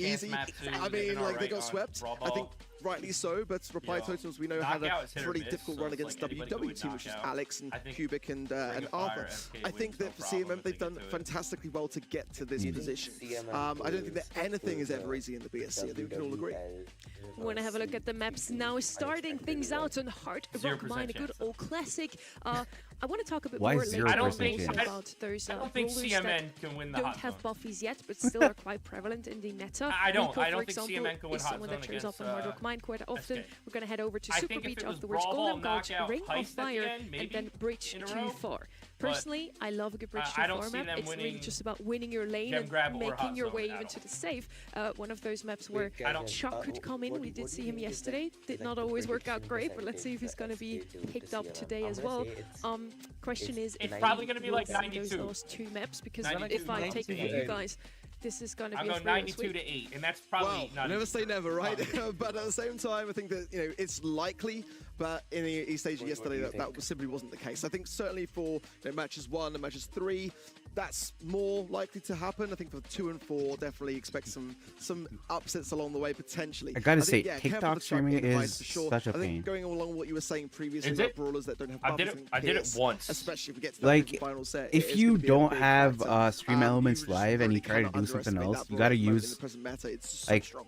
easy. I mean, like, they got swept. I think rightly so, but Reply Totems, we know, had a pretty difficult run against WW team, which is Alex and Cubic and Arthur. I think that for CMM, they've done fantastically well to get to this position. I don't think that anything is ever easy in the BSC. I think we can all agree. We want to have a look at the maps now, starting things out on Hard Rock Mine, a good old classic. I want to talk a bit more later about those brawlers that don't have buffies yet, but still are quite prevalent in the meta. I don't think example, CMN can win is Hot someone Zone that shows against up on Hard Rock Mine quite often. SK. We're going to head over to I Super think if Beach it was afterwards. Brawl, Golden Guard, knockout, Ring of Heist at the Fire, end, and maybe then Bridge in a too row. far. Personally, I love a good Bridge I too don't far see map. them It's really winning just about winning your lane Gem and Grab or making Hot your Zone way at even all. to the safe. One of those maps where Chuck uh, could come in. We did see him yesterday. Did not always work out great, but let's see if he's going to be picked up today as well. Question is, it's probably going to be like those 92. last two maps, because 92, if I take it from you guys, this is going to I'll be a go 3-0 92 sweep. to 8, and that's probably not never even say never, right? true. But at the same time, I think that, you know, it's likely, but in the East Asia yesterday, that simply wasn't the case. I think certainly for matches 1 and matches 3, that's more likely to happen. I think for 2 and 4, definitely expect some upsets along the way potentially. I gotta think, say, yeah, careful TikTok with the Chuck streaming invite is for sure. such a I think pain. going along with what you were saying previously Is about it? brawlers that don't have I did buffers it- and I did it kits, once. especially if we get to the Like, final set. if it's you gonna be a don't big have factor. stream elements You just live and really you try to cannot do something underestimate else, that you brawler gotta at the moment use in the present meta. It's so like strong.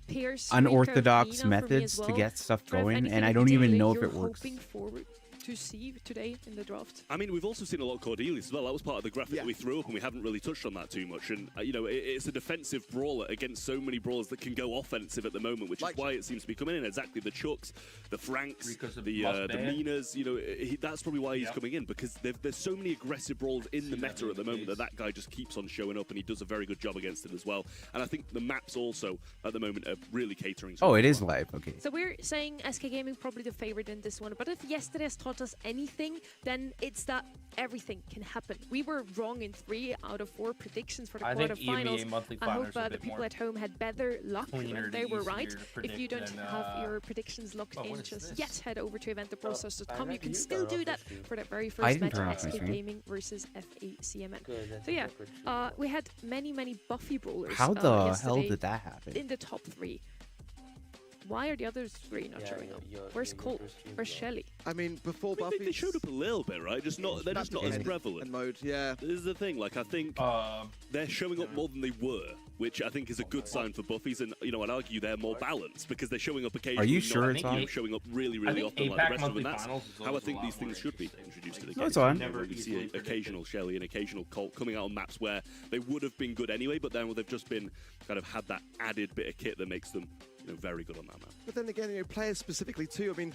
Pierce, unorthodox Rico, Nina for me methods as to well. get stuff Trev, going, anything and I in don't even particular know if you're it works. hoping forward to see today in the draft? I mean, we've also seen a lot of Cordelius as well. That was part of the graphic that we threw up, and we haven't really touched on that too much. And, you know, it's a defensive brawler against so many brawlers that can go offensive at the moment, which is why it seems to be coming in. Exactly, the Chucks, the Franks, the Minas, you know, that's probably why he's coming in, because there's so many aggressive brawlers in the meta at the moment that guy just keeps on showing up, and he does a very good job against it as well. And I think the maps also, at the moment, are really catering to it is live, okay. So we're saying SK Gaming probably the favorite in this one, but if yesterday has taught us anything, then it's that everything can happen. We were wrong in 3 out of 4 predictions for the quarterfinals. I hope the people at home had better luck when they were right. If you don't have your predictions locked in just yet, head over to eventtheprocess.com. You can still do that for the very first match, SK Gaming versus FACMN. So yeah, we had many Buffy brawlers. How the hell did that happen? In the top 3. Why are the others 3 not showing up? Where's Colt? Where's Shelly? I mean, before I mean, Buffy, they showed up a little bit, right? They're just not as prevalent. Mode, yeah. This is the thing. Like, I think they're showing up more than they were, which I think is a good sign for Buffies. And you know, I'd argue they're more balanced because they're showing up occasionally. Are you sure not, it's on? Showing up really often like the rest of them. That's how I think these things should be introduced to the game. No, it's on. You see occasional Shelly and occasional Colt coming out on maps where they would have been good anyway, but then they've just been kind of had that added bit of kit that makes them, you know, very good on that map. But then again, you know, players specifically too. I mean,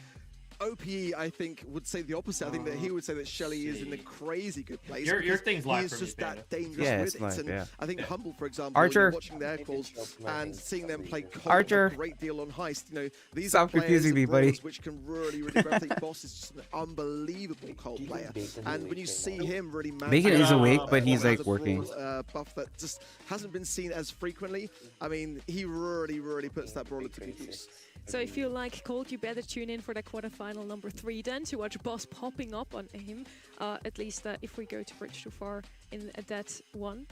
OPE, I think, would say the opposite. I think that he would say that Shelly is in a crazy good place. Your thing's live he is for me, just that dangerous Yeah, with it's it. live, And yeah. I think Humble, for example, Archer. watching their calls and seeing them play Colt Archer. a great deal on Heist. You know, these Stop are players confusing and me, buddy. brawlers which can really gravitate. Boss is just an unbelievable Colt player. And when you see him really Bacon is awake, but he's like as a working. Brawl, buff that just hasn't been seen as frequently. I mean, he really puts that brawler to good use. So if you like Colt, you better tune in for the quarterfinal number 3 then to watch Boss popping up on him, at least if we go to Bridge Too Far in that one.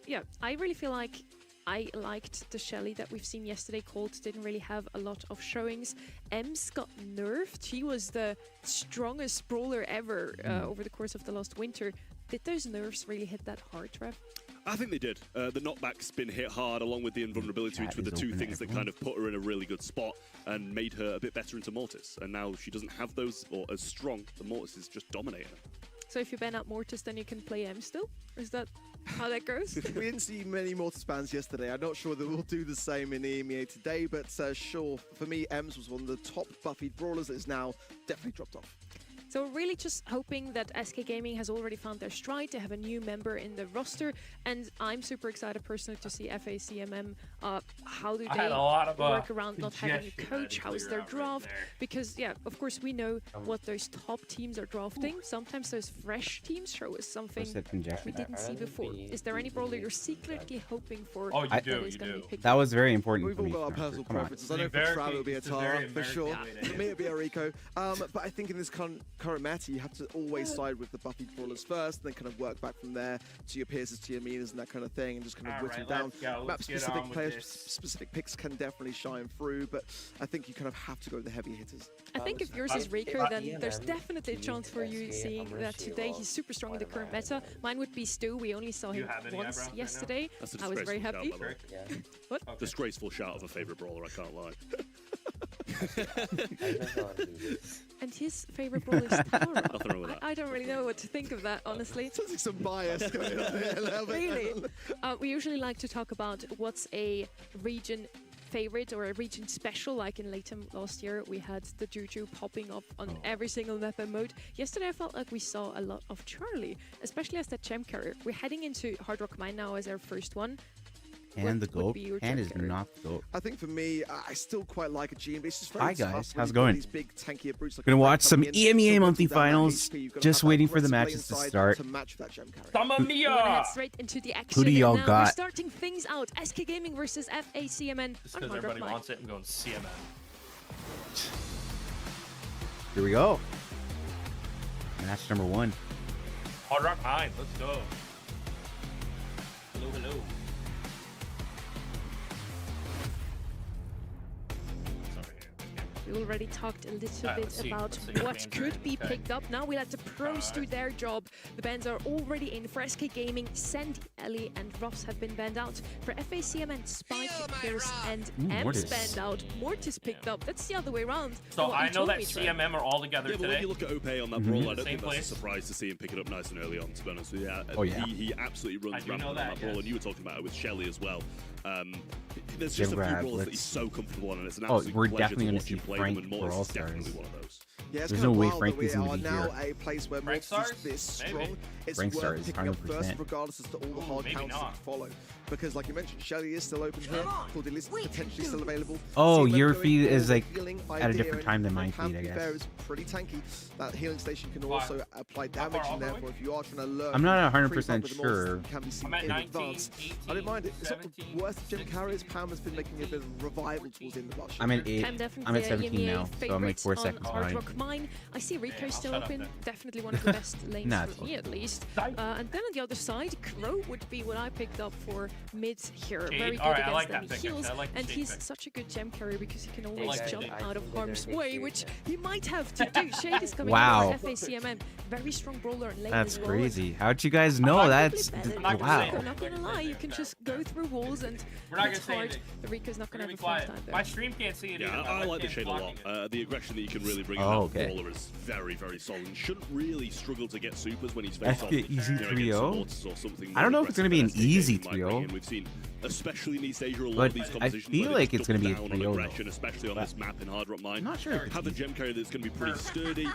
Yeah, I really feel like I liked the Shelly that we've seen yesterday. Colt didn't really have a lot of showings. Ems got nerfed. She was the strongest brawler ever over the course of the last winter. Did those nerfs really hit that hard, Trev? I think they did. The knockback's been hit hard, along with the invulnerability, which were the two things that kind of put her in a really good spot and made her a bit better into Mortis. And now she doesn't have those, or as strong. The Mortis is just dominating her. So if you ban out Mortis, then you can play M still? Or is that how that goes? We didn't see many Mortis bans yesterday. I'm not sure that we'll do the same in EMEA today, but sure, for me, Ems was one of the top buffied brawlers that is now definitely dropped off. So we're really just hoping that SK Gaming has already found their stride to have a new member in the roster, and I'm super excited personally to see FACMM. How do they work around not having a coach? How is their draft? Because yeah, of course we know what those top teams are drafting. Sometimes those fresh teams show us something we didn't see before. Is there any brawler you're secretly hoping for? Oh, you do. That was very important We've for all me. got our personal preferences. I know for Trav it'll be a Tara, for sure. For me it'll be a Rico. But I think in this kind current meta, you have to always side with the buffy brawlers first, and then kind of work back from there to your Pierces, to your Minas, and that kind of thing, and just kind of whittle down. Map-specific player-specific picks can definitely shine through, but I think you kind of have to go with the heavy hitters. I think if yours is Rico, then there's definitely a chance for you seeing that today he's super strong in the current meta. Mine would be Stu. We only saw him once yesterday. I was very happy. What? Disgraceful shout of a favorite brawler, I can't lie. And his favorite brawler is Tara. I don't really know what to think of that, honestly. Sounds like some bias going on there a little bit. Really? We usually like to talk about what's a region favorite or a region special. Like in Latam last year, we had the Juju popping up on every single map and mode. Yesterday, I felt like we saw a lot of Charlie, especially as that gem carrier. We're heading into Hard Rock Mine now as our first one. And the GOAT. And is not the GOAT. I think for me, I still quite like a Gene, but it's just very Hi guys, tough how's it when going? these big, tankier brutes like Gonna watch some EMEA monthly finals. Just waiting for the matches to start. Mamma mia! We're gonna head straight into the action. Who do y'all got? We're starting things out. SK Gaming versus FACMN. Just because everybody wants it, I'm going CMN. Here we go. Match number 1. Hard Rock Mine, let's go. Hello, hello. We already talked a little bit about what could be picked up. Now we let the pros do their job. The bans are already in for SK Gaming. Sandy, Ellie, and Ross have been banned out. For FACMN, Spike, Pierce, and M's banned out. Mortis picked up. That's the other way around. So I know that CMM are all together today. But when you look at Ope on that Brawl, I don't think that's a surprise to see him pick it up nice and early on, to be honest with you. He absolutely runs rampant on that Brawl, and you were talking about it with Shelly as well. There's just a few brawlers that he's so comfortable on, and it's an absolute pleasure to watch him play them, and Mortis is definitely one of those. Yeah, it's There's kind no of way wild Frank that we is going are to be now here. a place where Mortis is this strong. It's Frank worth is picking up 100%. first, regardless as to all the hard counters that follow. Because, like you mentioned, Shelly is still open here. Cordelia is potentially still available. Oh, your feed is like at a different time than my feed, I guess. Bear is pretty tanky. That healing station can also apply damage, and therefore, if you are trying to lure, I'm not 100% sure. Can be seen in advance. I don't mind it. It's not the worst gem carriers. Pam has been making a bit of a revival towards the end of last year. I'm at 8. I'm at 17 now, so I'm like 4 seconds behind. Mine. I see Rico still open. Definitely one of the best lanes for me, at least. And then on the other side, Crow would be what I picked up for mid here. Very good against enemy heals. And he's such a good gem carrier because he can always jump out of harm's way, which he might have to do. Shade is coming in for FACMN. Very strong brawler in lane That's as well. crazy. How'd you guys know? That's wow. I'm not gonna lie, you can just go through walls and it's hard. The Rico's not gonna have a fun time there. My stream can't see it. Yeah, I like the Shade a lot. The aggression that you can really bring in that brawler is very, very solid. Shouldn't really struggle to get supers when he's faced off easy 3-0. or something. I don't know if it's gonna be an easy 3-0. We've seen, especially in East Asia, a lot of these compositions. I feel like it's gonna be a 3-0, especially on this map in Hard Rock Mine. I'm not sure. Have a gem carrier that's going to be pretty sturdy,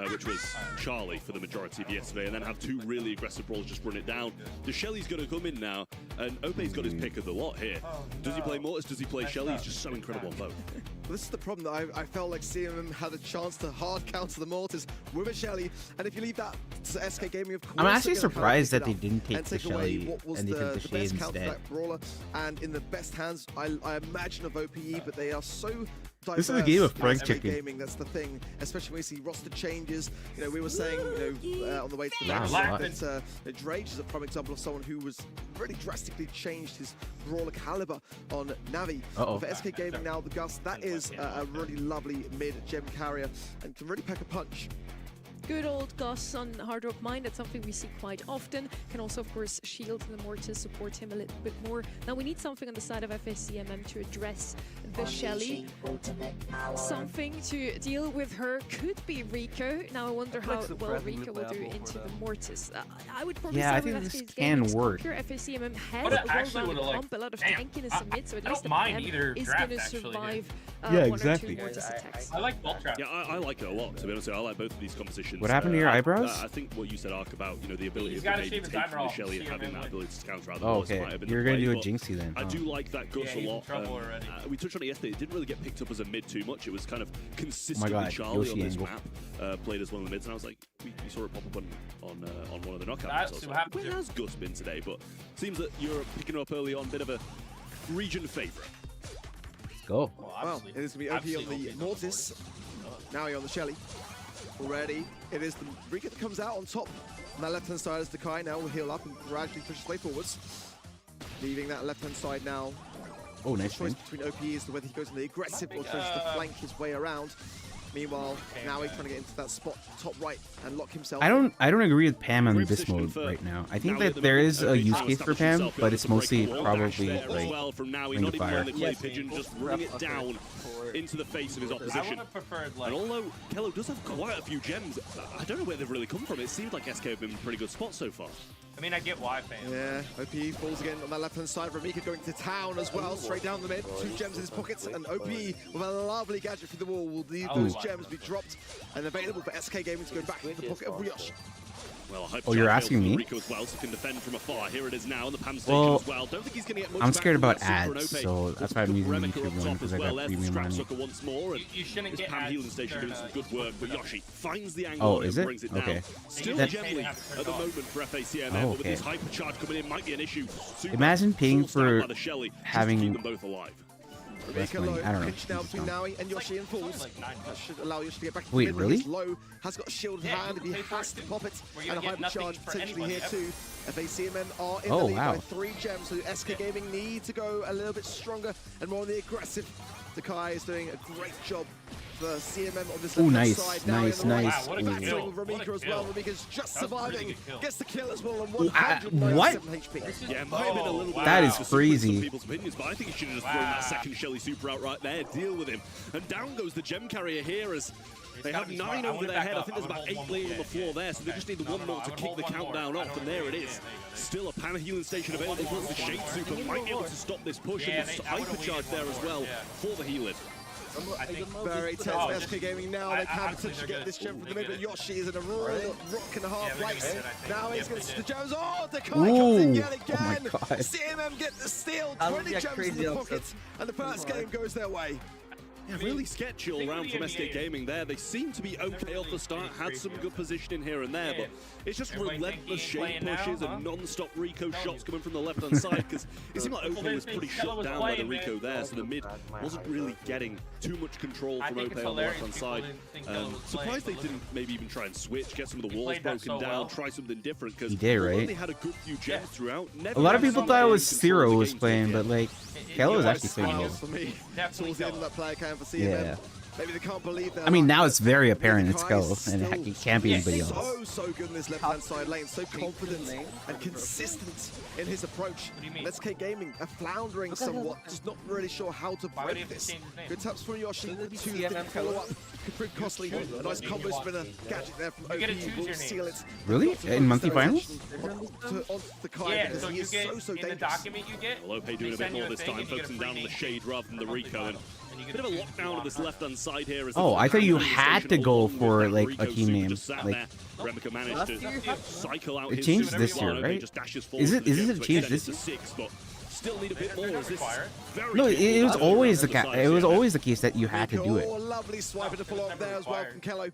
which was Charlie for the majority of yesterday, and then have 2 really aggressive brawlers just run it down. The Shelly's going to come in now, and Ope's got his pick of the lot here. Does he play Mortis? Does he play Shelly? He's just so incredible on both. Well, this is the problem that I felt like CMM had a chance to hard counter the Mortis with a Shelly, and if you leave that to SK Gaming, of course, I'm actually surprised that they didn't take the Shelly and they took the Shade instead. Brawler, and in the best hands, I imagine of OPE, but they are so diverse. This is a game of Frank Chicken. Gaming, that's the thing, especially when you see roster changes. You know, we were saying, on the way to the match, that Drage is a prime example of someone who was really drastically changed his brawler caliber on Navi. For SK Gaming now, the Gus, that is a really lovely mid-gem carrier and can really pack a punch. Good old Gus on Hard Rock Mine, that's something we see quite often. Can also, of course, shield the Mortis, support him a little bit more. Now we need something on the side of FACMM to address the Shelly. Something to deal with her could be Rico. Now I wonder how well Rico will do into the Mortis. I would probably say I think this can work. FACMM has a well-rounded comp, a lot of tankiness in mid, so at least the PM is going to survive one or 2 Mortis attacks. I like Bolt Trap. Yeah, I like it a lot, to be honest. I like both of these compositions. What happened to your eyebrows? I think what you said, Ark, about the ability of maybe taking the Shelly and having that ability to counter out the Mortis might have been You're going to do a Jinxie then. I do like that Gus a lot. We touched on it yesterday. It didn't really get picked up as a mid too much. It was kind of consistently Charlie on this map, played as one of the mids, and I was like, we saw it pop up on one of the knockout maps. So like, where has Gus been today? But seems that you're picking up early on, bit of a region favourite. Go. Well, it is going to be OP on the Mortis. Now you're on the Shelly. already. It is the Rika that comes out on top. On that left-hand side is Kai now will heal up and gradually push his way forwards. Leaving that left-hand side now. Oh, nice choice between OP is whether he goes in the aggressive or tries to flank his way around. Meanwhile, now he's trying to get into that spot top right and lock himself. I don't agree with Pam on this mode right now. I think that there is a use case for Pam, but it's mostly probably like Ring of Fire. Pigeon just running it down into the face of his opposition. And although Kello does have quite a few gems, I don't know where they've really come from. It seems like SK have been in a pretty good spot so far. I mean, I get why, Pam. Yeah, OP falls again on that left-hand side. Ramika going to town as well, straight down the mid. 2 gems in his pockets, and OP with a lovely gadget through the wall will leave those gems be dropped and available for SK Gaming to go back into the pocket of Ryosh. Well, oh, you're asking me? Rico as well, so can defend from afar. Here it is now on the Pam station as well. Don't think he's going to get much I'm scared about back ads, so that's why I'm using the YouTube one, because I got premium on it. Once more, you shouldn't get Pam ads. healing station doing some good work, but Yoshi finds the angle Oh, is and it? brings it Okay. down. Still gently at the moment for FACMM, but with this hypercharge coming in might be an issue. Imagine paying for having them both alive. Ramika low, I don't know. pinch now between Naui and Yoshi and falls. That should allow Yoshi to get back to the Wait, mid. really? He's low, has got a shield in hand, if he has to pop it, and a hypercharge potentially here too. FACMM are in the lead by 3 gems, so SK Gaming need to go a little bit stronger and more on the aggressive. Kai is doing a great job for CMM on this left side. Nice. Wow, what a Battling kill. with Ramika as well. Ramika's just surviving. Gets the kill as well on what? 197 HP. Yeah, might have been a little bit That is crazy. crazy. People's opinions, but I think he should have just thrown that second Shelly super out right there, deal with him. And down goes the gem carrier here as they have 9 over their head. I think there's about 8 laying on the floor there, so they just need the 1 more to kick the countdown off, and there it is. Still a Pam healing station available, plus the Shade Super might be able to stop this push, and there's hypercharge there as well for the healing. I think Very tense SK Gaming now. They can potentially get this gem from the mid, but Yoshi is in a real rock and a hard place. Now he's going to the gems. Oh, the Kai comes in yet again. CMM get the steal. 20 gems in the pockets, and the first game goes their way. Yeah, really sketchy all round from SK Gaming there. They seem to be okay off the start, had some good positioning here and there, but it's just relentless shade pushes and non-stop Rico shots coming from the left-hand side, because it seemed like OP was pretty shut down by the Rico there, so the mid wasn't really getting too much control from OP on the left-hand side. Surprised they didn't maybe even try and switch, get some of the walls broken down, try something different, because they only had a good few gems throughout. A lot of people thought it was Zero who was playing, but like, Kello was actually playing it. For me, towards the end of that player cam for CMM. Yeah. Maybe they can't believe that. I mean, now it's very apparent it's Kello, and it can't be anybody else. So good in this left-hand side lane, so confident and consistent in his approach. Let's SK Gaming are floundering somewhat, just not really sure how to break this. Good taps from Yoshi to the follow-up. Could prove costly. A nice combo spinner gadget there from OP will seal it. Really? In monthly finals? On the Kai, because he is so dangerous. OP doing a bit more this time, focusing down on the shade rather than the Rico. And bit of a lockdown of this left-hand side here. Oh, I thought you had to go for like a team name. Like, Remika managed to cycle out. It changed this year, right? Is it a change this year? Still need a bit more. Is this no, it was always the case that you had to do it. Lovely swipe into follow-up there as well from Kello.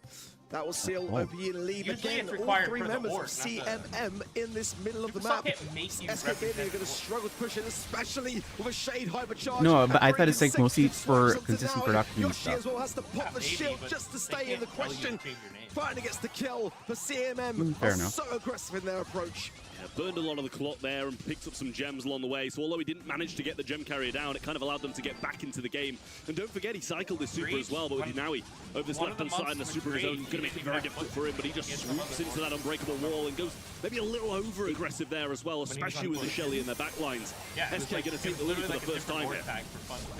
That will seal OP in lead again. All 3 members of CMM in this middle of the map. SK Gaming are going to struggle to push in, especially with a shade hypercharge. No, but I thought it's like mostly for consistent production and Yoshi as well has to pop the shield just to stay in the question. Finally gets the kill for CMM. Fair enough. So aggressive in their approach. Burned a lot of the clock there and picked up some gems along the way, so although he didn't manage to get the gem carrier down, it kind of allowed them to get back into the game. And don't forget, he cycled this super as well, but with Inaui over this left-hand side and the super of his own, going to make it very difficult for him, but he just swoops into that unbreakable wall and goes maybe a little over-aggressive there as well, especially with the Shelly in their backlines. SK going to take the lead for the first time here.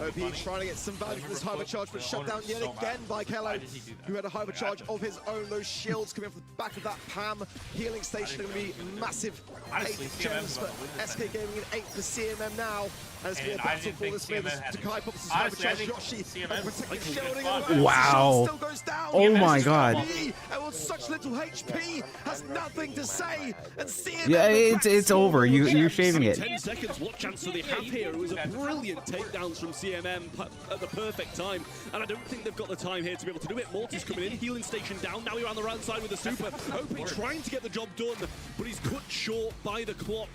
OP trying to get some value from this hypercharge, but shut down yet again by Kello, who had a hypercharge of his own. Those shields coming off the back of that Pam healing station are going to be massive. 8 gems for SK Gaming and 8 for CMM now. And it's going to be a battle for this mid. Kai pops his hypercharge. Yoshi protecting shielding. Wow. Still goes down. Oh my god. And with such little HP, has nothing to say. And CMM yeah, it's over. You're shaving it. 10 seconds. What chance do they have here? It was a brilliant takedowns from CMM at the perfect time. And I don't think they've got the time here to be able to do it. Mortis coming in, healing station down. Now we're on the right side with the super. OP trying to get the job done, but he's cut short by the clock.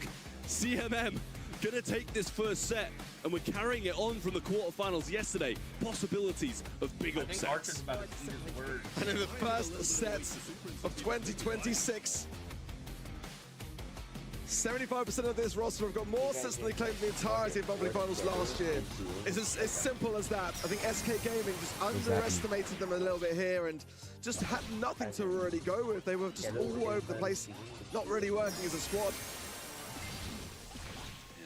CMM gonna take this first set, and we're carrying it on from the quarterfinals yesterday. Possibilities of big upsets. And in the first set of 2026, 75% of this roster have got more assists than they claimed the entirety of Bubbly Finals last year. It's as simple as that. I think SK Gaming just underestimated them a little bit here and just had nothing to really go with. They were just all over the place, not really working as a squad.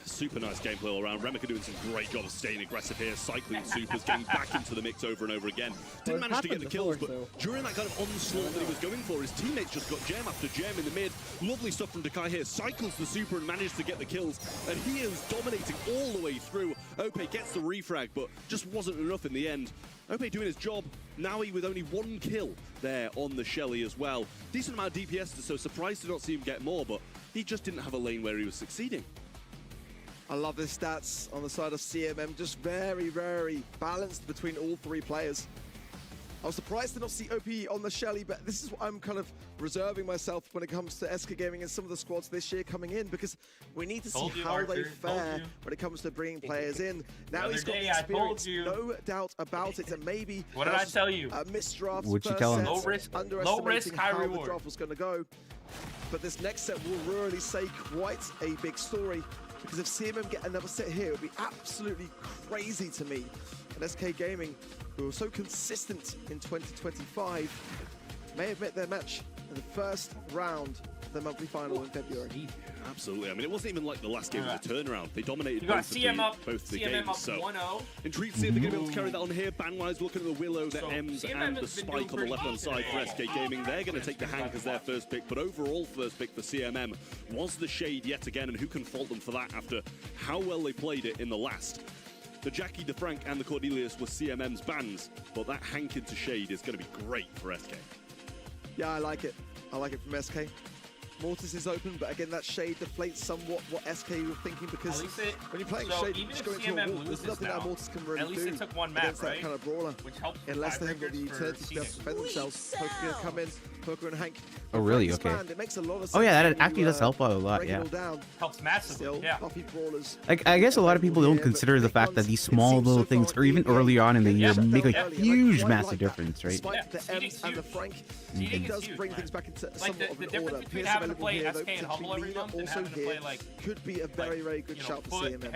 Super nice gameplay all around. Remika doing some great job of staying aggressive here, cycling supers, getting back into the mix over and over again. Didn't manage to get the kills, but during that kind of onslaught that he was going for, his teammates just got gem after gem in the mid. Lovely stuff from Dakai here, cycles the super and managed to get the kills, and he is dominating all the way through. Ope gets the refrag, but just wasn't enough in the end. Ope doing his job, Naui with only 1 kill there on the Shelly as well. Decent amount of DPS, so surprised to not see him get more, but he just didn't have a lane where he was succeeding. I love his stats on the side of CMM, just very, very balanced between all 3 players. I was surprised to not see OP on the Shelly, but this is what I'm kind of reserving myself when it comes to SK Gaming and some of the squads this year coming in, because we need to see how they fare when it comes to bringing players in. Now he's got the experience, no doubt about it, and maybe what did I tell you? Misdrafts, what you tell him? Low risk, high how reward. the draft was going to go. But this next set will really say quite a big story. Because if CMM get another set here, it would be absolutely crazy to me. And SK Gaming, who were so consistent in 2025, may have met their match in the first round of the monthly final in February. Absolutely. I mean, it wasn't even like the last game was a turnaround. They dominated both the games. So intrigued to see if they're going to be able to carry that on here. Ban-wise, looking at the Willow, the Ems, and the Spike on the left-hand side for SK Gaming. They're going to take the Hank as their first pick, but overall first pick for CMM was the Shade yet again, and who can fault them for that after how well they played it in the last? The Jackie, the Frank, and the Cordelius were CMM's bans, but that Hank into Shade is going to be great for SK. Yeah, I like it. I like it from SK. Mortis is open, but again, that Shade deflates somewhat what SK were thinking, because when you're playing Shade, you just go into a wall. There's nothing that Mortis can really do against that kind of brawler, unless they have got the utility to be able to defend themselves. Poker going to come in, Poker and Hank. Oh, really? Okay. It makes a lot of sense. Oh, yeah, that actually does help out a lot, yeah. Helps massively, yeah. Like, I guess a lot of people don't consider the fact that these small little things, or even early on in the year, make a huge, massive difference, right? Despite the Ems and the Frank, it does bring things back into somewhat of an order. Between having to play SK and Humble every month and having to play could be a very, very good shout for CMM.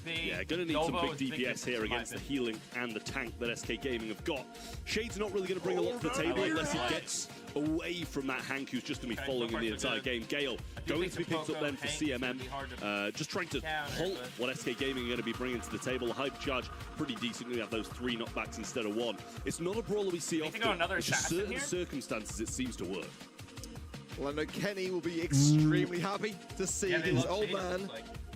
Yeah, gonna need some big DPS here against the healing and the tank that SK Gaming have got. Shade's not really going to bring a lot to the table unless he gets away from that Hank who's just going to be following in the entire game. Gale going to be picked up then for CMM. Just trying to halt what SK Gaming are going to be bringing to the table. A hypercharge pretty decent. We have those 3 knockbacks instead of 1. It's not a brawler we see often. It's just certain circumstances it seems to work. Well, I know Kenny will be extremely happy to see his old man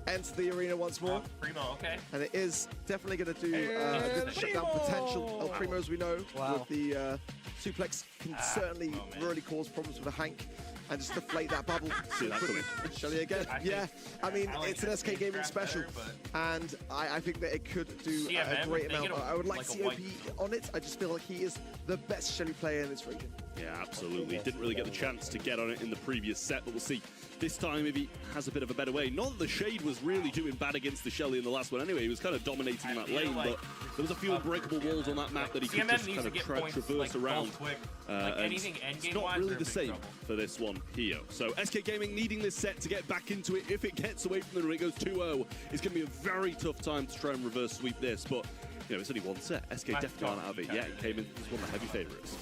enter the arena once more. Primo, okay. And it is definitely going to do a good shutdown potential. El Primo, as we know, with the suplex, can certainly really cause problems with the Hank and just deflate that bubble. See that coming. Shelly again. Yeah, I mean, it's an SK Gaming special, and I think that it could do a great amount. I would like COP on it. I just feel like he is the best Shelly player in this region. Yeah, absolutely. Didn't really get the chance to get on it in the previous set, but we'll see this time if he has a bit of a better way. Not that the Shade was really doing bad against the Shelly in the last one anyway. He was kind of dominating that lane, but there was a few unbreakable walls on that map that he could just kind of traverse around. And it's not really the same for this one here. So SK Gaming needing this set to get back into it. If it gets away from them and it goes 2-0, it's going to be a very tough time to try and reverse sweep this. But, you know, it's only one set. SK definitely aren't out of it yet and came in as one of the heavy favourites.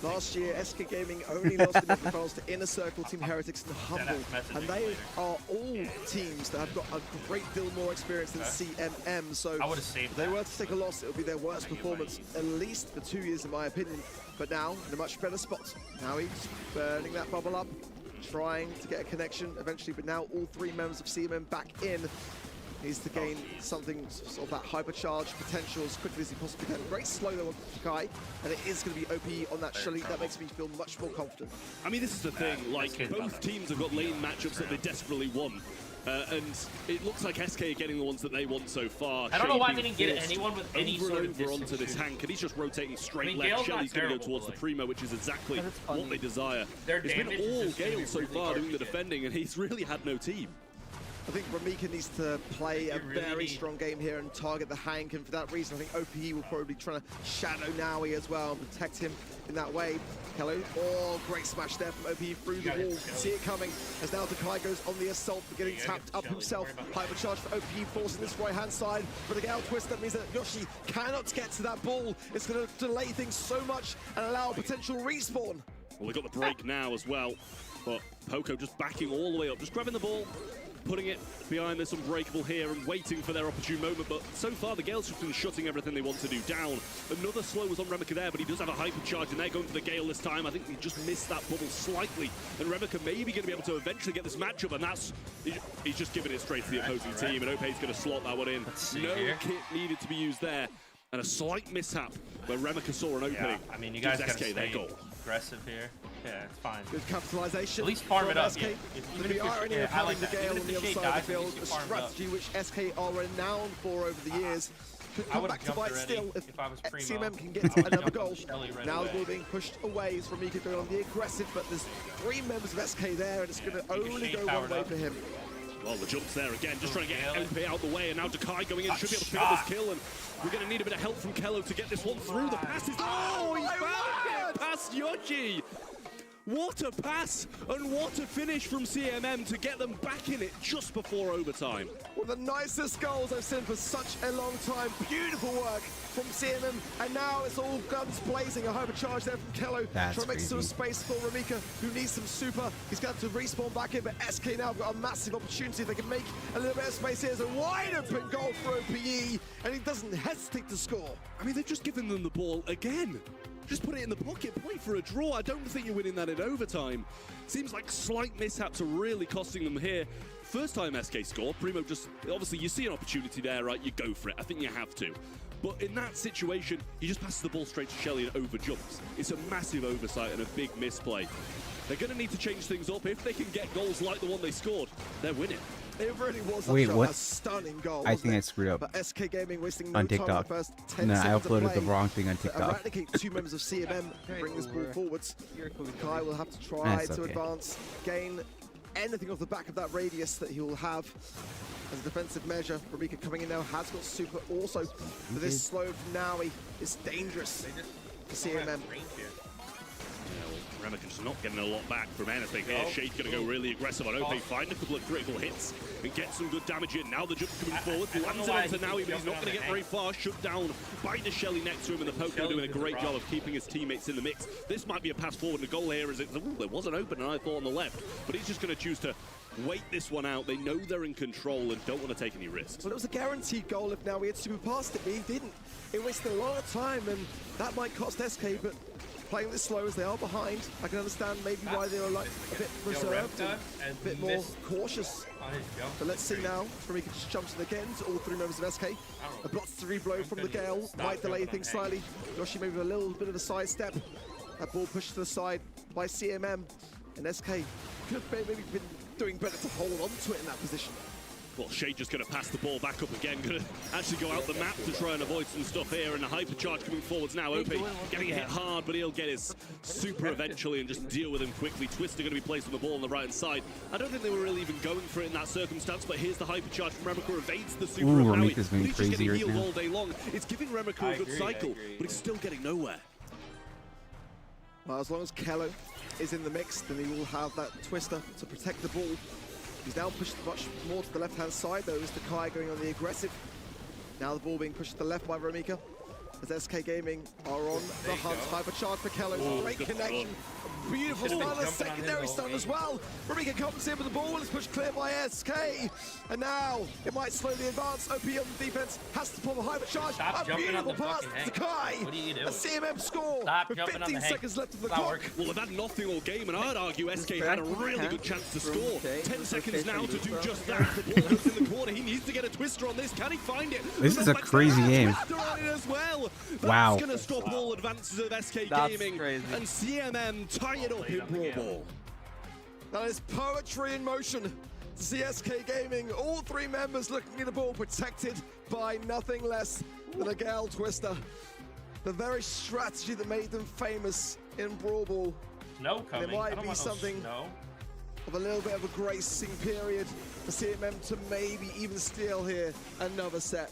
Last year, SK Gaming only lost in the finals to Inner Circle, Team Heretics, and Humble. And they are all teams that have got a great deal more experience than CMM. So if they were to take a loss, it would be their worst performance, at least for 2 years, in my opinion. But now, in a much better spot. Now he's burning that bubble up, trying to get a connection eventually. But now all 3 members of CMM back in. Needs to gain something, sort of that hypercharge potential as quickly as he possibly can. Very slow though on Kai, and it is going to be OP on that Shelly. That makes me feel much more confident. I mean, this is the thing, like, both teams have got lane matchups that they desperately want. And it looks like SK are getting the ones that they want so far. I don't know why they didn't get anyone with any sort of over onto this Hank, and he's just rotating straight left. Shelly's going to go towards the Primo, which is exactly what they desire. It's been all Gale so far doing the defending, and he's really had no team. I think Ramika needs to play a very strong game here and target the Hank, and for that reason, I think OPE will probably be trying to shadow Naui as well and protect him in that way. Hello, oh, great smash there from OPE through the wall. See it coming as now Takai goes on the assault, but getting tapped up himself. Hypercharge for OPE, forcing this right-hand side, but the Gale twist, that means that Yoshi cannot get to that ball. It's going to delay things so much and allow a potential respawn. Well, they got the break now as well, but Poco just backing all the way up, just grabbing the ball, putting it behind this Unbreakable here and waiting for their opportune moment. But so far, the Gale's just been shutting everything they want to do down. Another slow was on Remika there, but he does have a hypercharge, and they're going for the Gale this time. I think he just missed that bubble slightly, and Remika may be going to be able to eventually get this matchup, and that's... He's just giving it straight to the opposing team, and Ope's going to slot that one in. No kit needed to be used there, and a slight mishap where Remika saw an opening. Yeah, I mean, you guys got to stay aggressive here. Yeah, it's fine. Good capitalization. At least farm it up. SK. The irony of having the Gale on the other side of the field, a strategy which SK are renowned for over the years. Could come back to bite still if CMM can get another goal. Now the ball being pushed away is Ramika going on the aggressive, but there's 3 members of SK there, and it's going to only go one way for him. Well, the jump's there again, just trying to get LP out the way, and now Takai going in, should be able to pick up this kill, and we're going to need a bit of help from Kello to get this one through. The pass is... Oh, he found it past Yoshi! What a pass, and what a finish from CMM to get them back in it just before overtime. One of the nicest goals I've seen for such a long time. Beautiful work from CMM, and now it's all guns blazing. A hypercharge there from Kello. Trying to make some space for Ramika, who needs some super. He's got to respawn back in, but SK now have got a massive opportunity. They can make a little bit of space here. It's a wide open goal for OPE, and he doesn't hesitate to score. I mean, they've just given them the ball again. Just put it in the pocket, play for a draw. I don't think you're winning that in overtime. Seems like slight mishaps are really costing them here. First time SK scored, Primo just, obviously you see an opportunity there, right? You go for it. I think you have to. But in that situation, he just passes the ball straight to Shelly and overjumps. It's a massive oversight and a big misplay. They're going to need to change things up. If they can get goals like the one they scored, they're winning. It really was a stunning goal. I think I screwed up. But SK Gaming wasting no on TikTok. Time first 10 no, I seconds uploaded the wrong thing on TikTok. Eradicate 2 members of CMM, bring this ball forwards. Kai will have to try to advance, gain anything off the back of that radius that he will have as a defensive measure. Ramika coming in now, has got super also. For this slow from Naui is dangerous for CMM. Remika's not getting a lot back from anything here. Shade's going to go really aggressive on Ope, find a couple of critical hits and get some good damage in. Now the jump coming forward, lands it onto Naui, but he's not going to get very far. Shut down by the Shelly next to him, and the Poco doing a great job of keeping his teammates in the mix. This might be a pass forward, and the goal here is there was an opener, I thought, on the left, but he's just going to choose to wait this one out. They know they're in control and don't want to take any risks. Well, it was a guaranteed goal if now we had super past it, but he didn't. It wasted a lot of time, and that might cost SK, but playing this slow as they are behind, I can understand maybe why they were like a bit reserved and a bit more cautious. But let's see now. Ramika just jumps in again to all 3 members of SK. A blocks 3 blow from the Gale, might delay things slightly. Yoshi maybe with a little bit of a sidestep. That ball pushed to the side by CMM, and SK could have maybe been doing better to hold on to it in that position. Well, Shade just going to pass the ball back up again, going to actually go out the map to try and avoid some stuff here, and the hypercharge coming forwards now. Ope getting hit hard, but he'll get his super eventually and just deal with him quickly. Twister going to be placed on the ball on the right-hand side. I don't think they were really even going for it in that circumstance, but here's the hypercharge from Remika, evades the super of Naui. Ramika's been crazy right now. All day long. It's giving Remika a good cycle, but he's still getting nowhere. Well, as long as Kello is in the mix, then he will have that Twister to protect the ball. He's now pushed much more to the left-hand side, though, as Takai going on the aggressive. Now the ball being pushed to the left by Ramika, as SK Gaming are on the hunt. Hypercharge for Kello, great connection. Beautiful stun, a secondary stun as well. Ramika comes in with the ball, it's pushed clear by SK. And now it might slowly advance. OP on the defense has to pull the hypercharge. A beautiful pass to Kai. A CMM score with 15 seconds left of the clock. Well, they've had nothing all game, and I'd argue SK had a really good chance to score. 10 seconds now to do just that. The ball goes in the corner. He needs to get a Twister on this. Can he find it? This is a crazy game. Wow. That's going to stop all advances of SK Gaming. And CMM tie it up in Brawl Ball. That is poetry in motion to see SK Gaming. All 3 members looking at the ball, protected by nothing less than a Gale Twister. The very strategy that made them famous in Brawl Ball. Snow coming. There might be something of a little bit of a gracing period for CMM to maybe even steal here another set.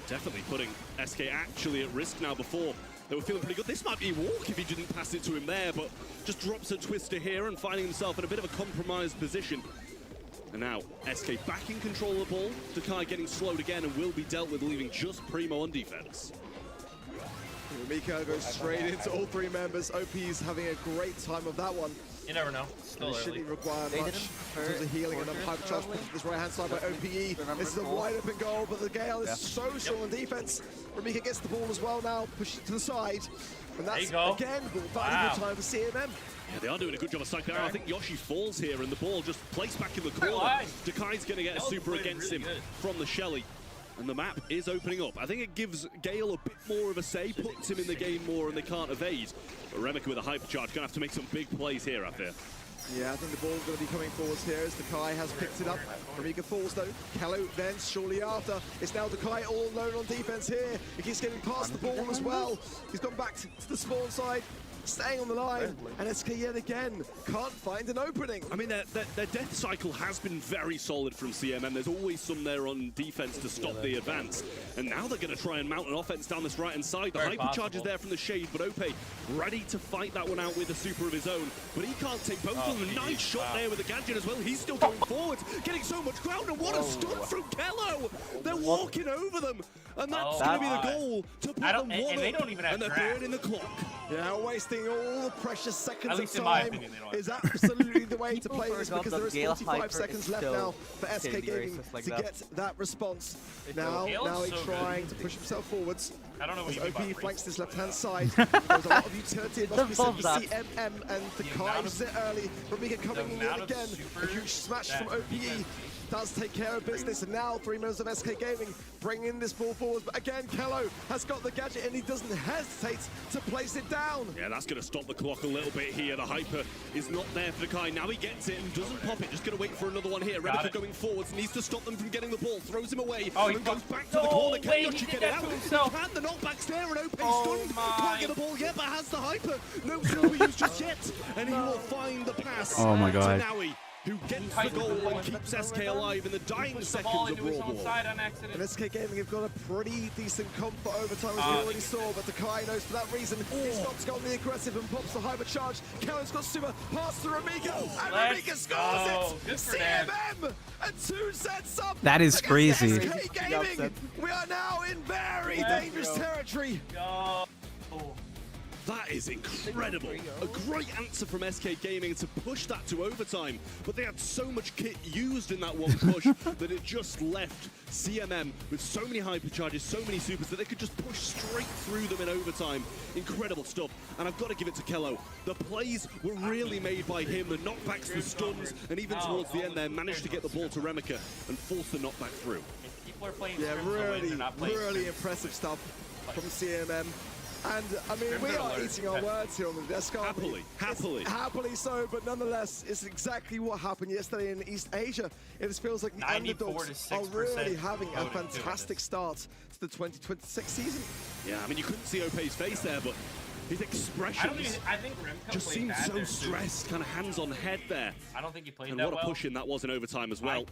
Definitely putting SK actually at risk now. Before they were feeling pretty good. This might be walk if he didn't pass it to him there, but just drops a Twister here and finding himself in a bit of a compromised position. And now SK back in control of the ball. Dakai getting slowed again and will be dealt with, leaving just Primo on defense. Mika goes straight into all three members. OP's having a great time of that one. You never know. Still it shouldn't require much in terms of healing and a hypercharge push to this right-hand side by OPE. This is a wide open goal, but the Gale is so strong on defense. Ramika gets the ball as well now, pushes it to the side. And that's, again, valuable time for CMM. Yeah, they are doing a good job of cycling. I think Yoshi falls here and the ball just placed back in the corner. Dakai's going to get a super against him from the Shelly. And the map is opening up. I think it gives Gale a bit more of a say, puts him in the game more and they can't evade. But Remika with a hypercharge, going to have to make some big plays here, I fear. Yeah, I think the ball's going to be coming forwards here as Dakai has picked it up. Ramika falls though. Kello then shortly after. It's now Dakai all alone on defense here. He keeps getting past the ball as well. He's gone back to the spawn side, staying on the line, and SK yet again can't find an opening. I mean, their death cycle has been very solid from CMM. There's always some there on defense to stop the advance. And now they're going to try and mount an offense down this right-hand side. The hypercharge is there from the Shade, but Ope ready to fight that one out with a super of his own. But he can't take both of them. Nice shot there with the gadget as well. He's still going forward, getting so much ground. And what a stun from Kello! They're walking over them. And that's going to be the goal to put them one and they don't even have and they're burning the clock. Yeah, wasting all the precious seconds of in my time opinion, is absolutely the way to play this because there is 45 seconds left now for SK Gaming to get that response. Now he's trying to push himself forwards. I don't know what as OP flanks this left-hand side. There's a lot of utility it must be said for CMM and Dakai uses it early. Ramika coming in again. A huge smash from OPE. Does take care of business, and now 3 members of SK Gaming bringing this ball forward. But again, Kello has got the gadget, and he doesn't hesitate to place it down. Yeah, that's going to stop the clock a little bit here. The hyper is not there for Dakai. Now he gets it and doesn't pop it. Just going to wait for another one here. Remika going forwards, needs to stop them from getting the ball. Throws him away and goes back to the corner. Can Yoshi get it out? Can the knockback's there, and Ope's stunned. Can't get the ball yet, but has the hyper. No super use just yet, and he will find the pass. Oh my God. To Naui, who gets the goal and keeps SK alive in the dying seconds of Brawl. And SK Gaming have got a pretty decent comp for overtime, as we already saw, but Dakai knows for that reason he stops going the aggressive and pops the hypercharge. Kello's got super, pass to Ramika, and Ramika scores it! CMM! And 2 sets up! That is crazy. SK Gaming! We are now in very dangerous territory! That is incredible. A great answer from SK Gaming to push that to overtime. But they had so much kit used in that one push that it just left CMM with so many hypercharges, so many supers that they could just push straight through them in overtime. Incredible stuff. And I've got to give it to Kello. The plays were really made by him. The knockbacks, the stuns, and even towards the end there, managed to get the ball to Remika and force the knockback through. Yeah, really impressive stuff from CMM. And I mean, we are eating our words here on the desk. Happily so, but nonetheless, it's exactly what happened yesterday in East Asia. It just feels like the underdogs are really having a fantastic start to the 2026 season. Yeah, I mean, you couldn't see Ope's face there, but his expression just seemed so stressed, kind of hands on head there. I don't think he played and that what a push in that was in overtime as well.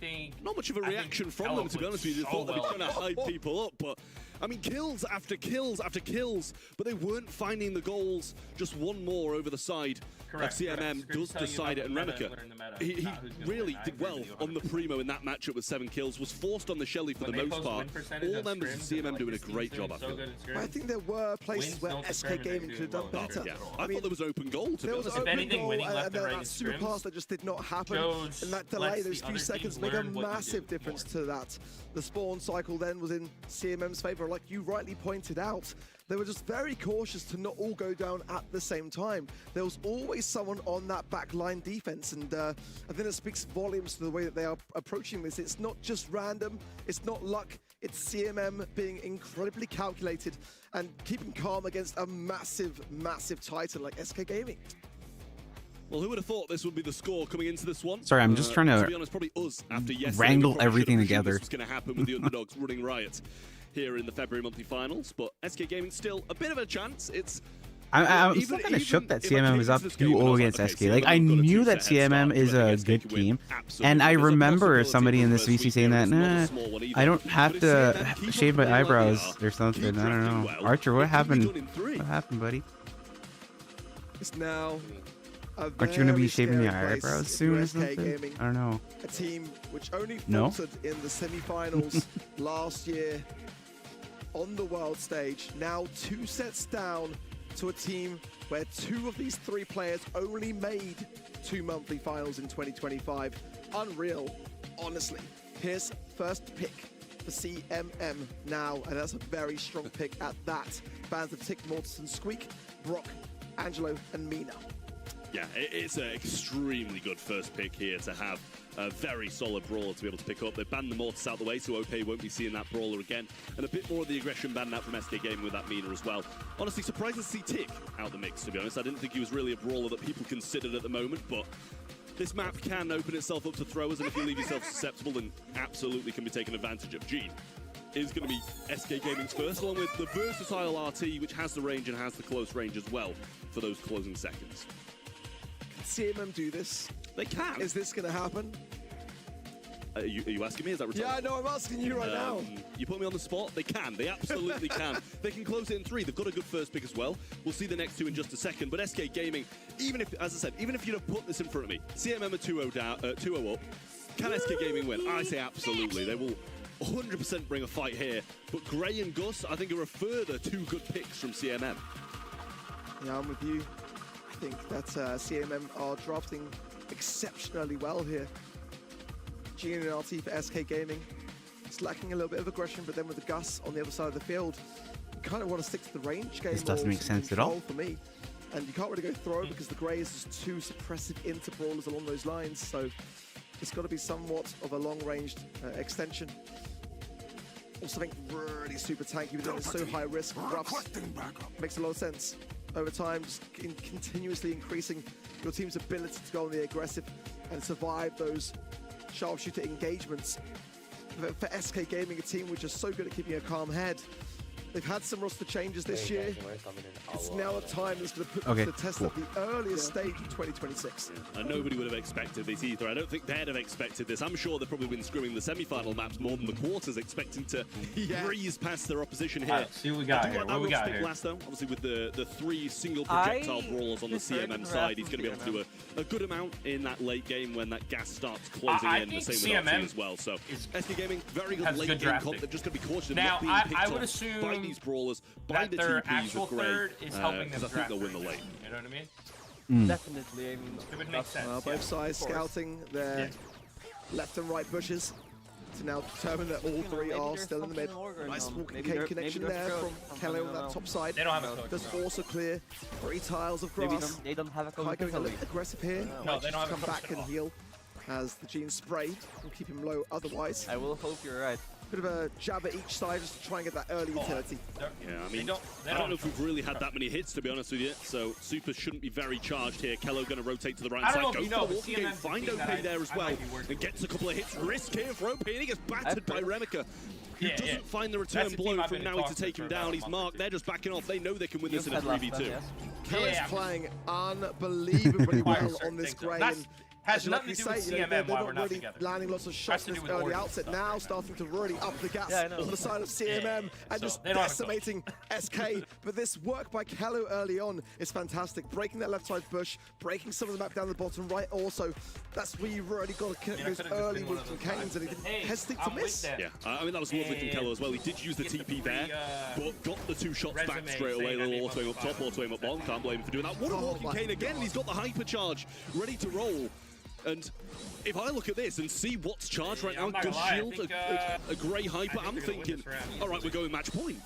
Not much of a reaction from them, to be honest with you. They thought they'd be trying to hype people up, but I mean, kills after kills after kills, but they weren't finding the goals. Just one more over the side. CMM does decide it, and Remika, he really did well on the Primo in that matchup with 7 kills, was forced on the Shelly for the most part. All members of CMM doing a great job, I feel. I think there were places where SK Gaming could have done better. Yeah. I thought there was open goal, to be honest. There was open goal, and that super pass that just did not happen. And that delay, those few seconds, make a massive difference to that. The spawn cycle then was in CMM's favor, like you rightly pointed out. They were just very cautious to not all go down at the same time. There was always someone on that back line defense, and I think it speaks volumes to the way that they are approaching this. It's not just random, it's not luck, it's CMM being incredibly calculated and keeping calm against a massive, massive titan like SK Gaming. Well, who would have thought this would be the score coming into this one? Sorry, I'm just trying to be honest, probably us after yesterday. Wrangle everything together. What's going to happen with the underdogs running riot here in the February monthly finals, but SK Gaming still a bit of a chance. It's I'm still kind of shook that CMM is up 2-0 against SK. Like, I knew that CMM is a good team, and I remember somebody in this VC saying that, nah, I don't have to shave my eyebrows or something. I don't know. Archer, what happened? What happened, buddy? It's now aren't you going to be shaving your eyebrows soon or something? Gaming, I don't know. A team which only faltered in the semi-finals last year on the world stage. Now 2 sets down to a team where 2 of these 3 players only made 2 monthly finals in 2025. Unreal, honestly. Here's first pick for CMM now, and that's a very strong pick at that. Fans of Tick, Mortensen, Squeak, Brock, Angelo, and Mina. Yeah, it's an extremely good first pick here to have a very solid brawler to be able to pick up. They banned the Mortis out of the way, so OP won't be seeing that brawler again. And a bit more of the aggression banned out from SK Gaming with that Mina as well. Honestly, surprised to see Tick out the mix, to be honest. I didn't think he was really a brawler that people considered at the moment, but this map can open itself up to throwers, and if you leave yourself susceptible, then absolutely can be taken advantage of. Gene is going to be SK Gaming's first, along with the versatile RT, which has the range and has the close range as well for those closing seconds. CMM do this? They can. Is this going to happen? Are you asking me? Is that rhetorical? Yeah, no, I'm asking you right now. You put me on the spot? They can. They absolutely can. They can close it in 3. They've got a good first pick as well. We'll see the next 2 in just a second. But SK Gaming, even if, as I said, even if you'd have put this in front of me, CMM are 2-0 down, 2-0 up. Can SK Gaming win? I say absolutely. They will 100% bring a fight here. But Gray and Gus, I think, are a further 2 good picks from CMM. Yeah, I'm with you. I think that CMM are drafting exceptionally well here. Gene and RT for SK Gaming. It's lacking a little bit of aggression, but then with the Gus on the other side of the field, you kind of want to stick to the range game. This doesn't make sense at all for me. And you can't really go throw because the Grey is just too suppressive into brawlers along those lines. So it's got to be somewhat of a long-ranged extension. Also, I think really super tanky, but it's so high risk. Ruffs makes a lot of sense. Over time, just continuously increasing your team's ability to go on the aggressive and survive those sharpshooter engagements. For SK Gaming, a team which is so good at keeping a calm head, they've had some roster changes this year. It's now a time that's going to put to the test at the earliest stage of 2026. And nobody would have expected this either. I don't think they'd have expected this. I'm sure they've probably been screwing the semi-final maps more than the quarters, expecting to breeze past their opposition here. Right, see what we got here. What we got here? Last, though, obviously with the 3 single projectile brawlers on the CMM side, he's going to be able to do a good amount in that late game when that gas starts closing in. The same with RT as well. So SK Gaming, very good late game comp. They're just going to be cautious of not being picked I would assume by these brawlers, by the their TPs actual third is helping them I think they'll win the lane. You know what I mean? Definitely. I mean, it would make sense. Well, both sides scouting their left and right bushes to now determine that all 3 are still in the mid. Nice walking cane connection there from Kello on that top side. They don't have a Does also clear 3 tiles of grass. They don't have a Kai going a little aggressive here. No, they don't have come back and heal as the Gene sprayed and keep him low otherwise. I will hope you're right. Bit of a jab at each side just to try and get that early utility. Yeah, I mean, I don't know if we've really had that many hits, to be honest with you, so Super shouldn't be very charged here. Kello going to rotate to the right side, go for the walking game, find OP there as well, and gets a couple of hits. Risk here for OP, and he gets battered by Remika, who doesn't find the return blow from Naui to take him down. He's marked, they're just backing off. They know they can win this in a 3v2. Kello's playing unbelievably well on this Grey. Has nothing to do with CMM why we're not really together. landing lots of shots this early outset. Now starting to really up the gas on the side of CMM and just decimating SK. But this work by Kello early on is fantastic. Breaking that left side bush, breaking some of the map down the bottom right also. That's where you really got to those early moves from Canes, and he didn't hesitate to miss. Yeah, I mean, that was lovely from Kello as well. He did use the TP there, but got the 2 shots back straight away. A little auto-aim up top, auto-aim up bottom. Can't blame him for doing that. What a walking cane again, and he's got the hypercharge ready to roll. And if I look at this and see what's charged right now, good shield, a Grey hyper, I'm thinking, all right, we're going match point.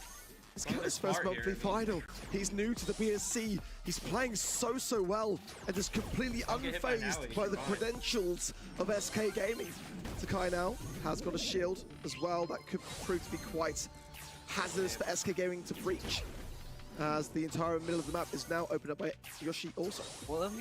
It's Kello's first monthly final. He's new to the BSC. He's playing so well and just completely unfazed by the credentials of SK Gaming. Takai now has got a shield as well. That could prove to be quite hazardous for SK Gaming to breach. as the entire middle of the map is now opened up by Yoshi also. Well,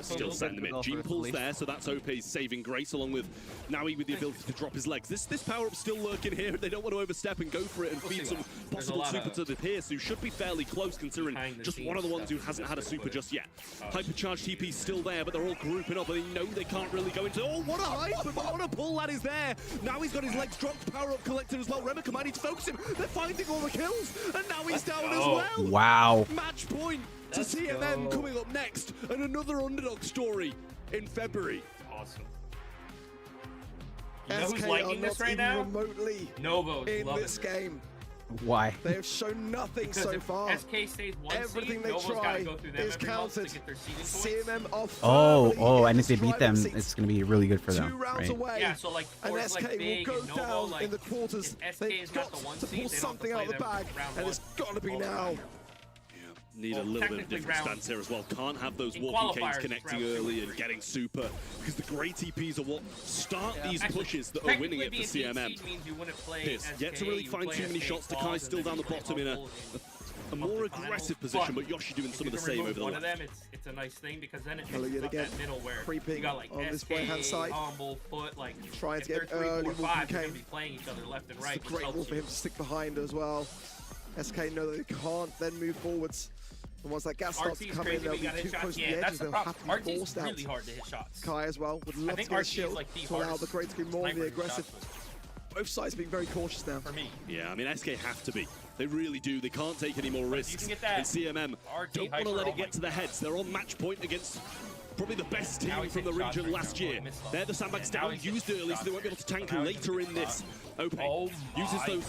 Still send them in. Gene pulls there, so that's OP's saving grace, along with Naui with the ability to drop his legs. This power-up's still lurking here. They don't want to overstep and go for it and feed some possible super to the Pierce, who should be fairly close, considering just one of the ones who hasn't had a super just yet. Hypercharged TP's still there, but they're all grouping up, and they know they can't really go into... Oh, what a hype! But what a pull that is there! Now he's got his legs dropped, power-up collected as well. Remika might need to focus him. They're finding all the kills, and now he's down as well. Wow. Match point to CMM coming up next, and another underdog story in February. Awesome. You know who's liking this right now? Remotely Novo's in this game. Why? They have shown nothing so far. SK stays one Everything seed, they Novo's try go through them is counted. CMM off. Oh, and if they beat them, it's going to be really good for them, 2 rounds right? away. Yeah, so like, and SK like will go Novo, down like, in the quarters. They've got to pull something out of the bag, and it's got to be now. Need a little bit of different stance here as well. Can't have those walking canes connecting early and getting super, because the great TPs are what start these pushes that are winning it for CMM. Pierce yet to really find too many shots. Takai still down the bottom in a more aggressive position, but Yoshi doing some of the same over the left. It's a nice thing, because then it Hello, yet again, middle where creeping you got like on this SK, right-hand side. Humble, Foot, like trying to get 3, early 4, 5, they're cane. gonna be playing each other left and right. It's a great wall for him to stick behind as well. SK know that they can't then move forwards. And once that gas starts to come in, they'll be too close to the edges. They'll have to be forced out. Really hard to hit shots. Kai as well would love to get a shield to allow the Great to be more aggressive. Both sides being very cautious now. For me. Yeah, I mean, SK have to be. They really do. They can't take any more risks. And CMM don't want to let it get to their heads. They're on match point against probably the best team from the region last year. They're the sandbags down, used early, so they won't be able to tank later in this. OP uses those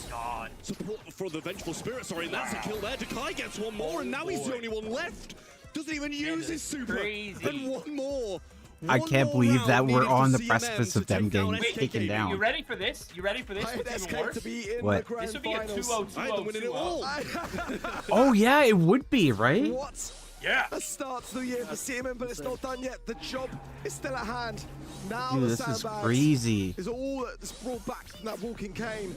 support for the Vengeful Spirit, and that's a kill there. Takai gets one more, and now he's the only one left. Doesn't even use his super. And one more. I can't believe that we're on the precipice of them getting taken down. You ready for this? You ready for this? What? This would be a 2-0-2-0-2-0. Oh yeah, it would be, right? What? Yeah. A start to the year for CMM, but it's not done yet. The job is still at hand. Now Dude, the this is sandbags crazy. is all that's brought back from that walking cane.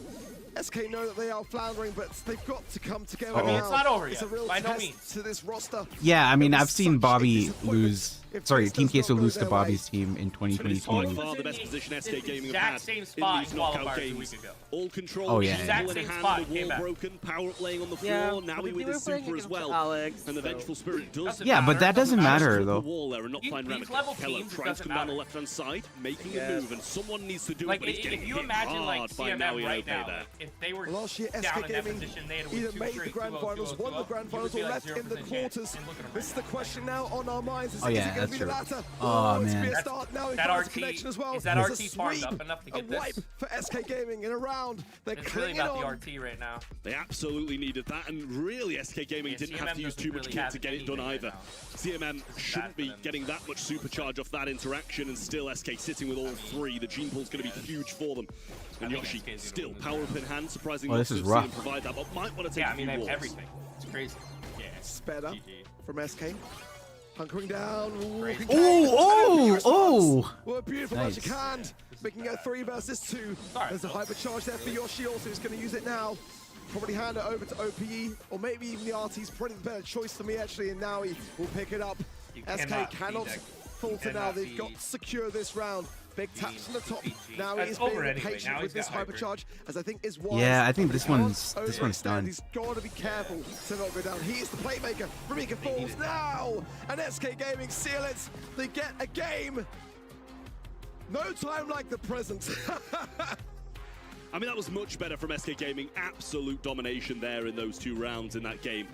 SK know that they are floundering, but they've got to come together now. I mean, it's not over yet. It's a real by no test means. to this roster. Yeah, I mean, I've seen Bobby lose. Sorry, Team Queso lose to Bobby's team in 2022. By far the best position SK Gaming have had in these knockout games. All control. Oh yeah. Exact same spot. The wall broken. Power up laying on the floor. Now he with his super as well. Alex, and the Vengeful Spirit does. Yeah, but that doesn't matter though. Wall there and not find Remika. Keller tries to come down the left hand side, making a move, and someone needs to do it. Like, but he's getting if you hit imagine like hard by CMM right now, there. if they were Last year, down SK in that Gaming position, they had either made the grand finals, won the grand finals, or left in the quarters. This is the question now on our minds. Is it going to be the latter? Oh man. Now that RT, connection as well. is that RT farmed up enough to get a wipe this? for SK Gaming in a round. They're it's really clinging about on. the RT right now. They absolutely needed that, and really SK Gaming didn't CMM have to use too much kit to get it done either. CMM shouldn't be getting that much supercharge off that interaction, and still SK sitting with all three. The gene pool's going to be huge for them. And Yoshi still power up in hand, surprisingly this is rough. provide that, but might want to take I mean, a few walls. everything. It's crazy. Yeah. Sped up from SK. Hunkering down. Oh! What a beautiful Nice. magic hand. Making it 3 versus 2. There's a hypercharge there for Yoshi also, who's going to use it now. Probably hand it over to OPE, or maybe even the RT's probably the better choice for me actually, and now he will pick it up. SK cannot falter now. They've got to secure this round. Big taps from the top. Now he is being patient with this hypercharge, as I think is wise. Yeah, I think this one's done. He's got to be careful to not go down. He is the playmaker. Remika falls now, and SK Gaming seal it. They get a game. No time like the present. I mean, that was much better from SK Gaming. Absolute domination there in those 2 rounds in that game.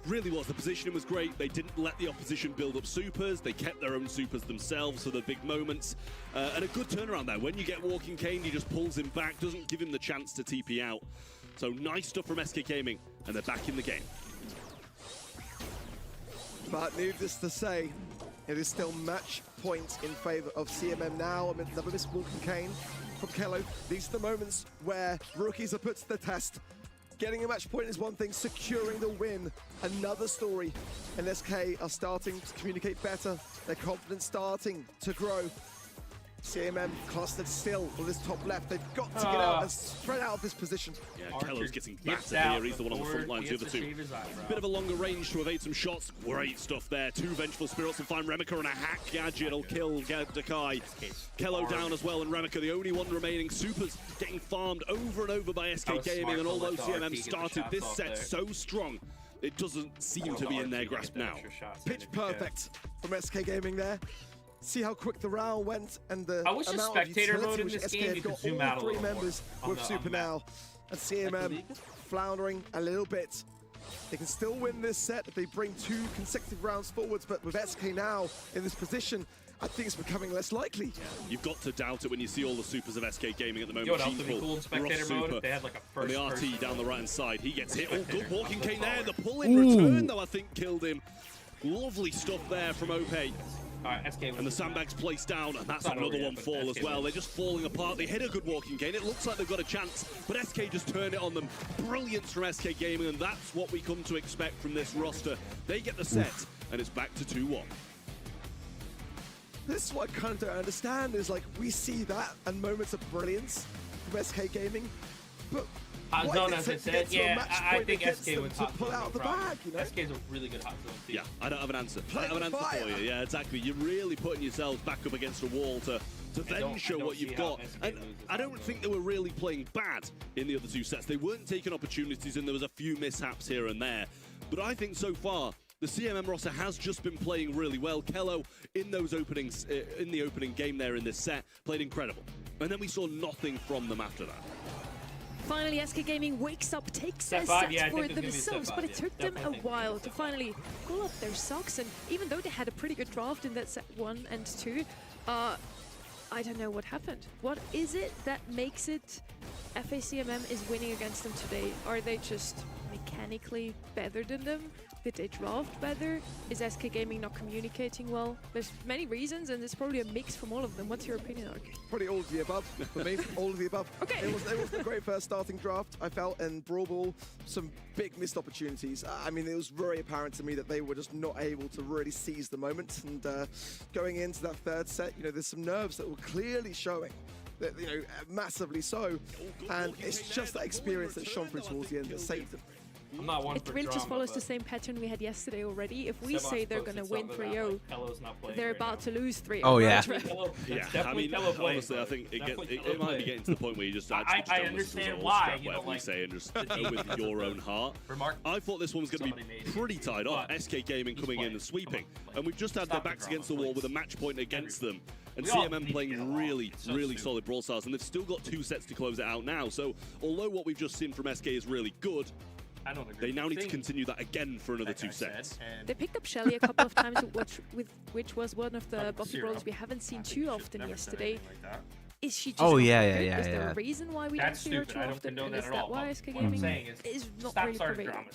Really was. The positioning was great. They didn't let the opposition build up supers. They kept their own supers themselves for the big moments. And a good turnaround there. When you get Walking Cane, he just pulls him back, doesn't give him the chance to TP out. So nice stuff from SK Gaming, and they're back in the game. But needless to say, it is still match point in favor of CMM now. Amid another miss Walking Cane from Kello. These are the moments where rookies are put to the test. Getting a match point is one thing, securing the win, another story. And SK are starting to communicate better, their confidence starting to grow. CMM clustered still on this top left. They've got to get out and spread out of this position. Yeah, Kello's getting battered here. He's the one on the front line, the other two. Bit of a longer range to evade some shots. Great stuff there. 2 Vengeful Spirits will find Remika, and a hack gadget will kill Dakai. Kello down as well, and Remika, the only one remaining. Supers getting farmed over and over by SK Gaming, and although CMM started this set so strong, it doesn't seem to be in their grasp now. Pitch perfect from SK Gaming there. See how quick the round went, and the I wish the amount spectator of mode in utility this which game SK you have could zoom got out all a 3 little members more with Super now, and CMM floundering a little bit. They can still win this set if they bring 2 consecutive rounds forwards, but with SK now in this position, I think it's becoming less likely. Yeah, you've got to doubt it when you see all the supers of SK Gaming at the moment. You know what else would be cool in spectator mode? If they had like a first and the RT down the right hand side, he gets hit. Oh, good walking cane there. The pull in Ooh. return, though, I think killed him. Lovely stuff there from Ope. Alright, SK And the sandbags placed down, and that's another one fall as well. They're just falling apart. They hit a good walking cane. It looks like they've got a chance, but SK just turned it on them. Brilliance from SK Gaming, and that's what we come to expect from this roster. They get the set, and it's back to 2-1. This is what I kind of don't understand, is like, we see that and moments of brilliance from SK Gaming, but hot zone, as I said, yeah, I think SK would to pull out the bag, you know? SK is a really good hot zone team. Yeah, I don't have an answer. I don't have an answer for you. Yeah, exactly. You're really putting yourselves back up against a wall to then show what you've got. And I don't think they were really playing bad in the other 2 sets. They weren't taking opportunities, and there was a few mishaps here and there. But I think so far, the CMM roster has just been playing really well. Kello, in those openings, in the opening game there in this set, played incredible. And then we saw nothing from them after that. Finally, SK Gaming wakes up, takes their sets for themselves, but it took them a while to finally pull up their socks. And even though they had a pretty good draft in that set 1 and 2, I don't know what happened. What is it that makes it FACMM is winning against them today? Are they just mechanically better than them? Did they draft better? Is SK Gaming not communicating well? There's many reasons, and it's probably a mix from all of them. What's your opinion, Ark? Probably all of the above. For me, all of the above. Okay. It was a great first starting draft, I felt, and Brawl, some big missed opportunities. I mean, it was very apparent to me that they were just not able to really seize the moment. And going into that 3rd set, you know, there's some nerves that were clearly showing. That, you know, massively so. And it's just that experience that shone through towards the end that saved them. I'm not one it for really drama, just follows the same pattern we had yesterday already. If we say they're going to win 3-0, they're about to lose 3-0. Oh, yeah. Yeah, I mean, honestly, I think it might be getting to the point where you just actually I understand why, you know, we say, and just go with your own heart. I thought this one was going to be pretty tied up. SK Gaming coming in and sweeping, and we've just had their backs against the wall with a match point against them. And CMM playing really, really solid Brawl Stars, and they've still got 2 sets to close it out now. So, although what we've just seen from SK is really good, they now need to continue that again for another 2 sets. They picked up Shelly a couple of times, which was one of the buffy brawlers we haven't seen too often yesterday. Is she just yeah. Is there a reason why we don't see her too often? And is that why SK Gaming is not really prevailing?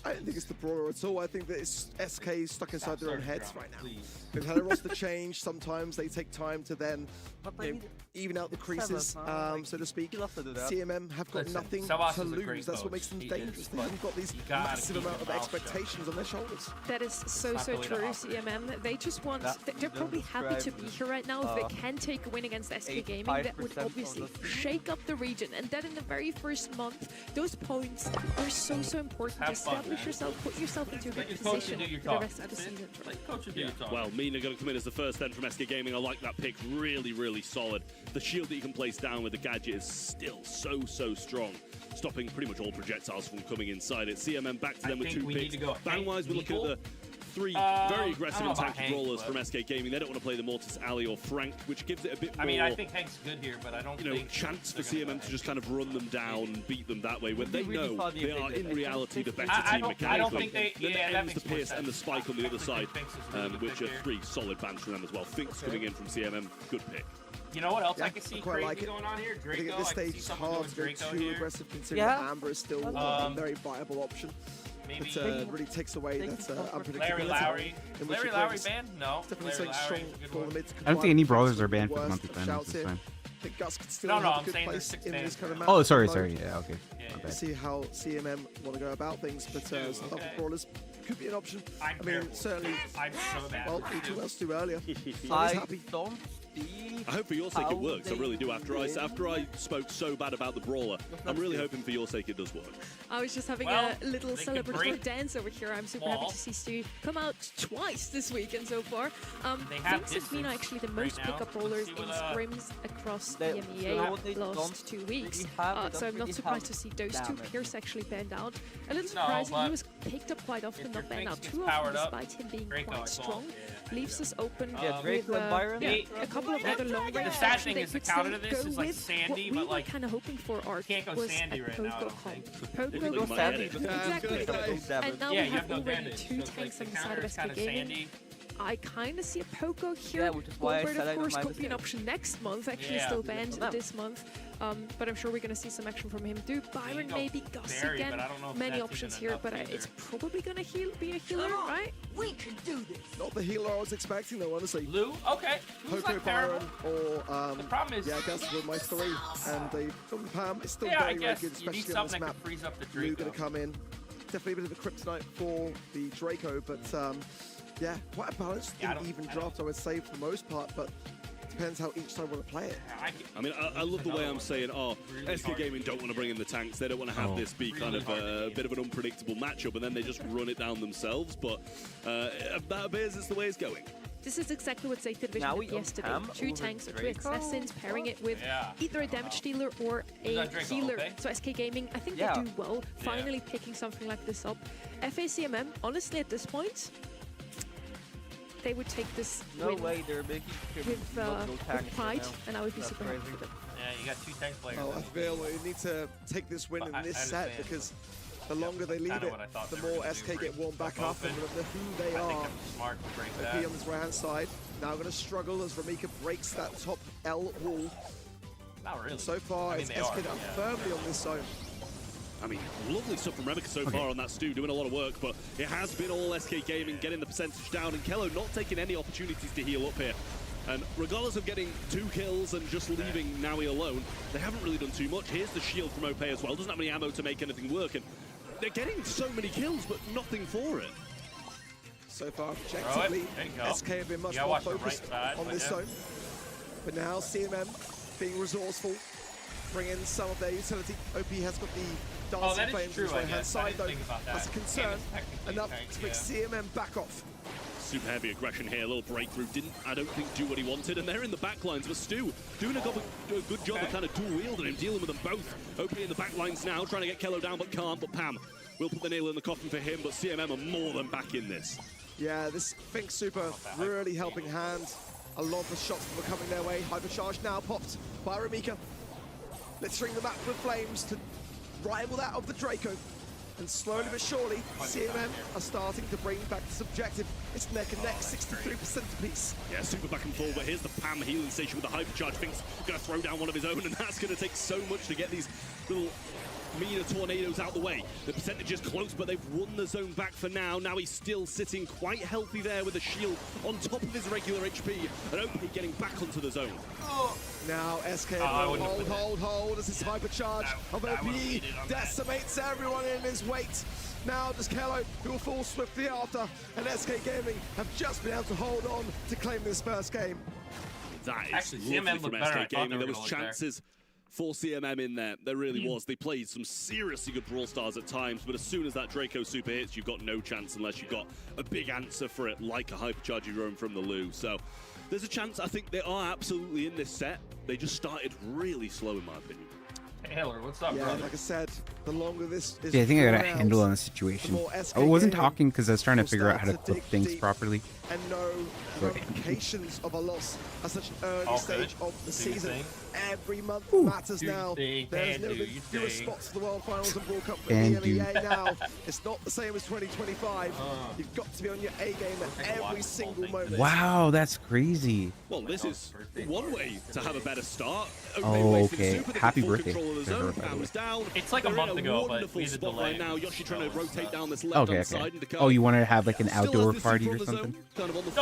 I don't think it's the brawler at all. I think that it's SK stuck inside their own heads right now. They've had a roster change. Sometimes they take time to then even out the creases, so to speak. CMM have got nothing to lose. That's what makes them dangerous. They haven't got these massive amount of expectations on their shoulders. That is so true, CMM. They just want, they're probably happy to be here right now. If they can take a win against SK Gaming, that would obviously shake up the region. And that in the very first month, those points are so important to establish yourself, put yourself into a good position for the rest of the season. Well, Mina going to come in as the first then from SK Gaming. I like that pick. Really, really solid. The shield that you can place down with the gadget is still so strong, stopping pretty much all projectiles from coming inside it. CMM back to them with 2 picks. Ban-wise, we're looking at the 3 very aggressive and tanky brawlers from SK Gaming. They don't want to play the Mortis, Ali, or Frank, which gives it a bit more. I mean, I think Hank's good here, but I don't think chance for CMM to just kind of run them down and beat them that way when they know they are in reality the better team mechanically. I don't think they. Then the M's, the Pierce, and the Spike on the other side, which are 3 solid bans from them as well. Finks coming in from CMM, good pick. You know what else I can see crazy going on here? Draco, I think at this stage it's hard to go too aggressive considering that Amber is still a very viable option. Maybe it really takes away that unpredictability. Larry Lowry banned? No. Definitely something strong for the mid to I don't think any brawlers are banned for the monthly ban. I think Gus could still have a good place in this kind of match. Oh, sorry. Yeah, okay. See how CMM want to go about things, but some other brawlers could be an option. I mean, certainly. I'm so bad. Well, too else too earlier. I happy. don't I hope for your sake it works. I really do. After I spoke so bad about the brawler, I'm really hoping for your sake it does work. I was just having a little celebratory dance over here. I'm super happy to see Stu come out twice this weekend so far. Things have been actually the most pickup brawlers in scrims across the EMEA last 2 weeks. So I'm not surprised to see those two peers actually banned out. A little surprising, he was picked up quite often, not banned out too often despite him being quite strong. Leaves us open with a couple of other long range. The sad thing is the counter to this is like Sandy, but like kind of hoping for Art can't go Sandy right now. Poco Sandy. Exactly. And now we have already 2 tanks on the side of SK Gaming. I kind of see a Poco here. Goldberg, of course, could be an option next month. Actually, still banned this month. But I'm sure we're going to see some action from him too. Byron, maybe Gus again. Many options here, but it's probably going to be a healer, right? We can do this. Not the healer I was expecting, though, honestly. Lou? Okay. Poco, Byron, or the problem is, Gus with my 3. And they've gone with Pam. It's still very, very good, especially on this map. Freeze up the Draco. Lou going to come in. Definitely a bit of a kryptonite for the Draco, but yeah, quite a balanced even draft, I would say, for the most part, but depends how each side want to play it. I mean, I love the way I'm saying, SK Gaming don't want to bring in the tanks. They don't want to have this be kind of a bit of an unpredictable matchup, and then they just run it down themselves. But that appears it's the way it's going. This is exactly what Safe Division did yesterday. 2 tanks or 2 assassins, pairing it with either a damage dealer or a healer. So SK Gaming, I think they do well, finally picking something like this up. FACMM, honestly, at this point, they would take this with pride, and I would be super happy for them. Yeah, you got 2 tank players. Oh, I feel we need to take this win in this set, because the longer they leave it, the more SK get warmed back up and remember who they are. Smart to break that. On this right-hand side, now going to struggle as Ramika breaks that top L wall. Not really. And so far, it's SK that are firmly on this zone. I mean, lovely stuff from Remika so far on that Stu, doing a lot of work, but it has been all SK Gaming getting the percentage down, and Kello not taking any opportunities to heal up here. And regardless of getting 2 kills and just leaving Naui alone, they haven't really done too much. Here's the shield from OP as well. Doesn't have any ammo to make anything work, and they're getting so many kills, but nothing for it. So far, objectively, SK have been much more focused on this zone. But now CMM being resourceful, bring in some of their utility. OP has got the dancing flames on his right-hand side, though. That's a concern. Enough to make CMM back off. Super heavy aggression here, a little breakthrough. Didn't, I don't think, do what he wanted, and they're in the backlines. But Stu doing a good job of kind of dual-wielding him, dealing with them both. OP in the backlines now, trying to get Kello down, but can't. But Pam will put the nail in the coffin for him, but CMM are more than back in this. Yeah, this Think Super really helping hand. A lot of the shots that were coming their way. Hypercharge now popped by Ramika. Let's ring the map with flames to rival that of the Draco. And slowly but surely, CMM are starting to bring back this objective. It's neck and neck, 63% apiece. Yeah, super back and forth, but here's the Pam healing station with the hypercharge. Fink's gonna throw down one of his own, and that's gonna take so much to get these little meter tornadoes out the way. The percentage is close, but they've won the zone back for now. Now he's still sitting quite healthy there with a shield on top of his regular HP, and OP getting back onto the zone. Now SK hold as his hypercharge of OP decimates everyone in his weight. Now does Kello, who will fall swiftly after, and SK Gaming have just been able to hold on to claim this first game. That is actually lovely from SK Gaming. There was chances for CMM in there. There really was. They played some seriously good Brawl Stars at times, but as soon as that Draco super hits, you've got no chance unless you've got a big answer for it, like a hypercharge you roam from the Lou. So there's a chance. I think they are absolutely in this set. They just started really slow, in my opinion. Taylor, what's up, brother? Like I said, the longer this is, I think I got a handle on the situation. I wasn't talking because I was trying to figure out how to clip things properly. And no ramifications of a loss at such an early stage of the season. Every month matters now. There's never been fewer spots for the World Finals and World Cup with the EMEA now. It's not the same as 2025. You've got to be on your A game at every single moment. Wow, that's crazy. Well, this is one way to have a better start. Oh, okay. Happy birthday. It's like a month ago, but we did delay. Right now, Yoshi trying to rotate down this left side. Oh, you wanted to have like an outdoor party or something? No, it's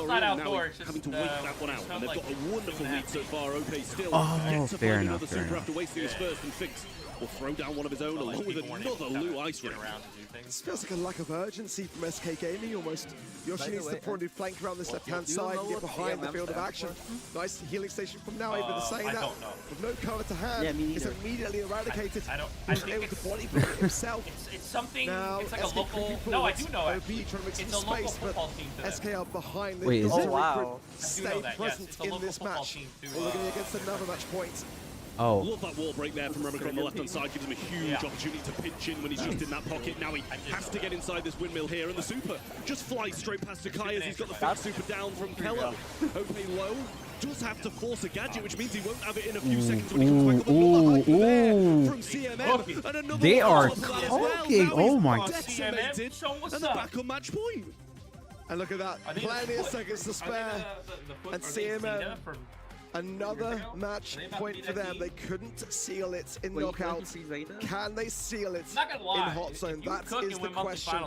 not outdoor. It's just having to wait that one out. And they've got a wonderful lead so far. OP still gets to fair find enough, another super after wasting his first, and Fix will throw down one of his own along with another Lou Ice Ring. This feels like a lack of urgency from SK Gaming almost. Yoshi needs to probably flank around this left-hand side and get behind the field of action. Nice healing station from now, even saying that. With no cover to hand, is immediately eradicated. He's able to body block himself. It's something, now, it's like SK a local, no, I do know actually. trying to make It's some a local space, football team to SK are behind the Wait, is it? Wow. stay present in this match. We're looking against another match point. Oh. Love that wall break there from Remicade on the left-hand side. Gives him a huge opportunity to pinch in when he's just in that pocket. Now he has to get inside this windmill here, and the super just flies straight past Takai as he's got the fast super down from Kello. Ope low. Does have to force a gadget, which means he won't have it in a few seconds when he comes back. From CMM, and another they are cooking. Oh my. Decimated, and they're back on match point. And look at that, plenty of seconds to spare. And CMM, another match point for them. They couldn't seal it in knockout. Can they seal it in hot zone? That is the question.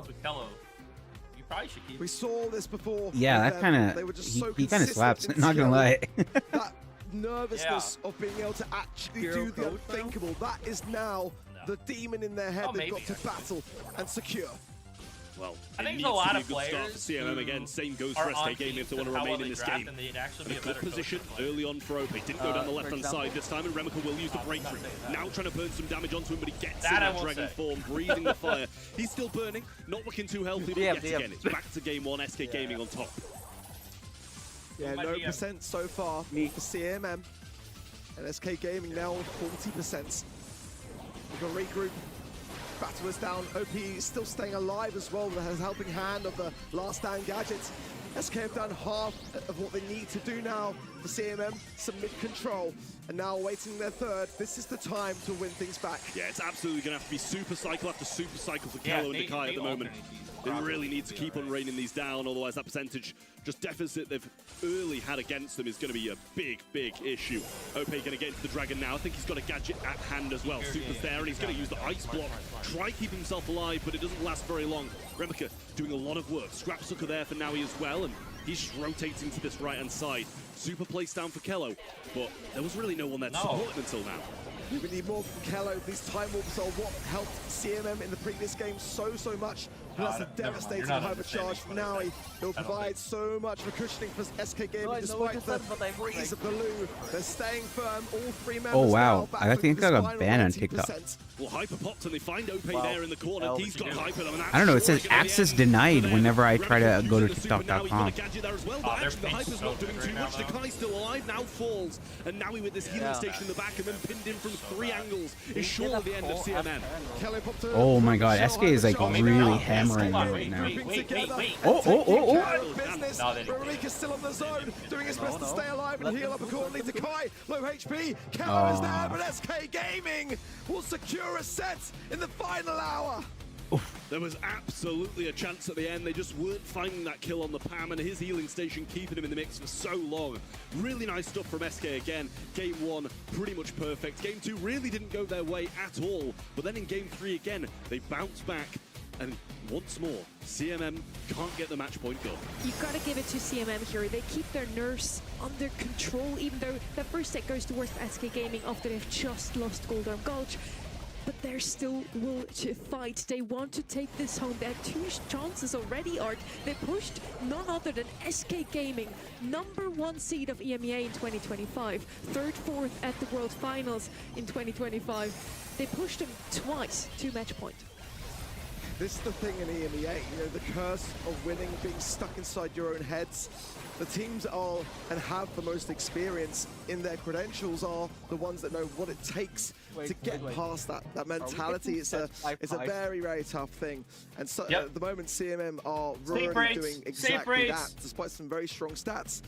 We saw this before. Yeah, that kind of, he kind of slaps, not gonna lie. That nervousness of being able to actually do the unthinkable, that is now the demon in their head they've got to battle and secure. Well, I think there's a lot of start for players CMM again. Same goes for SK Gaming if they want to remain in this game. A good position early on for Ope. Didn't go down the left-hand side this time, and Remicade will use the breakthrough. Now trying to burn some damage onto him, but he gets in that dragon form, breathing the fire. He's still burning, not looking too healthy, but yet again, it's back to game one, SK Gaming on top. Yeah, no percent so far for CMM. And SK Gaming now on 40%. We can regroup. Battle is down. OP still staying alive as well with his helping hand of the last stand gadgets. SK have done half of what they need to do now for CMM, some mid-control, and now awaiting their third. This is the time to win things back. Yeah, it's absolutely going to have to be super cycle after super cycle for Kello and Nakai at the moment. They really need to keep on raining these down, otherwise that percentage just deficit they've early had against them is going to be a big, big issue. Ope going to get into the dragon now. I think he's got a gadget at hand as well. Super's there, and he's going to use the ice block. Try keep himself alive, but it doesn't last very long. Remicade doing a lot of work. Scrap Sucker there for Naui as well, and he's just rotating to this right-hand side. Super placed down for Kello, but there was really no one there to support him until now. We need more from Kello. These time warps are what helped CMM in the previous game so much. That's a devastating hypercharge from Naui. It'll provide so much for cushioning for SK Gaming despite the freeze of the Lou. They're staying firm, all three members. Oh wow, now I think I got banned on TikTok. Well, hyper popped and they find Ope there in the corner. He's got hyper. I don't know, it says access denied whenever I try to go to TikTok.com. The hyper's not doing too much. Nakai's still alive, now falls. And Naui with this healing station in the back and then pinned in from 3 angles is surely the end of CMM. Oh my god, SK is like really hammering me right now. Rarika's still on the zone, doing his best to stay alive and heal up accordingly to Kai. Low HP, Kello is there, but SK Gaming will secure a set in the final hour. There was absolutely a chance at the end. They just weren't finding that kill on the Pam, and his healing station keeping him in the mix for so long. Really nice stuff from SK again. Game 1, pretty much perfect. Game 2 really didn't go their way at all. But then in Game 3 again, they bounced back. And once more, CMM can't get the match point goal. You've got to give it to CMM here. They keep their nerves under control, even though the first set goes towards SK Gaming after they've just lost Golden Gulch. But they're still will to fight. They want to take this home. They had 2 chances already, Art. They pushed none other than SK Gaming, #1 seed of EMEA in 2025, 3rd, 4th at the World Finals in 2025. They pushed them twice to match point. This is the thing in EMEA, you know, the curse of winning, being stuck inside your own heads. The teams are, and have the most experience in their credentials, are the ones that know what it takes to get past that mentality. It's a very, very tough thing. And so at the moment, CMM are really doing exactly that, despite some very strong stats.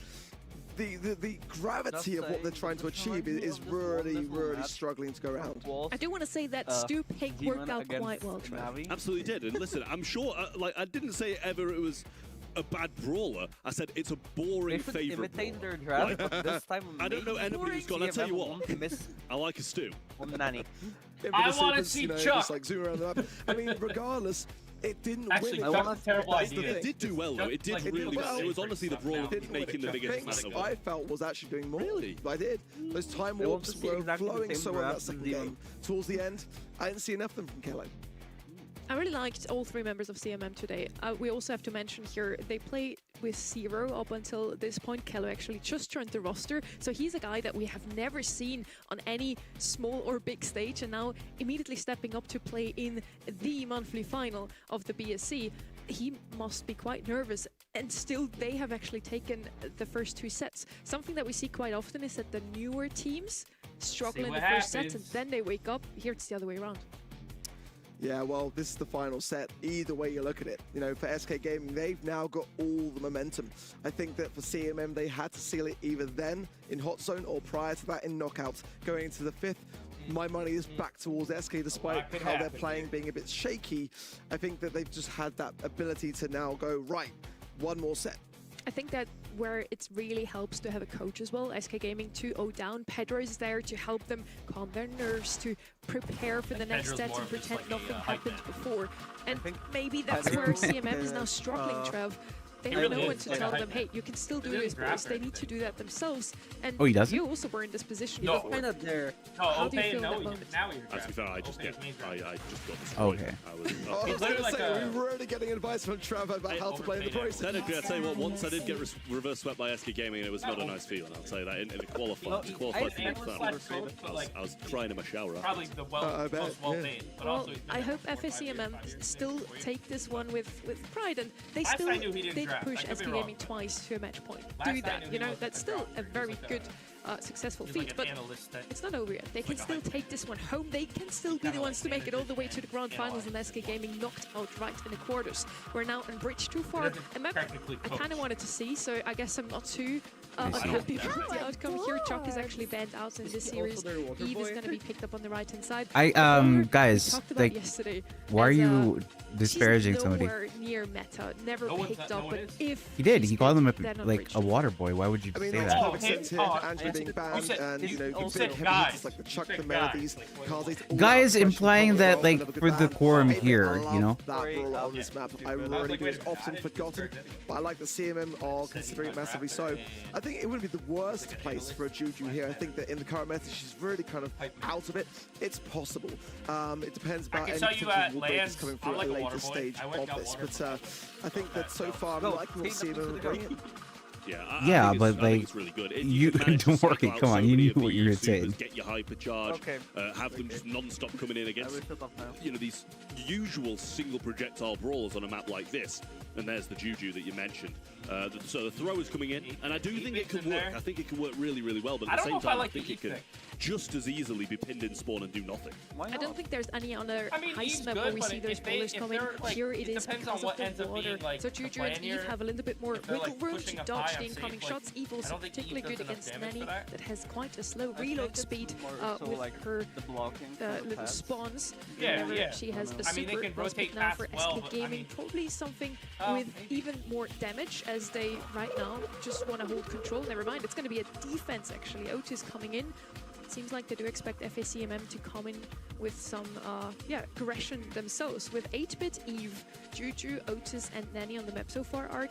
The gravity of what they're trying to achieve is really struggling to go around. I do want to say that Stu Pig worked out quite well, Trev. Absolutely did. And listen, I'm sure, like, I didn't say ever it was a bad brawler. I said it's a boring favorite brawler. Like, this time I don't know anybody who's gone. I tell you what, I like a Stu. I want to see Chuck. Just like zoom around the map. I mean, regardless, It didn't actually, win. that was a terrible idea. It did do well, though. It did really well. It was honestly the Brawl making the biggest Finks, amount of I felt was actually doing more. Really? I did. Those time warps were flowing so well in that second game. Towards the end, I didn't see enough of them from Kello. I really liked all 3 members of CMM today. We also have to mention here, they play with 0 up until this point. Kello actually just joined the roster, so he's a guy that we have never seen on any small or big stage, and now immediately stepping up to play in the monthly final of the BSC. He must be quite nervous, and still they have actually taken the first 2 sets. Something that we see quite often is that the newer teams struggle in the first set, and then they wake up. Here it's the other way around. Yeah, well, this is the final set. Either way you look at it, you know, for SK Gaming, they've now got all the momentum. I think that for CMM, they had to seal it either then in Hot Zone or prior to that in Knockouts. Going into the 5th, my money is back towards SK despite how they're playing being a bit shaky. I think that they've just had that ability to now go, right, one more set. I think that where it really helps to have a coach as well. SK Gaming 2-0 down. Pedro is there to help them calm their nerves, to prepare for the next set and pretend nothing happened before. And maybe that's where CMM is now struggling, Trev. They have no one to tell them, hey, you can still do this, boys. They need to do that themselves. And you also were in this position. No, kind of there. No, How do you feel no, that moment? now you're to be fair, I just got destroyed. Okay. I was going to say, we were already getting advice from Trevor about how to play in the process. Technically, I'll tell you what, once I did get reverse swept by SK Gaming, and it was not a nice feeling, I'll tell you that. In the qualified I was crying in my shower. Probably the most well-made, but also... I hope FSCMM still take this one with pride, and they still did push SK Gaming twice to a match point. Do that, you know, that's still a very good, successful feat, but it's not over yet. They can still take this one home. They can still be the ones to make it all the way to the grand finals, and SK Gaming knocked out right in the quarters. We're now on bridge too far. A map I kind of wanted to see, so I guess I'm not too unhappy about the outcome here. Chuck is actually banned out in this series. Eve is going to be picked up on the right-hand side. Guys, like, why are you disparaging somebody? Near meta, never picked up, but if he did, he called him a water boy. Why would you say that? I mean, makes sense here. Andrew being banned, and you know, like the Chuck, the melodies, guys implying that like for the quorum here, you know. That Brawl on this map, I really do. It's often forgotten, but I like the CMM are considering it massively so. I think it would be the worst place for a Juju here. I think that in the current meta, she's really kind of out of it. It's possible. It depends about any potential breaks coming through at a later stage of this. But I think that so far, I'm liking what CMM are bringing. Yeah, but like, it's really good. you don't worry. Come on, you knew what you were saying. Get your hypercharge. Have them just non-stop coming in against, you know, these usual single projectile brawlers on a map like this. And there's the Juju that you mentioned. So the throw is coming in, and I do think it can work. I think it can work really, really well. But at the same time, I think it can just as easily be pinned in spawn and do nothing. I don't think there's any other heist map where we see those bowlers coming. Here it is because of the water. So Juju and Eve have a little bit more wiggle room to dodge the incoming shots. Eve also particularly good against Nanny, that has quite a slow reload speed with her little spawns. She has a super prospect now for SK Gaming. Probably something with even more damage, as they right now just want to hold control. Never mind, it's going to be a defense actually. Otis coming in. It seems like they do expect FACMM to come in with some aggression themselves. With 8-bit, Eve, Juju, Otis, and Nanny on the map so far, Arc.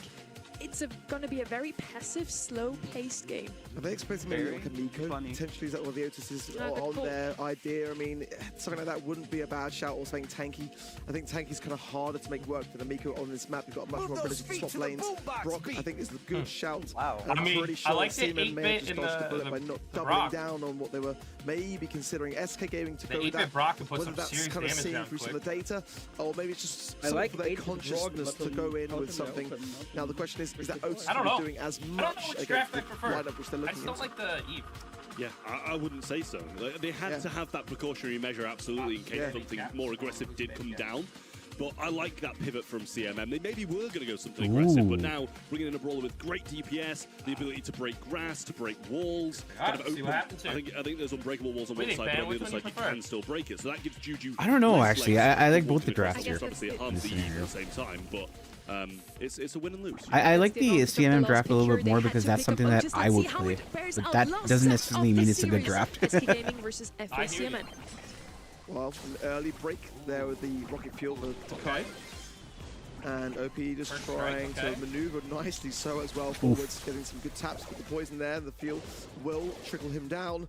It's going to be a very passive, slow-paced game. Are they expecting maybe like a Nico? Potentially, is that what the Otis is on their idea? I mean, something like that wouldn't be a bad shout, or saying Tanky. I think Tanky's kind of harder to make work for the Miko on this map. You've got much more ability to swap lanes. Brock, I think, is a good shout. Wow. I'm pretty sure like the CMM may have just dodged the bullet the by not doubling down on what they were maybe considering. SK Gaming to go with that. Whether that's kind of seeing through some of the data, or maybe it's just something for their consciousness to go in with something. Now, the question is that Otis doing as much against the lineup which they're looking at? I just don't like the Eve. Yeah, I wouldn't say so. They had to have that precautionary measure, absolutely, in case something more aggressive did come down. But I like that pivot from CMM. They maybe were going to go something aggressive, but now bringing in a brawler with great DPS, the ability to break grass, to break walls, kind of open. I think there's unbreakable walls on one side, but on the other side you can still break it. So that gives Juju. I don't know actually. I like both the drafts here. Obviously, it harms the Eve at the same time, but. It's a win and lose. I like the CMM draft a little bit more because that's something that I would play, but that doesn't necessarily mean it's a good draft. versus FACMN. Well, an early break there with the rocket fuel to Kai. And OP just trying to maneuver nicely so as well forwards, getting some good taps with the poison there. And the field will trickle him down.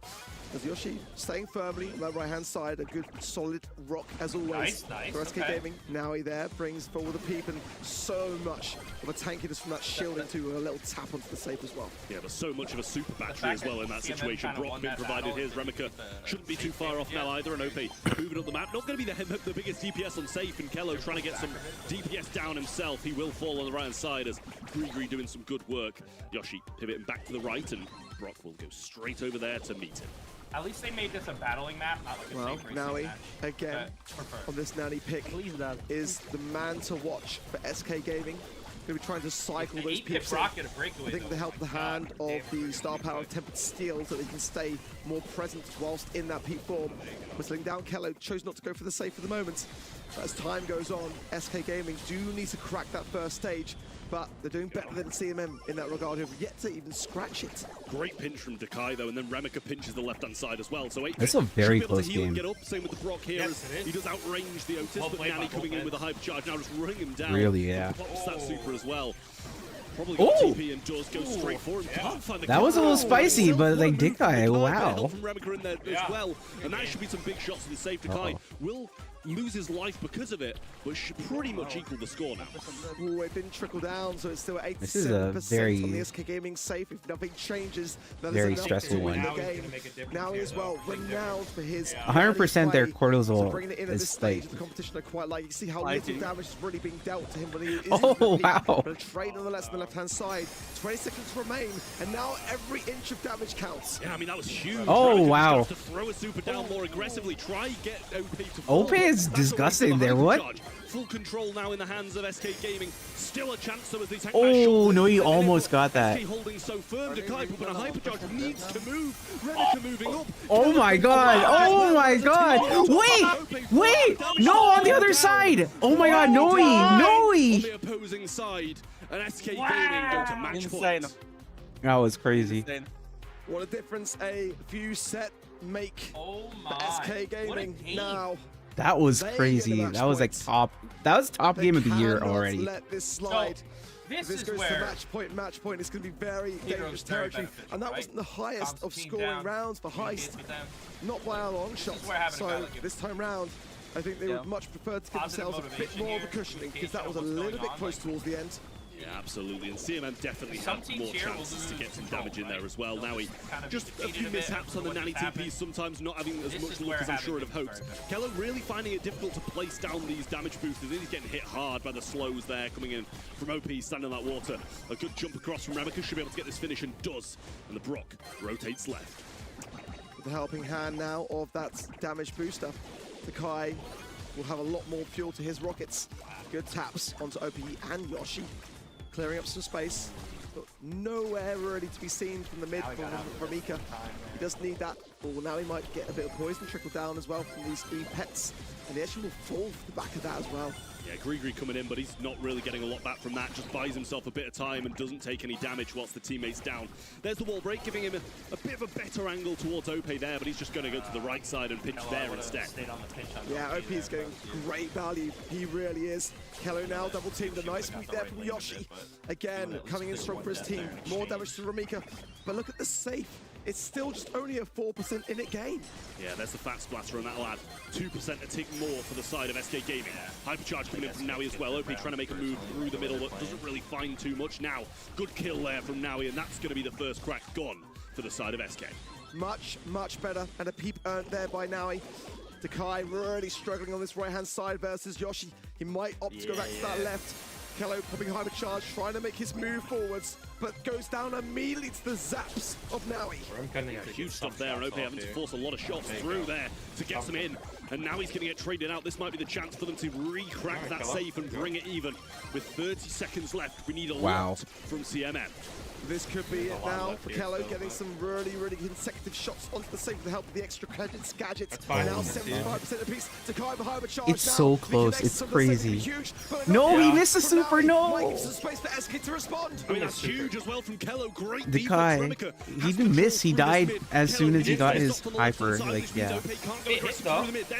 As Yoshi staying firmly on that right-hand side, a good solid rock as always. Nice. For SK Gaming, now he there brings forward the peep and so much of a tankiness from that shield into a little tap onto the safe as well. Yeah, there's so much of a super battery as well in that situation. Brock being provided here. Remika shouldn't be too far off now either, and OP moving up the map. Not going to be the biggest DPS on safe, and Kello trying to get some DPS down himself. He will fall on the right-hand side as Grigri doing some good work. Yoshi pivoting back to the right, and Brock will go straight over there to meet him. At least they made this a battling map, not like a safe racing Naui, match. again, on this Nanny pick, is the man to watch for SK Gaming. Going to be trying to cycle those peeps in. I think the help of the hand of the star power of Tempered Steel so they can stay more present whilst in that peep form. Whistling down, Kello chose not to go for the safe for the moment. But as time goes on, SK Gaming do need to crack that first stage. But they're doing better than CMM in that regard, who have yet to even scratch it. Great pinch from Dakai, though, and then Remika pinches the left-hand side as well. So that's a very close game. Get up. Same with the Brock here. As he does outrange the Otis, but Nanny coming in with a hypercharge now, just running him down. Really, yeah. Pops that super as well. Probably got TP and does go straight for him. Can't find the that was a little spicy, but like Dakai, wow. From Remika in there as well, and that should be some big shots to the safe. Dakai will lose his life because of it, but should pretty much equal the score now. Oh, it didn't trickle down, so it's still at 87% this is a very on the SK Gaming safe. If nothing changes, then very there's stressful to win one. the game. Now as well, renowned for his 100% their cortisol bringing it in at this stage of the competition. I quite like. You see how little damage is really being dealt to him when he is wow. But a trade nonetheless on the left-hand side. 20 seconds remain, and now every inch of damage counts. Yeah, I mean that was huge. Oh wow. To throw a super down more aggressively, try get OP to OP is disgusting there. What? Full control now in the hands of SK Gaming. Still a chance though as they take Oh no, he almost got that. SK holding so firm. Dakai but a hypercharge needs to move. Remika moving up. Oh my god. Oh my god. Wait. No, on the other side. Oh my god. Noe. On the opposing side, and SK Gaming go to match point. That was crazy. What a difference a few set make for SK Gaming now. That was crazy. That was like top. That was top game of the year already. Let this slide. So, this goes to match point. It's going to be very dangerous territory. And that wasn't the highest of scoring rounds for Heist. Not by a long shot. So this time round, I think they would much prefer to give themselves a bit more of a cushioning because that was a little bit close towards the end. Yeah, absolutely, and CMM definitely have more chances to get some damage in there as well. Now he just a few mishaps on the Nanny TPs, sometimes not having as much luck as I'm sure I'd have hoped. Kello really finding it difficult to place down these damage boosters. He's getting hit hard by the slows there coming in from OP, standing on that water. A good jump across from Remika, should be able to get this finish, and does. And the Brock rotates left. With the helping hand now of that damage booster, Dakai will have a lot more fuel to his rockets. Good taps onto OP and Yoshi. Clearing up some space, but nowhere really to be seen from the mid from Remika. He does need that. Oh, now he might get a bit of poison trickle down as well from these E-pets, and the actually will fall off the back of that as well. Yeah, Grigri coming in, but he's not really getting a lot back from that. Just buys himself a bit of time and doesn't take any damage whilst the teammate's down. There's the wall break, giving him a bit of a better angle towards OP there, but he's just going to go to the right side and pinch there instead. Yeah, OP is getting great value. He really is. Kello now double teamed. A nice sweep there from Yoshi. Again, coming in strong for his team. More damage to Remika. But look at the safe. It's still just only a 4% in it game. Yeah, there's the fat splatter, and that'll add 2% a tick more for the side of SK Gaming. Hypercharge coming in from Naui as well. OP trying to make a move through the middle, but doesn't really find too much now. Good kill there from Naui, and that's going to be the first crack gone for the side of SK. Much better, and a peep earned there by Naui. Dakai really struggling on this right-hand side versus Yoshi. He might opt to go back to that left. Kello popping hypercharge, trying to make his move forwards, but goes down immediately to the zaps of Naui. Yeah, huge stuff there, and OP having to force a lot of shots through there to get some in. And now he's going to get traded out. This might be the chance for them to re-crack that safe and bring it even. With 30 seconds left, we need a lot from CMM. This could be it now for Kello, getting some really consecutive shots onto the safe with the help of the extra gadgets. Now 75% apiece. Dakai with hypercharge. It's so close. It's crazy. No, he missed the super. No. Might give some space for SK to respond. I mean, that's huge as well from Kello. Great Dakai, he didn't miss. He died as soon as he got his hyper. Like, yeah.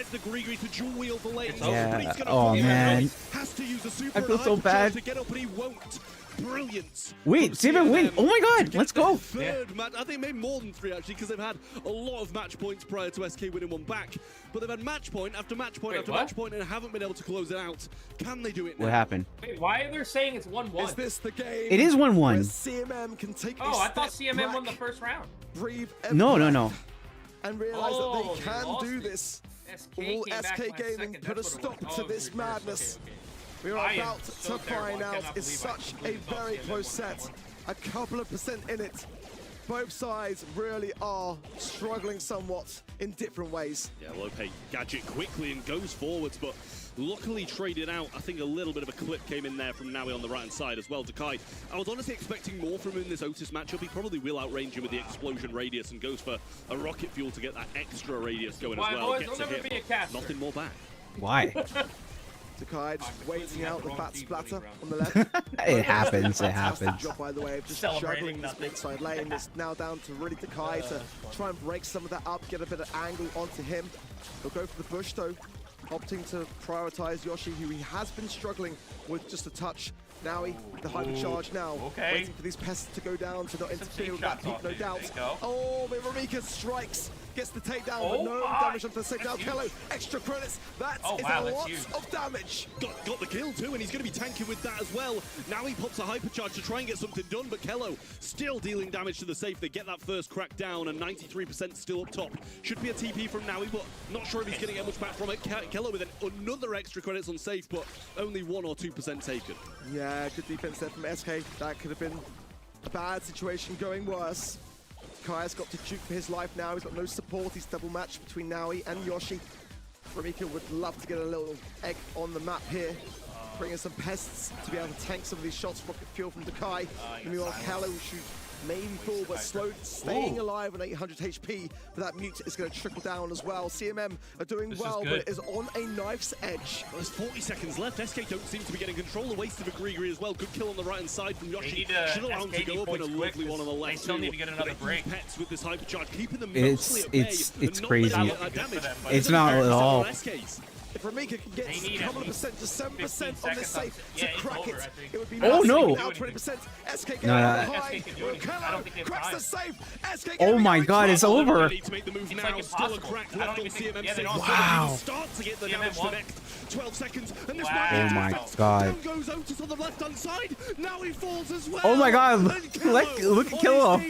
There's the Grigri to dual wield the lane. Yeah. Oh man. Has to use a super I feel so bad. to get up, but he won't. Brilliant. Wait, CMM win. Oh my god, let's go. Third match. I think maybe more than 3 actually, because they've had a lot of match points prior to SK winning one back. But they've had match point after match point after match point and haven't been able to close it out. Can they do it now? What happened? Wait, why are they saying it's 1-1? Is this the game? It is 1-1. CMM can take Oh, I thought CMM won the first round. Breathe. No. And realize that they can do this. Will SK Gaming put a stop to this madness? We are about to find out. It's such a very close set. A couple of percent in it. Both sides really are struggling somewhat in different ways. Yeah, Lope gadget quickly and goes forwards, but luckily traded out. I think a little bit of a clip came in there from Naui on the right-hand side as well. Dakai, I was honestly expecting more from him in this Otis matchup. He probably will outrange him with the explosion radius and goes for a rocket fuel to get that extra radius going as well. Gets a hit, nothing more back. Why? Dakai just waiting out the bat splatter on the left. It happens, it happens. Job, by the way, of just juggling this mid-side lane. It's now down to really Dakai to try and break some of that up, get a bit of angle onto him. He'll go for the bush though, opting to prioritize Yoshi, who he has been struggling with just a touch. Now the hyper charge now, waiting for these pests to go down to not interfere with that peak, no doubt. Oh, but Ramika strikes, gets the takedown, but no damage onto the second. Now Kello, extra credits, that is a lot of damage. Got the kill too, and he's going to be tanking with that as well. Now he pops a hypercharge to try and get something done, but Kello still dealing damage to the safe. They get that first crack down, and 93% still up top. Should be a TP from Naui, but not sure if he's going to get much back from it. Kello with another extra credits on safe, but only 1 or 2% taken. Yeah, good defense there from SK. That could have been a bad situation going worse. Kaya's got to juke for his life now. He's got no support. He's double matched between Naui and Yoshi. Ramika would love to get a little egg on the map here. Bring in some pests to be able to tank some of these shots. Rocket fuel from Dakai. Meanwhile, Callow should maybe fall, but staying alive on 800 HP. But that mute is going to trickle down as well. CMM are doing well, but it is on a knife's edge. There's 40 seconds left. SK don't seem to be getting control. The waste of a Grigri as well. Good kill on the right-hand side from Yoshi. Should allow him to go up in a lovely one on the left. They still need to get another break. Pets with this hypercharge, keeping them it's crazy. It's not at all. If Ramika can get a couple of percent, just 7% on this safe to crack it, it would be oh no! Now 20%. SK getting high. Kello cracks the safe. SK oh my god, it's over. Need to make the move now. Still a crack left on CMM. Wow. Start to get the damage to next 12 seconds, and this oh my god. Down goes Otis on the left-hand side. Now he falls as well. Oh my god, look at Kello.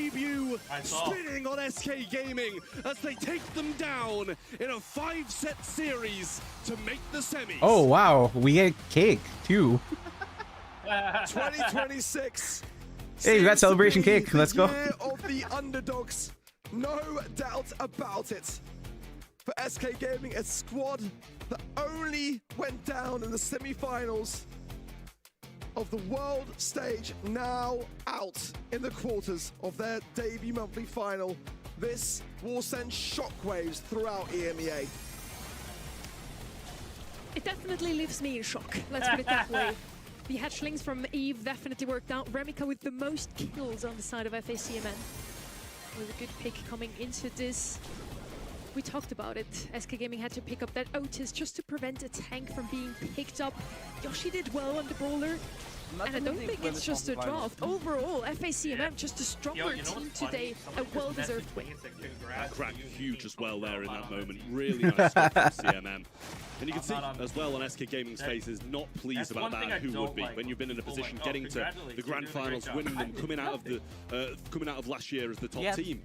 Spinning on SK Gaming as they take them down in a 5-set series to make the semis. Oh wow, we get cake too. 2026. Hey, we got celebration cake. Let's go. Year of the underdogs, no doubt about it. For SK Gaming, a squad that only went down in the semi-finals of the world stage, now out in the quarters of their debut monthly final. This will send shockwaves throughout EMEA. It definitely leaves me in shock, let's put it that way. The hatchlings from Eve definitely worked out. Ramika with the most kills on the side of FACMN. With a good pick coming into this. We talked about it. SK Gaming had to pick up that Otis just to prevent a tank from being picked up. Yoshi did well on the brawler. And I don't think it's just a draft. Overall, FACMM just a stronger team today. A well-deserved win. Crack huge as well there in that moment. Really nice stuff from CMM. And you can see as well on SK Gaming's faces, not pleased about that. Who would be when you've been in a position getting to the grand finals, winning them, coming out of last year as the top team.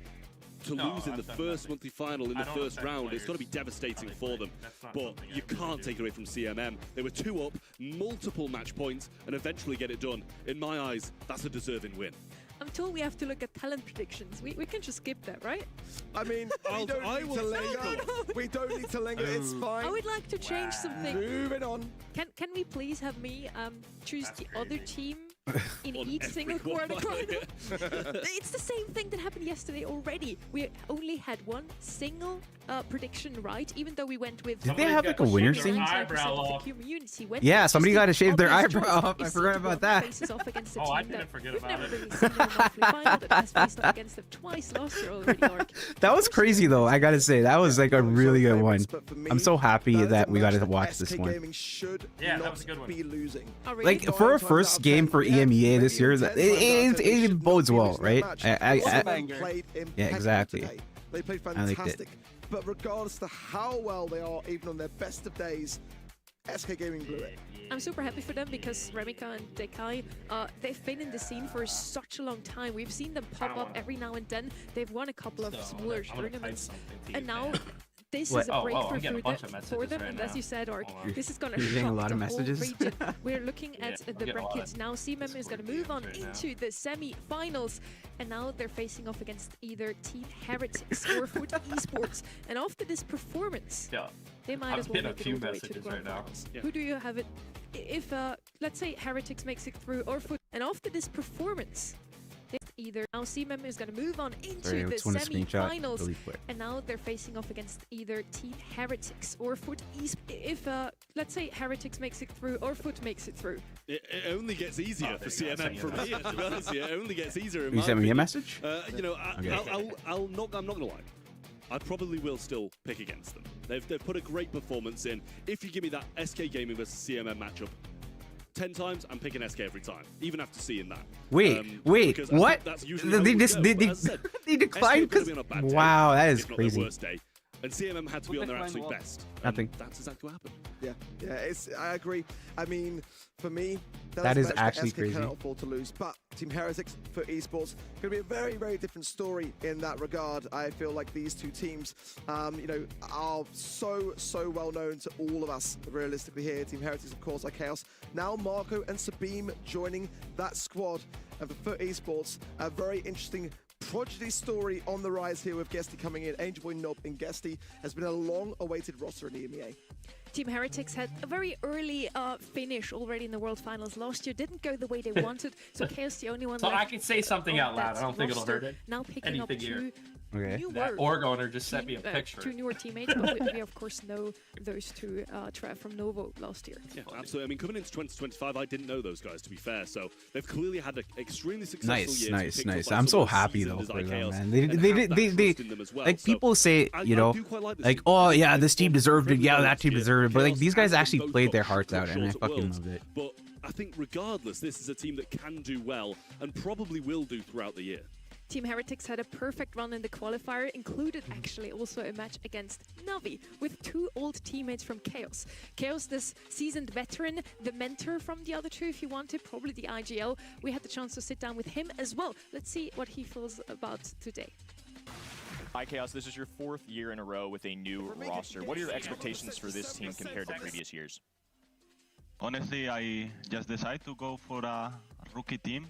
To lose in the first monthly final in the first round, it's got to be devastating for them. But you can't take it away from CMM. They were 2 up, multiple match points, and eventually get it done. In my eyes, that's a deserving win. I'm told we have to look at talent predictions. We can just skip that, right? I mean, we don't need to linger. We don't need to linger. It's fine. I would like to change something. Moving on. Can we please have me choose the other team in each single quarter. It's the same thing that happened yesterday already. We only had one single prediction right, even though we went with... Did they have like a winner scene? Yeah, somebody got to shave their eyebrow off. I forgot about that. Oh, I didn't forget about it. That was crazy though, I gotta say. That was like a really good one. I'm so happy that we got to watch this one. Yeah, that was a good one. Like, for a first game for EMEA this year, it bodes well, right? Yeah, exactly. They played fantastic. But regardless to how well they are, even on their best of days, SK Gaming blew it. I'm super happy for them because Remika and Dekai, they've been in the scene for such a long time. We've seen them pop up every now and then. They've won a couple of smaller tournaments. And now this is a breakthrough for them. And as you said, Ark, this is going to shock a lot of the messages. whole region. We're looking at the brackets now. CMM is going to move on into the semi-finals. And now they're facing off against either Team Heretics or Foot Esports. And after this performance, they might as well make it all the way to the grand finals. Who do you have it? If, let's say, Heretics makes it through or Foot, and after this performance, either now CMM is going to move on into the semi-finals, really, and now they're facing off against either Team Heretics or Foot Esports. If, let's say, Heretics makes it through or Foot makes it through. It only gets easier for CMM from here, to be honest. It only gets easier. You sent me a message? You know, I'm not going to lie. I probably will still pick against them. They've put a great performance in. If you give me that SK Gaming versus CMM matchup 10 times, I'm picking SK every time, even after seeing that. Wait, what? They declined because... Wow, that is crazy. And CMM had to be on their absolute best. Nothing. That's exactly what happened. Yeah, I agree. I mean, for me, that is actually SK crazy. Cannot afford to lose, but Team Heretics for Esports going to be a very, very different story in that regard. I feel like these two teams, you know, are so well known to all of us realistically here. Team Heretics, of course, like Chaos. Now Marco and Sabim joining that squad, and for Foot Esports, a very interesting prodigy story on the rise here with Guesty coming in. Angel Boy, Nob, and Guesty has been a long-awaited roster in the EMEA. Team Heretics had a very early finish already in the World Finals last year. Didn't go the way they wanted, so Chaos the only one so left. I can say something out loud. I don't think it'll hurt it. Now picking up two new that org owner just sent me a picture. Two newer teammates, but we of course know those two from Novo last year. Yeah, absolutely. I mean, coming into 2025, I didn't know those guys, to be fair. So they've clearly had an extremely successful year. Nice. I'm so happy though for them, man. They like people say, you know, like, oh yeah, this team deserved it. Yeah, that team deserved it. But like these guys actually played their hearts out, and I fucking love it. But I think regardless, this is a team that can do well and probably will do throughout the year. Team Heretics had a perfect run in the qualifier, included actually also a match against Navi with two old teammates from Chaos. Chaos, this seasoned veteran, the mentor from the other two, if you wanted, probably the IGL. We had the chance to sit down with him as well. Let's see what he feels about today. Hi Chaos, this is your 4th year in a row with a new roster. What are your expectations for this team compared to previous years? Honestly, I just decided to go for a rookie team.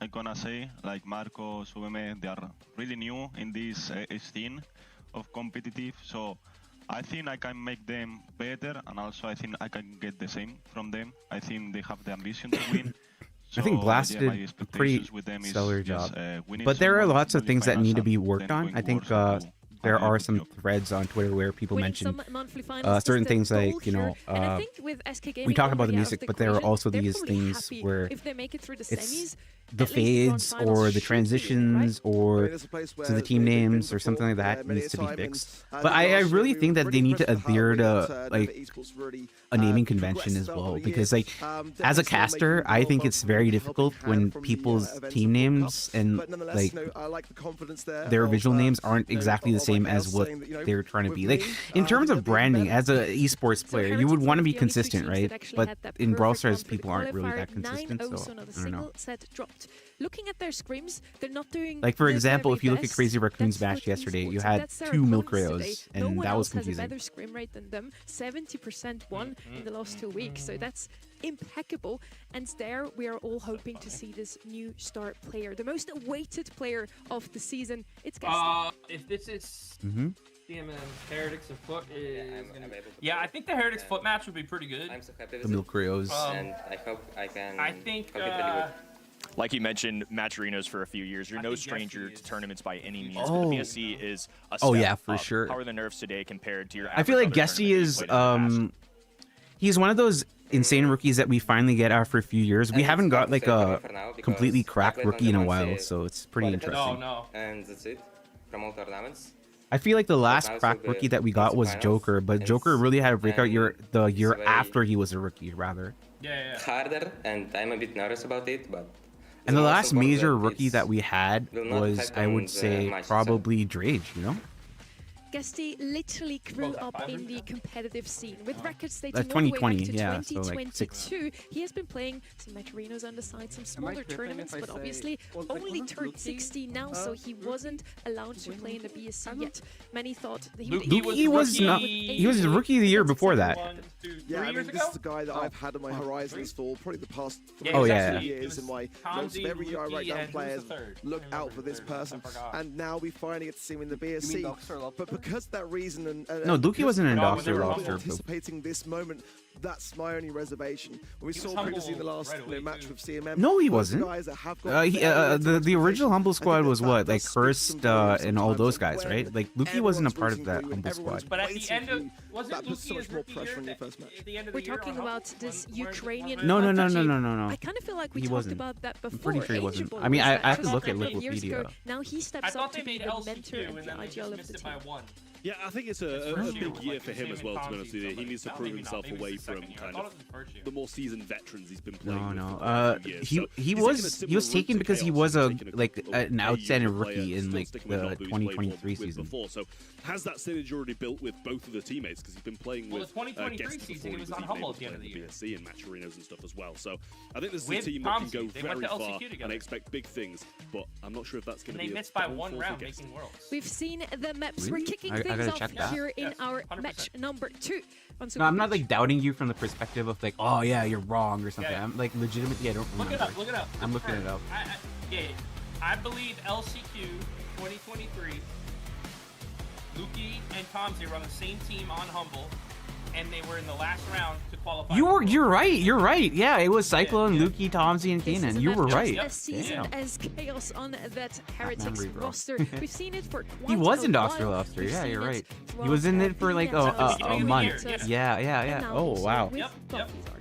I'm gonna say, like Marco, Subeme, they are really new in this scene of competitive, so I think I can make them better, and also I think I can get the same from them. I think they have the ambition to win. So, I think Blast did a pretty stellar job, but there are lots of things that need to be worked on. I think there are some threads on Twitter where people mention certain things like, you know, we talk about the music, but there are also these things where it's the fades or the transitions or to the team names or something like that needs to be fixed. But I really think that they need to adhere to like a naming convention as well, because like as a caster, I think it's very difficult when people's team names and like their visual names aren't exactly the same as what they're trying to be. Like in terms of branding, as an esports player, you would want to be consistent, right? But in Brawl Stars, people aren't really that consistent, so I don't know. Looking at their scrims, they're not doing like, for example, if you look at Crazy Raccoon's match yesterday, you had 2 Milk Rayos, and that was confusing. No one else has a better scrim rate than them. 70% won in the last 2 weeks, so that's impeccable. And there we are all hoping to see this new star player, the most awaited player of the season. It's Guesty. If this is CMM Heretics and Foot is yeah, I think the Heretics Foot match would be pretty good. I'm so happy with The Milk Creos. and I hope I can. I think hope it really good. Like you mentioned, Matcherinos for a few years. You're no stranger to tournaments by any means. Oh. But the BSC is a Oh, step yeah, for up. sure. How are the nerfs today compared to your I feel like average other Gessie tournament is you've played in the past? he's one of those insane rookies that we finally get after a few years. We And haven't it's got hard to like say for me a for now, because completely I cracked played on rookie in a the while, ones, so it's pretty qualified. interesting. No. And that's it from all tournaments. I feel like the last now it's cracked will be rookie that we got was finals, Joker, but and Joker really had a breakout year the year way- after he was a rookie, rather. Yeah. Harder, and I'm a bit nervous about it, but. And the most last important major that rookie it's- that we had will not was, affect I on would the say, match probably Drage, you know? Gestie literally grew About up in 500? the competitive scene with records dating That's all the way back 2020, to yeah, so like 2022. He has been playing some Matcherinos on the side, some smaller tournaments, but obviously only turned 16 now, so he wasn't allowed to play in the BSC yet. Many thought that He was not. He was the rookie of the year before that. 1, 2, 3 Yeah, I mean, years this ago? is the guy that I've had on my horizons for probably the past Yeah, Oh, yeah, exactly. years in my notes. Tomsy, Every year I write Luki, down and who was players, the third? look I out remember for the this third, I person, forgot. and now we finally get to see him in the BSC. But because that reason and No, Luki wasn't an No, Doxer when they were Lobster. humble. anticipating this moment, that's my only reservation. When we He was saw humble previously in the last right away, match too. with CMM. No, he those wasn't. Guys that have got The original Humble Squad was what, like Hurst Hurst and all those guys, right? Like Luki wasn't a part of that Humble Squad. But at the end of wasn't that puts so Luki much his more rookie pressure year on your that- first match. at the end of We're the year talking on about Humble, this when- Ukrainian. No. I kind of feel like we He talked wasn't. about that before. pretty sure he wasn't. Ageable I mean, was I that have to just look a at couple of years ago. Wikipedia. Now he I steps up thought to they be made the mentor LCQ and and the then they ideal just of missed the it by team. 1. Yeah, I think it's a First big year like for him Sam as well, to be and honest with you. Tomsy, He needs to so prove maybe not. himself Maybe it away was the from second year. I kind thought of it was the first year. the more seasoned veterans he's been playing with. No. for the last few years. So He he's taken a was similar taken route to because he Chaos. was He's a taken like a an outstanding player, rookie in still like sticking with the Nobu, he's played 2023 with season. Before. So has that synergy already built with both of the teammates? Because he's been playing Well, with the 2023 Gessie season, before he was even on Humble able at to the end play of the in year. BSC and Matcherinos and stuff as well. So I think this is a With team that can Tomsy, go they went very to far, LCQ together. and I expect big things. But I'm not sure if that's going And to be they a missed by downfall 1 for round Gessie. making Worlds. We've seen the maps. Really? We're kicking I things gotta off check that. here in Yes, our 100%. match number 2. No, I'm not like doubting you from the perspective of like, oh yeah, you're wrong or something. Yeah. I'm like legitimately, I don't Look remember. it up. Look it up. I'm looking it up. I believe LCQ 2023. Luki and Tomsy were on the same team on Humble, and they were in the last round to qualify. You're right. Yeah, it was Cyclone, yeah. Luki, Tomsy, and This is Kanan. a You match were just right. As seasoned Damn. as Chaos on that Heretics memory, bro. roster. We've seen it for quite He was in a Doxer while. Lobster. We've Yeah, seen you're it right. He throughout was in it for like a month. Yeah. And now Oh also wow. with Yep. Buffy's Arch.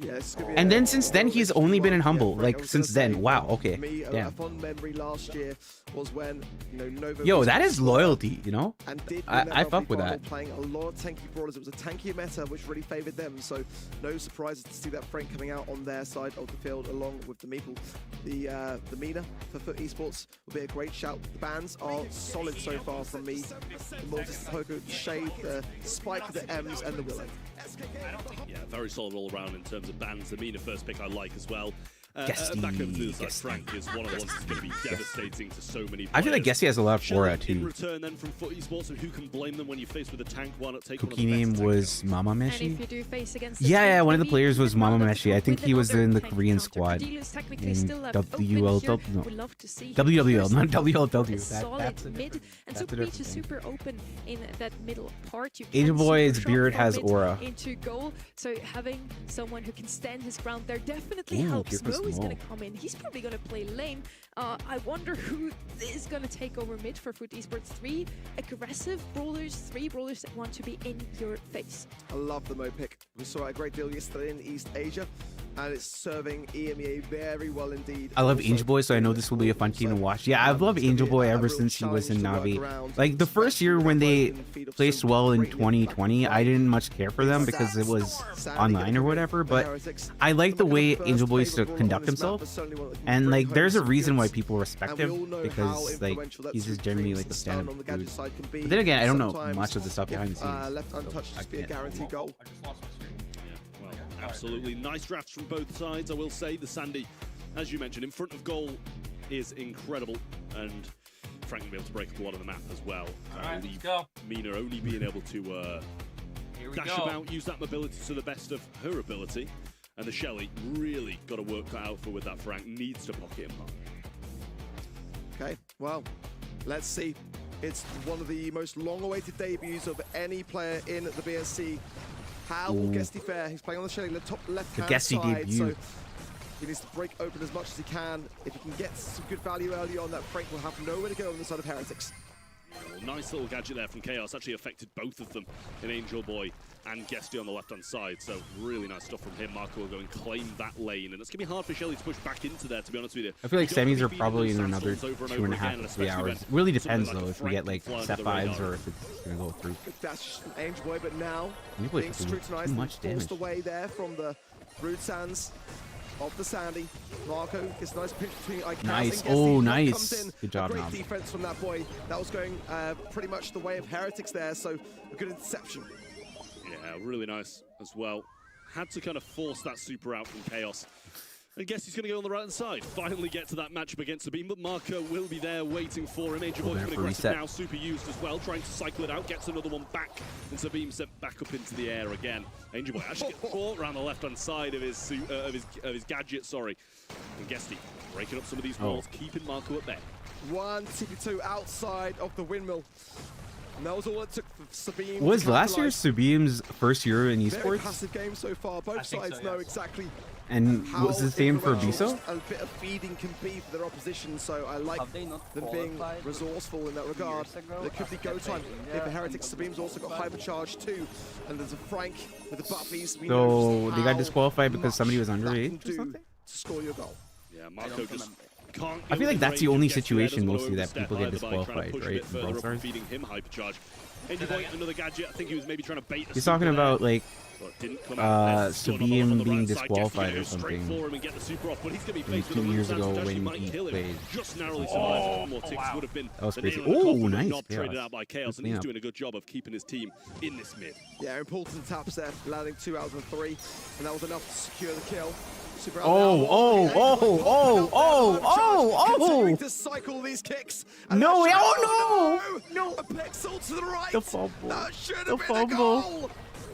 Yeah, it's gonna be And a- then since then, he's only been in Humble. Yeah, Like I was since gonna then. say, Wow. Okay. Me, a Damn. fond memory last year was when Nova. Yo, was that is loyalty. You know. And did I win that fuck with final, that. Playing a lot of tanky brawlers. It was a tanky meta which really favoured them. So no surprises to see that Frank coming out on their side of the field along with the Meeple. The MENA for Foot Esports will be a great shout. The bans are solid so far from me. The Mortis, the Poco, the Shade, the Spike, the M's, and the Willow. Yeah, very solid all around in terms of bans. The Mina first pick I like as well. Gessie, Back over to the side, Gessie. Frank is one of the ones that's going to be devastating to so many players. I feel like Gessie has a lot of aura Shelly in too. return then from Foot Esports, and who can blame them when you're faced with a tank? Why not take Cookie one of the name best was Mama And Meshi. if you do face against Yeah, one of the maybe players was you can Mama round up Meshi. I think with he was another in the tank Korean counter. squad. Cordelis technically In still left open WLW. here. No. Would love to see him WWL, first not a WLW. solid That's a mid, different- and that's so a Breach different is thing. super open in that middle part. You Angel can see Boy's the shot beard from has mid aura. into goal, so having someone who can stand his ground there definitely Ooh, helps. give us Mo is going Mo. to come in. He's probably going to play lane. I wonder who is going to take over mid for Foot Esports. 3 aggressive brawlers, 3 brawlers that want to be in your face. I love the Mo pick. We saw it a great deal yesterday in East Asia, and it's serving EMEA very well indeed. I love Also, Angel Boy, so I know this will be a fun team to watch. Yeah, I've loved it's gonna Angel be Boy a ever real since he was in challenge to Navi. work around. Like the first year when they Feed off placed some well in great link back 2020, and I forth. didn't much care for them because it was Sadly, online or whatever, the but Heretics, I like the looking way at the Angel first Boy used to favourite conduct brawler on this map, himself. but certainly one that can And bring like home there's a some reason why goods. people respect And we all him know because how like influential that he's just Supreme genuinely like a Stun stand-up on the dude. gadget side can be. But then again, I don't know Sometimes, much of the stuff behind the scenes. left untouched, just be a can't- guaranteed goal. I just lost my screen. Yeah, well, absolutely. Nice drafts from both sides, I will say. The Sandy, as you mentioned, in front of goal is incredible. And Frank will be able to break up a lot of the map as well. Alright, Leave let's go. Mina only being able to Here we dash go. about, use that mobility to the best of her ability. And the Shelly really got a work cut out for with that. Frank needs to pocket him hard. Okay, well, let's see. It's one of the most long-awaited debuts of any player in the BSC. How will Guesty fare? He's playing on the Shelly, the top left-hand side, so he needs to break open as much as he can. If he can get some good value early on, that Frank will have nowhere to go on the side of Heretics. Well, nice little gadget there from Chaos. Actually affected both of them in Angel Boy and Guesty on the left-hand side. So really nice stuff from him. Marco will go and claim that lane. And it's going to be hard for Shelly to push back into there, to be honest with you. I feel like semis are probably in another 2.5 to 3 hours. It really depends, though, if we get, like, set 5s or if it's going to go through. That's just an Angel Boy, but now being scrutinized and forced away there from the Brood Sands of the Sandy. Marco gets a nice pinch between Ike. Nice. And Oh, Guesty. nice. Good job, Great Nom. defense from that boy. That was going pretty much the way of Heretics there, so a good interception. Yeah, really nice as well. Had to kind of force that super out from Chaos. I guess he's going to go on the right-hand side. Finally get to that matchup against Sabine, but Marco will be there waiting for him. Angel Boy's been aggressive now, super used as well, trying to cycle it out, gets another one back, and Sabine sent back up into the air again. Angel Boy actually gets caught around the left-hand side of his gadget, sorry. And Guesty breaking up some of these walls, keeping Marco at bay. 1 TP2 outside of the windmill. And that was all it took for Sabine. Was last year Sabine's first year in Esports? Very passive game so far. Both sides know exactly. And was the same for Biso? A bit of feeding can be for their opposition, so I like them being resourceful in that regard. There could be go time here for Heretics. Sabine's also got hypercharge too, and there's a Frank with the buffies. So they got disqualified because somebody was underage or something? To score your goal. Yeah, Marco just can't. I feel like that's the only situation mostly that people get disqualified, right? Further up, feeding him hypercharge. Angel Boy, another gadget. I think he was maybe trying to bait. He's talking about like Sabine being disqualified or something. Maybe 2 years ago when he played. Just narrowly survived. More ticks would have been. That was crazy. Oh, nice. Knob traded out by Chaos, and he's doing a good job of keeping his team in this mid. Yeah, important taps there, landing 2 out of 3, and that was enough to secure the kill. Continuing to cycle these kicks. No, no! A pixel to the right. The fumble. That should have been a goal.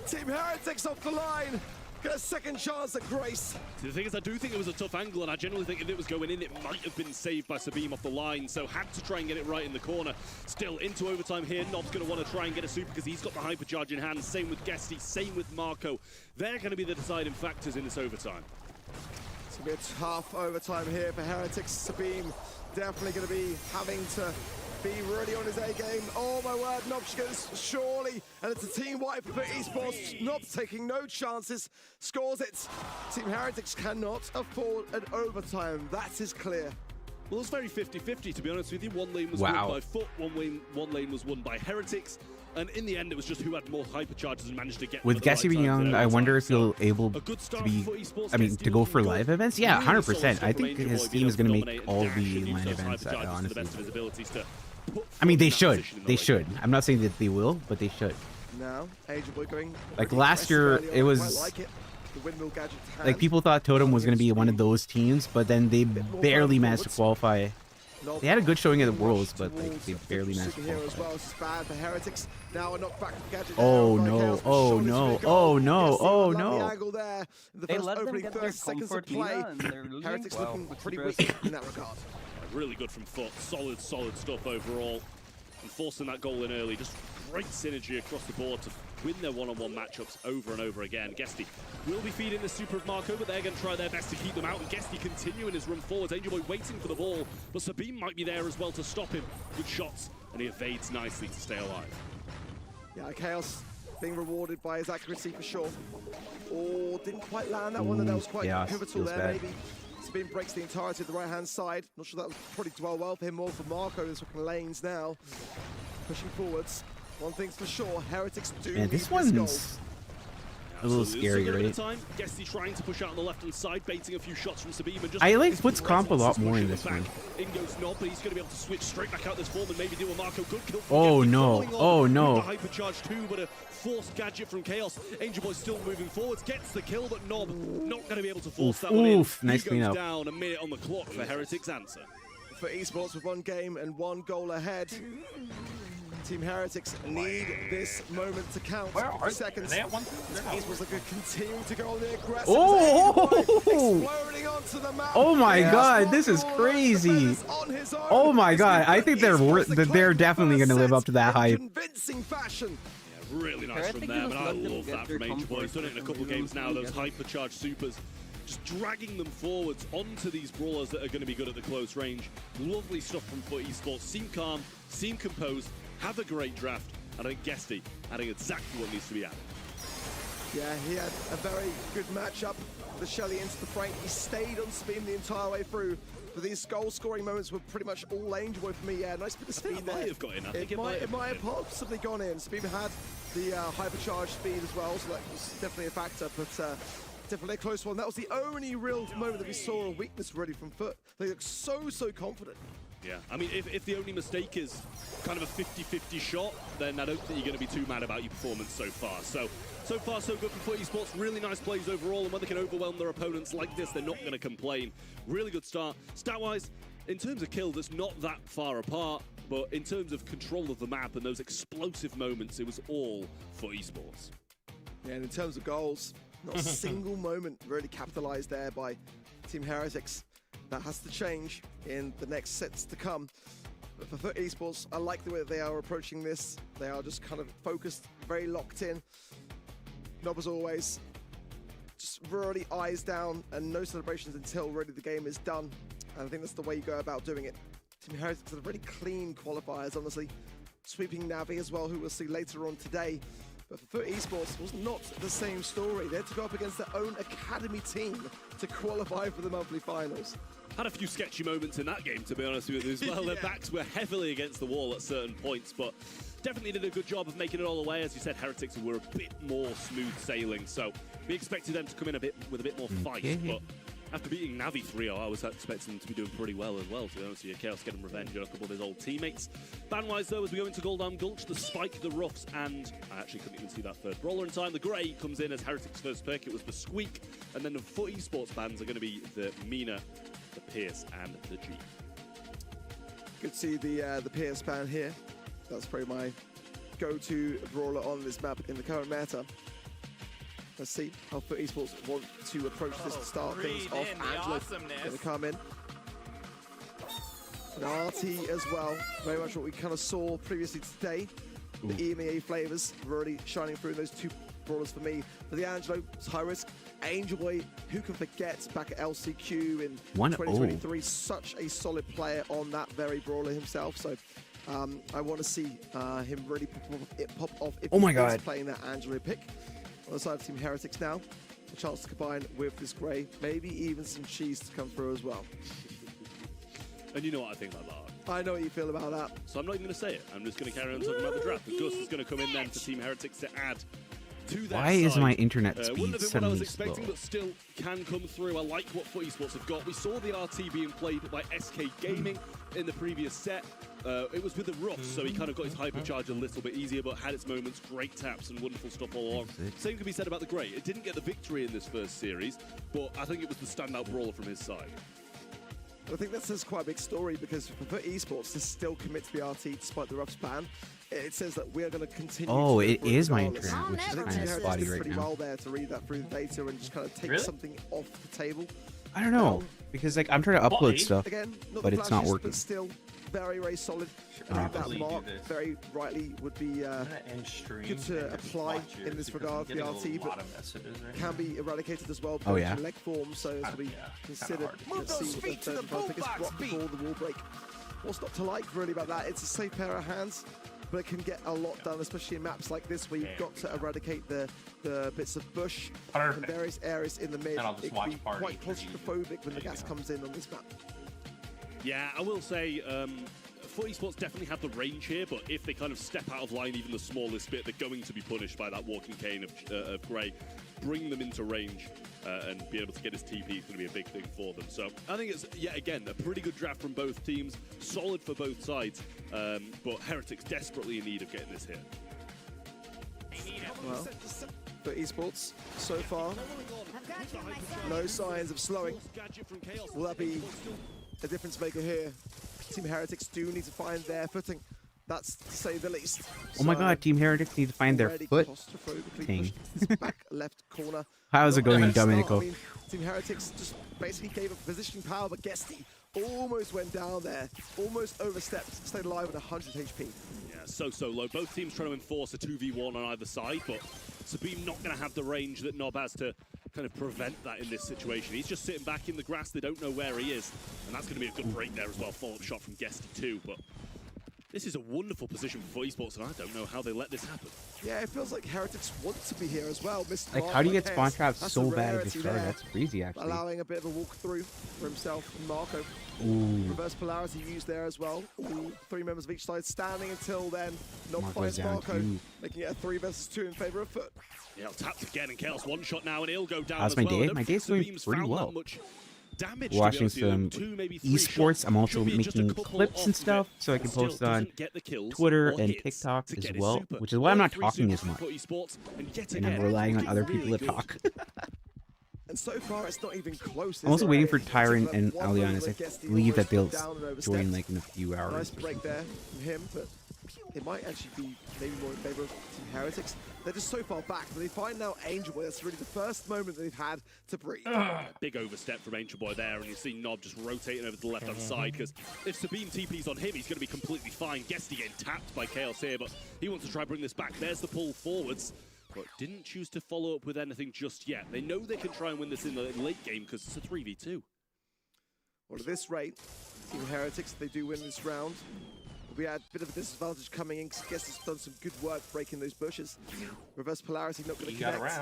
Team Heretics off the line. Get a second chance at Grace. The thing is, I do think it was a tough angle, and I genuinely think if it was going in, it might have been saved by Sabine off the line, so had to try and get it right in the corner. Still into overtime here. Nob's going to want to try and get a super because he's got the hypercharge in hand. Same with Guesty, same with Marco. They're going to be the deciding factors in this overtime. It's going to be a tough overtime here for Heretics. Sabine definitely going to be having to be really on his A game. Oh my word, Nobs goes surely, and it's a team wipe for Esports. Nobs taking no chances, scores it. Team Heretics cannot afford an overtime. That is clear. Well, it's very 50-50, to be honest with you. One lane was won by Foot, one lane was won by Heretics. And in the end, it was just who had more hypercharges and managed to get. With Guesty being young, I wonder if he'll able to be, to go for live events. Yeah, 100%. I think his team is going to make all the LAN events, honestly. I mean, they should. They should. I'm not saying that they will, but they should. Now, Angel Boy going. Like last year, it was like people thought Totem was going to be one of those teams, but then they barely managed to qualify. They had a good showing at the Worlds, but like, they barely managed to qualify. Oh no, oh no, oh no, oh no. They let them get their comfort and they're Heretics looking pretty weak in that regard. Really good from Foot. Solid stuff overall. And forcing that goal in early. Just great synergy across the board to win their one-on-one matchups over and over again. Guesty will be feeding the super of Marco, but they're going to try their best to keep them out. And Guesty continuing his run forwards. Angel Boy waiting for the ball, but Sabine might be there as well to stop him. Good shots, and he evades nicely to stay alive. Yeah, Chaos being rewarded by his accuracy for sure. Oh, didn't quite land that one, and that was quite pivotal there, maybe. Sabine breaks the entirety of the right-hand side. Not sure that would probably dwell well for him, more for Marco. There's looking lanes now. Pushing forwards. One thing's for sure, Heretics do need this one's a little scary, right? Guesty trying to push out on the left-hand side, baiting a few shots from Sabine. I like Foot's comp a lot more in this one. In goes Nob, but he's going to be able to switch straight back out this form and maybe do a Marco good kill. Oh no, oh no. Hypercharge too, but a forced gadget from Chaos. Angel Boy still moving forwards, gets the kill, but Nob not going to be able to force that one in. Nice he goes down, a minute on the clock for Heretics' answer. For Esports with 1 game and 1 goal ahead. Team Heretics need this moment to count. Where are seconds. They at 1-2? Esports are continuing to go on the aggressive. Exploding onto the map. Oh my god, this is crazy. Oh my god, I think they're definitely going to live up to that hype. Convincing fashion. Yeah, really nice from them, and I love that from Angel Boy. He's done it in a couple of games now, those hypercharged supers. Just dragging them forwards onto these brawlers that are going to be good at the close range. Lovely stuff from FUT Esports. Seem calm, seem composed, have a great draft, and I think Guesty adding exactly what needs to be added. Yeah, he had a very good matchup. The Shelly into the Frank. He stayed on Speed the entire way through. But these goal-scoring moments were pretty much all Angel Boy for me. Yeah, nice bit of speed there. Might have got in. It might have possibly gone in. Speed had the hypercharged speed as well, so that was definitely a factor. But definitely a close one. That was the only real moment that we saw a weakness really from FUT. They look so confident. Yeah, I mean, if the only mistake is kind of a 50-50 shot, then I don't think you're going to be too mad about your performance so far. So far, so good for FUT Esports. Really nice plays overall, and when they can overwhelm their opponents like this, they're not going to complain. Really good start. Stat-wise, in terms of kills, it's not that far apart, but in terms of control of the map and those explosive moments, it was all FUT Esports. Yeah, and in terms of goals, not a single moment really capitalized there by Team Heretics. That has to change in the next sets to come. But for FUT Esports, I like the way that they are approaching this. They are just kind of focused, very locked in. Nob as always, just really eyes down and no celebrations until really the game is done. And I think that's the way you go about doing it. Team Heretics have really clean qualifiers, honestly. Sweeping Navi as well, who we'll see later on today. But for FUT Esports, was not the same story. They had to go up against their own academy team to qualify for the monthly finals. Had a few sketchy moments in that game, to be honest with you, as well. Their backs were heavily against the wall at certain points, but definitely did a good job of making it all away. As you said, Heretics were a bit more smooth sailing, so we expected them to come in with a bit more fight. But after beating Navi 3-0, I was expecting them to be doing pretty well as well, to be honest with you. Chaos getting revenge on a couple of his old teammates. Ban-wise, though, as we go into Golden Gulch, the Spike, the Ruffs, and I actually couldn't even see that third brawler in time. The Grey comes in as Heretics' first pick. It was the Squeak, and then the FUT Esports bans are going to be the Mina, the Pierce, and the G. Good to see the Pierce ban here. That's probably my go-to brawler on this map in the current meta. Let's see how FUT Esports want to approach this to start things off. Angelo going to come in. And RT as well. Very much what we kind of saw previously today. The EMEA flavors really shining through in those two brawlers for me. For the Angelo, it's high risk. Angel Boy, who can forget back at LCQ in 2023, such a solid player on that very brawler himself. So I want to see him really pop off if he's playing that Angelo pick. On the side of Team Heretics now, a chance to combine with this Grey, maybe even some cheese to come through as well. And you know what I think about that. I know what you feel about that. So I'm not even going to say it. I'm just going to carry on talking about the draft. The Dust is going to come in then for Team Heretics to add to that Why is my internet wouldn't speed have been what I suddenly was expecting, but still can come through. I like what FUT Esports have got. We saw the RT being played by SK Gaming in the previous set. It was with the Ruffs, so he kind of got his hypercharge a little bit easier, but had its moments, great taps and wonderful stuff all along. Same can be said about the Grey. It didn't get the victory in this first series, but I think it was the standout brawler from his side. I think that says quite a big story because for FUT Esports to still commit to the RT despite the Ruffs ban, it says that we are going to continue. Oh, to it is my internet, regardless. which is I think kind of spotty right pretty now. well there to read that through the data and just kind of take something off the table. I don't know, because like I'm trying to upload stuff, again, but it's not working. But still, very solid. And that mark very rightly would be good to apply in this regard for the RT, but can be eradicated as well. Oh yeah. Leg form, so it's to be considered. Let's see what the third pick is before the wall break. What's not to like really about that? It's a safe pair of hands, but it can get a lot done, especially in maps like this where you've got to eradicate the bits of bush in various areas in the mid. It can be quite claustrophobic when the gas comes in on this map. Yeah, I will say FUT Esports definitely have the range here, but if they kind of step out of line even the smallest bit, they're going to be punished by that walking cane of Grey. Bring them into range and be able to get his TP is going to be a big thing for them. So I think it's, yet again, a pretty good draft from both teams. Solid for both sides, but Heretics desperately in need of getting this here. Well, for Esports, so far, no signs of slowing. Will that be a difference maker here? Team Heretics do need to find their footing. That's to say the least. Oh my god, Team Heretics need to find their foot thing. Back left corner. How's it going, Domenico? I mean, Team Heretics just basically gave up positioning power, but Guesty almost went down there, almost overstepped, stayed alive at 100 HP. Yeah, so low. Both teams trying to enforce a 2v1 on either side, but Sabine not going to have the range that Nob has to kind of prevent that in this situation. He's just sitting back in the grass. They don't know where he is, and that's going to be a good break there as well. Follow-up shot from Guesty too, but this is a wonderful position for Esports, and I don't know how they let this happen. Yeah, it feels like Heretics want to be here as well. Like, how do you get spawn traps so bad at the start? That's crazy, actually. Allowing a bit of a walkthrough for himself and Marco. Ooh. Reverse polarity used there as well. All 3 members of each side standing until then. Not Marco's finds Marco, making it a 3 versus 2 in favor of Foot. Yeah, tapped again, and Chaos one shot now, and he'll go down. How's my day? My day's going pretty well. Watching some esports. I'm also making clips and stuff so I can post on Twitter and TikTok as well, which is why I'm not talking as much. And I'm relying on other people to talk. And so far, it's not even close. I'm also waiting for Tyrant and Alianis. I believe that they'll join like in a few hours. Nice break there from him, but it might actually be maybe more in favor of Team Heretics. They're just so far back, but they find now Angel Boy. That's really the first moment they've had to breathe. Big overstep from Angel Boy there, and you see Nob just rotating over to the left-hand side, because if Sabine TP's on him, he's going to be completely fine. Guesty getting tapped by Chaos here, but he wants to try and bring this back. There's the pull forwards, but didn't choose to follow up with anything just yet. They know they can try and win this in the late game, because it's a 3v2. Well, at this rate, Team Heretics, if they do win this round, we had a bit of a disadvantage coming in, because Guesty's done some good work breaking those bushes. Reverse polarity not going to connect.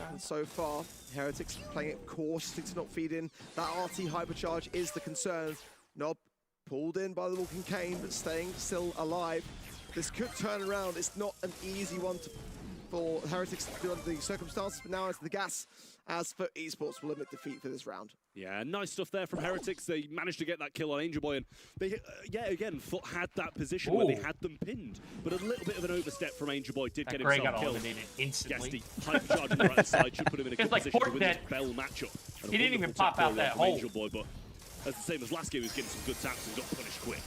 And so far, Heretics playing it cautiously to not feed in. That RT hypercharge is the concern. Nob pulled in by the Walking Cane, but staying still alive. This could turn around. It's not an easy one for Heretics to do under the circumstances, but now it's the gas. As for Esports, will admit defeat for this round. Yeah, nice stuff there from Heretics. They managed to get that kill on Angel Boy, and they, again, Foot had that position where they had them pinned, but a little bit of an overstep from Angel Boy did get himself killed. Instantly. Guesty, hypercharge on the right side, should put him in a good position to win this Bell matchup. He didn't even pop out that hole. Angel Boy, but as the same as last game, he was getting some good taps and got punished quick.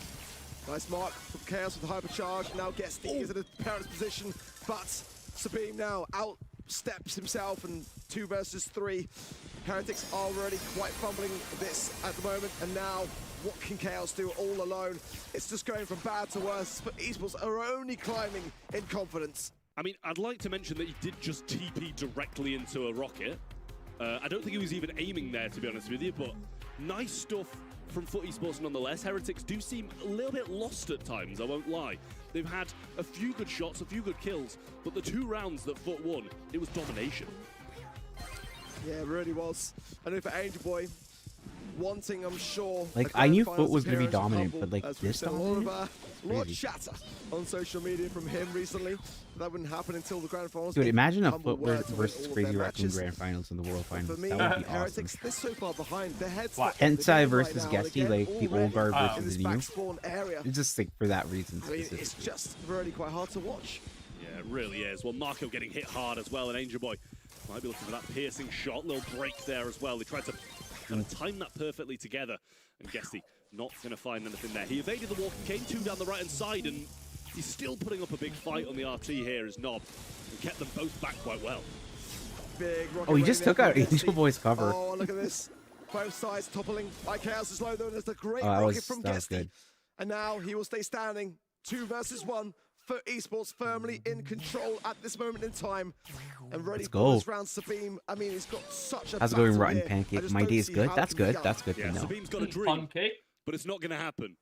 Nice mark from Chaos with the hypercharge. Now Guesty is in a perilous position, but Sabine now outsteps himself, and 2 versus 3. Heretics are already quite fumbling this at the moment, and now what can Chaos do all alone? It's just going from bad to worse, but Esports are only climbing in confidence. I mean, I'd like to mention that he did just TP directly into a rocket. I don't think he was even aiming there, to be honest with you, but nice stuff from Foot Esports nonetheless. Heretics do seem a little bit lost at times, I won't lie. They've had a few good shots, a few good kills, but the 2 rounds that Foot won, it was domination. Yeah, it really was. I know for Angel Boy, wanting, I'm sure. Like, I knew Foot was going to be dominant, but like this dominant? A lot of chatter on social media from him recently. That wouldn't happen until the grand finals. Dude, imagine a Foot versus Crazy Raccoon grand finals in the world finals. For me, that would be Heretics, awesome. they're so far behind. Their heads. Tensai versus Guesty, like the old guard versus the new. Area. It's just like for that reason. I mean, it's just really quite hard to watch. Yeah, it really is. Well, Marco getting hit hard as well, and Angel Boy might be looking for that piercing shot. Little break there as well. They tried to kind of time that perfectly together, and Guesty not going to find anything there. He evaded the Walking Cane, 2 down the right-hand side, and he's still putting up a big fight on the RT here as Nob, and kept them both back quite well. Big oh, he just took out Angel Boy's cover. Oh, look at this. Both sides toppling. Chaos is low, though. There's a great rocket from Guesty. And now he will stay standing. 2 versus 1. For Esports firmly in control at this moment in time, and ready for this round. Sabine, I mean, he's got such a. How's it going, Rotten Pancake? My day is good. That's good. That's good to know. Sabine's got a dream, but it's not going to happen.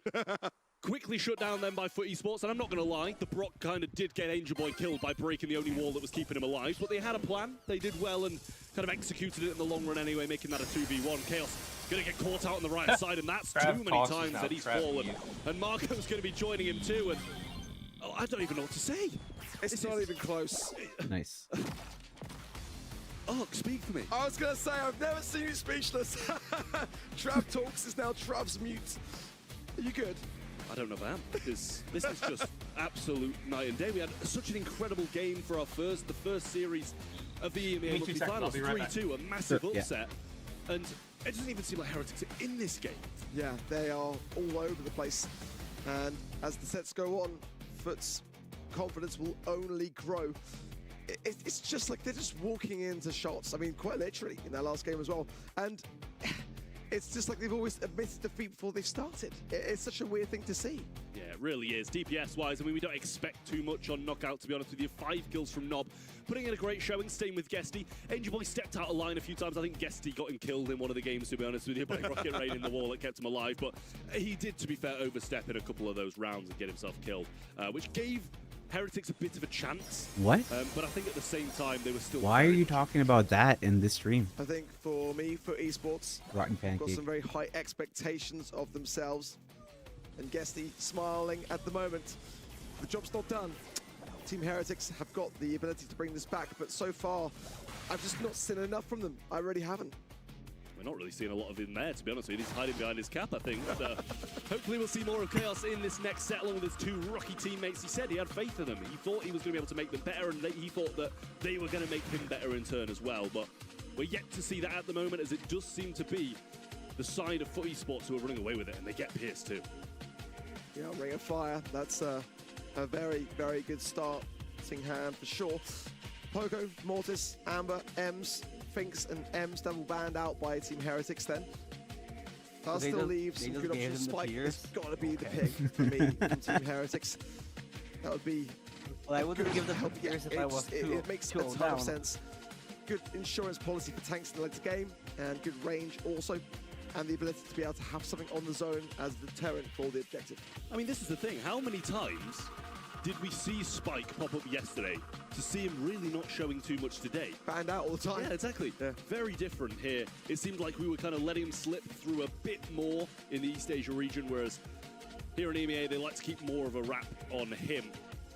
Quickly shut down then by Foot Esports, and I'm not going to lie, the Brock kind of did get Angel Boy killed by breaking the only wall that was keeping him alive, but they had a plan. They did well and kind of executed it in the long run anyway, making that a 2v1. Chaos going to get caught out on the right side, and that's too many times that he's fallen. And Marco's going to be joining him too, and oh, I don't even know what to say. It's not even close. Nice. Oh, speak for me. I was going to say, I've never seen you speechless. Trav talks is now Trav's mute. Are you good? I don't know if I am, because this is just absolute night and day. We had such an incredible game for the first series of the EMEA Rugby Finals. 3-2, a massive upset. And it doesn't even seem like Heretics are in this game. Yeah, they are all over the place. And as the sets go on, Foot's confidence will only grow. It's just like they're just walking into shots. I mean, quite literally in their last game as well. And it's just like they've always admitted defeat before they've started. It's such a weird thing to see. Yeah, it really is. DPS-wise, I mean, we don't expect too much on Knockout, to be honest with you. 5 kills from Nob, putting in a great showing, staying with Guesty. Angel Boy stepped out of line a few times. I think Guesty got him killed in one of the games, to be honest with you, by Rocket Rain in the wall that kept him alive. But he did, to be fair, overstep in a couple of those rounds and get himself killed, which gave Heretics a bit of a chance. What? But I think at the same time, they were still... Why are you talking about that in this stream? I think for me, for esports, Rotten Pancake. got some very high expectations of themselves. And Guesty smiling at the moment. The job's not done. Team Heretics have got the ability to bring this back, but so far, I've just not seen enough from them. I really haven't. We're not really seeing a lot of him there, to be honest with you. He's hiding behind his cap, I think. Hopefully we'll see more of Chaos in this next set, along with his 2 rookie teammates. He said he had faith in them. He thought he was going to be able to make them better, and he thought that they were going to make him better in turn as well. But we're yet to see that at the moment, as it does seem to be the side of Foot Esports who are running away with it, and they get pierced too. Yeah, Ring of Fire. That's a very, very good start. Singham for sure. Pogo, Mortis, Amber, Ems, Finks and Ems double banned out by Team Heretics then. That still leaves some good options. Spike, it's got to be the pick for me from Team Heretics. That would be... Well, I wouldn't give them the Pierce if I was It makes a ton of sense. Good insurance policy for tanks in the later game, and good range also, and the ability to be able to have something on the zone as a deterrent for the objective. I mean, this is the thing. How many times did we see Spike pop up yesterday to see him really not showing too much today? Banned out all the time. Yeah, exactly. Yeah. Very different here. It seemed like we were kind of letting him slip through a bit more in the East Asia region, whereas here in EMEA, they like to keep more of a wrap on him.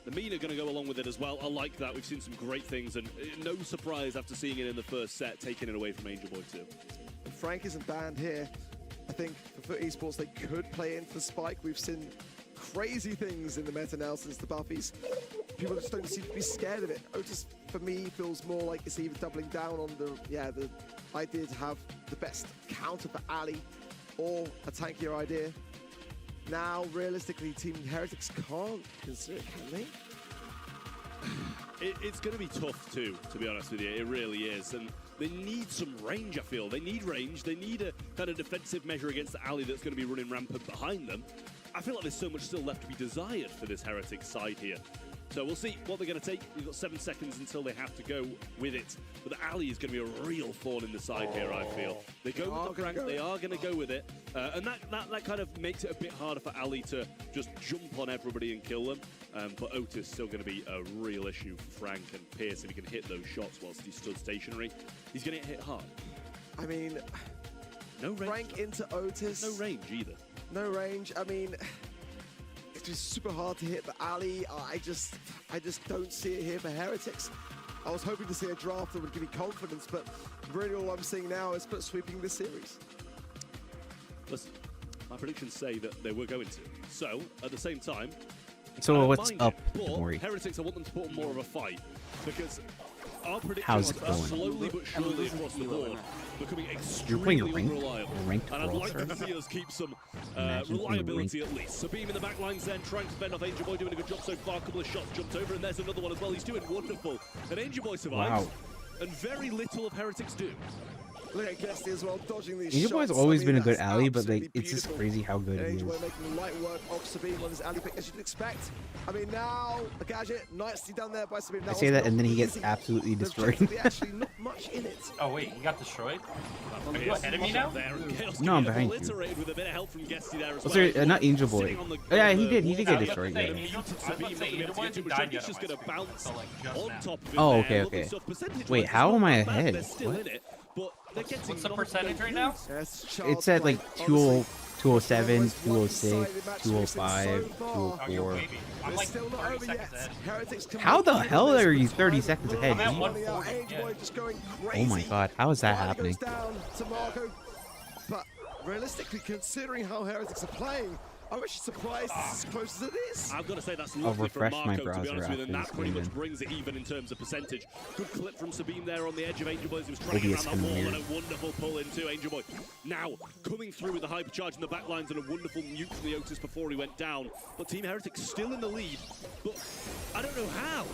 The mean are going to go along with it as well. I like that. We've seen some great things, and no surprise after seeing it in the first set, taking it away from Angel Boy too. Frank isn't banned here. I think for Foot Esports, they could play into the Spike. We've seen crazy things in the meta now since the buffies. People just don't seem to be scared of it. Otis, for me, feels more like it's either doubling down on the idea to have the best counter for Ali or a tankier idea. Now, realistically, Team Heretics can't consider it, can they? It's going to be tough too, to be honest with you. It really is. And they need some range, I feel. They need range. They need a kind of defensive measure against the Ali that's going to be running rampant behind them. I feel like there's so much still left to be desired for this Heretic side here. So we'll see what they're going to take. We've got 7 seconds until they have to go with it. But the Ali is going to be a real thorn in the side here, I feel. They go with the prank. They are going to go with it. And that kind of makes it a bit harder for Ali to just jump on everybody and kill them. But Otis still going to be a real issue for Frank and Pierce. If he can hit those shots whilst he stood stationary, he's going to get hit hard. I mean, no range. Frank into Otis. No range either. No range. I mean, it's just super hard to hit the Ali. I just don't see it here for Heretics. I was hoping to see a draft that would give me confidence, but really all I'm seeing now is Foot sweeping this series. Listen, my predictions say that they were going to. So, at the same time... So what's up, Maury? Heretics, I want them to put on more of a fight, because our predictions are slowly but surely across the board becoming extremely unreliable. And I'd like to see us keep some reliability at least. So Beam in the back lines then, trying to fend off Angel Boy, doing a good job so far. A couple of shots jumped over, and there's another one as well. He's doing wonderful. And Angel Boy survives, and very little of Heretics do. Look at Guesty as well, dodging these Angel Boy's always been a good ally, but like it's just crazy how good he is. Angel Boy making light work of Sabine on his ally pick, as you'd expect. I mean, now a gadget nicely done there by Sabine. I say that, and then he gets absolutely destroyed. Actually, not much in it. Oh wait, he got destroyed. Are you ahead of me now? No, I'm behind you. Was there not Angel Boy? Oh, yeah, he did. He did get destroyed. Oh, okay. Wait, how am I ahead? What? What's the percentage right now? It's at like 207, 206, 205, 204. I'm like 30 seconds ahead. How the hell are you 30 seconds ahead? I'm at 140. Oh my god, how is that happening? But realistically, considering how Heretics are playing, I'm actually surprised it's as close as it is. I've got to say that's lovely from refresh my Marco, to be honest browser with you, and that after pretty this much brings it even in terms of percentage. Good clip from Sabine there on the edge of Angel Boy as he was trying around that wall, and a wonderful pull into Angel Boy. Now, coming through with the hypercharge in the back lines and a wonderful mute from the Otis before he went down. But Team Heretics still in the lead, but I don't know how.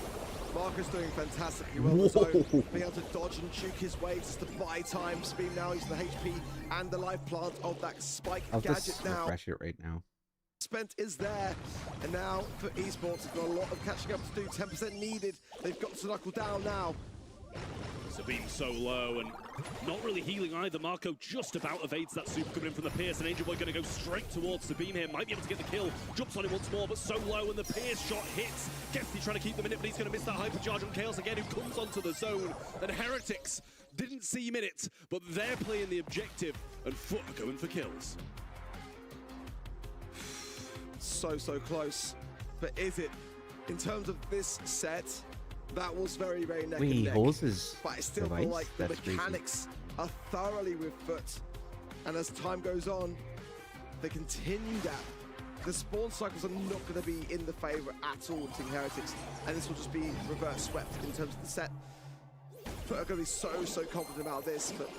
Marco's doing fantastically well. So being able to dodge and juke his way just to buy time. Sabine now using the HP and the life plant of that spike gadget now. Refresh it right now. Spent is there, and now for Esports, they've got a lot of catching up to do. 10% needed. They've got to knuckle down now. Sabine so low and not really healing either. Marco just about evades that super coming in from the Pierce, and Angel Boy going to go straight towards Sabine here. Might be able to get the kill. Jumps on him once more, but so low, and the Pierce shot hits. Getsy trying to keep them in it, but he's going to miss that hypercharge on Chaos again, who comes onto the zone. And Heretics didn't see him in it, but they're playing the objective, and Foot are going for kills. So close. But is it, in terms of this set, that was very neck and neck. Wait, he holds his But I still device? feel like the That's mechanics are thoroughly with Foot. And as time goes on, they continue that. The spawn cycles are not going to be in the favor at all of Team Heretics, and this will just be reverse swept in terms of the set. Foot are going to be so confident about this, but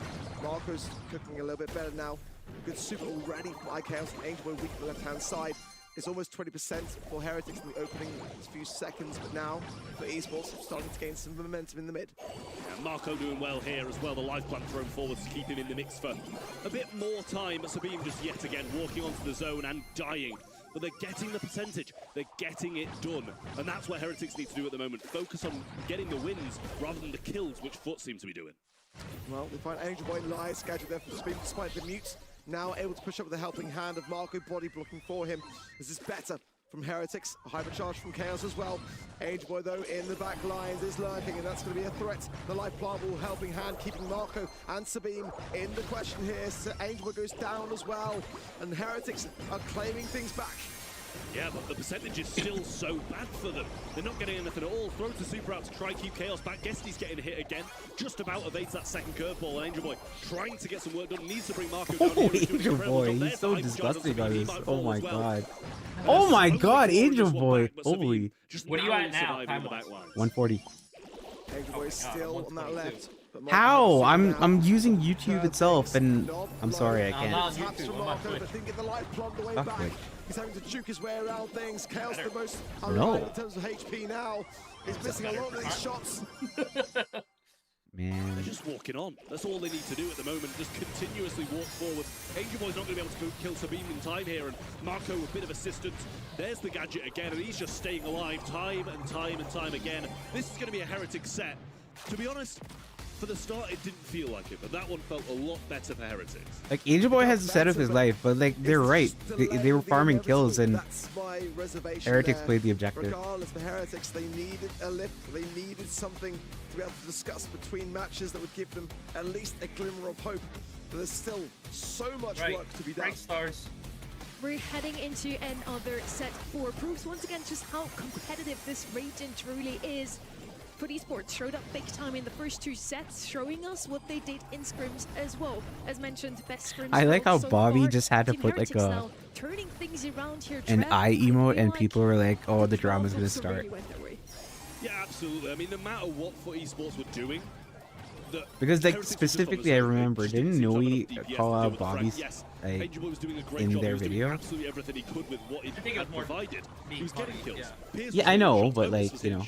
Marco's cooking a little bit better now. Good super already by Chaos, and Angel Boy weak on the left-hand side. It's almost 20% for Heretics in the opening few seconds, but now for Esports, starting to gain some momentum in the mid. Yeah, Marco doing well here as well. The life plant thrown forward to keep him in the mix for a bit more time. Sabine just yet again walking onto the zone and dying. But they're getting the percentage, they're getting it done. And that's what Heretics need to do at the moment. Focus on getting the wins rather than the kills, which Foot seems to be doing. Well, we find Angel Boy lies, scheduled there for Sabine despite the mute. Now able to push up with the helping hand of Marco, body blocking for him. This is better from Heretics, a hypercharge from Chaos as well. Angel Boy though in the back lines is lurking, and that's going to be a threat. The life plant will helping hand, keeping Marco and Sabine in the question here. So Angel Boy goes down as well, and Heretics are claiming things back. Yeah, but the percentage is still so bad for them. They're not getting anything at all. Throw to super out to try and keep Chaos back. Guesty's getting hit again. Just about evades that second curveball. And Angel Boy trying to get some work done. Needs to bring Marco down. Oh, Angel Boy, he's so disgusting on this. Oh my god. Oh my god, Angel Boy. Holy. What are you at now? 140. Angel Boy still on that left. How? I'm using YouTube itself, and I'm sorry I can't. He's having to juke his way around things. Chaos the most alive in terms of HP now. He's missing a lot of these shots. Man. They're just walking on. That's all they need to do at the moment. Just continuously walk forward. Angel Boy's not going to be able to kill Sabine in time here, and Marco a bit of assistance. There's the gadget again, and he's just staying alive time and time again. This is going to be a Heretic set. To be honest, for the start, it didn't feel like it, but that one felt a lot better for Heretics. Like, Angel Boy has the set of his life, but like, they're right. They were farming kills, and Heretics played the objective. Regardless, the Heretics, they needed a lift. They needed something to be able to discuss between matches that would give them at least a glimmer of hope. But there's still so much work to be done. Stars. We're heading into another set 4. Proves once again just how competitive this region truly is. Foot Esports showed up big time in the first 2 sets, showing us what they did in scrims as well. As mentioned, best scrims. I like how so Bobby far. just had to Team put like now turning things around here. an eye emote, and people were like, "Oh, the drama's gonna start." Yeah, absolutely. I mean, no matter what Foot Esports were doing, because like specifically, I remember didn't Nui call out Bobby's like in their video? Absolutely everything he could with what he had provided. He was getting kills. Yeah, I know, but like, you know.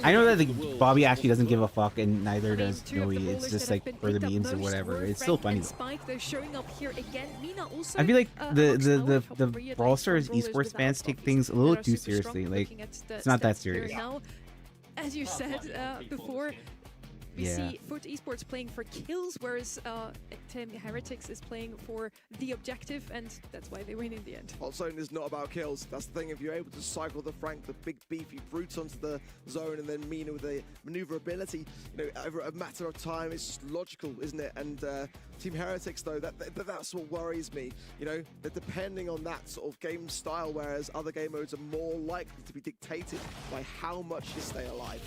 I know that like, Bobby actually doesn't give a fuck, and neither does Nui. It's just like for the memes or whatever. It's still funny. They're showing up here again. Mina also, I feel like the Brawl Stars esports fans take things a little too seriously. Like, it's not that serious. Now, as you said before, we see Foot Esports playing for kills, whereas Team Heretics is playing for the objective, and that's why they win in the end. Hot zone is not about kills. That's the thing. If you're able to cycle the Frank, the big beefy brute onto the zone, and then Mina with the maneuverability, you know, over a matter of time, it's just logical, isn't it? And Team Heretics, though, that's what worries me. You know, they're depending on that sort of game style, whereas other game modes are more likely to be dictated by how much you stay alive.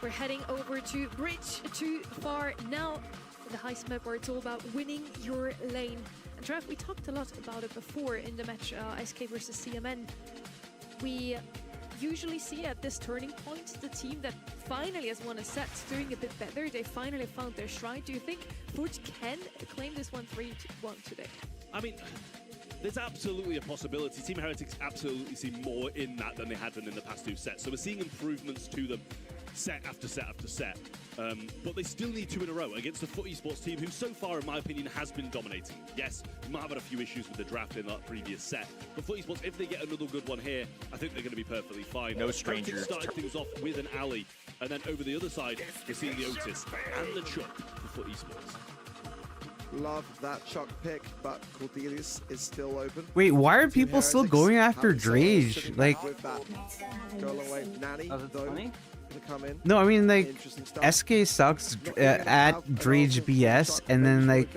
We're heading over to Bridge too far now. the Heist map where it's all about winning your lane. And Trev, we talked a lot about it before in the match SK versus CMN. We usually see at this turning point the team that finally has won a set doing a bit better. They finally found their stride. Do you think Foot can claim this 1-3-1 today? I mean, there's absolutely a possibility. Team Heretics absolutely see more in that than they had done in the past 2 sets. So we're seeing improvements to them set after set after set. But they still need 2 in a row against the Foot Esports team, who so far, in my opinion, has been dominating. Yes, we might have had a few issues with the draft in that previous set. But Foot Esports, if they get another good one here, I think they're going to be perfectly fine. No strangers. Starting things off with an Ali. And then over the other side, we're seeing the Otis and the Chuck for Foot Esports. Love that Chuck pick, but Cordelius is still open. Wait, why are people still going after Drage? Like, go along way. Nanny, though, come in. no, I mean, like, SK sucks at Drage BS, and then, like,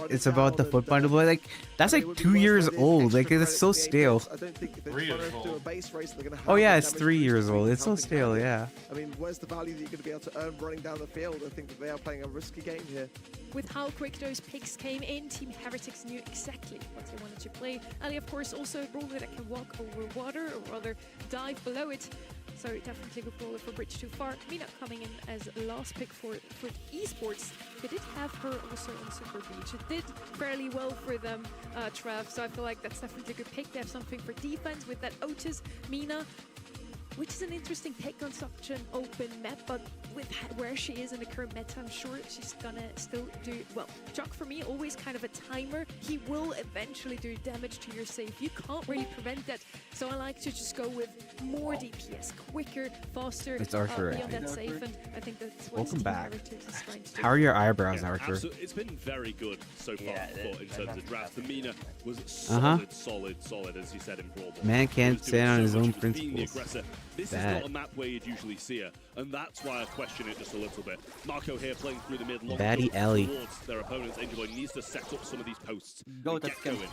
it's about the foot bundle. But, like, that's like 2 years old. Like, it's so stale. Oh, yeah, it's 3 years old. It's so stale, yeah. I mean, where's the value that you're going to be able to earn running down the field? I think that they are playing a risky game here. With how quick those picks came in, Team Heretics knew exactly what they wanted to play. Ali, of course, also a brawler that can walk over water, or rather dive below it. So definitely a good brawler for Bridge Too Far. Mina coming in as last pick for Esports. They did have her also on Super Beach. It did fairly well for them, Trev. So I feel like that's definitely a good pick. They have something for defense with that Otis, Mina, which is an interesting pick on such an open map, but with where she is in the current meta, I'm sure she's gonna still do well. Chuck, for me, always kind of a timer. He will eventually do damage to your safe. You can't really prevent that, so I like to just go with more DPS, quicker, faster, It's Archer, beyond that safe, and I think that's what Welcome back. is trying to do. How are your eyebrows, Archer? Absolutely. It's been very good so far in terms of draft. The Mina was solid, as you said in Brawl. Man can't stand on his own principles. This is not a map where you'd usually see her, and that's why I question it just a little bit. Marco here playing through the mid, Baddie Ellie towards their opponents. Angel Boy needs to set up some of these posts and get going to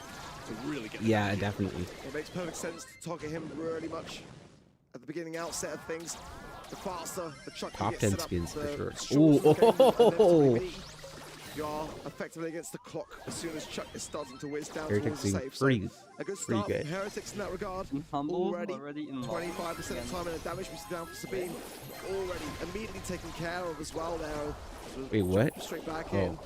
really get. Yeah, definitely. It makes perfect sense to target him really much at the beginning outset of things. The faster the Chuck Top 10 skins for sure. Ooh, you are effectively against the clock as soon as Chuck is starting to whiz down towards the safe. Pretty, a good start good. for Heretics in that regard. Already 25% of time in the damage we see down for Sabine. Already immediately taken care of as well there. Wait, what? Straight back in.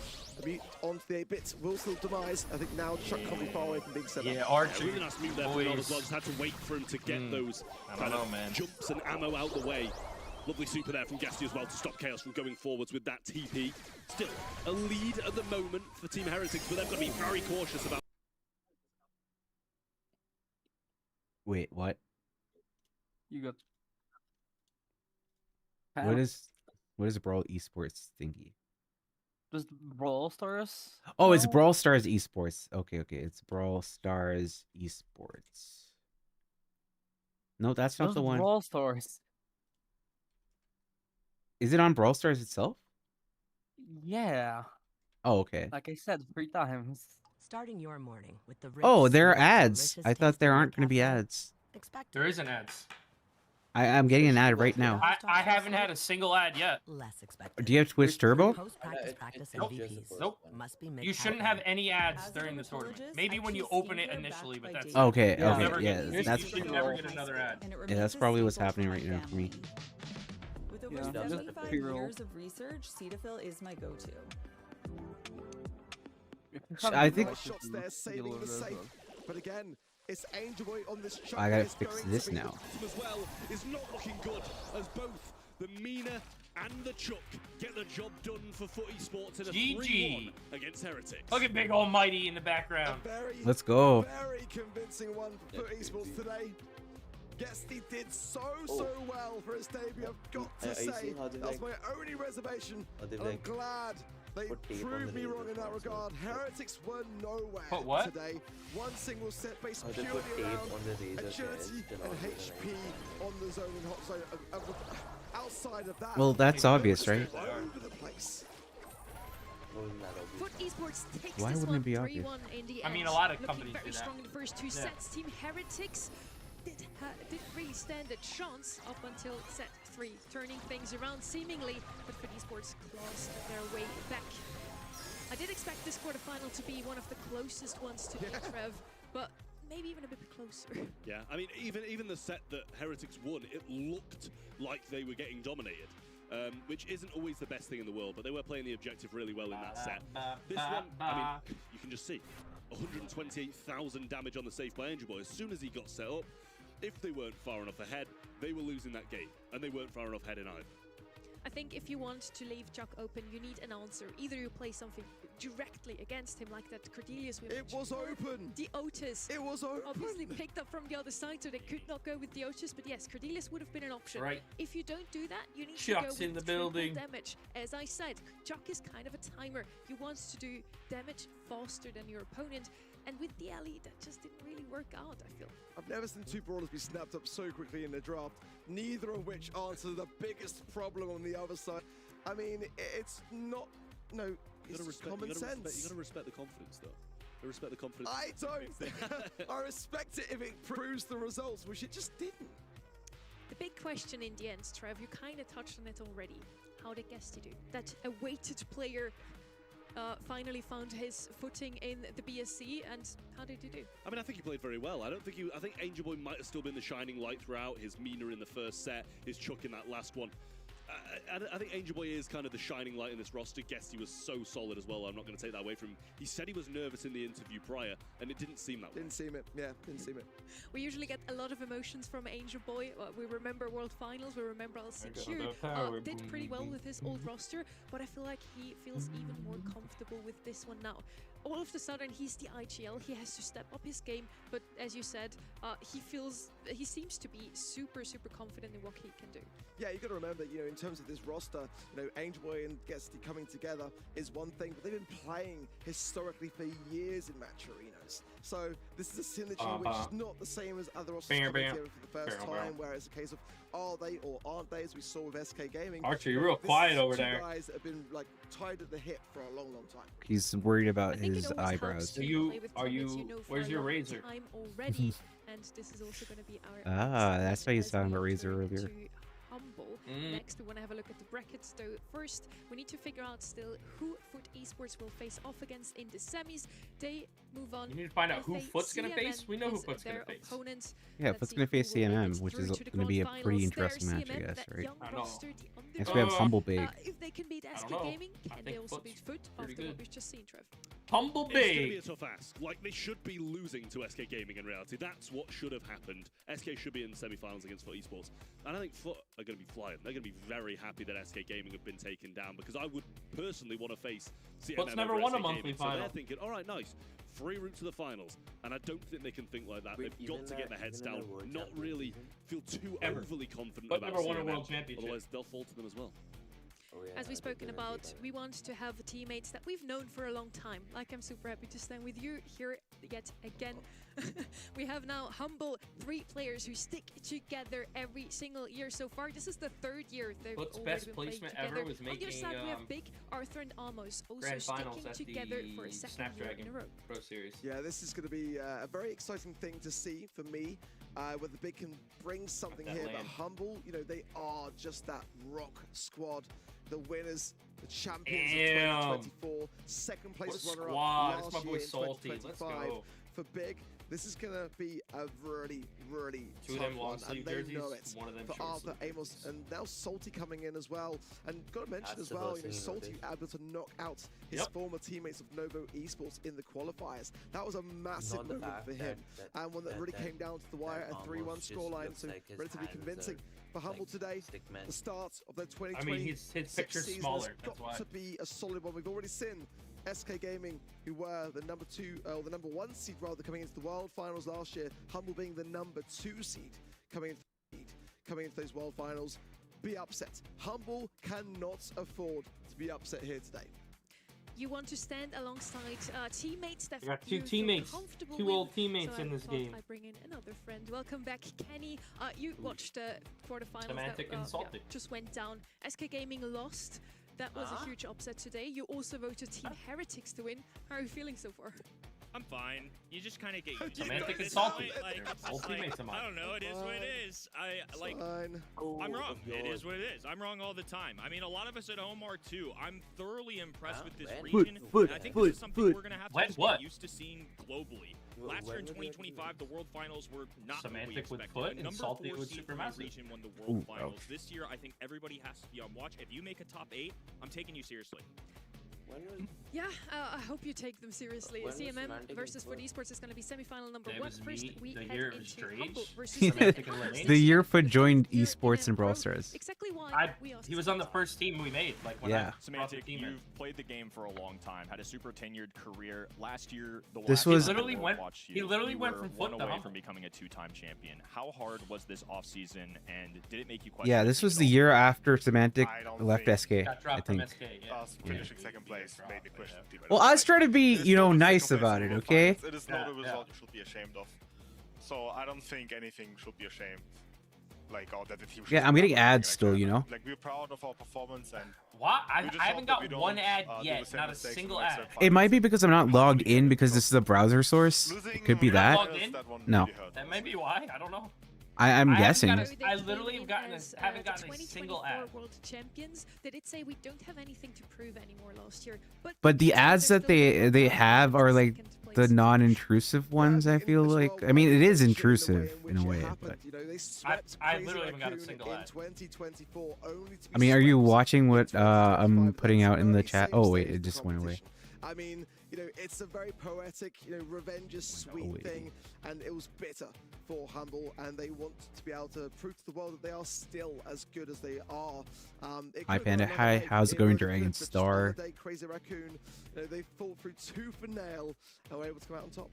Onto the 8-bit will still demise. I think now Chuck can't be far away from being set up. Yeah, Archer. Really nice move there from Nod as well. Just had to wait for him to get those jumps and ammo out the way. Lovely super there from Gasty as well to stop Chaos from going forwards with that TP. Still a lead at the moment for Team Heretics, but they've got to be very cautious about. Wait, what? You got. What is Brawl Esports thingy? Just Brawl Stars? Oh, it's Brawl Stars Esports. Okay, it's Brawl Stars Esports. No, that's not the one. Brawl Stars. Is it on Brawl Stars itself? Yeah. Oh, okay. Like I said 3 times. Starting your morning with the oh, there are ads. I thought there aren't going to be ads. There is an ads. I'm getting an ad right now. I haven't had a single ad yet. Do you have Twitch Turbo? Nope. You shouldn't have any ads during the tournament. Maybe when you open it initially, but that's okay. Yeah, that's you never get another ad. Yeah, that's probably what's happening right now for me. With over 75 years of research, Cetaphil is my go-to. I think. Shots there saving the safe, but again, it's Angel Boy on this Chuck. I gotta fix this now. As well is not looking good as both the Mina and the Chuck get the job done for Foot Esports in a 3-1 against Heretics. Look at Big Almighty in the background. Let's go. Very convincing one for Foot Esports today. Guesty did so well for his debut, I've got to say. That's my only reservation. I'm glad they proved me wrong in that regard. Heretics were nowhere today. One single set based purely around agility and HP on the zone and hot zone. Outside of that, well, that's obvious, right? All over the place. Foot Esports takes Why this wouldn't it be 1-3-1 obvious? in the I mean, end. a lot of Looking companies very do that. strong in the first 2 sets. Team Heretics didn't really stand a chance up until set 3, turning things around seemingly, but Foot Esports clawed their way back. I did expect this quarterfinal to be one of the closest ones to Trev, but maybe even a bit closer. Yeah, I mean, even the set that Heretics won, it looked like they were getting dominated, which isn't always the best thing in the world, but they were playing the objective really well in that set. This one, I mean, you can just see 128,000 damage on the safe by Angel Boy. As soon as he got set up, if they weren't far enough ahead, they were losing that game, and they weren't far enough ahead in either. I think if you want to leave Chuck open, you need an answer. Either you play something directly against him, like that Cordelius we mentioned. It was open! The Otis. It was open! Obviously picked up from the other side, so they could not go with the Otis, but yes, Cordelius would have been an option. Right. If you don't do that, you need Chuck's to go in with the building. damage. As I said, Chuck is kind of a timer. He wants to do damage faster than your opponent, and with the alley, that just didn't really work out, I feel. I've never seen two brawlers be snapped up so quickly in the draft, neither of which answer the biggest problem on the other side. I mean, it's not, no, it's just common sense. You gotta respect the confidence, though. I respect the confidence. I don't. I respect it if it proves the results, which it just didn't. The big question in the end, Trev, you kind of touched on it already. How did Guesty do? That awaited player finally found his footing in the BSC, and how did he do? I mean, I think he played very well. I think Angel Boy might have still been the shining light throughout. His Mina in the first set, his Chuck in that last one. I think Angel Boy is kind of the shining light in this roster. Guesty was so solid as well. I'm not going to take that away from him. He said he was nervous in the interview prior, and it didn't seem that way. Didn't seem it. Yeah, didn't seem it. We usually get a lot of emotions from Angel Boy. We remember World Finals. We remember LCQ. Did pretty well with his old roster, but I feel like he feels even more comfortable with this one now. All of a sudden, he's the IGL. He has to step up his game, but as you said, he seems to be super confident in what he can do. Yeah, you got to remember, you know, in terms of this roster, you know, Angel Boy and Guesty coming together is one thing, but they've been playing historically for years in match arenas. So this is a synergy which is not the same as other rosters coming together for the first time, where it's a case of are they or aren't they, as we saw with SK Gaming. Archie, you're real quiet over there. Guys that have been like tied at the hip for a long time. He's worried about his eyebrows. Where's your razor? Time already, and this is also going to be our that's why you saw him a razor earlier. Humble. Next, we want to have a look at the brackets, though. First, we need to figure out still who Foot Esports will face off against in the semis. They move on. You need to find out who Foot's going to face. We know who Foot's going to face. Opponents. Yeah, Foot's going to face CMM, which is going to be a pretty interesting match, I guess, right? Yes, we have Humble Big. If they can beat SK Gaming, can they also beat Foot after what we've just seen, Trev? Humble Big. It's going to be a tough ask. Like, they should be losing to SK Gaming in reality. That's what should have happened. SK should be in the semi-finals against Foot Esports. And I think Foot are going to be flying. They're going to be very happy that SK Gaming have been taken down, because I would personally want to face CMM. Foot's never won a monthly final. So they're thinking, all right, nice. Free route to the finals. And I don't think they can think like that. They've got to get their heads down, not really feel too overly confident about never won a CMM. World Championship. Otherwise, they'll fall to them as well. As we've spoken about, we want to have teammates that we've known for a long time. Like, I'm super happy to stand with you here yet again. We have now Humble, 3 players who stick together every single year so far. This is the 3rd year they've Foot's already best been placement playing together. ever was making On the other side, we have Big, Arthur, and Amos also sticking together for a second year in a row. Pro Series. Yeah, this is going to be a very exciting thing to see for me. Whether Big can bring something here, but Humble, you know, they are just that rock squad. The winners, the champions of 2024, second place runner-up last year in 2025. For Big, this is going to be a really tough one, and they know it. For Arthur, Amos, and now Salty coming in as well. And got to mention as well, you know, Salty able to knock out his former teammates of Novo Esports in the qualifiers. That was a massive moment for him, and one that really came down to the wire, a 3-1 scoreline, so relatively convincing. For Humble today, the start of their 2020 his picture's smaller. That's got to be a solid one. We've already seen SK Gaming, who were the number 1 seed rather, coming into the World Finals last year. Humble being the number 2 seed coming into those World Finals. Be upset. Humble cannot afford to be upset here today. You want to stand alongside teammates that you got 2 teammates, 2 old teammates in this game. I bring in another friend. Welcome back, Kenny. You watched the quarterfinals Semantic that just went down. SK Gaming lost. That was a huge upset today. You also voted Team Heretics to win. How are you feeling so far? I'm fine. You just kind of get used to it. Semantic and salty. Old teammates of mine. I don't know. It is what it is. I'm wrong. It is what it is. I'm wrong all the time. I mean, a lot of us at home are too. I'm thoroughly impressed with this region. And I think this is something we're gonna have to get used to seeing globally. Last year in 2025, the World Finals were not what we expected. Number 4 seed from the region won the World Finals. This year, I think everybody has to be on watch. If you make a top 8, I'm taking you seriously. Yeah, I hope you take them seriously. CMM versus Foot Esports is going to be semifinal number 1. First, we head into Humble versus the year Foot joined Esports and Brawl Stars. Exactly why he was on the first team we made. Like when Semantic, you've played the game for a long time, had a super tenured career. Last year, he literally went from Foot away from becoming a 2-time champion. How hard was this offseason, and did it make you question? Yeah, this was the year after Semantic left SK. I think. Finishing second place made me question. Well, I was trying to be, nice about it, okay? It is not a result you should be ashamed of. So I don't think anything should be ashamed. Like, that the team should I'm getting ads still, Like, we're proud of our performance and. What? I haven't got one ad yet. Not a single ad. It might be because I'm not logged in because this is a browser source. It could be that. No. That may be why. I don't know. I'm guessing. I literally haven't gotten a single ad. World champions. They did say we don't have anything to prove anymore last year. But the ads that they have are like the non-intrusive ones. I feel like. I mean, it is intrusive in a way. But I literally haven't got a single ad. I mean, are you watching what I'm putting out in the chat? Oh wait, it just went away. I mean, it's a very poetic, revenge is sweet thing, and it was bitter for Humble, and they want to be able to prove to the world that they are still as good as they are. Hi Panda, hi, how's it going, Dragon Star? Crazy Raccoon, they fought through tooth and nail and were able to come out on top.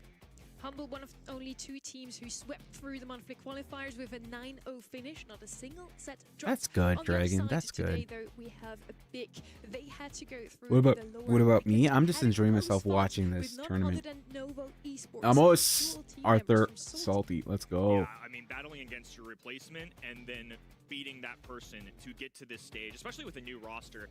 Humble, one of only 2 teams who swept through the monthly qualifiers with a 9-0 finish, not a single set drop. That's good, Dragon. That's good. Though, we have a big. They had to go through what about me? I'm just enjoying myself watching this tournament. Vamos, Arthur, Salty. Let's go. Yeah, I mean, battling against your replacement and then beating that person to get to this stage, especially with a new roster.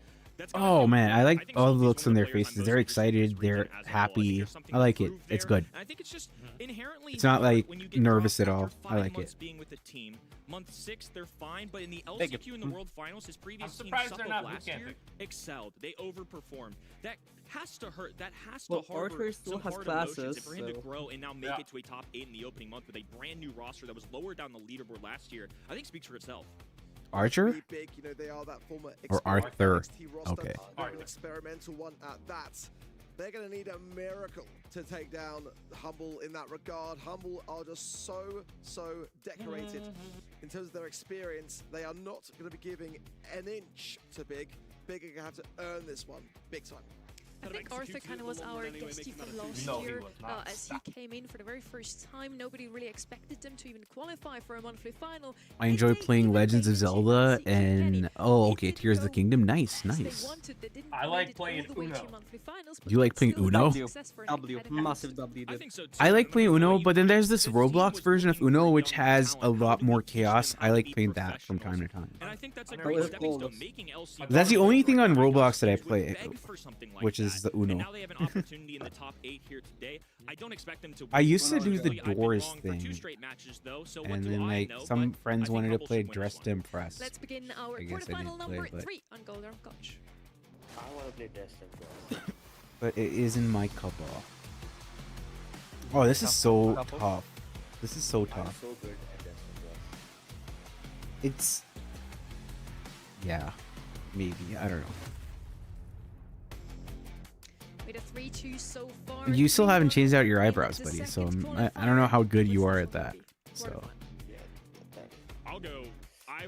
Oh man, I like all the looks on their faces. They're excited. They're happy. I like it. It's good. I think it's just inherently. It's not like nervous at all. I like it. Being with the team, month 6 they're fine, but in the LCQ in the World Finals, his previous team suffered last year, excelled. They overperformed. That has to hurt. That has to harbor some hard emotions for him to grow and now make it to a top 8 in the opening month with a brand new roster that was lower down the leaderboard last year. I think speaks for itself. Archer? Big, they are that former or Arthur? Okay. An experimental one at that. They're going to need a miracle to take down Humble in that regard. Humble are just so decorated in terms of their experience. They are not going to be giving an inch to Big. Big are going to have to earn this one big time. I think Arthur kind of was our guestie from last year. As he came in for the very first time, nobody really expected them to even qualify for a monthly final. I enjoy playing Legends of Zelda and Tears of the Kingdom. Nice. I like playing Uno. You like playing Uno? W, massive W. I like playing Uno, but then there's this Roblox version of Uno which has a lot more chaos. I like playing that from time to time. And I think that's a great stepping stone, making LCQ. That's the only thing on Roblox that I play, which is the Uno. And now they have an opportunity in the top 8 here today. I don't expect them to. I used to do the Doors thing, matches, though, so and then like some friends wanted to play Dress to Impress. Let's begin our quarterfinal number 3 on Golden Coach. I want to play Dress to Impress. But it isn't my cup of. Oh, this is so tough. This is so tough. I'm so good at Dress to Impress. It's. Yeah, maybe. I don't know. With a 3-2 so far. You still haven't changed out your eyebrows, buddy. So I don't know how good you are at that. So. I'll go. I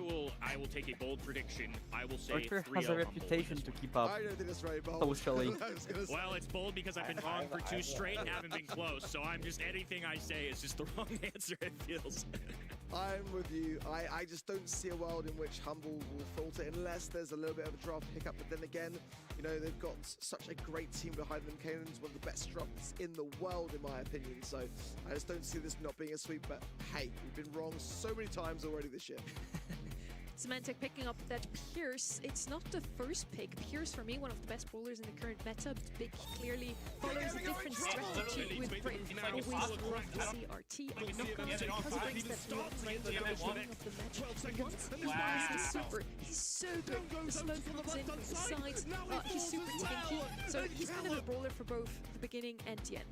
will take a bold prediction. I will say Archer has a reputation to keep up socially. Well, it's bold because I've been wrong for 2 straight and haven't been close. So I'm just anything I say is just the wrong answer. It feels. I'm with you. I just don't see a world in which Humble will falter unless there's a little bit of a draft hiccup. But then again, they've got such a great team behind them. Kanan's one of the best drafts in the world, in my opinion. So I just don't see this not being a sweep. But hey, we've been wrong so many times already this year. Symantec picking up that Pierce. It's not the first pick. Pierce, for me, one of the best brawlers in the current meta. Big clearly follows a different strategy with Brave. Always love to see RT and knockouts because he brings that long range at the beginning of the match. Once he buys his super, he's so good. The smoke comes in from the sides. He's super tanky. So he's kind of a brawler for both the beginning and the end.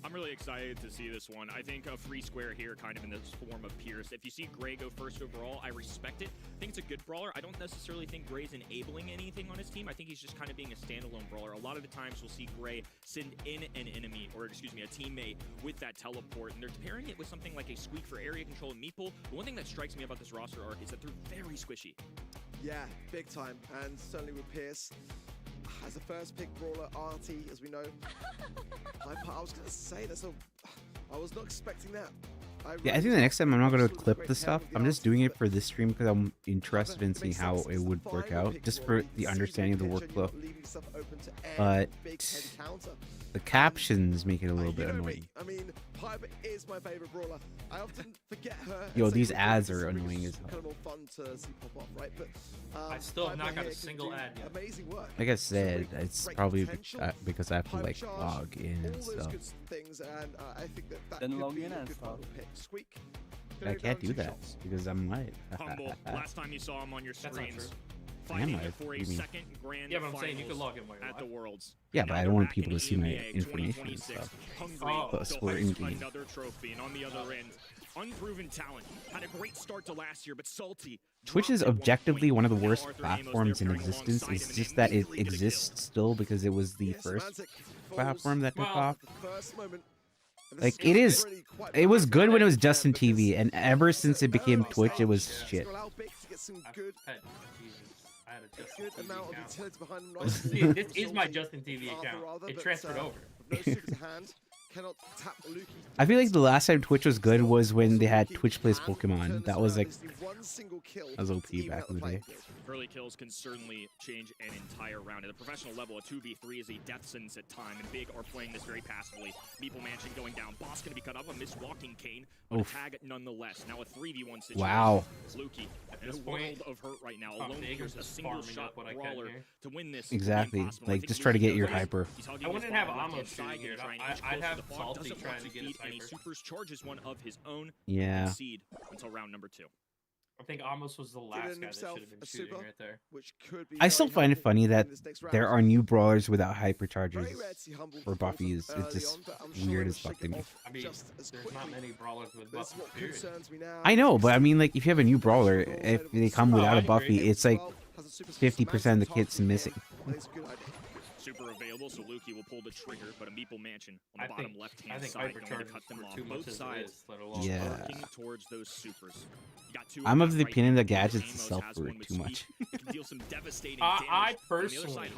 I'm really excited to see this one. I think a free square here, kind of in this form of Pierce. If you see Gray go first overall, I respect it. I think it's a good brawler. I don't necessarily think Gray's enabling anything on his team. I think he's just kind of being a standalone brawler. A lot of the times we'll see Gray send in an enemy, or excuse me, a teammate with that teleport, and they're pairing it with something like a Squeak for area control and Meeple. The one thing that strikes me about this roster arc is that they're very squishy. Yeah, big time, and certainly with Pierce. As a first pick brawler, RT, as we know. I was going to say that, so I was not expecting that. Yeah, I think the next time I'm not going to clip the stuff. I'm just doing it for this stream because I'm interested in seeing how it would work out, just for the understanding of the workflow. But the captions make it a little bit annoying. I mean, Piper is my favorite brawler. I often forget her. Yo, these ads are annoying as hell. Kind of more fun to see pop off, right? But I still have not got a single ad yet. Amazing work. Like I said, it's probably because I have to like log in and stuff. I think that then log in and stuff. I can't do that because I'm live. Humble. Last time you saw him on your screens. I am Fighting live. for a second grand yeah, but I'm saying you can log in while you're at the Worlds. Yeah, but I don't want people to see my information and stuff. Plus, we're in game. Another trophy, and on the other end, unproven talent had a great start to last year, but salty. Twitch is objectively one of the worst platforms in existence. It's just that it exists still because it was the first platform that took off. Like it was good when it was Justin TV, and ever since it became Twitch, it was shit. This is my Justin TV account. It transferred over. I feel like the last time Twitch was good was when they had Twitch Plays Pokemon. That was like, that was OP back in the day. Early kills can certainly change an entire round. At the professional level, a 2v3 is a death sentence at time, and Big are playing this very passively. Meeple Mansion going down. Boss going to be cut up. A missed walking cane, but a tag nonetheless. Now a 3v1 situation. Wow. Lukey in a world of hurt right now. Alone here's a single shot brawler to win this. Exactly. Like, just try to get your hyper. I wouldn't have almost here. I'd have Salty trying to get his hyper. Supers charges one of his own. Yeah. Seed until round number 2. I think Amos was the last guy that should have been shooting right there. I still find it funny that there are new brawlers without hypercharges for buffies. It's just weird as fuck to me. I mean, there's not many brawlers with buffies. I know, but I mean, like, if you have a new brawler, if they come without a buffy, it's like 50% of the kit's missing. Super available, so Lukey will pull the trigger, but a Meeple Mansion on the bottom left-hand side going to cut them off. Both sides working towards those supers. I'm of the opinion that gadgets itself were too much. I personally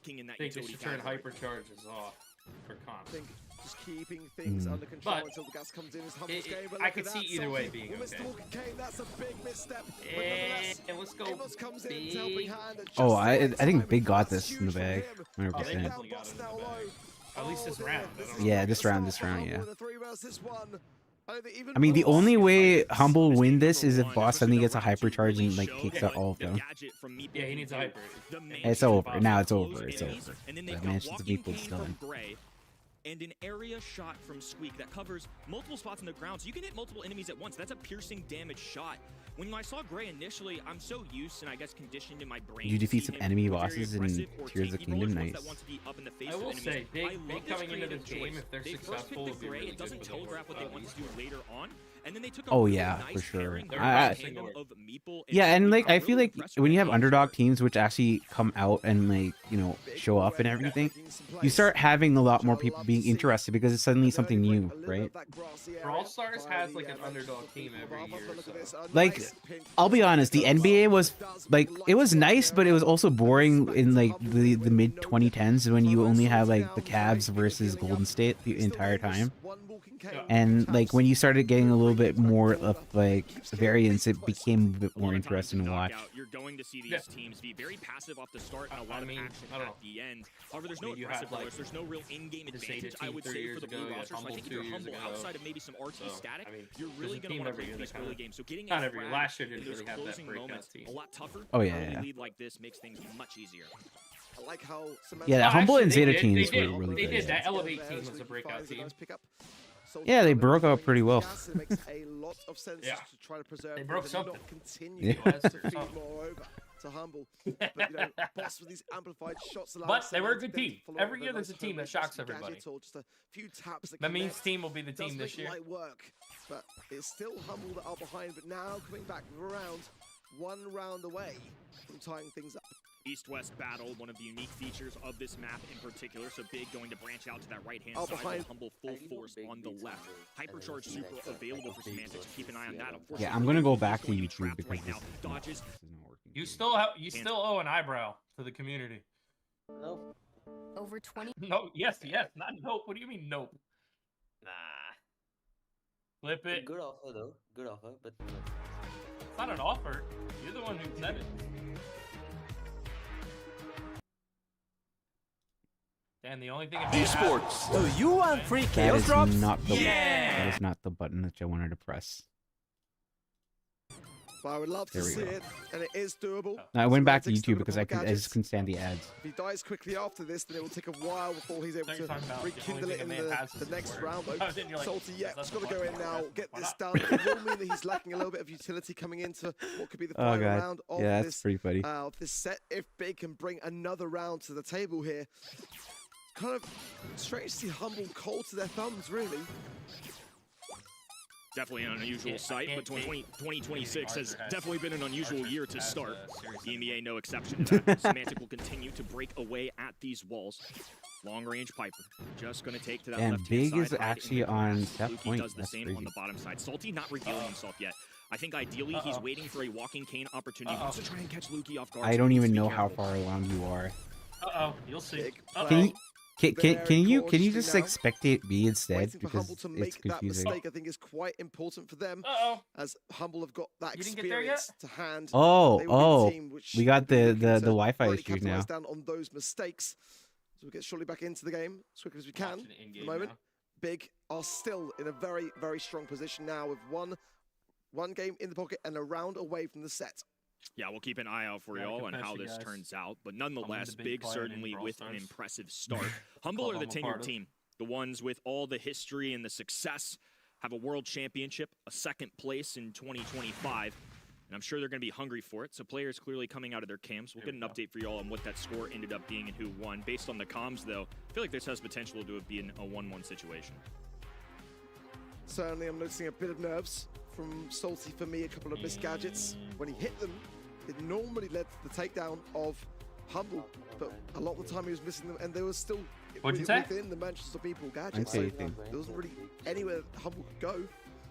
think they should turn hypercharges off for comps. Just keeping things under control until the gas comes in is Humble's game. But I could see either way being okay. That's a big misstep. And let's go. Big. Oh, I think Big got this in the bag. 100%. At least this round. Yeah, this round, yeah. I mean, the only way Humble will win this is if Boss suddenly gets a hypercharge and like takes out all of them. Yeah, he needs a hyper. It's over. Now it's over. It's over. The Mansions of Meeple is done. And an area shot from Squeak that covers multiple spots on the ground, so you can hit multiple enemies at once. That's a piercing damage shot. When I saw Gray initially, I'm so used and I guess conditioned in my brain. You defeat some enemy bosses in Tears of the Kingdom, nice. I will say, Big coming into this game, if they're successful, will be really it doesn't telegraph what they want to do later on. And then they took oh yeah, for sure. Yeah, and like I feel like when you have underdog teams which actually come out and like, you know, show up and everything, you start having a lot more people being interested because it's suddenly something new, right? Brawl Stars has like an underdog team every year. So. Like, I'll be honest, the NBA was like, it was nice, but it was also boring in like the mid 2010s when you only have like the Cavs versus Golden State the entire time. And like when you started getting a little bit more of like variance, it became a bit more interesting to watch. You're going to see these teams be very passive off the start and a lot of action at the end. However, there's no aggressive players. There's no real in-game advantage challenge, I would say, for the blue roster. So I think if you're Humble, outside of maybe some RT static, you're really going to want to play these early games. So getting a frag last year didn't in those really have that closing moments a lot tougher. Oh, yeah, Early yeah. lead like this makes things much easier. I like how yeah, the Humble and Zeta teams were really good. They did. That Yeah. Elevate team was a breakout team. Yeah, they broke out pretty well. It makes a lot of sense Yeah. to try to preserve They broke and something. not continue Yeah. to feed more over to Humble. But, you know, Boss with these amplified shots. But they were a good team. Every year there's a team that shocks everybody. Or just a few taps that Mameen's team will be the team this year. Light work, but it's still Humble that are behind. But now coming back around, 1 round away from tying things up. East-West battle, one of the unique features of this map in particular. So Big going to branch out to that right-hand side, while Humble full force on the left. Hypercharge super available for Semantic, so keep an eye on that. Yeah, I'm gonna go back to YouTube because right now. this Dodges. is not working. You still owe an eyebrow to the community. Nope. Over 20. No, yes, not nope. What do you mean nope? Nah. Flip it. Good offer though. Good offer, but It's not an offer. You're the one who said it. And the only thing Esports. Do you want free chaos That drops? is not the Yeah! that is not the button that I wanted to press. But I would love to There we see go. it, and it is doable. No, I went back to Semantic's still YouTube because got I just couldn't stand the ads. If he dies quickly after this, then it will take a while before he's able Now to you're talking about the rekindle only it in thing a man has the is next his round. word. Though. Oh, then you're like, Salty, yeah, that's just got to the go in point. now, get Why this not? done. It will mean that he's lacking a little bit of utility coming into what could be the Oh final god, round of yeah, that's this pretty funny. of this set. If Big can bring another round to the table here, kind of strange to see Humble cold to their thumbs, really. Definitely an unusual sight, but 2026 has definitely been an unusual year to start. EMEA no exception to that. Semantic will continue to break away at these walls. Long-range Piper, just going to take to that And left-hand Big side. is actually on that Luki point. does the That's same crazy. on the bottom side. Salty not revealing himself yet. I think ideally he's waiting for a walking cane opportunity. He wants to try and catch Luki off guard. I so don't he needs even to be know how careful. far along you are. You'll see. Can you cautiously just now. like spectate me instead Waiting for because Humble to it's make that confusing. mistake, I think, is quite important for them. As Humble have got that You didn't get there experience to hand. Oh, They will be a oh, team which we got the looking to Wi-Fi really issues capitalise now. down on those mistakes. So we'll get shortly back into the game as quickly as we can. Watching it in At the game moment, now. Big are still in a very, very strong position now with one game in the pocket and a round away from the set. Yeah, we'll keep an eye out for y'all on how this turns out. But nonetheless, Big certainly with an impressive start. Humble are the tenured team. The ones with all the history and the success have a world championship, a second place in 2025. And I'm sure they're going to be hungry for it. So players clearly coming out of their camps. We'll get an update for y'all on what that score ended up being and who won. Based on the comms, though, I feel like this has potential to have been a 1-1 situation. Certainly, I'm noticing a bit of nerves from Salty for me. A couple of missed gadgets. When he hit them, it normally led to the takedown of Humble, but a lot of the time he was missing them, and there was still within the Manchester people gadgets. So there wasn't really anywhere Humble could go.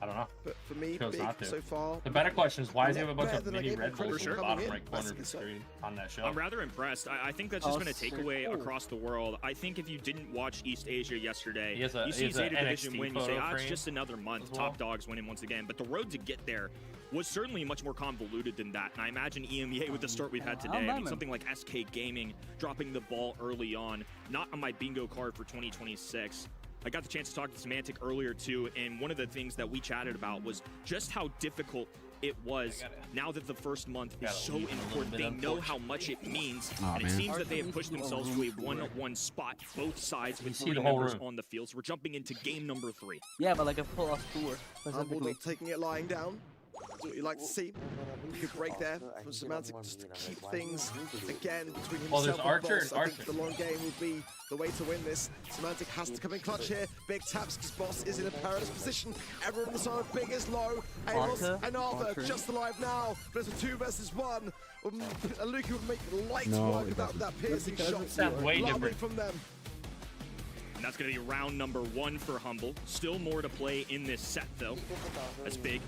I don't know. But for me, Chose Big not to. so far. The better question is why does he have a bunch better of than I mini gave him red credit balls for in the coming bottom in. right corner of the So. screen on that show? I'm rather impressed. I think that's just been a takeaway across the world. I think if you didn't watch East Asia yesterday, you see Zeta Division win, you say, it's just another month. Top dogs winning once again. But the road to get there was certainly much more convoluted than that. And I imagine EMEA with the start we've had today, I mean, something like SK Gaming dropping the ball early on, not on my bingo card for 2026. I got the chance to talk to Semantic earlier too, and one of the things that we chatted about was just how difficult it was now that the first month is so important. They know how much it means, and it seems that they have pushed themselves to a 1-1 spot, both sides with 3 members on the field. So we're jumping into game number 3. Yeah, but like a full-off tour. Humble not taking it lying down. That's what you like to see. Good break there from Semantic just to keep things again between himself and Archer Boss. and I think the long game will be the way to win this. Semantic has to come in clutch here. Big taps because Boss is in a perilous position. Everyone on the side, Big is low. Amos and Arthur just alive now. But it's a 2 versus 1. Luki would make light work without that piercing shot. Sounds way different From them. And that's going to be round number 1 for Humble. Still more to play in this set, though. That's Big.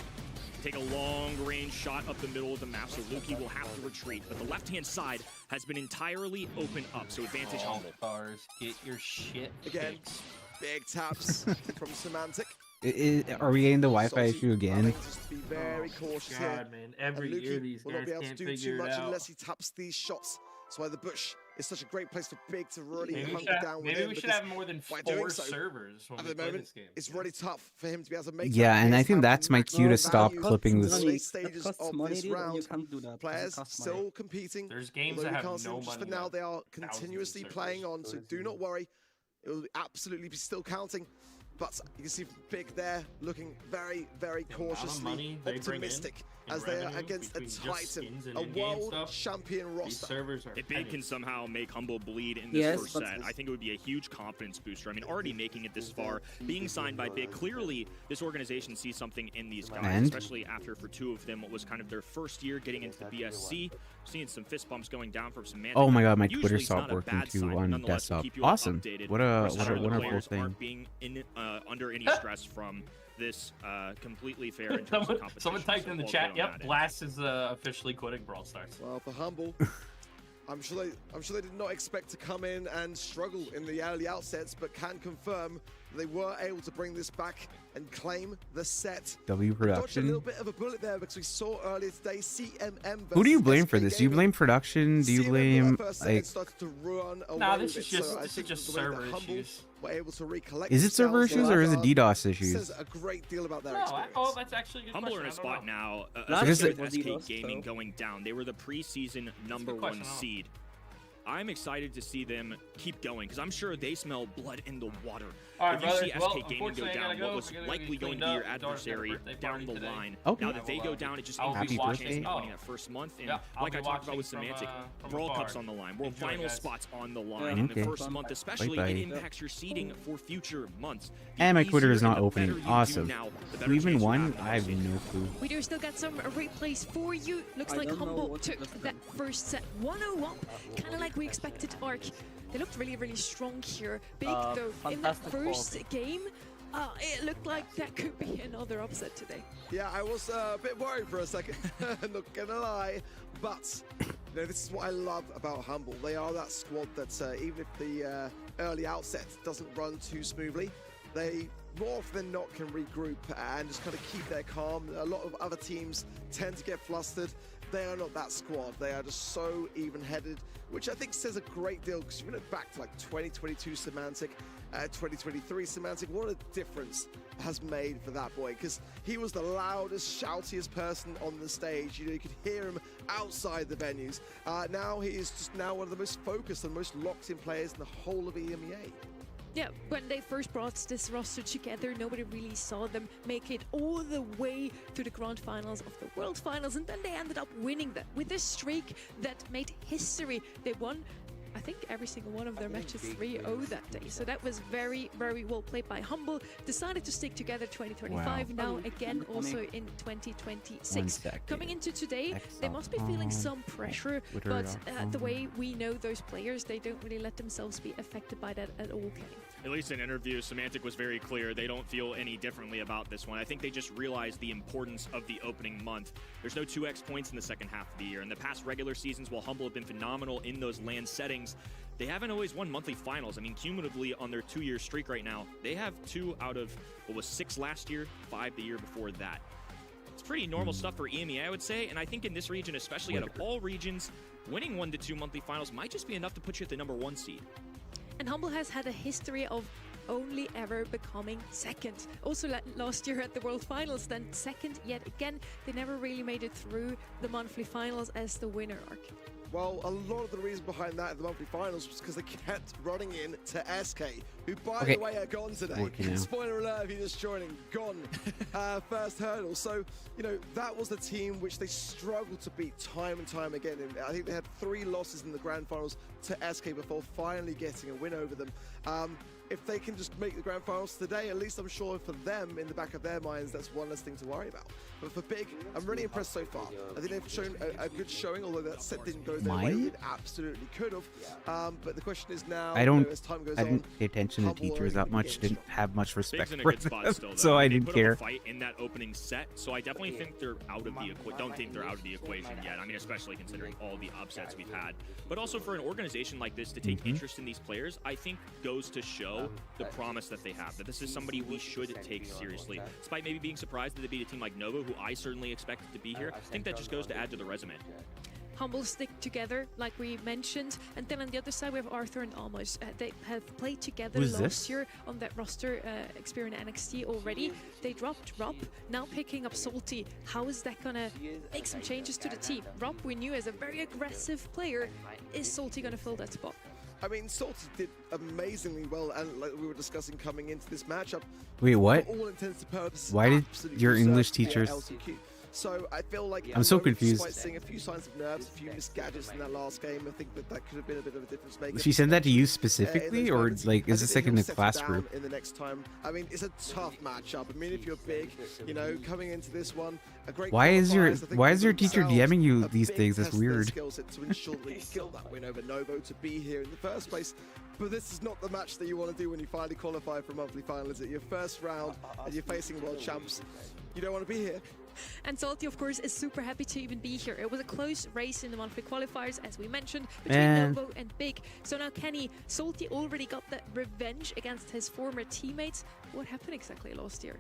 Take a long-range shot up the middle of the map, so Luki will have to retreat. But the left-hand side has been entirely open up, so advantage Humble. Stars, get your shit again. Big taps from Semantic. Are we getting the Wi-Fi issue again? Just be very cautious here. Man, every year these will not guys be able can't to do figure too it much out. unless he taps these shots. That's why the bush It's such a great place for Big to really hunker down with him. Maybe we should have more than 4 servers when we play this game. It's really tough for him to be able to make. Yeah, and I think that's my cue to stop clipping this. Stages of this round, players still competing. There's games that have no money. Just for now, they are continuously playing on, so do not worry. It will absolutely be still counting. But you can see Big there looking very, very cautiously optimistic as they are against a Titan, a world champion roster. If Big can somehow make Humble bleed in this first set, I think it would be a huge confidence booster. I mean, already making it this far, being signed by Big, clearly this organization sees something in these guys, especially after for 2 of them, what was kind of their first year getting into the BSC. Seeing some fist bumps going down from Semantic. Oh my god, my Twitter stopped working too on desktop. Awesome. What a wonderful thing. Being in, under any stress from this completely fair in terms of competition. Someone typed in the chat, yep, Blast is officially quitting Brawl Stars. Well, for Humble, I'm sure they did not expect to come in and struggle in the early outsets, but can confirm they were able to bring this back and claim the set. W Production. Dodged a little bit of a bullet there because we saw earlier today CMM. Who do you blame for this? Do you blame production? Do you blame like? Nah, this is just server issues. Were able to recollect. Is it server issues or is it DDoS issues? Says a great deal about their experience. Oh, that's actually a good Humble question. are in a spot now. Because SK Gaming going down. They were the preseason #1 seed. I'm excited to see them keep going because I'm sure they smell blood in the water. All right, if you brother. see SK Gaming go down, what was likely going to be your adversary down the line, now that they go down, it just increases your chance of winning that first month. And like I talked about with Semantic, Brawl Cup's on the line, World Final spots on the line. In the first month especially, it impacts your seeding for future months. And my Twitter is not opening. Awesome. Who even won? I have no clue. We do still get some replays for you. Looks like Humble took that first set 1-0 up, kind of like we expected. Arc. They looked really, really strong here. Big though in that first game. It looked like that could be another upset today. Yeah, I was a bit worried for a second, not gonna lie. But you know, this is what I love about Humble. They are that squad that even if the early outset doesn't run too smoothly, they more often than not can regroup and just kind of keep their calm. A lot of other teams tend to get flustered. They are not that squad. They are just so even-headed, which I think says a great deal because if you look back to like 2022 Semantic, 2023 Semantic, what a difference has made for that boy, because he was the loudest, shoutiest person on the stage. You know, you could hear him outside the venues. Now he is just now one of the most focused and most locked-in players in the whole of EMEA. Yeah, when they first brought this roster together, nobody really saw them make it all the way to the grand finals of the world finals, and then they ended up winning that with a streak that made history. They won, I think, every single one of their matches 3-0 that day. So that was very, very well played by Humble. Decided to stick together 2025, now again also in 2026. Coming into today, they must be feeling some pressure, but the way we know those players, they don't really let themselves be affected by that at all, Kenny. At least in interviews, Semantic was very clear. They don't feel any differently about this one. I think they just realized the importance of the opening month. There's no 2x points in the second half of the year. In the past regular seasons, while Humble have been phenomenal in those LAN settings, they haven't always won monthly finals. I mean, cumulatively on their 2-year streak right now, they have 2 out of what was 6 last year, 5 the year before that. It's pretty normal stuff for EMEA, I would say. And I think in this region, especially out of all regions, winning 1 to 2 monthly finals might just be enough to put you at the #1 seed. And Humble has had a history of only ever becoming second. Also last year at the World Finals, then second yet again. They never really made it through the monthly finals as the winner, Arc. Well, a lot of the reason behind that at the monthly finals was because they kept running in to SK, who, by the way, are gone today. Spoiler alert if you're just joining, gone first hurdle. So, you know, that was the team which they struggled to beat time and time again. And I think they had 3 losses in the grand finals to SK before finally getting a win over them. If they can just make the grand finals today, at least I'm sure for them, in the back of their minds, that's one less thing to worry about. But for Big, I'm really impressed so far. I think they've shown a good showing, although that set didn't go their way. It absolutely could have. But the question is now, I don't, as time goes I didn't pay attention to teachers that much. Didn't have much respect for them, so I didn't care. They put up a fight in that opening set, so I definitely think they're out of the equation. Don't think they're out of the equation yet. I mean, especially considering all the upsets we've had. But also for an organization like this to take interest in these players, I think goes to show the promise that they have, that this is somebody we should take seriously. Despite maybe being surprised that they beat a team like Nova, who I certainly expected to be here, I think that just goes to add to the resume. Humble stick together, like we mentioned. And then on the other side, we have Arthur and Almos. They have played together last year on that roster, Experience NXT already. They dropped Rob, now picking up Salty. How is that gonna make some changes to the team? Rob, we knew as a very aggressive player. Is Salty gonna fill that spot? I mean, Salty did amazingly well, and like we were discussing coming into this matchup. Wait, what? For all intents and purposes, why did your English teachers... So I feel like I'm so confused. Despite seeing a few signs of nerves, a few missed gadgets in that last game, I think that could have been a bit of a difference maker. She sent that to you specifically, or like is this like in the class group? In the next time, I mean, it's a tough matchup. I mean, if you're big, you know, coming into this one, a great. Why is your teacher DMing you these things? That's weird. To ensure that you kill that win over Novo to be here in the first place. But this is not the match that you want to do when you finally qualify for a monthly final. Is it your first round and you're facing world champs? You don't want to be here. And Salty, of course, is super happy to even be here. It was a close race in the monthly qualifiers, as we mentioned, between Novo and Big. So now, Kenny, Salty already got that revenge against his former teammates. What happened exactly last year?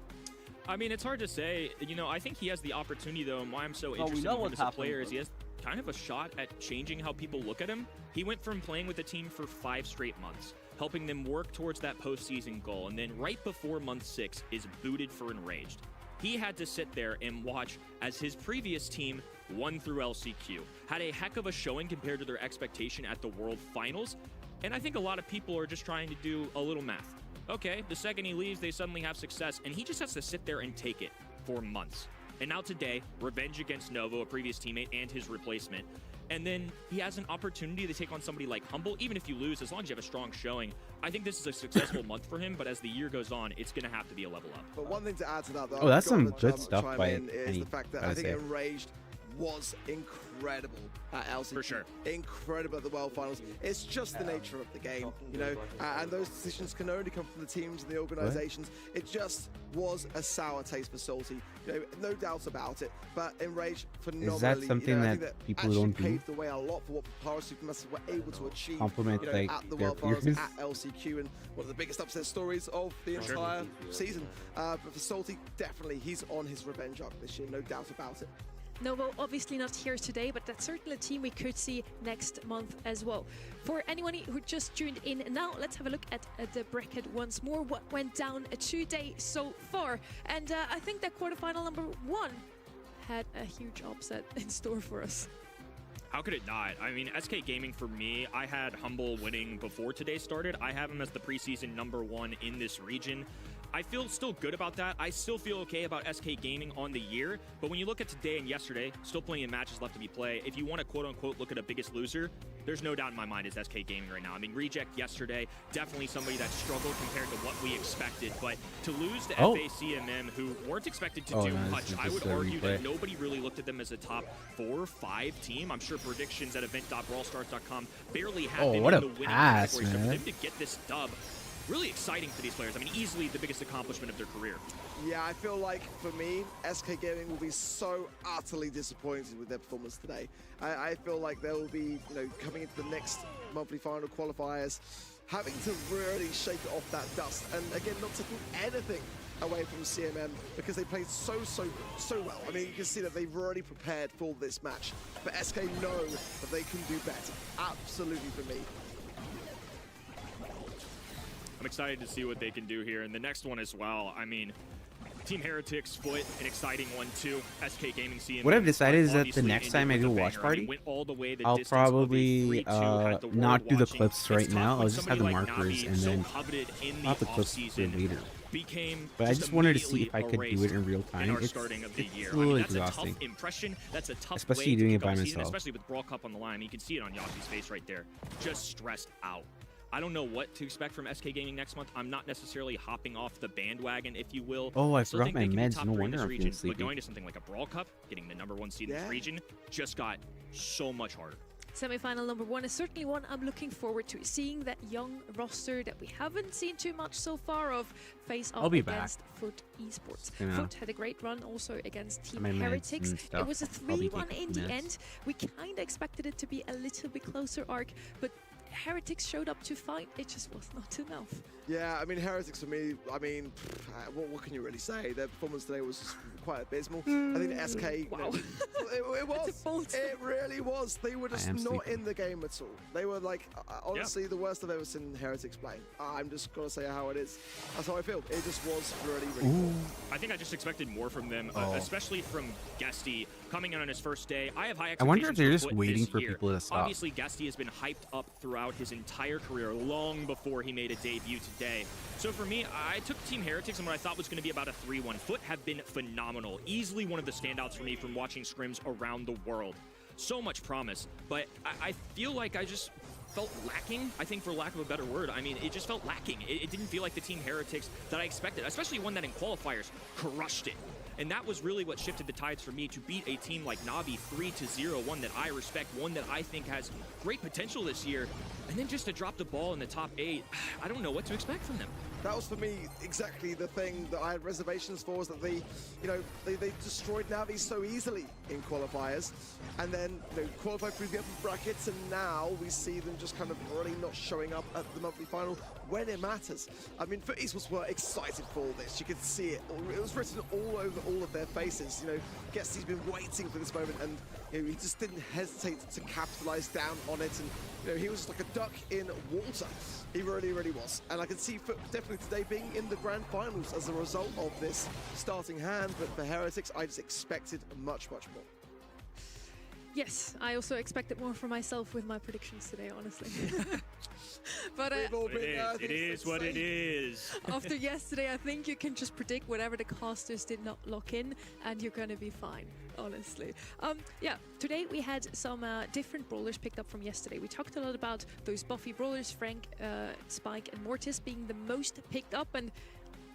I mean, it's hard to say. You know, I think he has the opportunity, though, and why I'm so interested in him as a player is he has kind of a shot at changing how people look at him. He went from playing with the team for 5 straight months, helping them work towards that postseason goal, and then right before month 6 is booted for Enraged. He had to sit there and watch as his previous team won through LCQ, had a heck of a showing compared to their expectation at the World Finals, and I think a lot of people are just trying to do a little math. Okay, the second he leaves, they suddenly have success, and he just has to sit there and take it for months. And now today, revenge against Novo, a previous teammate, and his replacement. And then he has an opportunity to take on somebody like Humble. Even if you lose, as long as you have a strong showing, I think this is a successful month for him, but as the year goes on, it's going to have to be a level up. But one thing to add to that, though, that's some good stuff by is the fact that I think Enraged was incredible at LCQ. For sure. Incredible at the World Finals. It's just the nature of the game, you know, and those decisions can only come from the teams and the organizations. What? It just was a sour taste for Salty, you know, no doubt about it. But Enraged, phenomenally, is that something that people don't do? Paved the way a lot for what Power Supermassive were able to achieve, compliment, you know, like, at the World Finals, at LCQ, and one of the biggest upset stories of the entire season. But for Salty, definitely, he's on his revenge arc this year, no doubt about it. Novo obviously not here today, but that's certainly a team we could see next month as well. For anyone who just tuned in now, let's have a look at the bracket once more. What went down today so far? And I think that quarterfinal number 1 had a huge upset in store for us. How could it not? I mean, SK Gaming, for me, I had Humble winning before today started. I have him as the preseason number 1 in this region. I feel still good about that. I still feel okay about SK Gaming on the year, but when you look at today and yesterday, still plenty of matches left to be played. If you want to quote-unquote look at a biggest loser, there's no doubt in my mind is SK Gaming right now. I mean, Reject yesterday, definitely somebody that struggled compared to what we expected, but to lose to FACMM, who weren't expected to do much, I would argue that nobody really looked at them as a top 4 or 5 team. I'm sure predictions at event.brawlstars.com barely had them in the winning category. So for them to get this dub, really exciting for these players. I mean, easily the biggest accomplishment of their career. Yeah, I feel like, for me, SK Gaming will be so utterly disappointed with their performance today. I feel like they will be, you know, coming into the next monthly final qualifiers, having to really shake it off that dust. And again, not taking anything away from CMM because they played so well. I mean, you can see that they've already prepared for this match. But SK know that they can do better. Absolutely for me. I'm excited to see what they can do here. And the next one as well, I mean, Team Heretics Foot, an exciting one too. SK Gaming CM. What I've decided is that the next time I do a watch party, I'll probably not do the clips right now. I'll just have the markers and then I'll have the clips for later. But I just wanted to see if I could do it in real time. It's a little exhausting, especially doing it by myself. Especially with Brawl Cup on the line. You can see it on Yoshi's face right there. Just stressed out. I don't know what to expect from SK Gaming next month. I'm not necessarily hopping off the bandwagon, if you will. Oh, I forgot my meds. No wonder I'm feeling sleepy. But going to something like a Brawl Cup, getting the #1 seed in this region, just got so much harder. Semi-final number 1 is certainly one I'm looking forward to. Seeing that young roster that we haven't seen too much so far of face off against Foot Esports. Foot had a great run also against Team Heretics. It was a 3-1 in the end. We kind of expected it to be a little bit closer arc, but Heretics showed up to fight. It just was not enough. Yeah, I mean, Heretics for me, I mean, what can you really say? Their performance today was quite abysmal. I think SK, wow. It was. It really was. They were just not in the game at all. They were like, honestly, the worst I've ever seen Heretics play. I'm just going to say how it is. That's how I feel. It just was really, really poor. I think I just expected more from them, especially from Guesty coming in on his first day. I have high expectations. I wonder if they're just for waiting this for year. people to stop. Obviously, Guesty has been hyped up throughout his entire career, long before he made a debut today. So for me, I took Team Heretics, and what I thought was going to be about a 3-1 foot have been phenomenal. Easily one of the standouts for me from watching scrims around the world. So much promise, but I feel like I just felt lacking, I think, for lack of a better word. I mean, it just felt lacking. It didn't feel like the Team Heretics that I expected, especially one that in qualifiers crushed it. And that was really what shifted the tides for me to beat a team like Navi 3-0, one that I respect, one that I think has great potential this year. And then just to drop the ball in the top 8, I don't know what to expect from them. That was for me exactly the thing that I had reservations for, was that they destroyed Navi so easily in qualifiers, and then qualified through the upper brackets, and now we see them just kind of really not showing up at the monthly final when it matters. I mean, for Esports were excited for all this. You could see it. It was written all over all of their faces. Guesty's been waiting for this moment, and he just didn't hesitate to capitalize down on it, and he was just like a duck in water. He really, really was. And I can see definitely today being in the grand finals as a result of this starting hand, but for Heretics, I just expected much, much more. Yes, I also expected more from myself with my predictions today, honestly. But it is what it is. After yesterday, I think you can just predict whatever the casters did not lock in, and you're going to be fine, honestly. Yeah, today we had some different brawlers picked up from yesterday. We talked a lot about those buffy brawlers, Frank, Spike, and Mortis being the most picked up, and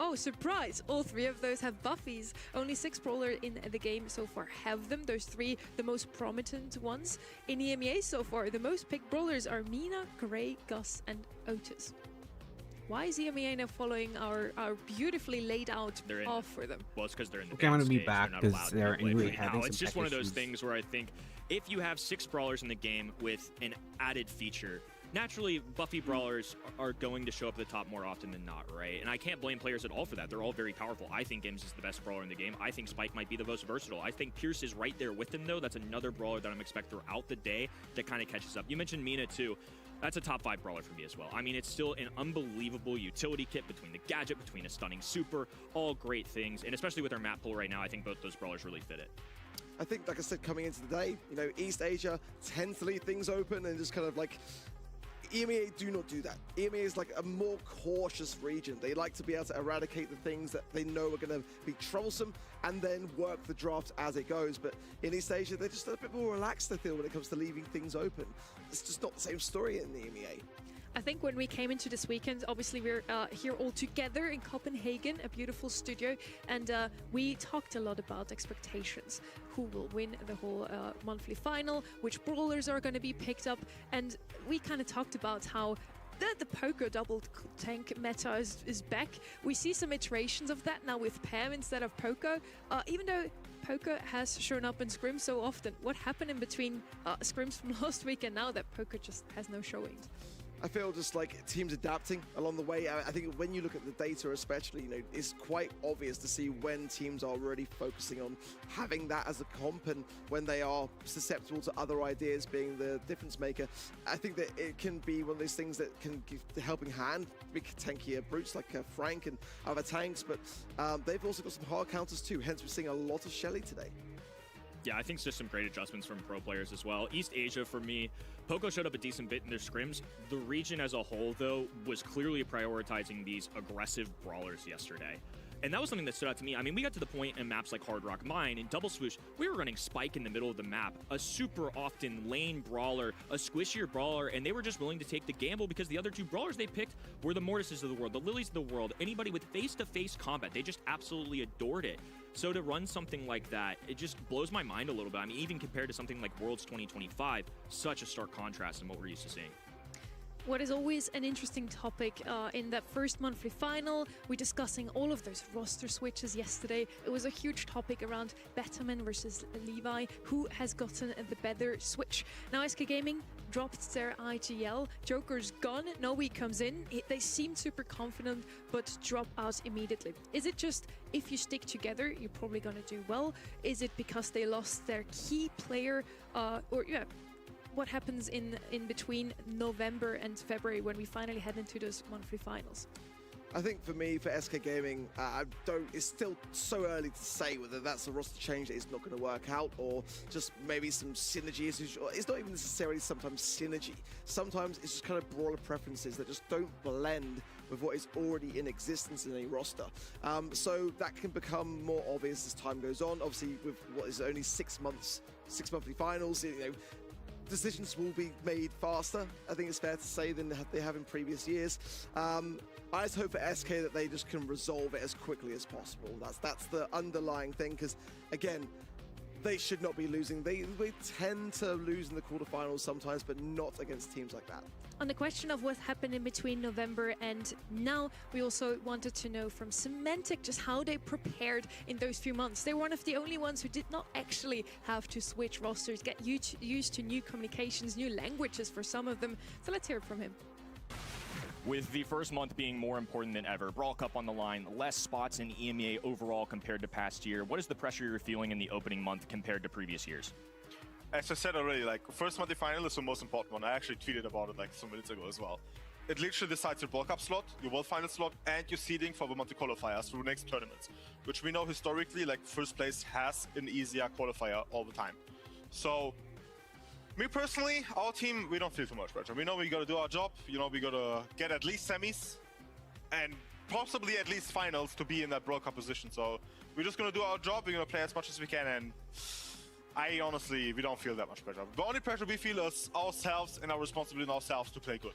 oh, surprise! All 3 of those have buffies. Only 6 brawlers in the game so far have them. Those 3, the most prominent ones. In EMEA so far, the most picked brawlers are Mina, Gray, Gus, and Otis. Why is EMEA now following our beautifully laid out off for them? Well, it's because they're in the I'm going to be stage. back because they're really having some It's just one of those issues. things where I think if you have 6 brawlers in the game with an added feature, naturally, buffy brawlers are going to show up at the top more often than not, right? And I can't blame players at all for that. They're all very powerful. I think Ims is the best brawler in the game. I think Spike might be the most versatile. I think Pierce is right there with him, though. That's another brawler that I'm expecting throughout the day that kind of catches up. You mentioned Mina, too. That's a top 5 brawler for me as well. I mean, it's still an unbelievable utility kit between the gadget, between a stunning super, all great things. And especially with our map pool right now, I think both those brawlers really fit it. I think, like I said, coming into the day, East Asia tends to leave things open and just kind of like, EMEA do not do that. EMEA is like a more cautious region. They like to be able to eradicate the things that they know are going to be troublesome and then work the draft as it goes. But in East Asia, they're just a bit more relaxed, I feel, when it comes to leaving things open. It's just not the same story in the EMEA. I think when we came into this weekend, obviously we're here all together in Copenhagen, a beautiful studio, and we talked a lot about expectations. Who will win the whole monthly final, which brawlers are going to be picked up, and we kind of talked about how the poker double tank meta is back. We see some iterations of that now with Pam instead of poker, even though poker has shown up in scrims so often. What happened in between scrims from last week and now that poker just has no showings? I feel just like teams adapting along the way. I think when you look at the data especially, it's quite obvious to see when teams are really focusing on having that as a comp and when they are susceptible to other ideas being the difference maker. I think that it can be one of those things that can give the helping hand, big tankier brutes like Frank and other tanks, but they've also got some hard counters too, hence we're seeing a lot of Shelly today. Yeah, I think it's just some great adjustments from pro players as well. East Asia, for me, Poco showed up a decent bit in their scrims. The region as a whole, though, was clearly prioritizing these aggressive brawlers yesterday. And that was something that stood out to me. I mean, we got to the point in maps like Hard Rock Mine and Double Swoosh, we were running Spike in the middle of the map, a super often lane brawler, a squishier brawler, and they were just willing to take the gamble because the other 2 brawlers they picked were the Mortises of the world, the Lilies of the world, anybody with face-to-face combat. They just absolutely adored it. So to run something like that, it just blows my mind a little bit. I mean, even compared to something like Worlds 2025, such a stark contrast in what we're used to seeing. What is always an interesting topic in that first monthly final, we're discussing all of those roster switches yesterday. It was a huge topic around Betterman versus Levi, who has gotten the better switch. Now SK Gaming dropped their IGL. Joker's gone. Noe comes in. They seem super confident, but drop out immediately. Is it just if you stick together, you're probably going to do well? Is it because they lost their key player? What happens in between November and February when we finally head into those monthly finals? I think for me, for SK Gaming, it's still so early to say whether that's a roster change that is not going to work out or just maybe some synergy issues. It's not even necessarily sometimes synergy. Sometimes it's just kind of brawler preferences that just don't blend with what is already in existence in a roster. So that can become more obvious as time goes on. Obviously, with what is only 6 monthly finals, decisions will be made faster, I think it's fair to say, than they have in previous years. I just hope for SK that they just can resolve it as quickly as possible. That's the underlying thing, because again, they should not be losing. They tend to lose in the quarterfinals sometimes, but not against teams like that. On the question of what happened in between November and now, we also wanted to know from Symantec just how they prepared in those few months. They're one of the only ones who did not actually have to switch rosters, get used to new communications, new languages for some of them. So let's hear from him. With the first month being more important than ever, Brawl Cup on the line, less spots in EMEA overall compared to past year, what is the pressure you're feeling in the opening month compared to previous years? As I said already, first monthly final is the most important one. I actually tweeted about it some minutes ago as well. It literally decides your Brawl Cup slot, your World Final slot, and your seeding for the monthly qualifiers for the next tournaments, which we know historically, first place has an easier qualifier all the time. So, me personally, our team, we don't feel too much pressure. We know we gotta do our job. We gotta get at least semis and possibly at least finals to be in that Brawl Cup position. So we're just gonna do our job. We're gonna play as much as we can, and we don't feel that much pressure. The only pressure we feel is ourselves and our responsibility in ourselves to play good.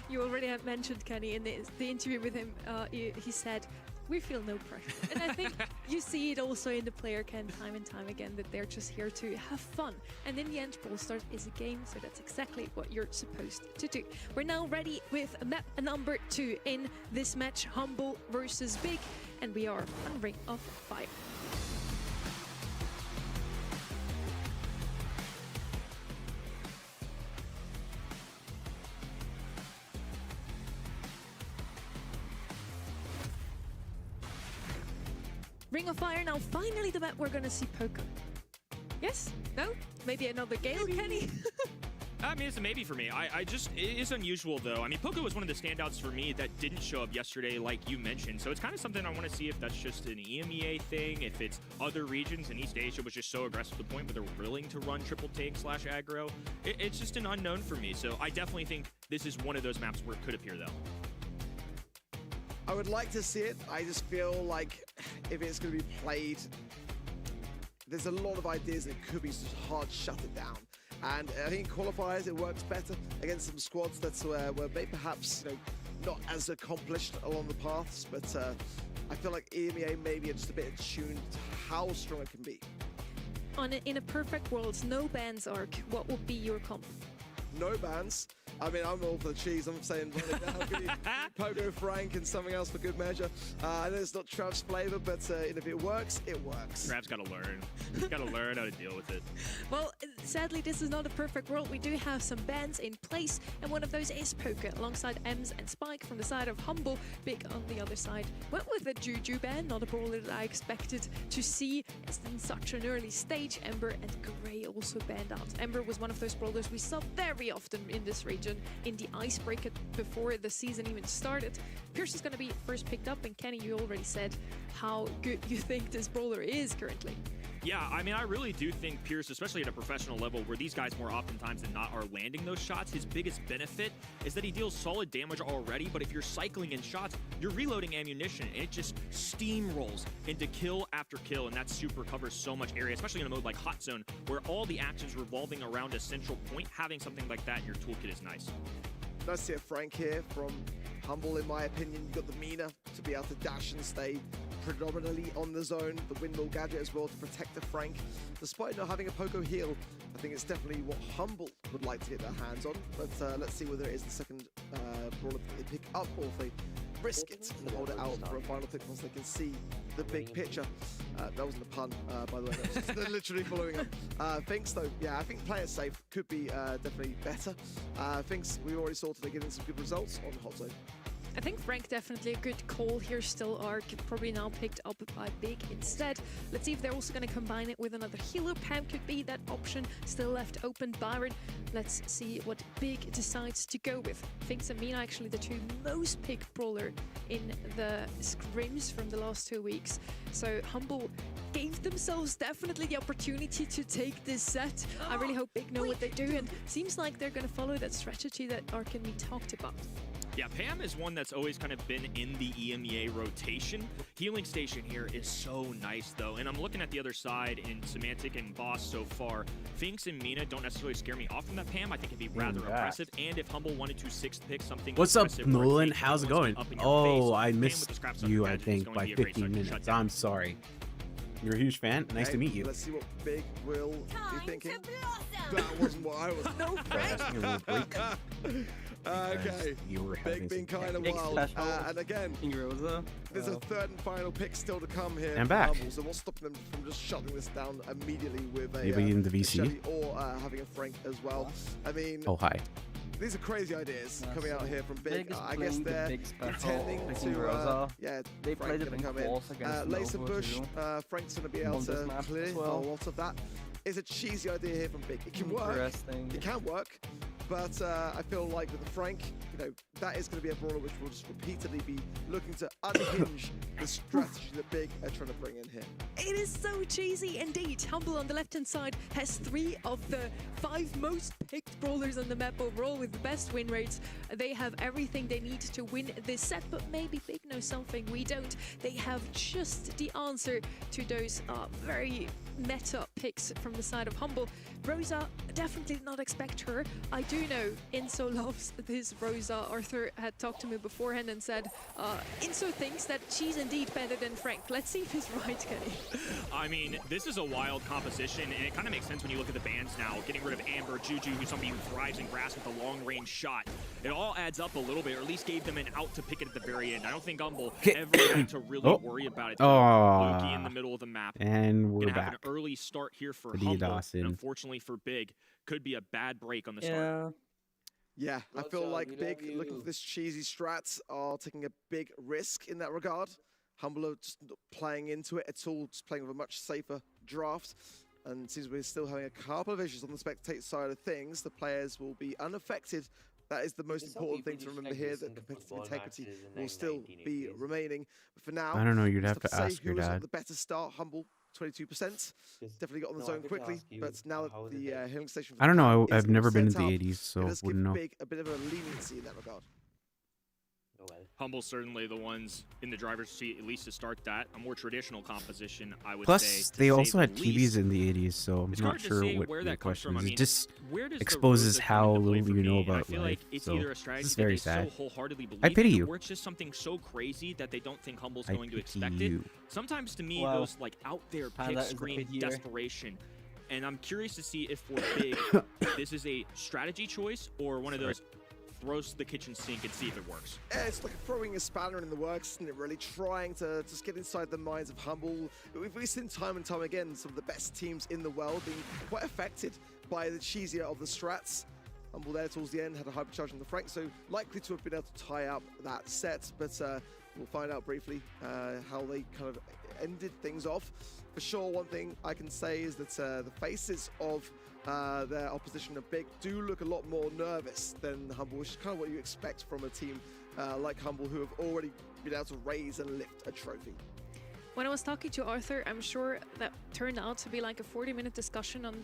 You already have mentioned, Kenny, in the interview with him, he said, we feel no pressure. And I think you see it also in the player camp time and time again, that they're just here to have fun. And in the end, Brawl Stars is a game, so that's exactly what you're supposed to do. We're now ready with map number 2 in this match, Humble versus Big, and we are on Ring of Fire. Ring of Fire now, finally the map we're gonna see Poco. Yes? No? Maybe another Gale, Kenny? I mean, it's a maybe for me. It is unusual though. I mean, Poco was one of the standouts for me that didn't show up yesterday, like you mentioned. So it's kind of something I want to see if that's just an EMEA thing, if it's other regions in East Asia was just so aggressive to the point where they're willing to run triple take / aggro. It's just an unknown for me. So I definitely think this is one of those maps where it could appear though. I would like to see it. I just feel like if it's going to be played, there's a lot of ideas and it could be just hard to shut it down. And I think in qualifiers it works better against some squads that were maybe perhaps not as accomplished along the paths. But I feel like EMEA maybe just a bit attuned to how strong it can be. In a perfect world, no bans arc, what would be your comp? No bans. I mean, I'm all for the cheese. I'm saying Pogo, Frank, and something else for good measure. I know it's not Trav's flavor, but if it works, it works. Trav's got to learn. He's got to learn how to deal with it. Well, sadly, this is not a perfect world. We do have some bans in place, and one of those is Poker, alongside Ems and Spike from the side of Humble. Big on the other side. Went with a Juju ban, not a brawler that I expected to see in such an early stage. Ember and Gray also banned out. Ember was one of those brawlers we saw very often in this region. In the icebreaker before the season even started. Pierce is going to be first picked up, and Kenny, you already said how good you think this brawler is currently. Yeah, I mean, I really do think Pierce, especially at a professional level where these guys more oftentimes than not are landing those shots, his biggest benefit is that he deals solid damage already, but if you're cycling in shots, you're reloading ammunition, and it just steamrolls into kill after kill, and that super covers so much area, especially in a mode like Hot Zone, where all the action's revolving around a central point. Having something like that in your toolkit is nice. Nice to see a Frank here from Humble, in my opinion. You've got the Mina to be able to dash and stay predominantly on the zone, the windmill gadget as well to protect the Frank. Despite not having a Poco heal, I think it's definitely what Humble would like to get their hands on. But let's see whether it is the second brawler they pick up or if they risk it and hold it out for a final pick once they can see the big picture. That wasn't a pun, by the way. That was just literally following up. Finks, though, yeah, I think player safe could be definitely better. Finks, we already saw today getting some good results on Hot Zone. I think Frank definitely a good call here. Still Arc probably now picked up by Big instead. Let's see if they're also going to combine it with another healer. Pam could be that option. Still left open. Byron. Let's see what Big decides to go with. Finks and Mina actually the two most picked brawler in the scrims from the last 2 weeks. So Humble gave themselves definitely the opportunity to take this set. I really hope Big know what they do, and seems like they're going to follow that strategy that Arc and me talked about. Yeah, Pam is one that's always kind of been in the EMEA rotation. Healing Station here is so nice, though. And I'm looking at the other side in Semantic and Boss so far. Finks and Mina don't necessarily scare me off from that Pam. I think it'd be rather impressive. And if Humble wanted to sixth pick something What's up, Nolan? How's it going? Oh, I missed you, I think, by 15 minutes. I'm sorry. You're a huge fan. Nice to meet you. Let's see what Big will be thinking. That wasn't what I was. No, Frank. Okay, Big being kind of wild. And again, there's a third and final pick still to come here. And back. So what's stopping them from just shutting this down immediately with a maybe in the VC or having a Frank as well? I mean, oh hi. These are crazy ideas coming out here from Big. I guess they're intending to, yeah, Frank's going to come in. Lace and Bush, Frank's going to be able to clear a lot of that. It's a cheesy idea here from Big. It can work. It can work. But I feel like with the Frank, you know, that is going to be a brawler which will just repeatedly be looking to unhinge the strategy that Big are trying to bring in here. It is so cheesy indeed. Humble on the left-hand side has 3 of the 5 most picked brawlers on the map overall with the best win rates. They have everything they need to win this set, but maybe Big knows something we don't. They have just the answer to those very meta picks from the side of Humble. Rosa, definitely did not expect her. I do know Inso loves this Rosa. Arthur had talked to me beforehand and said Inso thinks that she's indeed better than Frank. Let's see if he's right, Kenny. I mean, this is a wild composition, and it kind of makes sense when you look at the bans now. Getting rid of Amber, Juju, who's somebody who thrives in grass with a long-range shot. It all adds up a little bit, or at least gave them an out to pick it at the very end. I don't think Humble ever had to really worry about it. Loki in the middle of the map. And we're back. Have an early start here for Humble, and unfortunately for Big, could be a bad break on the start. Yeah, I feel like Big, looking for this cheesy strats, are taking a big risk in that regard. Humble are just not playing into it at all, just playing with a much safer draft. And since we're still having a couple of issues on the spectate side of things, the players will be unaffected. That is the most important thing to remember here, that competitive integrity will still be remaining. But for now, I don't know, you'd have to ask your dad. The better start, Humble, 22%. Definitely got on the zone quickly, but now that the healing station... I don't know, I've never been to the 80s, so wouldn't know. Big a bit of a leniency in that regard. Humble certainly the ones in the driver's seat, at least to start that. A more traditional composition, I would say. Plus, they also had TVs in the 80s, so I'm not sure what the question is. It just exposes how little you know about life, so this is very sad. I pity you. Or it's just something so crazy that they don't think Humble's going to expect it. Sometimes to me, those like out there pick screen desperation. And I'm curious to see if for Big, this is a strategy choice or one of those throws the kitchen sink and see if it works. Yeah, it's like throwing a spanner in the works, isn't it, really? Trying to just get inside the minds of Humble. We've seen time and time again some of the best teams in the world being quite affected by the cheesier of the strats. Humble there towards the end had a hypercharge on the Frank, so likely to have been able to tie up that set, but we'll find out briefly how they kind of ended things off. For sure, one thing I can say is that the faces of their opposition are Big do look a lot more nervous than Humble, which is kind of what you expect from a team like Humble, who have already been able to raise and lift a trophy. When I was talking to Arthur, I'm sure that turned out to be like a 40-minute discussion on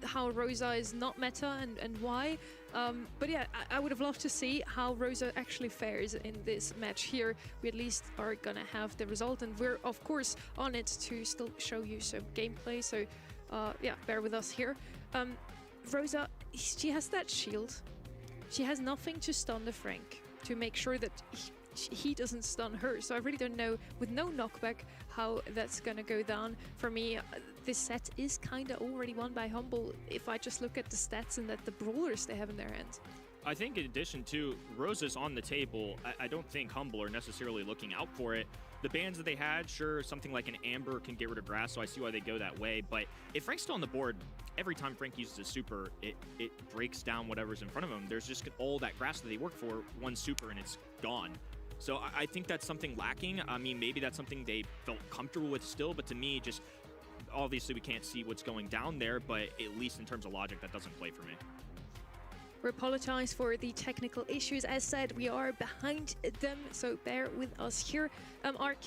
how Rosa is not meta and why. But yeah, I would have loved to see how Rosa actually fares in this match here. We at least are gonna have the result, and we're of course on it to still show you some gameplay. So yeah, bear with us here. Rosa, she has that shield. She has nothing to stun the Frank to make sure that he doesn't stun her. So I really don't know, with no knockback, how that's gonna go down. For me, this set is kind of already won by Humble if I just look at the stats and at the brawlers they have in their hands. I think in addition to Rosa's on the table, I don't think Humble are necessarily looking out for it. The bans that they had, sure, something like an Amber can get rid of grass, so I see why they go that way. But if Frank's still on the board, every time Frank uses a super, it breaks down whatever's in front of him. There's just all that grass that they work for, one super, and it's gone. So I think that's something lacking. I mean, maybe that's something they felt comfortable with still, but to me, just obviously we can't see what's going down there, but at least in terms of logic, that doesn't play for me. We apologize for the technical issues. As said, we are behind them, so bear with us here. Ark,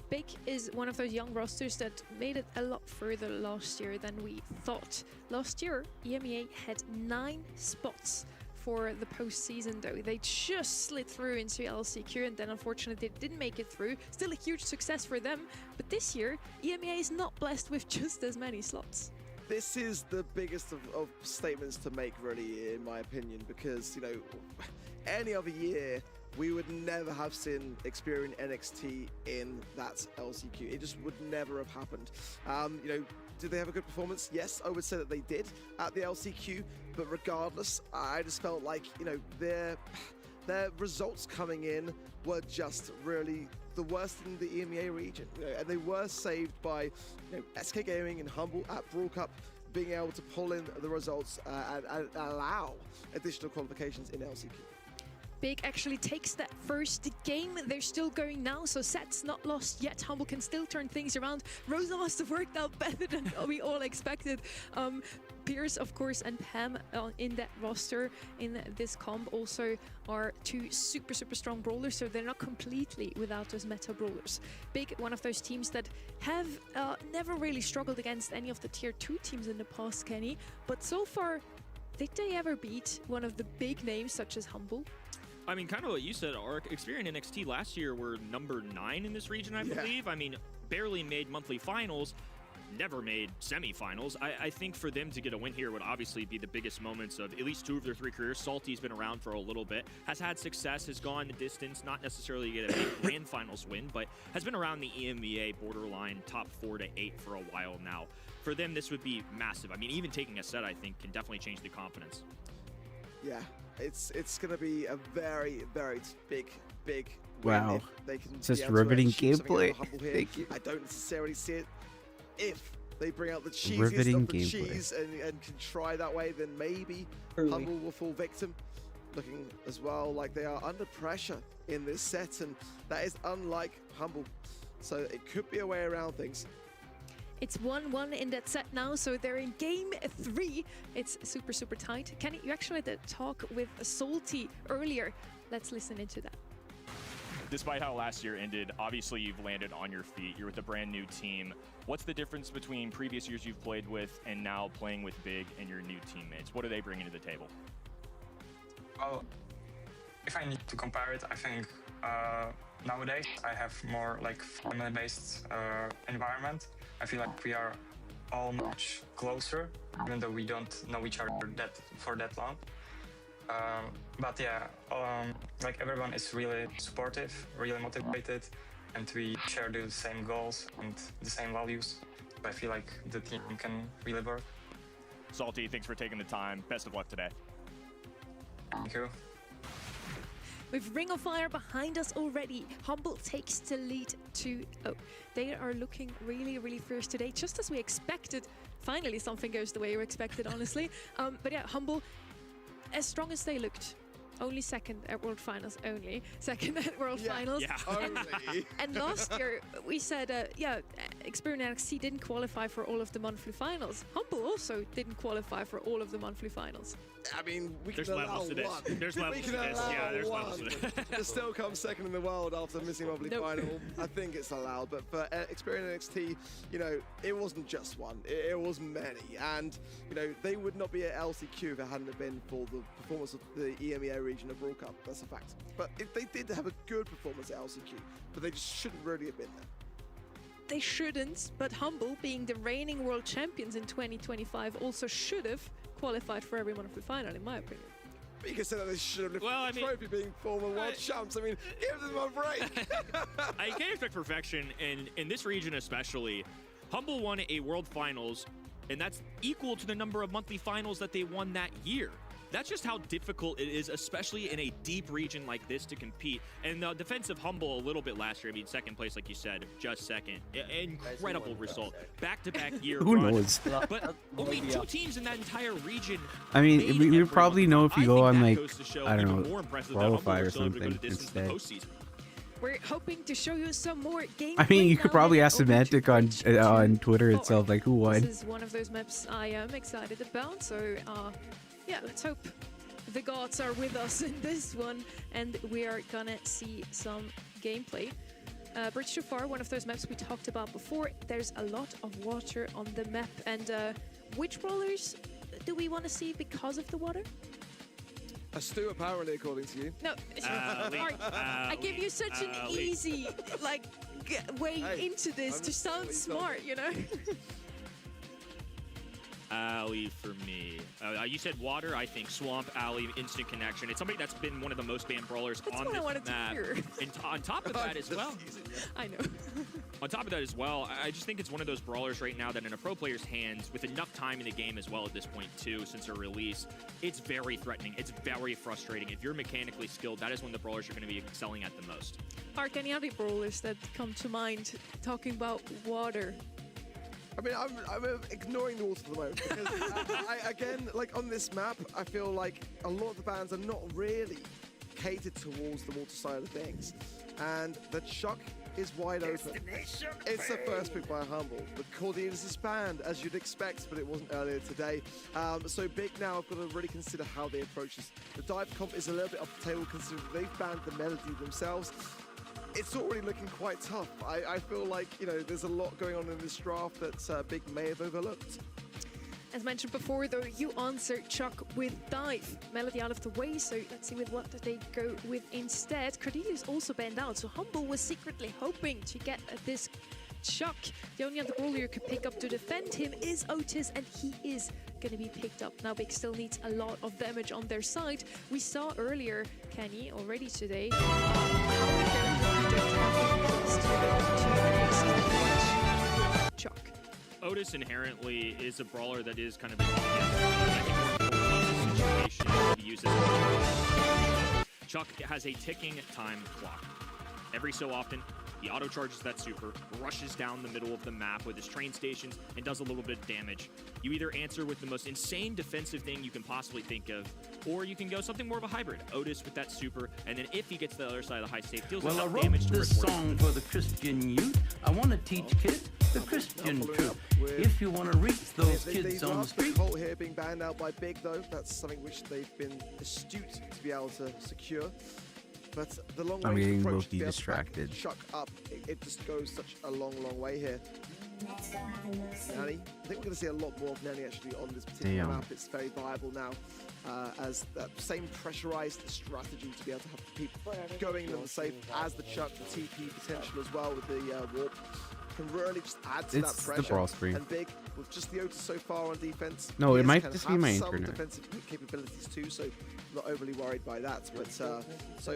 Big is one of those young rosters that made it a lot further last year than we thought. Last year, EMEA had 9 spots for the postseason, though. They just slid through into LCQ, and then unfortunately they didn't make it through. Still a huge success for them, but this year, EMEA is not blessed with just as many slots. This is the biggest of statements to make, really, in my opinion, because, you know, any other year, we would never have seen Experian NXT in that LCQ. It just would never have happened. You know, did they have a good performance? Yes, I would say that they did at the LCQ, but regardless, I just felt like, you know, their results coming in were just really the worst in the EMEA region, you know, and they were saved by, you know, SK Gaming and Humble at Brawl Cup being able to pull in the results and allow additional qualifications in LCQ. Big actually takes that first game. They're still going now, so sets not lost yet. Humble can still turn things around. Rosa must have worked out better than we all expected. Pierce, of course, and Pam in that roster in this comp also are 2 super strong brawlers, so they're not completely without those meta brawlers. Big, one of those teams that have never really struggled against any of the tier 2 teams in the past, Kenny, but so far, did they ever beat one of the big names such as Humble? I mean, kind of what you said, Ark. Experian NXT last year were number 9 in this region, I believe. I mean, barely made monthly finals, never made semifinals. I think for them to get a win here would obviously be the biggest moments of at least 2 of their 3 careers. Salty's been around for a little bit, has had success, has gone the distance, not necessarily get a big grand finals win, but has been around the EMEA borderline top 4 to 8 for a while now. For them, this would be massive. I mean, even taking a set, I think, can definitely change the confidence. Yeah. It's going to be a very big wow. win if they can just riveting gameplay. Thank you. I don't necessarily see it. If they bring out the cheesiest riveting of the gameplay. cheese and can try that way, then maybe Humble will fall victim. Looking as well like they are under pressure in this set, and that is unlike Humble. So it could be a way around things. It's 1-1 in that set now, so they're in game 3. It's super tight. Kenny, you actually had a talk with Salty earlier. Let's listen into that. Despite how last year ended, obviously you've landed on your feet. You're with a brand new team. What's the difference between previous years you've played with and now playing with Big and your new teammates? What are they bringing to the table? Well, if I need to compare it, I think nowadays I have more like family-based environment. I feel like we are all much closer, even though we don't know each other for that long. But yeah, like everyone is really supportive, really motivated, and we share the same goals and the same values. I feel like the team can really work. Salty, thanks for taking the time. Best of luck today. Thank you. With Ring of Fire behind us already, Humble takes the lead 2-0. They are looking really fierce today, just as we expected. Finally, something goes the way we expected, honestly. But yeah, Humble, as strong as they looked, only second at World Finals, second at World Finals. Yeah, only. And last year, we said, Experian NXT didn't qualify for all of the monthly finals. Humble also didn't qualify for all of the monthly finals. I mean, There's levels to this. There's levels to this. Yeah, there's levels to this. To still come second in the world after missing monthly final, I think it's allowed. But for Experian NXT, you know, it wasn't just one. It was many. And, you know, they would not be at LCQ if it hadn't have been for the performance of the EMEA region of Brawl Cup. That's a fact. But if they did have a good performance at LCQ, but they just shouldn't really have been there. They shouldn't, but Humble, being the reigning world champions in 2025, also should have qualified for every monthly final, in my opinion. But you can say that they should have lifted the trophy being former world champs. I mean, give them a break. I can't expect perfection, and in this region especially. Humble won a world finals, and that's equal to the number of monthly finals that they won that year. That's just how difficult it is, especially in a deep region like this, to compete. And the defensive Humble a little bit last year. I mean, second place, like you said, just second. Incredible result. Back-to-back year Who run. knows? But only 2 teams in that entire region. I mean, we would probably know if you go on, like, I don't know, Brawl or something instead. We're hoping to show you some more gameplay. I mean, you could probably ask Semantic on Twitter itself, like, who won. This is one of those maps I am excited about, so yeah, let's hope the gods are with us in this one, and we are gonna see some gameplay. Bridge Too Far, one of those maps we talked about before. There's a lot of water on the map, and which brawlers do we want to see because of the water? Stu, apparently, according to you. No, I give you such an easy way into this to sound smart, you know. Alley for me. You said water. I think Swamp, Alley, instant connection. It's somebody that's been one of the most banned brawlers on this map. And on top of that as well, I know. On top of that as well, I just think it's one of those brawlers right now that in a pro player's hands, with enough time in the game as well at this point too, since her release, it's very threatening. It's very frustrating. If you're mechanically skilled, that is when the brawlers are going to be excelling at the most. Ark, any other brawlers that come to mind talking about water? I mean, I'm ignoring the water at the moment because, again, like on this map, I feel like a lot of the bans are not really catered towards the water side of things. And the Chuck is wide open. It's the first pick by Humble. The Cordelis is banned, as you'd expect, but it wasn't earlier today. So Big now have got to really consider how they approach this. The dive comp is a little bit off the table considering they've banned the Melody themselves. It's already looking quite tough. I feel like, you know, there's a lot going on in this draft that Big may have overlooked. As mentioned before, though, you answered Chuck with Dive. Melody out of the way, so let's see with what they go with instead. Cordelis also banned out, so Humble was secretly hoping to get this Chuck. The only other brawler you could pick up to defend him is Otis, and he is going to be picked up. Now Big still needs a lot of damage on their side. We saw earlier, Kenny, already today, Chuck. Otis inherently is a brawler that is kind of I think more in this situation he uses. Chuck has a ticking time clock. Every so often, he auto charges that super, rushes down the middle of the map with his train stations, and does a little bit of damage. You either answer with the most insane defensive thing you can possibly think of, or you can go something more of a hybrid. Otis with that super, and then if he gets to the other side of the high safe, deals enough damage to this song for the Christian youth. I want to teach kids the Christian truth. If you want to reach those kids on the street. Colt here being banned out by Big, though. That's something which they've been astute to be able to secure. But the long I'm getting approach low-key distracted. Chuck up, it just goes such a long way here. Nanny, I think we're going to see a lot more of Nanny actually on this particular map. It's very viable now as that same pressurized strategy to be able to have people going in the safe as the Chuck, the TP potential as well with the warp. Can really just add to that pressure. The Brawl screen. And Big, with just the Otis so far on defense. No, it might just be my internet. Defensive capabilities too, so not overly worried by that. But so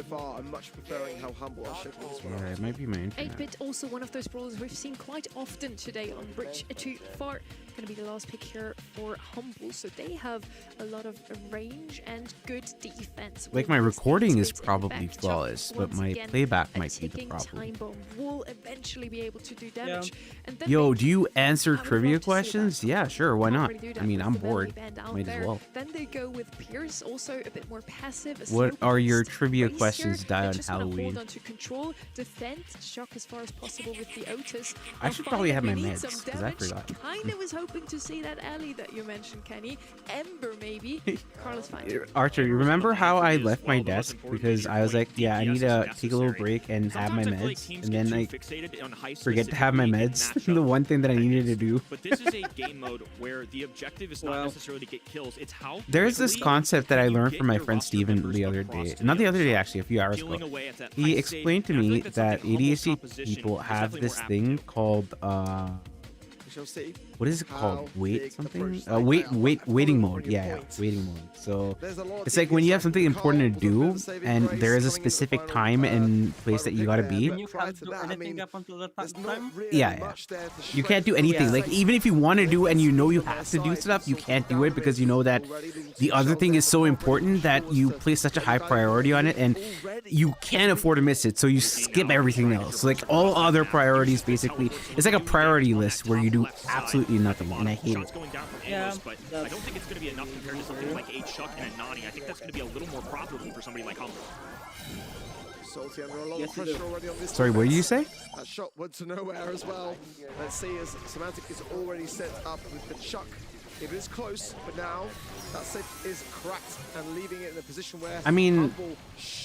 far, I'm much preferring how Humble are shaping this one. Yeah, it might be my internet. 8-Bit also one of those brawlers we've seen quite often today on Bridge Too Far. Going to be the last pick here for Humble, so they have a lot of range and good defense. Like my recording is probably flawless, but my playback might be the problem. Time bomb will eventually be able to do damage. And then Yo, do you answer trivia questions? Yeah, sure, why not? I mean, I'm bored. Might as well. Then they go with Pierce, also a bit more passive. What are your trivia questions, Die on Halloween? Hold on to control, defend, shock as far as possible with the Otis. I should probably have my meds, because I forgot. Kinda was hoping to see that alley that you mentioned, Kenny. Ember, maybe. Carlos, fine. Archer, you remember how I left my desk because I was like, yeah, I need to take a little break and have my meds, and then I forget to have my meds. The one thing that I needed to do. But this is a game mode where the objective is not necessarily to get kills. It's how there's this concept that I learned from my friend Steven the other day. Not the other day, actually, a few hours ago. He explained to me that ADHD people have this thing called We shall see. What is it called? Wait something? Waiting mode. Yeah, waiting mode. So it's like when you have something important to do, and there is a specific time and place that you gotta be. You can't do anything up until that time? Yeah. You can't do anything. Like even if you want to do and you know you have to do stuff, you can't do it because you know that the other thing is so important that you place such a high priority on it, and you can't afford to miss it. So you skip everything else. Like all other priorities, basically, it's like a priority list where you do absolutely nothing, and I hate it. Yeah, but I don't think it's going to be enough compared to something like a Chuck and a Nani. I think that's going to be a little more profitable for somebody like Humble. Salty under a lot of pressure already on this. Sorry, what did you say? That shot went to nowhere as well. Let's see as Semantic is already set up with the Chuck. It is close, but now that safe is cracked and leaving it in a position where I mean,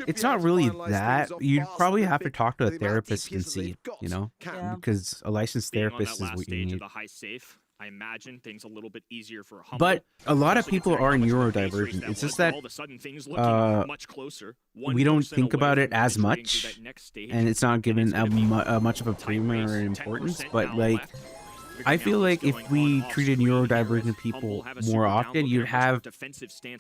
it's not really that. You'd probably have to talk to a therapist and see, you know, because a licensed therapist is what you need. I imagine things a little bit easier for Humble. But a lot of people are neurodivergent. It's just that we don't think about it as much, and it's not given much of a premium or importance. But like, I feel like if we treated neurodivergent people more often, you'd have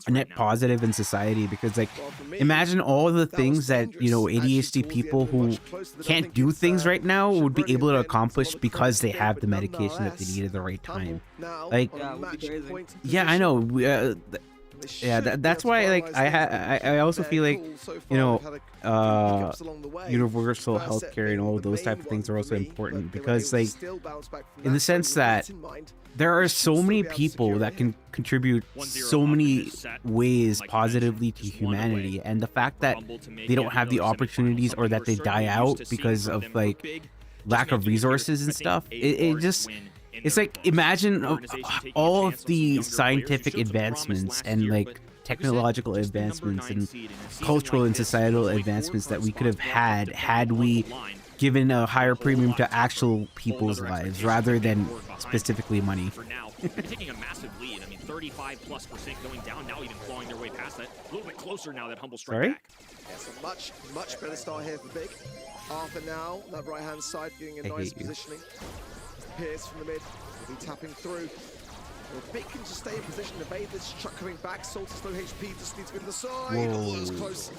a net positive in society. Because like, imagine all the things that, you know, ADHD people who can't do things right now would be able to accomplish because they have the medication that they need at the right time. Like, yeah, I know. Yeah, that's why, like, I also feel like, you know, universal healthcare and all of those type of things are also important, because like, in the sense that there are so many people that can contribute so many ways positively to humanity, and the fact that they don't have the opportunities, or that they die out because of like lack of resources and stuff, it just, it's like, imagine all of the scientific advancements and like technological advancements and cultural and societal advancements that we could have had we given a higher premium to actual people's lives rather than specifically money. For now, taking a massive lead. I mean, 35+% going down, now even clawing their way past that. A little bit closer now that Humble strike back. Yes, a much better start here for Big. Arthur now, that right-hand side, getting a nice positioning. Pierce from the mid will be tapping through. Well, Big can just stay in position, evade this Chuck coming back. Salty slow HP just needs to go to the side. Oh, that was close.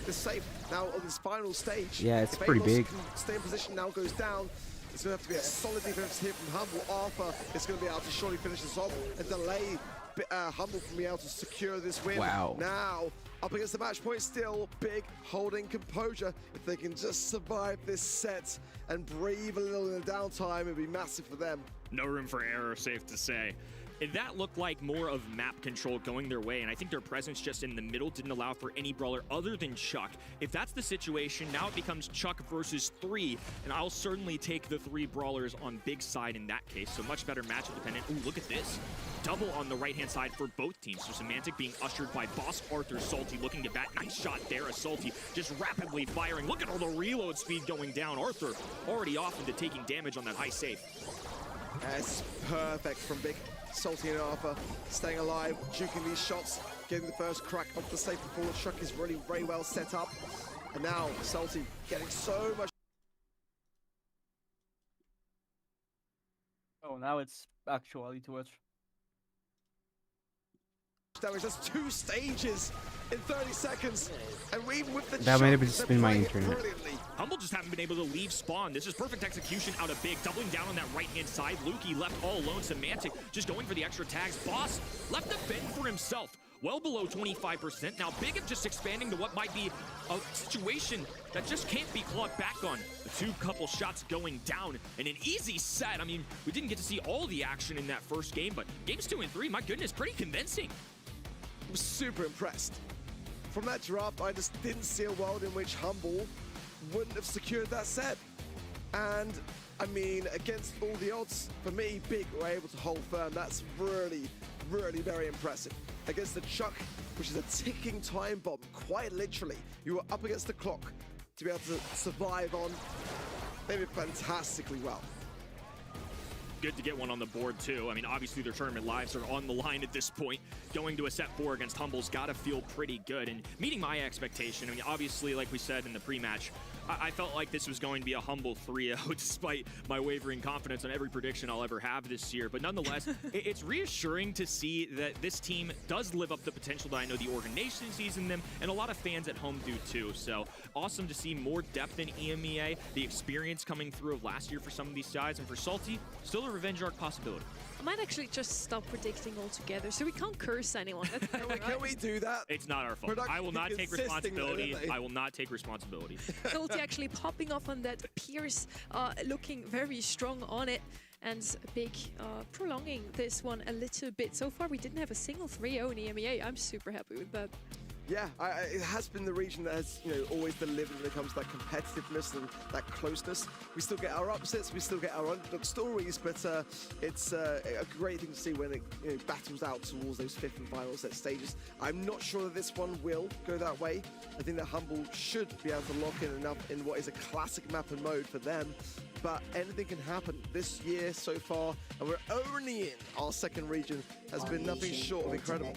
It's safe now on this final stage. Yeah, it's pretty big. Stay in position now, goes down. It's going to have to be a solid defense here from Humble. Arthur is going to be able to surely finish this off and delay Humble from being able to secure this win. Wow. Now, up against the match point still, Big holding composure. If they can just survive this set and breathe a little in the downtime, it'd be massive for them. No room for error, safe to say. That looked like more of map control going their way, and I think their presence just in the middle didn't allow for any brawler other than Chuck. If that's the situation, now it becomes Chuck versus 3, and I'll certainly take the 3 brawlers on Big side in that case, so much better matchup dependent. Ooh, look at this. Double on the right-hand side for both teams. So Semantic being ushered by Boss Arthur. Salty looking to bat. Nice shot there as Salty just rapidly firing. Look at all the reload speed going down. Arthur already off into taking damage on that high safe. That's perfect from Big. Salty and Arthur staying alive, juking these shots, getting the first crack off the safe before the Chuck is really very well set up. And now Salty getting so much. Oh, now it's actually too much damage. That's 2 stages in 30 seconds, and even with the that might have just been my internet. Humble just haven't been able to leave spawn. This is perfect execution out of Big, doubling down on that right-hand side. Lukey left all alone. Semantic just going for the extra tags. Boss left the fend for himself, well below 25%. Now Big is just expanding to what might be a situation that just can't be clawed back on. The 2 couple shots going down, and an easy set. I mean, we didn't get to see all the action in that first game, but games 2 and 3, my goodness, pretty convincing. I was super impressed. From that draft, I just didn't see a world in which Humble wouldn't have secured that set. And, I mean, against all the odds, for me, Big were able to hold firm. That's really, really very impressive. Against the Chuck, which is a ticking time bomb, quite literally. You were up against the clock to be able to survive on. They did fantastically well. Good to get one on the board too. I mean, obviously their tournament lives are on the line at this point. Going to a set 4 against Humble's got to feel pretty good and meeting my expectation. I mean, obviously, like we said in the pre-match, I felt like this was going to be a humble 3-0 despite my wavering confidence on every prediction I'll ever have this year. But nonetheless, it's reassuring to see that this team does live up to the potential that I know the organization sees in them, and a lot of fans at home do too. So awesome to see more depth in EMEA, the experience coming through of last year for some of these guys, and for Salty, still a revenge arc possibility. I might actually just stop predicting altogether, so we can't curse anyone. Can we do that? It's not our fault. I will not take responsibility. I will not take responsibility. Salty actually popping off on that. Pierce looking very strong on it. And Big prolonging this one a little bit. So far, we didn't have a single 3-0 in EMEA. I'm super happy with that. Yeah, it has been the region that has, always delivered when it comes to that competitiveness and that closeness. We still get our upsets, we still get our underdog stories, but it's a great thing to see when it battles out towards those 5th and final set stages. I'm not sure that this one will go that way. I think that Humble should be able to lock in enough in what is a classic map and mode for them. But anything can happen this year so far, and we're only in our 2nd region, has been nothing short of incredible.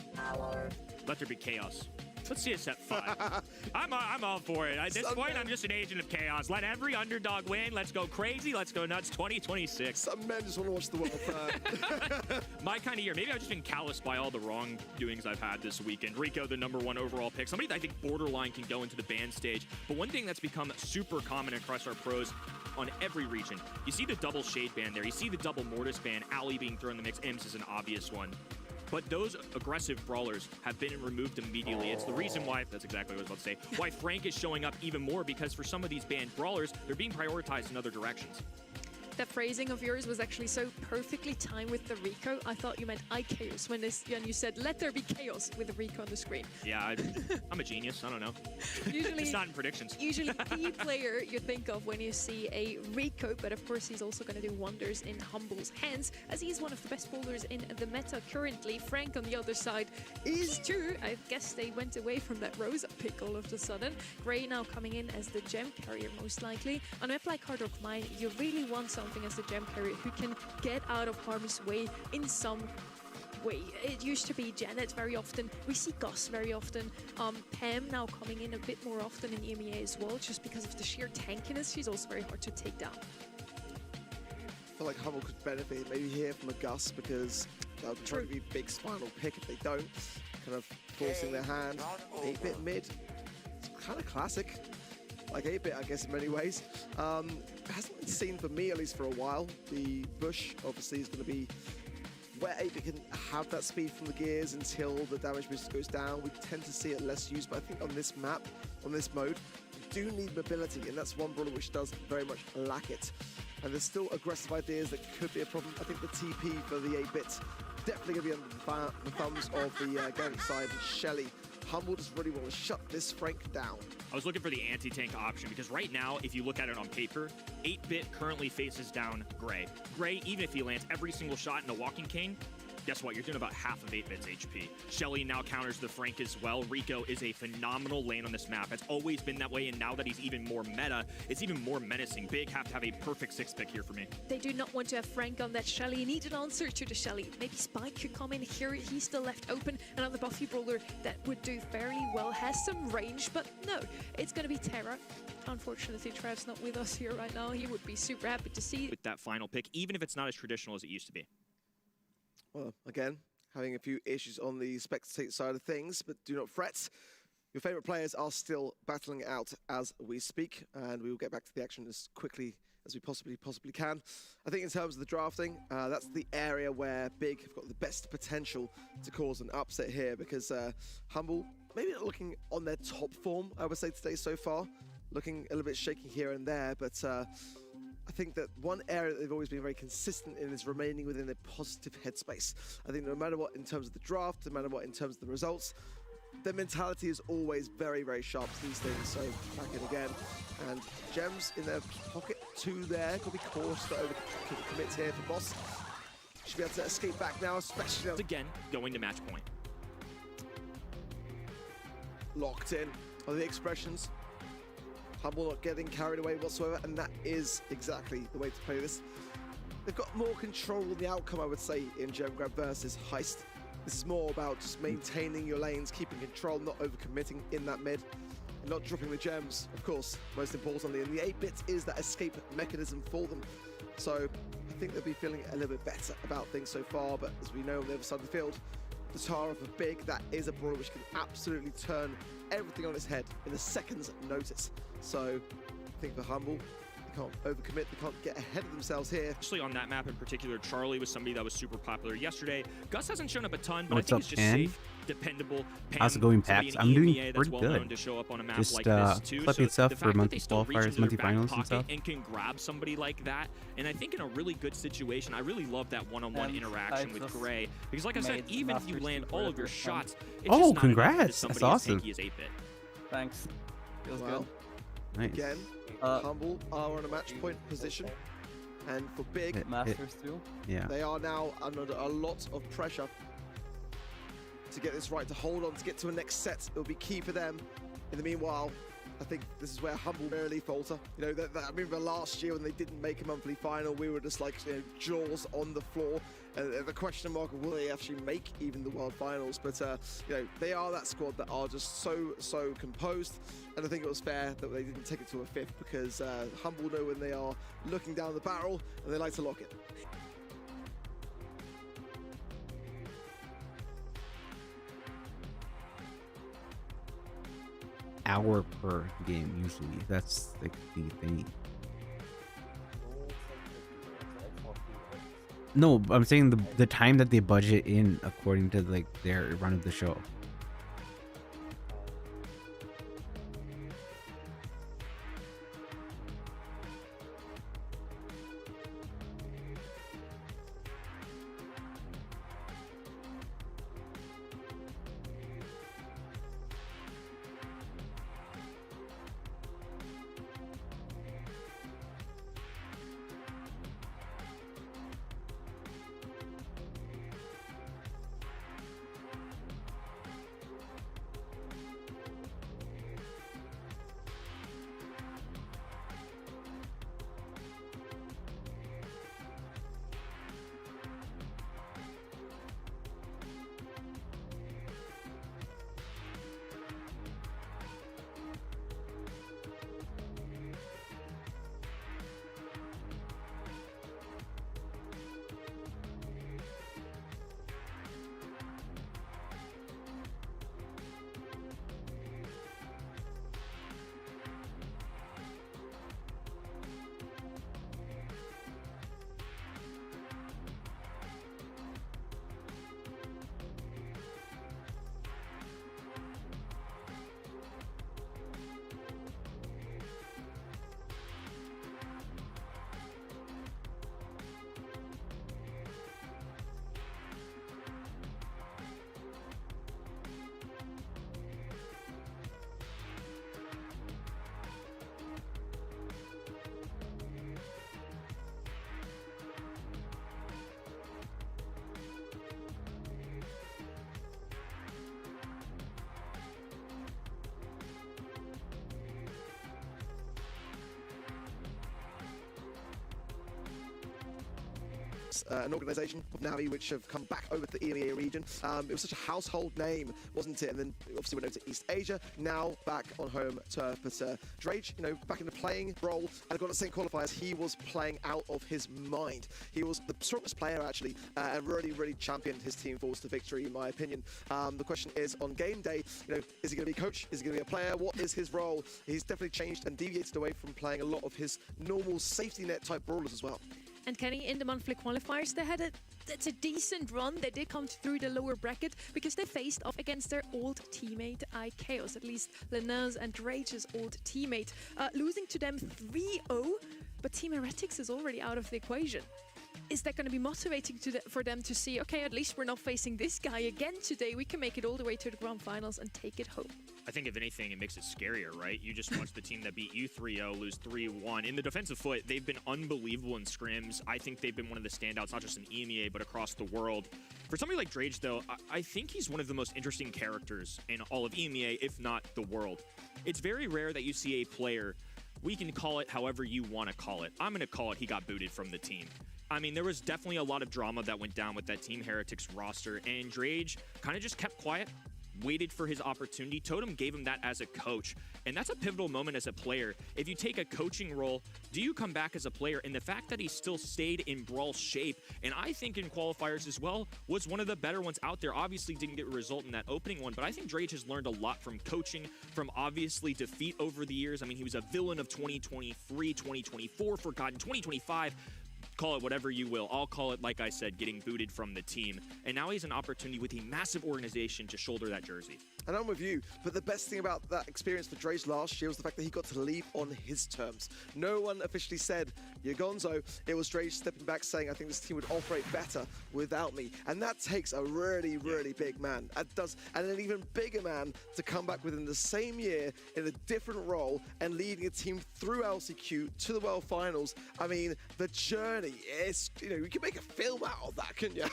Let there be chaos. Let's see a set 5. I'm all for it. At this point, I'm just an agent of chaos. Let every underdog win. Let's go crazy. Let's go nuts. 2026. Some men just want to watch the world burn. My kind of year. Maybe I've just been calloused by all the wrongdoings I've had this weekend. Rico, the #1 overall pick. Somebody that I think borderline can go into the ban stage. But one thing that's become super common across our pros on every region, you see the double Shade ban there. You see the double Mortis ban. Ali being thrown in the mix. Imps is an obvious one. But those aggressive brawlers have been removed immediately. It's the reason why, that's exactly what I was about to say, why Frank is showing up even more, because for some of these banned brawlers, they're being prioritized in other directions. That phrasing of yours was actually so perfectly timed with the Rico. I thought you meant iChaos when you said, let there be chaos with the Rico on the screen. Yeah, I'm a genius. I don't know. Usually, it's not in predictions. Usually the player you think of when you see a Rico, but of course he's also going to do wonders in Humble's hands, as he's one of the best bowlers in the meta currently. Frank on the other side is too. I guess they went away from that Rosa pick all of a sudden. Gray now coming in as the gem carrier most likely. On a map like Hard Rock Mine, you really want something as the gem carrier who can get out of harm's way in some way. It used to be Janet very often. We see Gus very often. Pam now coming in a bit more often in EMEA as well, just because of the sheer tankiness. She's also very hard to take down. I feel like Humble could benefit maybe here from a Gus, because they'll try to be Big's final pick if they don't. Kind of forcing their hand. 8-bit mid. It's kind of classic. Like 8-bit, I guess, in many ways. Hasn't been seen for me, at least for a while. The bush, obviously, is going to be where 8-bit can have that speed from the gears until the damage boost goes down. We tend to see it less used, but I think on this map, on this mode, you do need mobility, and that's one brawler which does very much lack it. And there's still aggressive ideas that could be a problem. I think the TP for the 8-bit definitely going to be under the thumbs of the Garrett side. And Shelly, Humble just really want to shut this Frank down. I was looking for the anti-tank option, because right now, if you look at it on paper, 8-bit currently faces down Gray. Gray, even if he lands every single shot in the Walking King, guess what? You're doing about half of 8-bit's HP. Shelly now counters the Frank as well. Rico is a phenomenal lane on this map. It's always been that way, and now that he's even more meta, it's even more menacing. Big have to have a perfect 6-pick here for me. They do not want to have Frank on that Shelly. Need an answer to the Shelly. Maybe Spike could come in here. He's still left open. Another Buffy brawler that would do fairly well. Has some range, but no. It's going to be Terra. Unfortunately, Trav's not with us here right now. He would be super happy to see with that final pick, even if it's not as traditional as it used to be. Well, again, having a few issues on the spectate side of things, but do not fret. Your favorite players are still battling out as we speak, and we will get back to the action as quickly as we possibly can. I think in terms of the drafting, that's the area where Big have got the best potential to cause an upset here, because Humble, maybe not looking on their top form, I would say today so far, looking a little bit shaky here and there, but I think that one area that they've always been very consistent in is remaining within a positive headspace. I think no matter what in terms of the draft, no matter what in terms of the results, their mentality is always very, very sharp to these things. So back in again. And gems in their pocket, 2 there. Could be cautious to overcommit here for Boss. Should be able to escape back now, especially now. Again, going to match point. Locked in are the expressions. Humble not getting carried away whatsoever, and that is exactly the way to play this. They've got more control in the outcome, I would say, in Gem Grab versus Heist. This is more about just maintaining your lanes, keeping control, not overcommitting in that mid. not dropping the gems, of course, most importantly. And the 8-bit is that escape mechanism for them. So I think they'll be feeling a little bit better about things so far. But as we know on the other side of the field, the Tara of a Big, that is a brawler which can absolutely turn everything on its head in a second's notice. So I think for Humble, they can't overcommit, they can't get ahead of themselves here. Especially on that map in particular, Charlie was somebody that was super popular yesterday. Gus hasn't shown up a ton, but What's I think up, it's just Pan? safe, dependable. How's it going, Pax? I'm doing pretty good. To show up on a map Just like this too. clipping So stuff for monthly qualifiers, monthly finals and stuff. And can grab somebody like that. And I think in a really good situation, I really love that one-on-one interaction with Gray. Because like I said, even if you land all of your shots, it's just not congrats. enough That's awesome. He is 8-bit. Thanks. Feels well, good. Nice. Again, Humble are on a match point position. And for Big, Masters too. Yeah. They are now under a lot of pressure to get this right, to hold on, to get to a next set. It'll be key for them. In the meanwhile, I think this is where Humble rarely falter. You know, I remember last year when they didn't make a monthly final, we were just like, you know, jaws on the floor. The question mark of will they actually make even the World Finals? But, you know, they are that squad that are just so composed. And I think it was fair that they didn't take it to a 5th because Humble know when they are looking down the barrel and they like to lock it. Hour per game usually. That's like the thing. No, I'm saying the time that they budget in according to like their run of the show. An organisation of Navi which have come back over to the EMEA region. It was such a household name, wasn't it? And then obviously went over to East Asia, now back on home turf. But Drage, you know, back into playing Brawl and got the same qualifiers. He was playing out of his mind. He was the strongest player actually, and really championed his team forwards to victory, in my opinion. The question is on game day, you know, is he going to be a coach? Is he going to be a player? What is his role? He's definitely changed and deviated away from playing a lot of his normal safety net type brawlers as well. And Kenny, in the monthly qualifiers, they had it's a decent run. They did come through the lower bracket because they faced off against their old teammate, iChaos, at least Lenaz and Drage's old teammate, losing to them 3-0, but Team Heretics is already out of the equation. Is that going to be motivating for them to see, okay, at least we're not facing this guy again today. We can make it all the way to the grand finals and take it home. I think if anything, it makes it scarier, right? You just watched the team that beat you 3-0 lose 3-1. In the defensive foot, they've been unbelievable in scrims. I think they've been one of the standouts, not just in EMEA, but across the world. For somebody like Drage, though, I think he's one of the most interesting characters in all of EMEA, if not the world. It's very rare that you see a player, we can call it however you want to call it. I'm going to call it he got booted from the team. I mean, there was definitely a lot of drama that went down with that Team Heretics roster, and Drage kind of just kept quiet, waited for his opportunity. Totem gave him that as a coach, and that's a pivotal moment as a player. If you take a coaching role, do you come back as a player? And the fact that he still stayed in Brawl shape, and I think in qualifiers as well, was one of the better ones out there. Obviously didn't get a result in that opening one, but I think Drage has learned a lot from coaching, from obviously defeat over the years. I mean, he was a villain of 2023, 2024, forgotten, 2025. Call it whatever you will. I'll call it, like I said, getting booted from the team. And now he has an opportunity with a massive organization to shoulder that jersey. And I'm with you, but the best thing about that experience for Drage last year was the fact that he got to leave on his terms. No one officially said, you're gonzo. It was Drage stepping back saying, I think this team would operate better without me. And that takes a really, really big man. It does, and an even bigger man to come back within the same year in a different role and leading a team through LCQ to the World Finals. I mean, the journey is, you know, you can make a film out of that, couldn't you?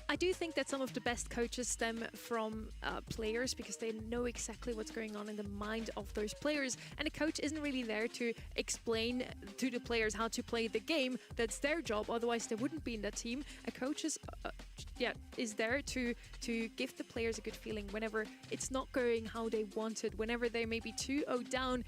I do think that some of the best coaches stem from players because they know exactly what's going on in the mind of those players. And a coach isn't really there to explain to the players how to play the game. That's their job. Otherwise, they wouldn't be in that team. A coach is there to give the players a good feeling whenever it's not going how they wanted, whenever they may be 2-0 down,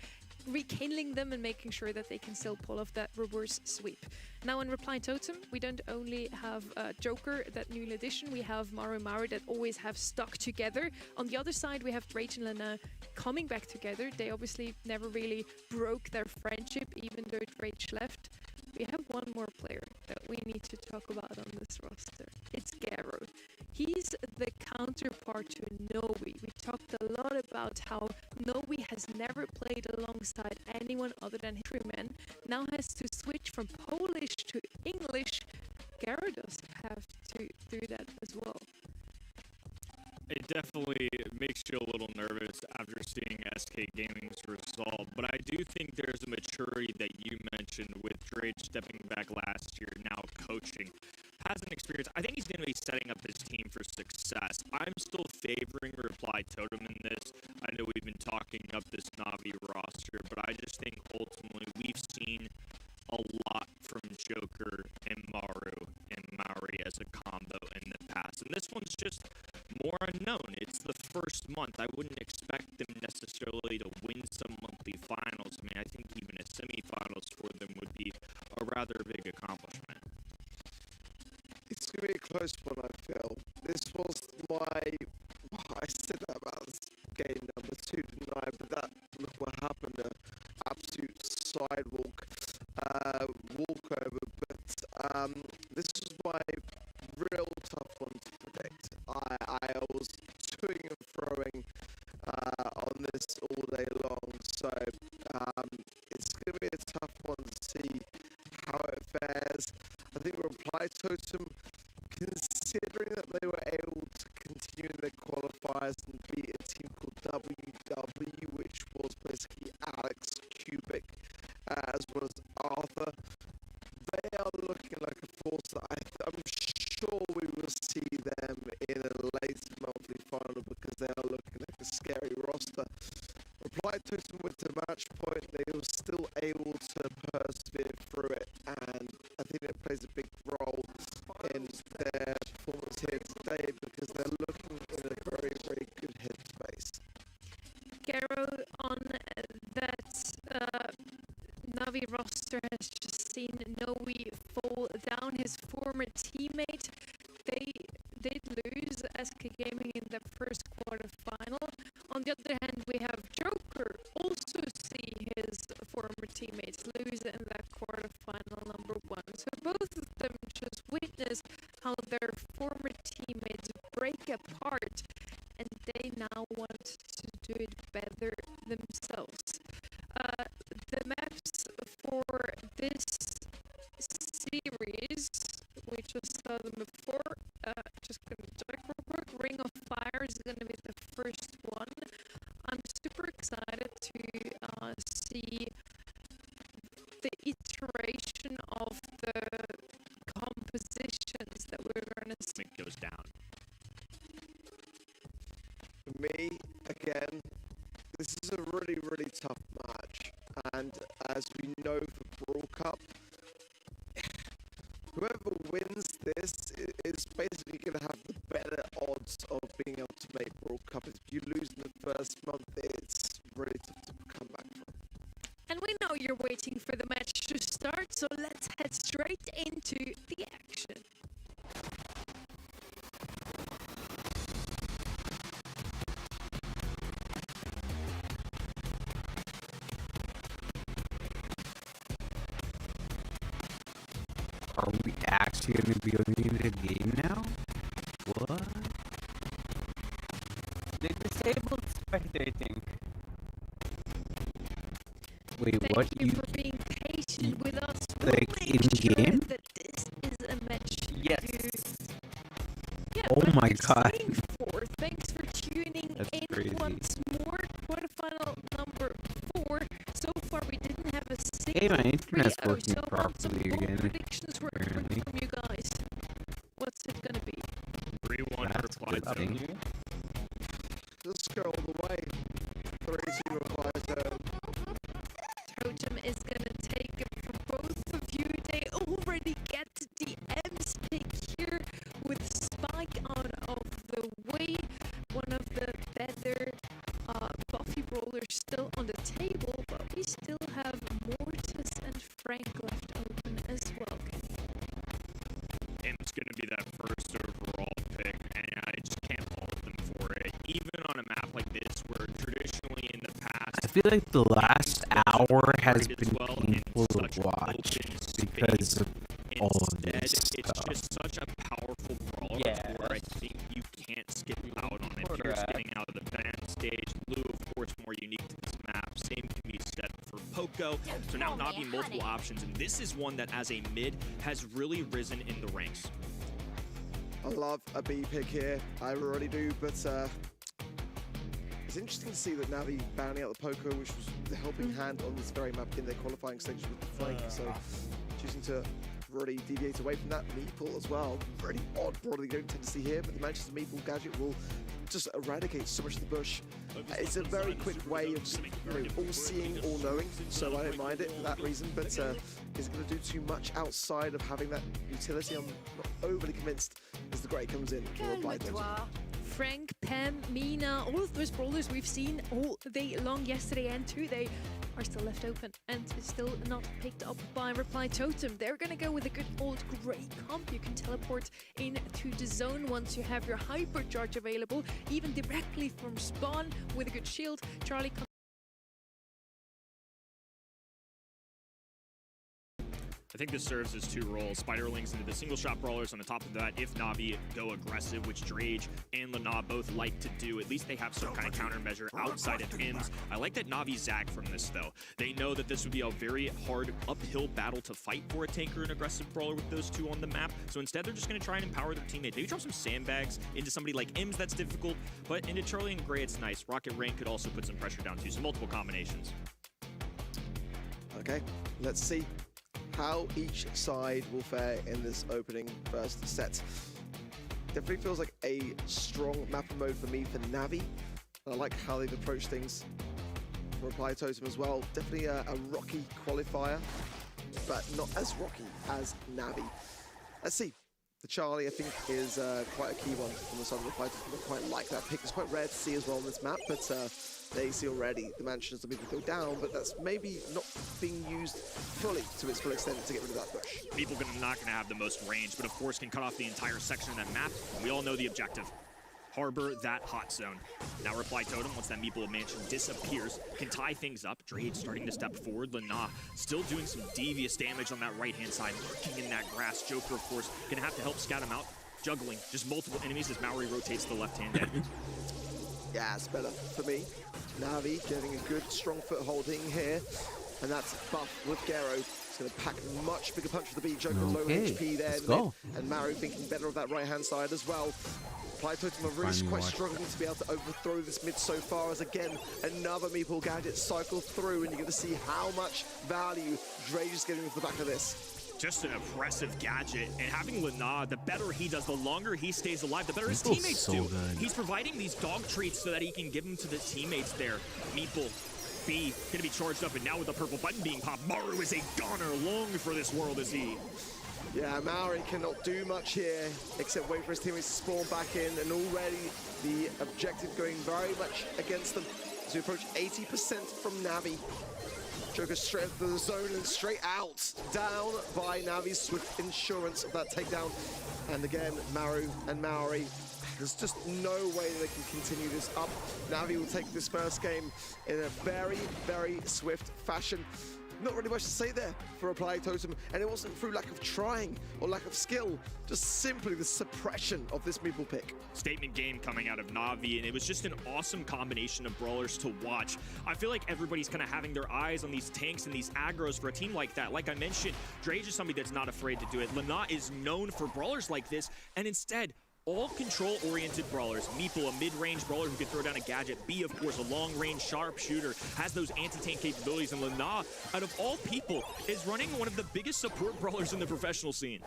rekindling them and making sure that they can still pull off that reverse sweep. Now in Reply Totem, we don't only have Joker, that new addition, we have Maru that always have stuck together. On the other side, we have Drage and Lena coming back together. They obviously never really broke their friendship, even though Drage left. We have one more player that we need to talk about on this roster. It's Garo. He's the counterpart to Noe. We talked a lot about how Noe has never played alongside anyone other than Hitman. Now has to switch from Polish to English. Garo does have to do that as well. It definitely makes you a little nervous after seeing SK Gaming's result, but I do think there's a maturity that you mentioned with Drage stepping back last year, now coaching, has an experience. I think he's going to be setting up his team for success. I'm still favoring Reply Totem in this. I know we've been talking up this Na'Vi roster, but I just think ultimately we've seen a lot from Joker and Maru and Maori as a combo in the past, and this one's just more unknown. It's the first month. I wouldn't expect them necessarily to win some monthly finals. I mean, I think even a semifinals for them would be a rather big accomplishment. It's going to be a close one, I feel. This was I said that about game number 2, didn't I? But that, look what happened, an absolute sidewalk, walkover. But this was my real tough one to predict. I was toing and throwing on this all day long, so it's going to be a tough one to see how it fares. I think Reply Totem, considering that they were able to continue in their qualifiers and beat a team called WW, which was basically Alex, Cubic, as well as Arthur, they are looking like a force that I'm sure we will see them in a late monthly final because they are looking like a scary roster. Reply Totem with the match point, they were still able to persevere through it, and I think it plays a big role in their performance here today because they're looking in a very, very good headspace. Garo on that Na'Vi roster has just seen Noe fall down, his former teammate. They did lose SK Gaming in the first quarterfinal. On the other hand, we have Joker also see his former teammates lose in that quarterfinal number 1. So both of them just witness how their former teammates break apart, and they now want to do it better themselves. The maps for this series, we just saw them before, just gonna check real quick. Ring of Fire is gonna be the first one. I'm super excited to see the iteration of the compositions that we're gonna see. It goes down. For me, again, this is a really, really tough match, and as we know for Brawl Cup, whoever wins this is basically going to have the better odds of being able to make Brawl Cup. Are we actually going to be going into the game now? What? They disabled spectating. Wait, Thank what? you for being patient with us. Like in game? That this is a match. Yes. Yeah, oh my god. Thanks for tuning That's in crazy. once more. Quarterfinal number 4. So far, we didn't have a single. Hey, my internet's 3-0, working so properly some again. predictions were coming Apparently. from you guys. What's it gonna be? 3-1 That's for Reply good thing. Let's go all the way. 3-2 Reply Totem. Totem is gonna take it from both of you. They already get the M's pick here with Spike out of the way. One of the better Buffy Brawlers still on the table, but we still have Mortis and Frank left open as well. M's going to be that first overall pick, and I just can't fault them for it. Even on a map like this, where traditionally in the past, I feel like the last hour has been well painful to watch because of all of this it's stuff. just such a powerful brawler where I think you can't skip out on it. If you're getting out of the fan stage, Blue, of course, more unique to this map. Same can be said for Poco. So now Navi multiple options, and this is one that as a mid has really risen in the ranks. I love a B pick here. I really do, but it's interesting to see that Navi banning out the Poco, which was the helping hand on this very map in their qualifying stage with the flank. So choosing to really deviate away from that. Meeple as well. Really odd brawler you don't tend to see here, but the Manchester Meeple gadget will just eradicate so much of the bush. It's a very quick way of just, all seeing, all knowing, so I don't mind it for that reason, but is it going to do too much outside of having that utility? I'm not overly convinced as the Grey comes in for Reply Totem. Frank, Pam, Mina, all of those brawlers we've seen all day long yesterday and today are still left open and still not picked up by Reply Totem. They're gonna go with a good old Grey comp. You can teleport into the zone once you have your hypercharge available, even directly from spawn with a good shield. Charlie I think this serves as two roles. Spiderlings into the single shot brawlers. On the top of that, if Navi go aggressive, which Drage and Lana both like to do, at least they have some kind of countermeasure outside of Ims. I like that Navi zag from this though. They know that this would be a very hard uphill battle to fight for a tanker and aggressive brawler with those two on the map. So instead they're just going to try and empower their teammate. Maybe drop some sandbags into somebody like Ims, that's difficult, but into Charlie and Grey it's nice. Rocket Rain could also put some pressure down too, so multiple combinations. Okay, let's see how each side will fare in this opening first set. Definitely feels like a strong map mode for me for Navi. I like how they've approached things for Reply Totem as well. Definitely a rocky qualifier, but not as rocky as Navi. Let's see. The Charlie, I think, is quite a key one on the side of Reply Totem. I quite like that pick. It's quite rare to see as well on this map, but they see already the mansions of people go down, but that's maybe not being used fully to its full extent to get rid of that bush. People not going to have the most range, but of course can cut off the entire section of that map. And we all know the objective. Harbor that hot zone. Now Reply Totem, once that Meeple mansion disappears, can tie things up. Drage starting to step forward. Lana still doing some devious damage on that right-hand side, lurking in that grass. Joker, of course, gonna have to help scout him out. Juggling just multiple enemies as Maori rotates to the left-hand end. Yeah, it's better for me. Navi getting a good, strong foothold in here. And that's buff with Gero. It's going to pack a much bigger punch for the beat. Joker low HP there. And Maru thinking better of that right-hand side as well. Reply Totem are really quite struggling to be able to overthrow this mid so far, as again, another Meeple gadget cycle through, and you're going to see how much value Drage is getting into the back of this. Just an impressive gadget, and having Lana, the better he does, the longer he stays alive, the better his teammates do. Good. He's providing these dog treats so that he can give them to the teammates there. Meeple, B, gonna be charged up, and now with the purple button being popped, Maru is a goner, long for this world is he. Yeah, Maori cannot do much here except wait for his teammates to spawn back in, and already the objective going very much against them as we approach 80% from Navi. Joker straight into the zone and straight out, down by Navi's swift insurance of that takedown. And again, Maru and Maori, there's just no way they can continue this up. Navi will take this first game in a very, very swift fashion. not really much to say there for Reply Totem, and it wasn't through lack of trying or lack of skill, just simply the suppression of this Meeple pick. Statement game coming out of Na'Vi, and it was just an awesome combination of brawlers to watch. I feel like everybody's kind of having their eyes on these tanks and these aggros for a team like that. Like I mentioned, Drage is somebody that's not afraid to do it. Lana is known for brawlers like this, and instead, all control-oriented brawlers. Meeple, a mid-range brawler who can throw down a gadget. B, of course, a long-range sharpshooter, has those anti-tank capabilities. And Lana, out of all people, is running one of the biggest support brawlers in the professional scene.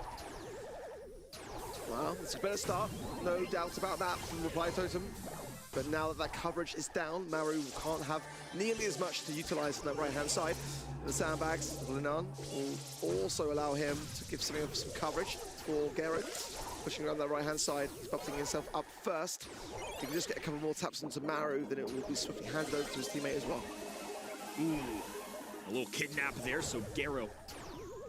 Well, it's a better start. No doubt about that from Reply Totem. But now that that coverage is down, Maru can't have nearly as much to utilize on that right-hand side. The sandbags, Linan will also allow him to give some coverage for Gero. Pushing around that right-hand side, he's buffing himself up first. If he can just get a couple more taps into Maru, then it will be swiftly handed over to his teammate as well. Ooh, a little kidnap there, so Gero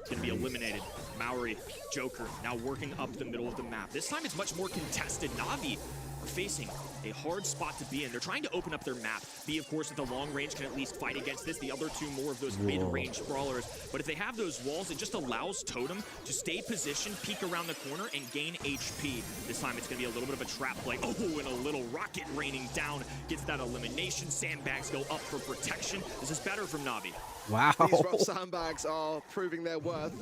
gonna be eliminated. Maori, Joker, now working up the middle of the map. This time it's much more contested. Na'Vi are facing a hard spot to be in. They're trying to open up their map. B, of course, at the long range can at least fight against this. The other two more of those mid-range brawlers. But if they have those walls, it just allows Totem to stay positioned, peek around the corner, and gain HP. This time it's going to be a little bit of a trap play. Oh, and a little rocket raining down. Gets that elimination. Sandbags go up for protection. This is better from Na'Vi. Wow. These rough sandbags are proving their worth.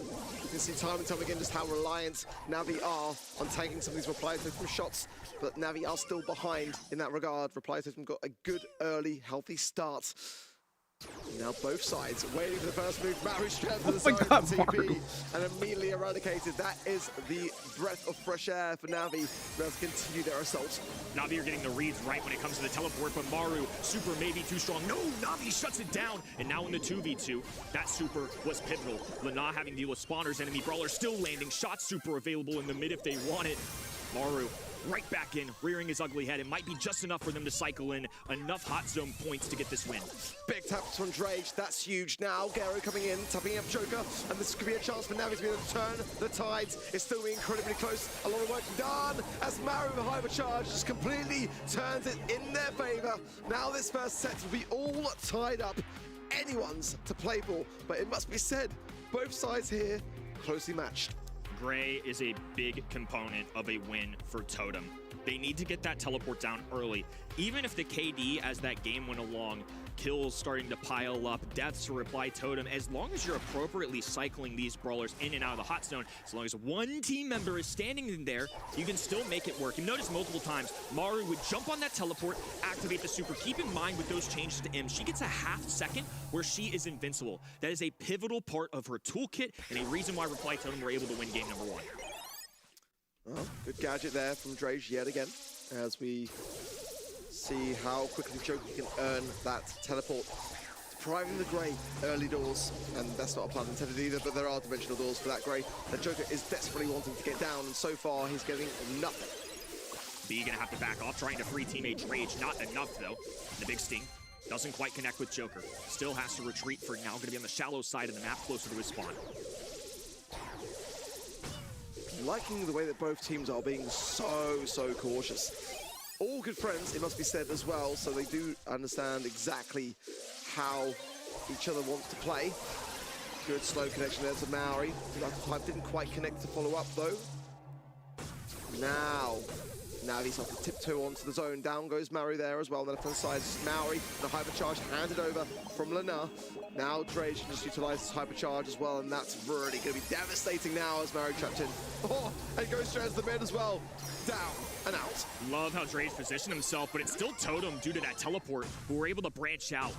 You can see time and time again just how reliant Na'Vi are on taking some of these Reply Totem shots. But Na'Vi are still behind in that regard. Reply Totem got a good, early, healthy start. Now both sides waiting for the first move. Maru straight to the side of the TP and immediately eradicated. That is the breath of fresh air for Na'Vi to continue their assault. Na'Vi are getting the reads right when it comes to the teleport, but Maru, super maybe too strong. No, Na'Vi shuts it down. And now in the 2v2, that super was pivotal. Lana having to deal with spawners, enemy brawler still landing. Shot super available in the mid if they want it. Maru right back in, rearing his ugly head. It might be just enough for them to cycle in enough hot zone points to get this win. Big taps from Drage, that's huge. Now Gero coming in, tapping up Joker, and this could be a chance for Na'Vi to be able to turn the tides. It's still incredibly close. A lot of work done as Maru with hypercharge just completely turns it in their favor. Now this first set will be all tied up. Anyone's to play for, but it must be said, both sides here closely matched. Gray is a big component of a win for Totem. They need to get that teleport down early. Even if the KD, as that game went along, kills starting to pile up, deaths to Reply Totem, as long as you're appropriately cycling these brawlers in and out of the hot zone, as long as one team member is standing in there, you can still make it work. You notice multiple times, Maru would jump on that teleport, activate the super. Keep in mind with those changes to M, she gets a half second where she is invincible. That is a pivotal part of her toolkit and a reason why Reply Totem were able to win game number 1. Well, good gadget there from Drage yet again, as we see how quickly Joker can earn that teleport. Depriving the Grey early doors, and that's not a pun intended either, but there are dimensional doors for that Grey. The Joker is desperately wanting to get down, and so far he's getting nothing. B gonna have to back off, trying to free teammate Drage. Not enough though. The big sting doesn't quite connect with Joker. Still has to retreat for now. Gonna be on the shallow side of the map, closer to his spawn. Liking the way that both teams are being so cautious. All good friends, it must be said as well, so they do understand exactly how each other wants to play. Good slow connection there to Maori. That didn't quite connect to follow up though. Now he's off to tiptoe onto the zone. Down goes Maori there as well. On the left-hand side, Maori, the hypercharge handed over from Lana. Now Drage can just utilize his hypercharge as well, and that's really going to be devastating now as Maori trapped in. Oh, and goes straight to the mid as well. Down and out. Love how Drage positioned himself, but it's still Totem due to that teleport, who were able to branch out,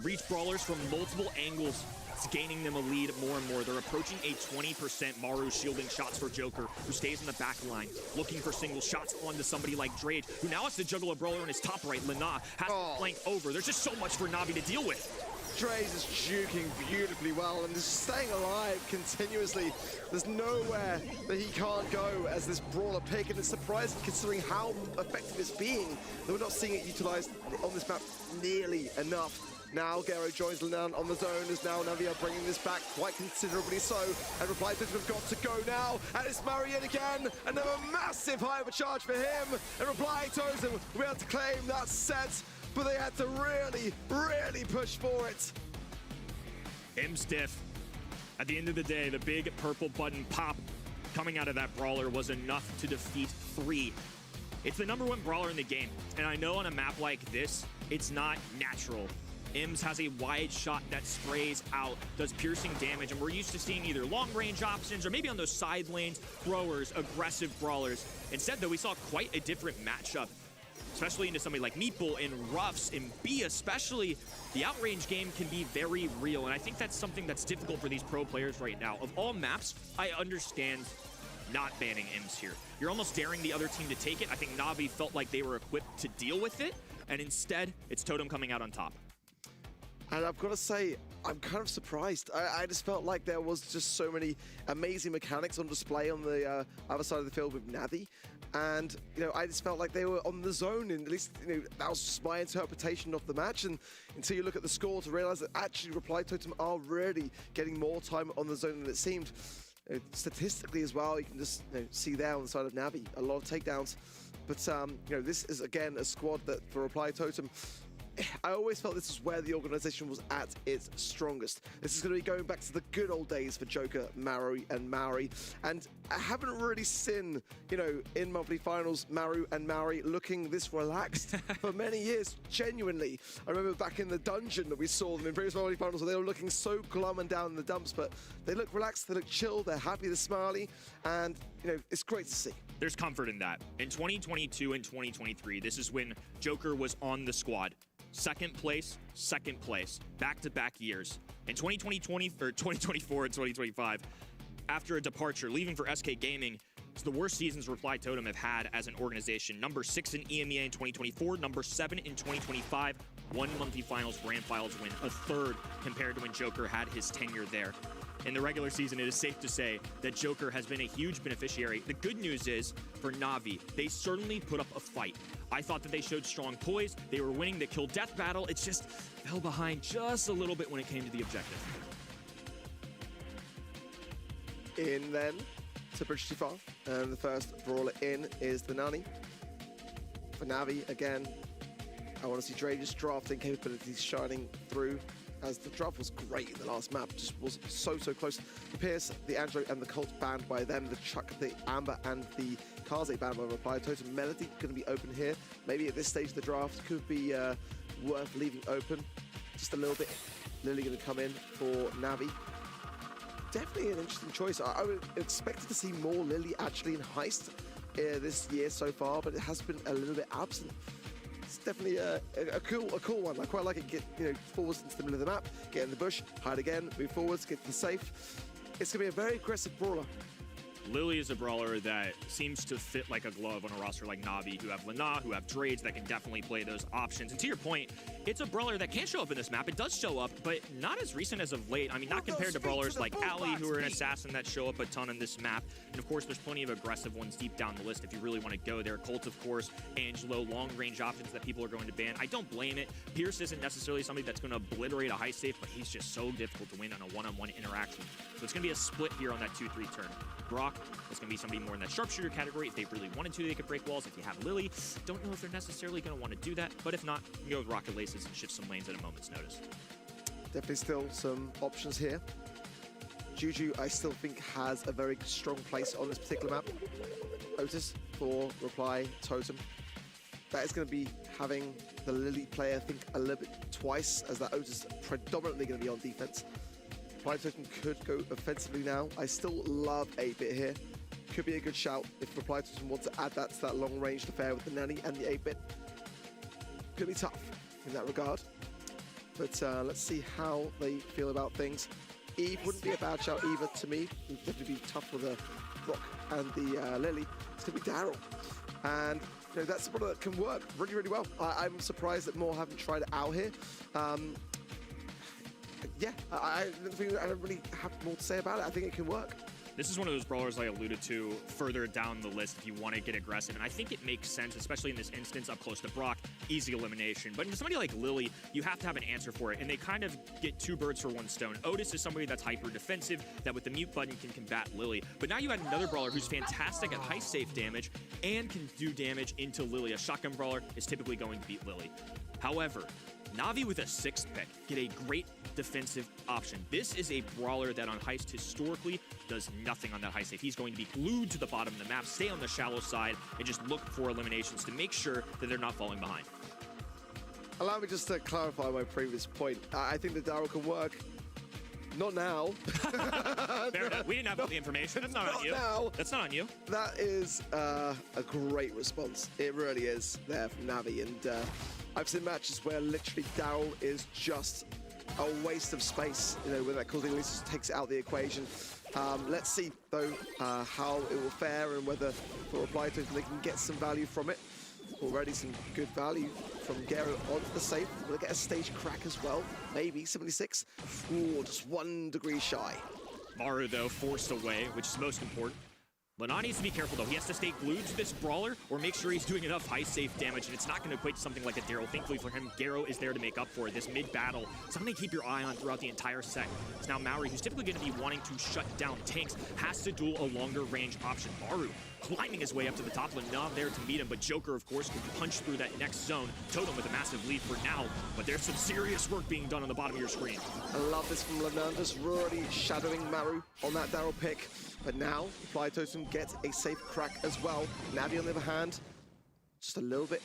reach brawlers from multiple angles. It's gaining them a lead more and more. They're approaching a 20%. Maru shielding shots for Joker, who stays in the back line, looking for single shots onto somebody like Drage, who now has to juggle a brawler in his top right. Lana has to flank over. There's just so much for Na'Vi to deal with. Drage is juking beautifully well and just staying alive continuously. There's nowhere that he can't go as this brawler pick, and it's surprising considering how effective it's being that we're not seeing it utilized on this map nearly enough. Now Gero joins Linan on the zone as now Na'Vi are bringing this back quite considerably so. And Reply Totem have got to go now. And it's Maru yet again. Another massive hypercharge for him. And Reply Totem will be able to claim that set. But they had to really push for it. Stiff. At the end of the day, the big purple button pop coming out of that brawler was enough to defeat 3. It's the #1 brawler in the game, and I know on a map like this, it's not natural. Ims has a wide shot that sprays out, does piercing damage, and we're used to seeing either long-range options or maybe on those side lanes, throwers, aggressive brawlers. Instead, though, we saw quite a different matchup, especially into somebody like Meatball in Ruffs, and B especially. The outrange game can be very real, and I think that's something that's difficult for these pro players right now. Of all maps, I understand not banning Ims here. You're almost daring the other team to take it. I think Na'Vi felt like they were equipped to deal with it, and instead, it's Totem coming out on top. And I've got to say, I'm kind of surprised. I just felt like there was just so many amazing mechanics on display on the other side of the field with Navi. And, you know, I just felt like they were on the zone, and at least, you know, that was just my interpretation of the match. And until you look at the score to realize that actually Reply Totem are really getting more time on the zone than it seemed. Statistically as well, you can just, you know, see there on the side of Navi, a lot of takedowns. But, you know, this is, again, a squad that for Reply Totem, I always felt this is where the organization was at its strongest. This is going to be going back to the good old days for Joker, Maru, and Maori. And I haven't really seen, you know, in monthly finals, Maru and Maori looking this relaxed for many years, genuinely. I remember back in the dungeon that we saw them in previous monthly finals, where they were looking so glum and down in the dumps, but they look relaxed, they look chill, they're happy, they're smiley, and, you know, it's great to see. There's comfort in that. In 2022 and 2023, this is when Joker was on the squad. Second place, back-to-back years. In 2024 and 2025, after a departure, leaving for SK Gaming, it's the worst seasons Reply Totem have had as an organization. Number 6 in EMEA in 2024, number 7 in 2025, 1 monthly finals grand finals win, a third compared to when Joker had his tenure there. In the regular season, it is safe to say that Joker has been a huge beneficiary. The good news is, for Na'Vi, they certainly put up a fight. I thought that they showed strong poise. They were winning the kill-death battle. It just fell behind just a little bit when it came to the objective. In then to Bridge Too Far, and the first brawler in is the Nani. For Na'Vi, again, I want to see Drage's drafting capabilities shining through, as the draft was great in the last map, just was so close. The Pierce, the Angelo, and the Colt banned by them, the Chuck, the Amber, and the Kaze banned by Reply Totem. Melody going to be open here. Maybe at this stage of the draft could be worth leaving open just a little bit. Lily going to come in for Na'Vi. Definitely an interesting choice. I would expect to see more Lily actually in Heist this year so far, but it has been a little bit absent. It's definitely a cool one. I quite like it. Get, you know, forwards into the middle of the map, get in the bush, hide again, move forwards, get to the safe. It's going to be a very aggressive brawler. Lily is a brawler that seems to fit like a glove on a roster like Na'Vi, who have Lana, who have Drades that can definitely play those options. And to your point, it's a brawler that can show up in this map. It does show up, but not as recent as of late. I mean, not compared to brawlers like Ali, who are an assassin that show up a ton on this map. And of course, there's plenty of aggressive ones deep down the list if you really want to go there. Colt, of course, Angelo, long-range options that people are going to ban. I don't blame it. Pierce isn't necessarily somebody that's going to obliterate a high safe, but he's just so difficult to win on a one-on-one interaction. So it's going to be a split here on that 2-3 turn. Brock is going to be somebody more in that sharpshooter category. If they really wanted to, they could break walls. If you have Lily, don't know if they're necessarily going to want to do that. But if not, you can go with Rocket Laces and shift some lanes at a moment's notice. Definitely still some options here. Juju, I still think, has a very strong place on this particular map. Otis for Reply Totem. That is going to be having the Lily player think a little bit twice, as that Otis is predominantly going to be on defense. Reply Totem could go offensively now. I still love 8-bit here. Could be a good shout if Reply Totem wants to add that to that long-range affair with the Nanny and the 8-bit. Could be tough in that regard. But let's see how they feel about things. Eve wouldn't be a bad shout either to me. It would definitely be tough with the Brock and the Lily. It's going to be Daryl. And you know, that's a product that can work really well. I'm surprised that more haven't tried it out here. Yeah, I don't really have more to say about it. I think it can work. This is one of those brawlers I alluded to further down the list if you want to get aggressive. And I think it makes sense, especially in this instance up close to Brock, easy elimination. But in somebody like Lily, you have to have an answer for it. And they kind of get 2 birds for 1 stone. Otis is somebody that's hyper defensive, that with the mute button can combat Lily. But now you add another brawler who's fantastic at high safe damage and can do damage into Lily. A shotgun brawler is typically going to beat Lily. However, Na'Vi with a 6th pick get a great defensive option. This is a brawler that on Heist historically does nothing on that high safe. He's going to be glued to the bottom of the map, stay on the shallow side, and just look for eliminations to make sure that they're not falling behind. Allow me just to clarify my previous point. I think the Daryl can work. Not now. Fair enough. We didn't have all the information. It's not on you. Now. That's not on you. That is a great response. It really is there from Navi. And I've seen matches where literally Daryl is just a waste of space, you know, when that Cordelia just takes it out of the equation. Let's see, though, how it will fare and whether for Reply Totem they can get some value from it. Already some good value from Gero onto the safe. Will get a stage crack as well? Maybe, 76. Ooh, just 1 degree shy. Maru, though, forced away, which is most important. Lana needs to be careful, though. He has to stay glued to this brawler or make sure he's doing enough high safe damage, and it's not going to equate to something like a Daryl. Thankfully for him, Gero is there to make up for it. This mid-battle, something to keep your eye on throughout the entire set. It's now Maori, who's typically going to be wanting to shut down tanks, has to duel a longer range option. Maru climbing his way up to the top. Lana there to meet him, but Joker, of course, can punch through that next zone. Totem with a massive lead for now, but there's some serious work being done on the bottom of your screen. I love this from Lana, just really shadowing Maru on that Daryl pick. But now, Reply Totem gets a safe crack as well. Navi, on the other hand, just a little bit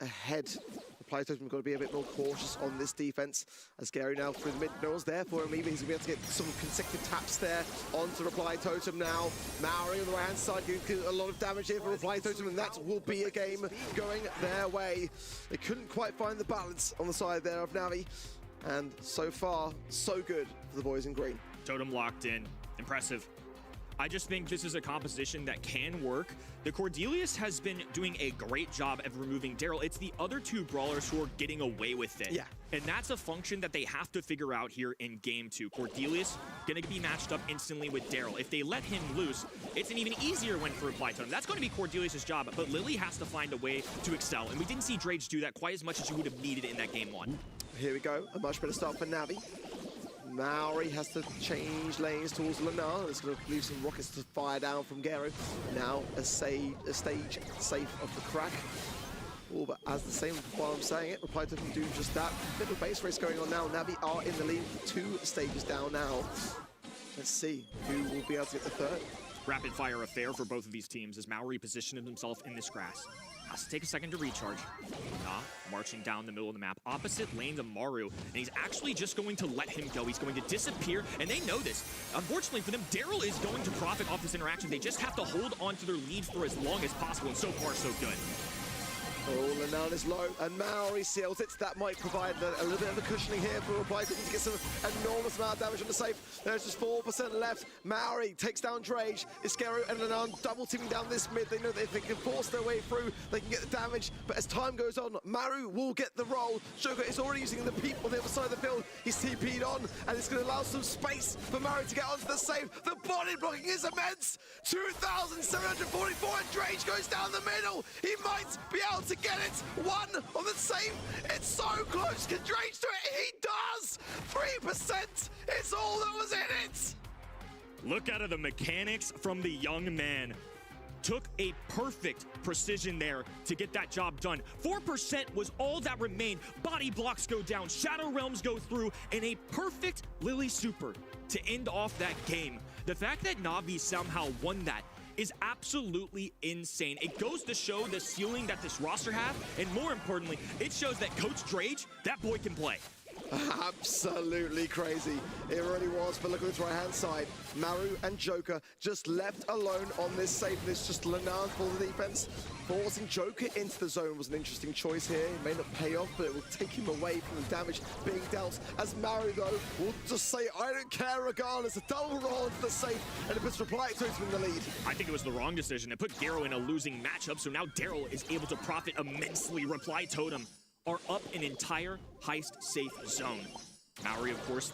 ahead. Reply Totem got to be a bit more cautious on this defense. As Gary now through the mid, no one's there for him either. He's going to be able to get some consecutive taps there onto Reply Totem now. Maori on the right-hand side getting a lot of damage here for Reply Totem, and that will be a game going their way. They couldn't quite find the balance on the side there of Navi. And so far, so good for the boys in green. Totem locked in. Impressive. I just think this is a composition that can work. The Cordelius has been doing a great job of removing Daryl. It's the other two brawlers who are getting away with it. Yeah. And that's a function that they have to figure out here in game 2. Cordelius gonna be matched up instantly with Daryl. If they let him loose, it's an even easier win for Reply Totem. That's going to be Cordelius' job, but Lily has to find a way to excel. And we didn't see Drage do that quite as much as you would have needed in that game 1. Here we go, a much better start for Navi. Maori has to change lanes towards Lana. It's going to leave some rockets to fire down from Gero. Now a stage safe of the crack. Oh, but as the same while I'm saying it, Reply Totem do just that. Bit of a base race going on now. Navi are in the lead, 2 stages down now. Let's see who will be able to get the third. Rapid fire affair for both of these teams as Maori positioned himself in this grass. Has to take a second to recharge. Marching down the middle of the map, opposite lane to Maru, and he's actually just going to let him go. He's going to disappear, and they know this. Unfortunately for them, Daryl is going to profit off this interaction. They just have to hold on to their lead for as long as possible, and so far, so good. Oh, Lanan is low, and Maori seals it. That might provide a little bit of a cushioning here for Reply Totem to get some enormous amount of damage on the safe. There's just 4% left. Maori takes down Drage. Iskero and Lanan double teaming down this mid. They know that if they can force their way through, they can get the damage. But as time goes on, Maru will get the roll. Joker is already using the peep on the other side of the field. He's TP'd on, and it's going to allow some space for Maru to get onto the safe. The body blocking is immense. 2,744, and Drage goes down the middle. He might be able to get it. 1 on the save. It's so close. Can Drage do it? He does. 3%. It's all that was in it. Look out of the mechanics from the young man. Took a perfect precision there to get that job done. 4% was all that remained. Body blocks go down, Shadow Realms go through, and a perfect Lily Super to end off that game. The fact that Na'Vi somehow won that is absolutely insane. It goes to show the ceiling that this roster have, and more importantly, it shows that Coach Drage, that boy can play. Absolutely crazy. It really was, but look at this right-hand side. Maru and Joker just left alone on this safe. It's just Lanan for the defense. Forcing Joker into the zone was an interesting choice here. It may not pay off, but it will take him away from the damage being dealt. As Maru, though, will just say, I don't care regardless. A double roll into the safe, and it puts Reply Totem in the lead. I think it was the wrong decision. It put Gero in a losing matchup, so now Daryl is able to profit immensely. Reply Totem are up an entire heist safe zone. Maori, of course,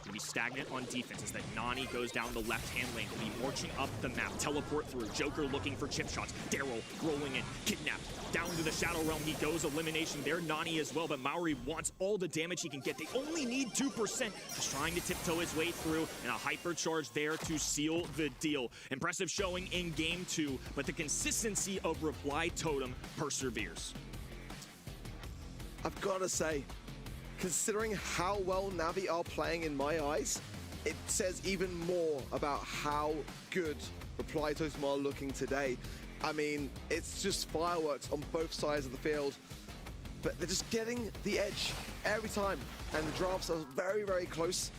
gonna be stagnant on defense as that Nani goes down the left-hand lane, gonna be marching up the map, teleport through. Joker looking for chip shots. Daryl rolling in, kidnapped. Down to the Shadow Realm he goes, elimination there. Nani as well, but Maori wants all the damage he can get. They only need 2%. Just trying to tiptoe his way through, and a hypercharge there to seal the deal. Impressive showing in game 2, but the consistency of Reply Totem perseveres. I've got to say, considering how well Navi are playing in my eyes, it says even more about how good Reply Totem are looking today. I mean, it's just fireworks on both sides of the field, but they're just getting the edge every time, and the drafts are very, very close.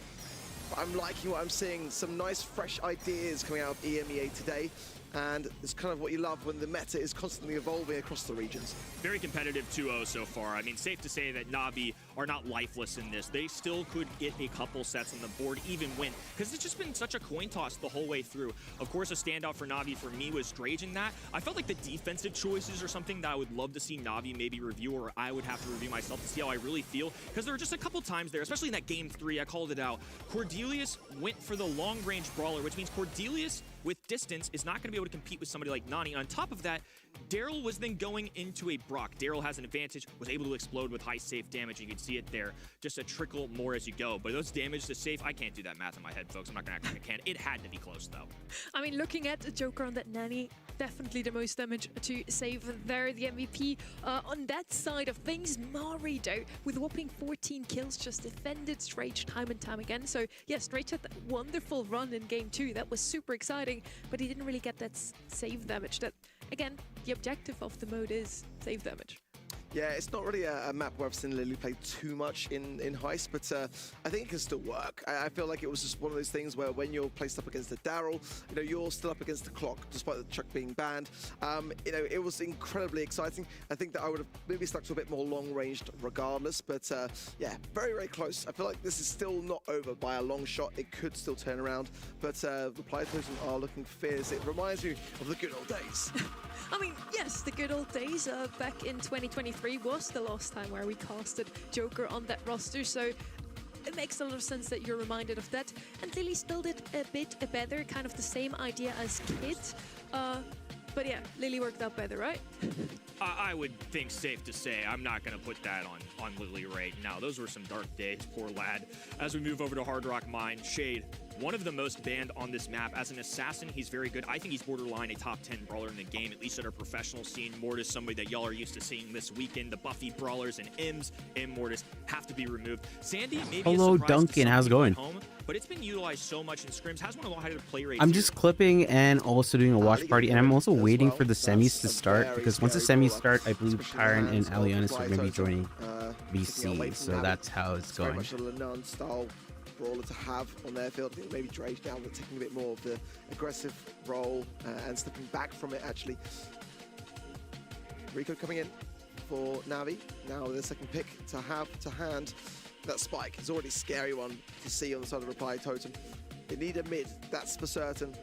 I'm liking what I'm seeing, some nice fresh ideas coming out of EMEA today, and it's kind of what you love when the meta is constantly evolving across the regions. Very competitive 2-0 so far. I mean, safe to say that Navi are not lifeless in this. They still could get a couple sets on the board, even win, because it's just been such a coin toss the whole way through. Of course, a standout for Navi for me was Drage in that. I felt like the defensive choices are something that I would love to see Navi maybe review, or I would have to review myself to see how I really feel, because there were just a couple times there, especially in that game 3, I called it out. Cordelius went for the long-range brawler, which means Cordelius with distance is not going to be able to compete with somebody like Nani. On top of that, Daryl was then going into a Brock. Daryl has an advantage, was able to explode with high safe damage. You can see it there, just a trickle more as you go. But those damage to safe, I can't do that math in my head, folks. I'm not going to act like I can. It had to be close, though. I mean, looking at the Joker on that Nani, definitely the most damage to save there, the MVP. On that side of things, Mari, though, with a whopping 14 kills, just defended Drage time and time again. So, yes, Drage had that wonderful run in game 2. That was super exciting, but he didn't really get that save damage. That, again, the objective of the mode is save damage. Yeah, it's not really a map where I've seen Lily play too much in Heist, but I think it can still work. I feel like it was just one of those things where when you're placed up against the Daryl, you know, you're still up against the clock, despite the truck being banned. You know, it was incredibly exciting. I think that I would have maybe stuck to a bit more long-ranged regardless, but yeah, very, very close. I feel like this is still not over by a long shot. It could still turn around, but Reply Totem are looking fierce. It reminds me of the good old days. I mean, yes, the good old days back in 2023 was the last time where we casted Joker on that roster, so it makes a lot of sense that you're reminded of that. And Lily still did a bit better, kind of the same idea as Kid. But yeah, Lily worked out better, right? I would think safe to say I'm not going to put that on Lily right now. Those were some dark days, poor lad. As we move over to Hard Rock Mine, Shade, one of the most banned on this map. As an assassin, he's very good. I think he's borderline a top 10 brawler in the game, at least at our professional scene. Mortis, somebody that y'all are used to seeing this weekend. The Buffy brawlers and Mortis have to be removed. Sandy, maybe hello, Duncan. How's it going? Home, but it's been utilized so much in scrims. Has one of the higher play rates. I'm just clipping and also doing a watch party, and I'm also waiting for the semis to start, because once the semis start, I believe Tyron and Alianis are going to be joining BC, so that's how it's going. Very much a Lenon style brawler to have on their field. I think maybe Drage now, but taking a bit more of the aggressive role and stepping back from it, actually. Rico coming in for Navi. Now the second pick to have to hand. That spike is already a scary one to see on the side of Reply Totem. They need a mid, that's for certain.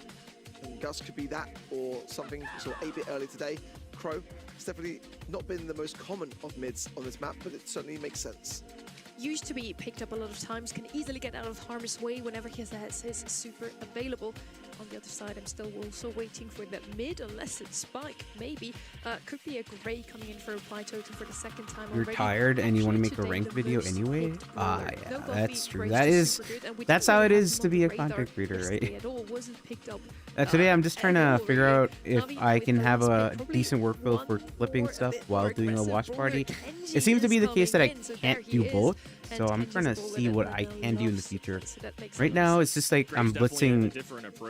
And Gus could be that, or something we saw a bit early today. Crow, it's definitely not been the most common of mids on this map, but it certainly makes sense. Used to be picked up a lot of times, can easily get out of harm's way whenever he has his super available. On the other side, I'm still also waiting for that mid, unless it's Spike, maybe. Could be a Gray coming in for Reply Totem for the second time already. You're tired and you want to make a ranked video anyway? Yeah, that's true. That's how it is to be a content creator, right? Today I'm just trying to figure out if I can have a decent workflow for clipping stuff while doing a watch party. It seems to be the case that I can't do both, so I'm trying to see what I can do in the future. Right now, it's just like I'm blitzing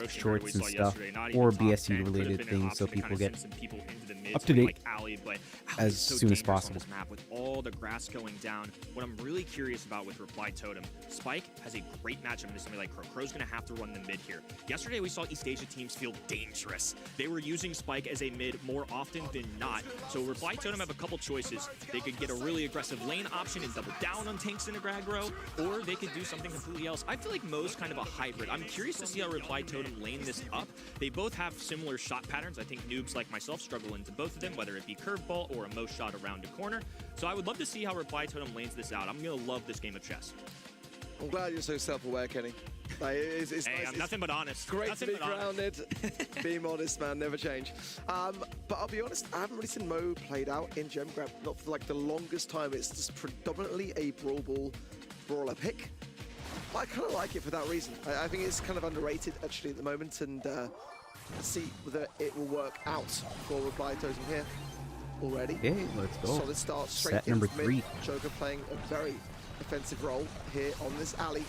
shorts and stuff, or BSC related things, so people get up to date as soon as possible. With all the grass going down, what I'm really curious about with Reply Totem, Spike has a great matchup against somebody like Crow. Crow's going to have to run the mid here. Yesterday, we saw East Asia teams feel dangerous. They were using Spike as a mid more often than not. So Reply Totem have a couple choices. They could get a really aggressive lane option and double down on tanks in a aggro, or they could do something completely else. I feel like Mo's kind of a hybrid. I'm curious to see how Reply Totem lane this up. They both have similar shot patterns. I think noobs like myself struggle into both of them, whether it be curveball or a Mo shot around a corner. So I would love to see how Reply Totem lanes this out. I'm going to love this game of chess. I'm glad you're so self-aware, Kenny. It's hey, nice. I'm nothing but honest. Great nothing to be grounded. Be modest, man. Never change. But I'll be honest, I haven't really seen Mo played out in Gem Grab. Not for like the longest time. It's just predominantly a brawler pick. But I kind of like it for that reason. I think it's kind of underrated actually at the moment, and see whether it will work out for Reply Totem here already. Okay, let's go. Solid start straight set number 3. Joker playing a very offensive role here on this alley.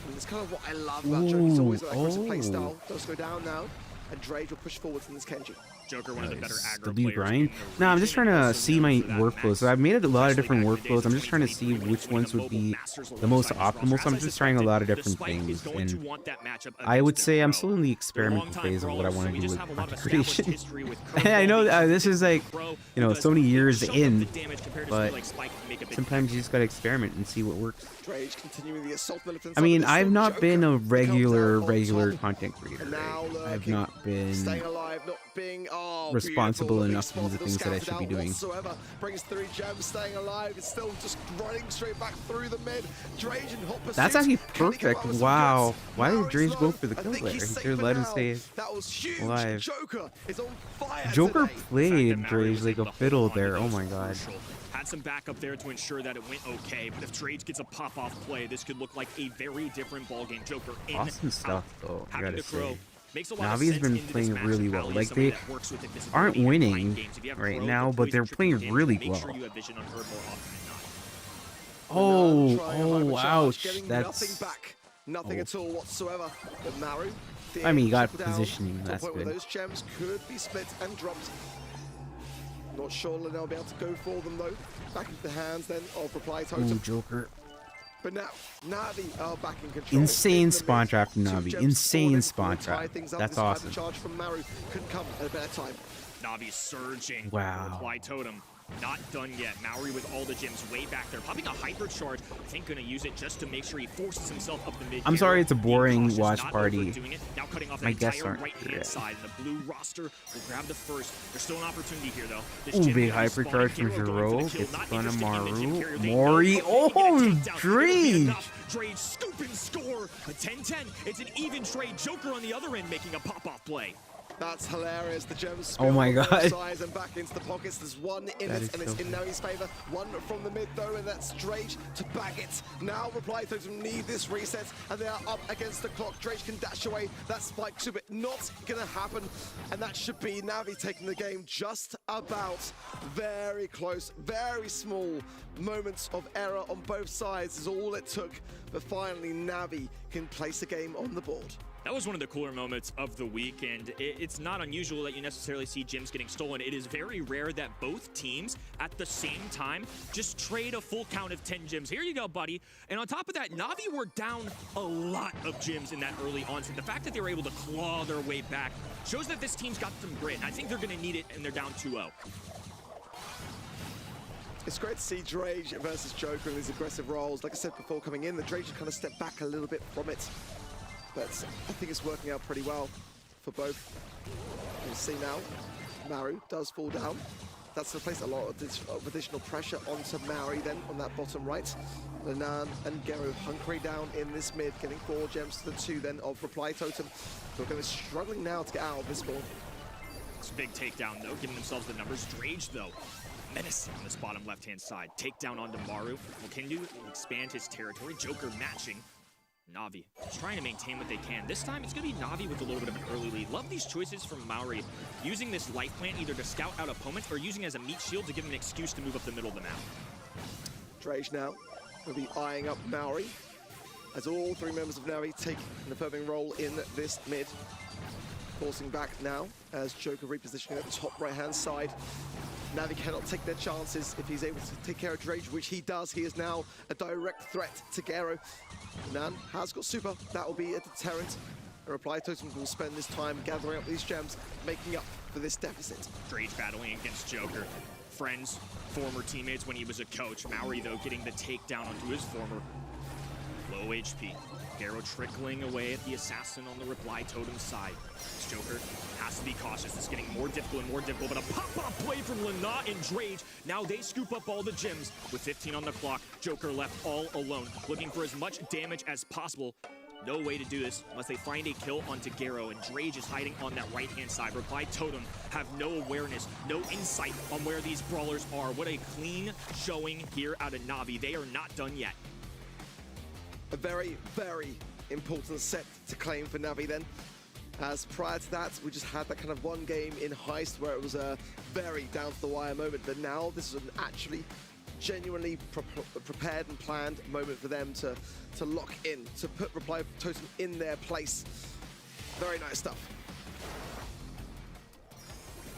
And it's kind of what I love about Joker. He's always got that aggressive play style. Does go down now, and Drage will push forward from this Kenji. Joker, one of the better aggro players. Grind? No, I'm just trying to see my workflows. So I've made a lot of different workflows. I'm just trying to see which ones would be the most optimal. So I'm just trying a lot of different things. And I would say I'm still in the experimental phase of what I want to do with content creation. And I know this is like, you know, so many years in, but sometimes you just gotta experiment and see what works. I mean, I've not been a regular content creator. Right? I've not been responsible enough to do the things that I should be doing. Brings 3 gems, staying alive. It's still just running straight back through the mid. Drage in hot pursuit. That's actually perfect. Wow. Why did Drage go for the kill there? He should have let him stay alive. Joker is on fire. Joker played Drage like a fiddle there. Oh my god. Had some backup there to ensure that it went okay, but if Drage gets a pop-off play, this could look like a very different ballgame. Joker in, awesome stuff though, I gotta say. Navi has been playing really well. Like, they aren't winning right now, but they're playing really well. Oh, ouch. That's... Nothing at all whatsoever. But Maru, I mean, you got positioning, that's good. Good. Those gems could be split and dropped. Not sure Lynel will be able to go for them, though. Back into the hands, then, of Reply Totem. Ooh, Joker. But now, Navi are back in control. Insane spawn trap from Navi. Insane spawn trap. That's awesome. Charge from Maru couldn't come at a better time. Navi surging. Wow. Reply Totem. Not done yet. Maori with all the gems way back there. Popping a hyper charge. I think gonna use it just to make sure he forces himself up the mid. I'm sorry it's a boring watch party. Now cutting off my the guests entire aren't right-hand side. The blue roster will grab the first. There's still an opportunity here though. Ooh, big hyper charge from Jiro. Gets fun of Maru. Mori. Oh, Drage. Drage scoop and score. A 10-10. It's an even trade. Joker on the other end making a pop-off play. That's hilarious. The gems oh my god. Sides and back into the pockets. There's one in it, and it's in Navi's favor. One from the mid though, and that's Drage to bag it. Now Reply Totem need this reset, and they are up against the clock. Drage can dash away that spike to it. Not gonna happen, and that should be Navi taking the game just about. Very close, very small moments of error on both sides is all it took, but finally Navi can place the game on the board. That was one of the cooler moments of the week, and it's not unusual that you necessarily see gems getting stolen. It is very rare that both teams at the same time just trade a full count of 10 gems. Here you go, buddy. And on top of that, Navi were down a lot of gems in that early onset. The fact that they were able to claw their way back shows that this team's got some grit. I think they're going to need it, and they're down 2-0. It's great to see Drage versus Joker in these aggressive roles. Like I said before coming in, the Drage just kind of stepped back a little bit from it. But I think it's working out pretty well for both. You see now, Maru does fall down. That's to place a lot of additional pressure onto Maori then on that bottom right. Linan and Gero hunkering down in this mid, getting 4 gems to the 2 then of Reply Totem. Who are going to be struggling now to get out of this board. It's a big takedown though, giving themselves the numbers. Drage though, menacing on this bottom left-hand side. Takedown onto Maru. What can do? Expand his territory. Joker matching. Navi trying to maintain what they can. This time, it's going to be Navi with a little bit of an early lead. Love these choices from Maori. Using this life plant either to scout out opponents or using as a meat shield to give them an excuse to move up the middle of the map. Drage now will be eyeing up Maori as all 3 members of Navi take an affirming role in this mid. Forcing back now as Joker repositioning at the top right-hand side. Navi cannot take their chances if he's able to take care of Drage, which he does. He is now a direct threat to Gero. Nan has got super. That will be a deterrent. A Reply Totem will spend this time gathering up these gems, making up for this deficit. Drage battling against Joker. Friends, former teammates when he was a coach. Maori, though, getting the takedown onto his former. Low HP. Gero trickling away at the assassin on the Reply Totem side. This Joker has to be cautious. It's getting more difficult and more difficult, but a pop-up play from Lana and Drage. Now they scoop up all the gems. With 15 on the clock, Joker left all alone, looking for as much damage as possible. No way to do this unless they find a kill onto Gero, and Drage is hiding on that right-hand side. Reply Totem have no awareness, no insight on where these brawlers are. What a clean showing here out of Navi. They are not done yet. A very, very important set to claim for Navi then. As prior to that, we just had that kind of one game in Heist where it was a very down-to-the-wire moment, but now this is an actually genuinely prepared and planned moment for them to lock in, to put Reply Totem in their place. Very nice stuff.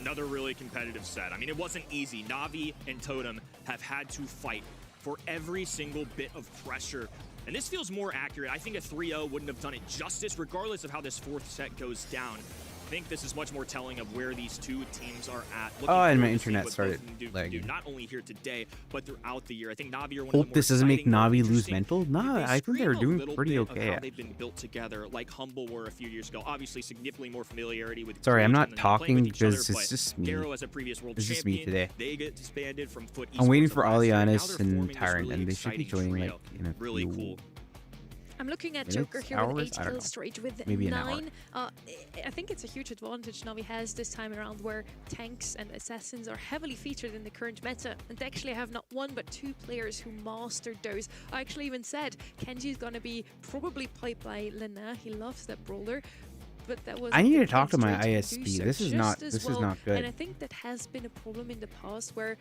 Another really competitive set. I mean, it wasn't easy. Na'Vi and Totem have had to fight for every single bit of pressure. And this feels more accurate. I think a 3-0 wouldn't have done it justice, regardless of how this fourth set goes down. I think this is much more telling of where these two teams are at. Oh, and my internet started lagging. Not only here today, but throughout the year. I think Na'Vi are one Hope of the this more doesn't make exciting, Na'Vi lose mental. Nah, I think they're doing pretty okay. How they've been built together, like Humble were a few years ago. Obviously, significantly more familiarity with. Sorry, I'm not and talking because it's just me. As a previous world It's just champion, me today. They get disbanded from Foot I'm waiting Esports for last year, and now Alianis they're and forming this Tyrant, really and they should be exciting joining trio. like in a really few cool. I'm looking at minutes, Joker here hours? with 8 I don't kills know. straight with Maybe an 9. I think it's a huge advantage Na'Vi has this time around, where tanks and assassins are heavily featured in the current meta, and they actually have not one but 2 players who mastered those. I actually even said Kenji's gonna be probably played by Lena. He loves that brawler. But that was I need to talk to my ISP. This is not good. And I think that has been a problem in the past, where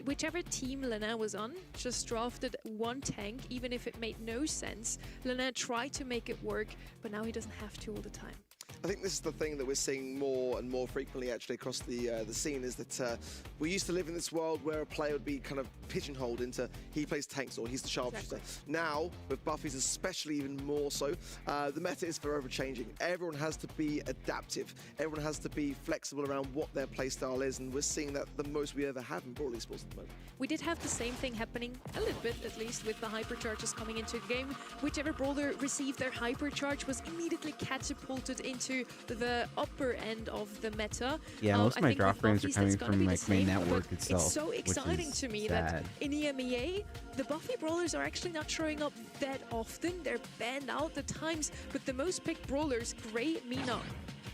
whichever team Lena was on just drafted one tank, even if it made no sense. Lena tried to make it work, but now he doesn't have to all the time. I think this is the thing that we're seeing more and more frequently actually across the scene, is that we used to live in this world where a player would be kind of pigeonholed into he plays tanks or he's the sharpshooter. Exactly. Now, with buffies especially even more so, the meta is forever changing. Everyone has to be adaptive. Everyone has to be flexible around what their playstyle is, and we're seeing that the most we ever have in Brawl Esports at the moment. We did have the same thing happening, a little bit at least, with the hypercharges coming into the game. Whichever brawler received their hypercharge was immediately catapulted into the upper end of the meta. Yeah, most of my drop frames are coming from like main network itself. It's so exciting to me that in EMEA, the buffy brawlers are actually not showing up that often. They're banned out at times, but the most picked brawlers, Grey, Mina,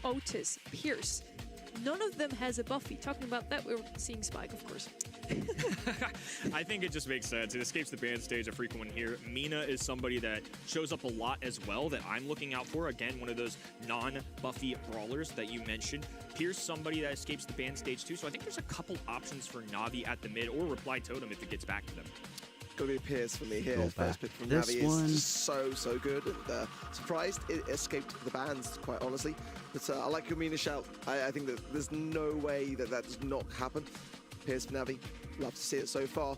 Otis, Pierce, none of them has a buffy. Talking about that, we're seeing Spike, of course. I think it just makes sense. It escapes the ban stage, a frequent one here. Mina is somebody that shows up a lot as well that I'm looking out for. Again, one of those non-buffy brawlers that you mentioned. Pierce, somebody that escapes the ban stage too. So I think there's a couple options for Na'Vi at the mid, or Reply Totem if it gets back to them. Gotta be Pierce for me here. First pick from this Na'Vi one. is so good, and surprised it escaped the bans, quite honestly. But I like your Mina shout. I think that there's no way that does not happen. Pierce for Na'Vi, love to see it so far.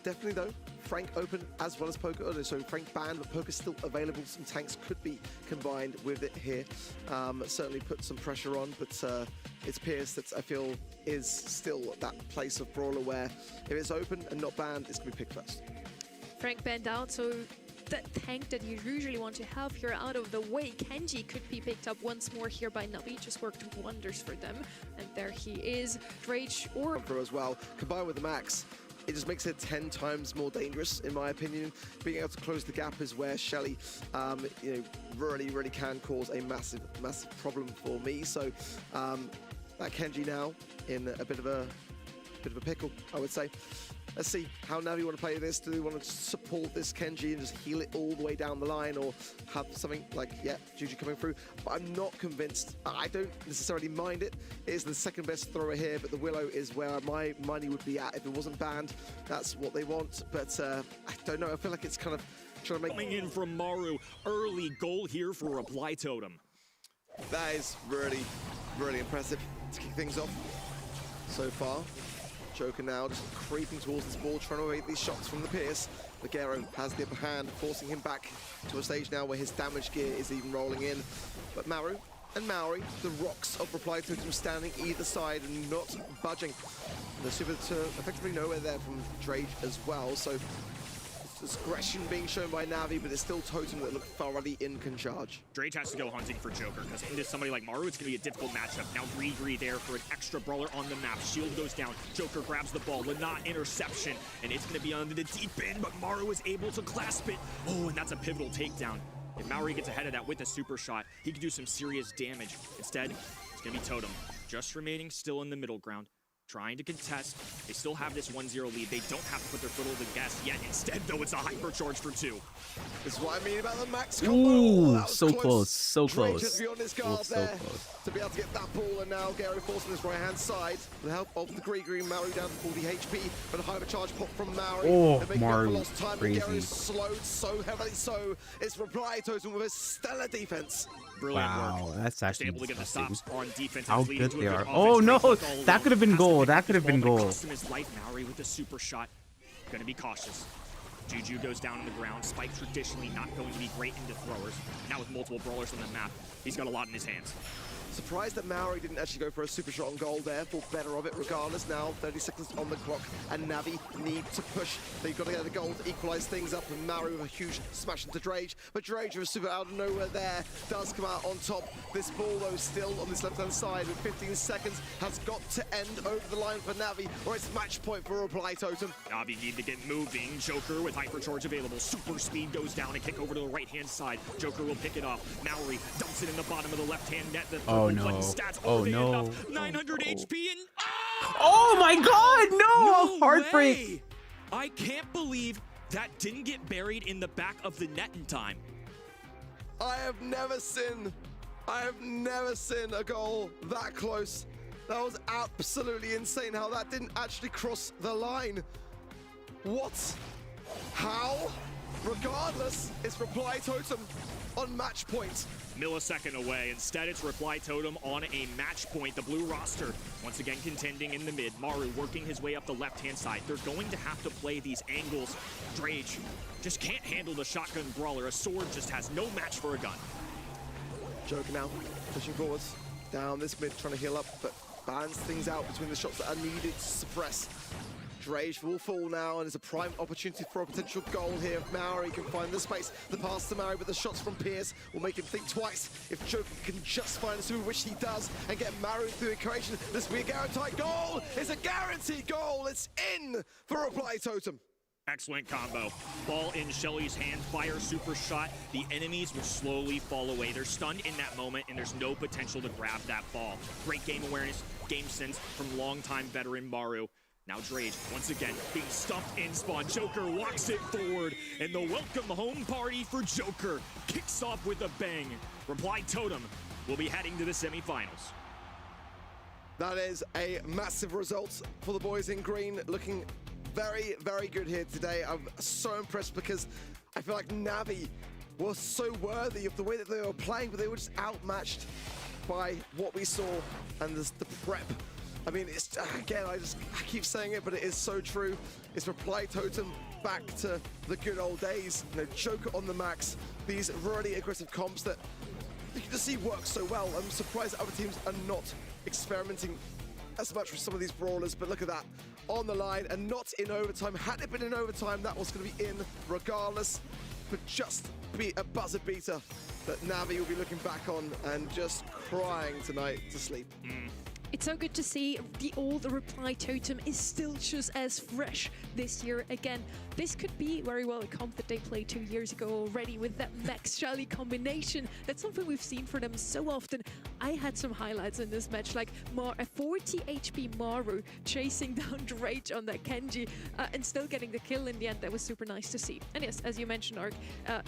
Definitely though, Frank open as well as Poker. So Frank banned, but Poker's still available. Some tanks could be combined with it here. Certainly put some pressure on, but it's Pierce that I feel is still that place of brawler where if it's open and not banned, it's gonna be picked first. Frank banned out, so that tank that you usually want to have here out of the way. Kenji could be picked up once more here by Na'Vi. Just worked wonders for them. And there he is. Drage or as well, combined with the Max, it just makes it 10 times more dangerous, in my opinion. Being able to close the gap is where Shelly, really can cause a massive problem for me. So that Kenji now in a bit of a pickle, I would say. Let's see how Na'Vi want to play this. Do they want to support this Kenji and just heal it all the way down the line, or have something like, yeah, Juju coming through? But I'm not convinced. I don't necessarily mind it. It is the second best thrower here, but the Willow is where my money would be at if it wasn't banned. That's what they want, but I don't know. I feel like it's kind of trying to make... Coming in from Maru, early goal here for Reply Totem. That is really impressive to kick things off so far. Joker now just creeping towards this ball, trying to evade these shots from the Pierce. Ligero has the upper hand, forcing him back to a stage now where his damage gear is even rolling in. But Maru and Maori, the rocks of Reply Totem standing either side and not budging. And the super to effectively nowhere there from Drage as well. So discretion being shown by Na'Vi, but it's still Totem that look thoroughly in charge. Drage has to go hunting for Joker, because into somebody like Maru, it's going to be a difficult matchup. Now Gree there for an extra brawler on the map. Shield goes down. Joker grabs the ball. Lanat interception, and it's going to be under the deep end, but Maru is able to clasp it. Oh, and that's a pivotal takedown. If Maori gets ahead of that with a super shot, he could do some serious damage. Instead, it's going to be Totem, just remaining still in the middle ground. trying to contest. They still have this 1-0 lead. They don't have to put their foot on the gas yet. Instead, though, it's a hypercharge for 2. This is what I mean about the max combo. Ooh, so close, so close. Just be on his guard there to be able to get that ball, and now Gary forcing his right-hand side with the help of the green Maori down to 40 HP, but a hypercharge pop from Maori. Oh, Maori, crazy. Gary is slowed so heavily, so it's Reply Totem with a stellar defense. Brilliant wow, work. that's actually able to get the stops on defense. How good they are. Oh no, that could have been goal. That could have been goal. His life. Maori with the super shot. Gonna be cautious. Juju goes down on the ground. Spike traditionally not going to be great into throwers. Now with multiple brawlers on the map, he's got a lot in his hands. Surprised that Maori didn't actually go for a super shot on goal there. Thought better of it regardless. Now 30 seconds on the clock, and Navi need to push. They've got to get the goal to equalize things up, and Maori with a huge smash into Drage. But Drage with a super out of nowhere there does come out on top. This ball though still on this left-hand side with 15 seconds has got to end over the line for Navi, or it's match point for Reply Totem. Navi need to get moving. Joker with hypercharge available. Super speed goes down and kick over to the right-hand side. Joker will pick it up. Maori dumps it in the bottom of the left-hand net. Oh no. Oh no. 900 HP and oh my god, no! Heartbreak. Way. I can't believe that didn't get buried in the back of the net in time. I have never seen a goal that close. That was absolutely insane how that didn't actually cross the line. What? How? Regardless, it's Reply Totem on match point. Millisecond away. Instead, it's Reply Totem on a match point. The blue roster once again contending in the mid. Maru working his way up the left-hand side. They're going to have to play these angles. Drage just can't handle the shotgun brawler. A sword just has no match for a gun. Joker now pushing forwards down this mid, trying to heal up, but balance things out between the shots that are needed to suppress. Drage will fall now, and it's a prime opportunity for a potential goal here if Maori can find the space. The pass to Maori, but the shots from Pierce will make him think twice. If Joker can just find a super, which he does, and get Maori through the equation, this will be a guaranteed goal. It's a guaranteed goal. It's in for Reply Totem. Excellent combo. Ball in Shelly's hand, fire super shot. The enemies will slowly fall away. They're stunned in that moment, and there's no potential to grab that ball. Great game awareness, game sense from longtime veteran Maru. Now Drage, once again, being stuffed in spawn. Joker walks it forward, and the welcome home party for Joker kicks off with a bang. Reply Totem will be heading to the semifinals. That is a massive result for the boys in green, looking very, very good here today. I'm so impressed because I feel like Navi was so worthy of the way that they were playing, but they were just outmatched by what we saw and the prep. I mean, it's again, I keep saying it, but it is so true. It's Reply Totem back to the good old days. You know, Joker on the max. These really aggressive comps that you can just see work so well. I'm surprised that other teams are not experimenting as much with some of these brawlers, but look at that. On the line and not in overtime. Had it been in overtime, that was going to be in regardless, but just be a buzzer beater that Navi will be looking back on and just crying tonight to sleep. It's so good to see the old Reply Totem is still just as fresh this year again. This could be very well a comp that they played 2 years ago already with that Max Shelly combination. That's something we've seen for them so often. I had some highlights in this match, like a 40 HP Maru chasing down Drage on that Kenji and still getting the kill in the end. That was super nice to see. And yes, as you mentioned, Ark,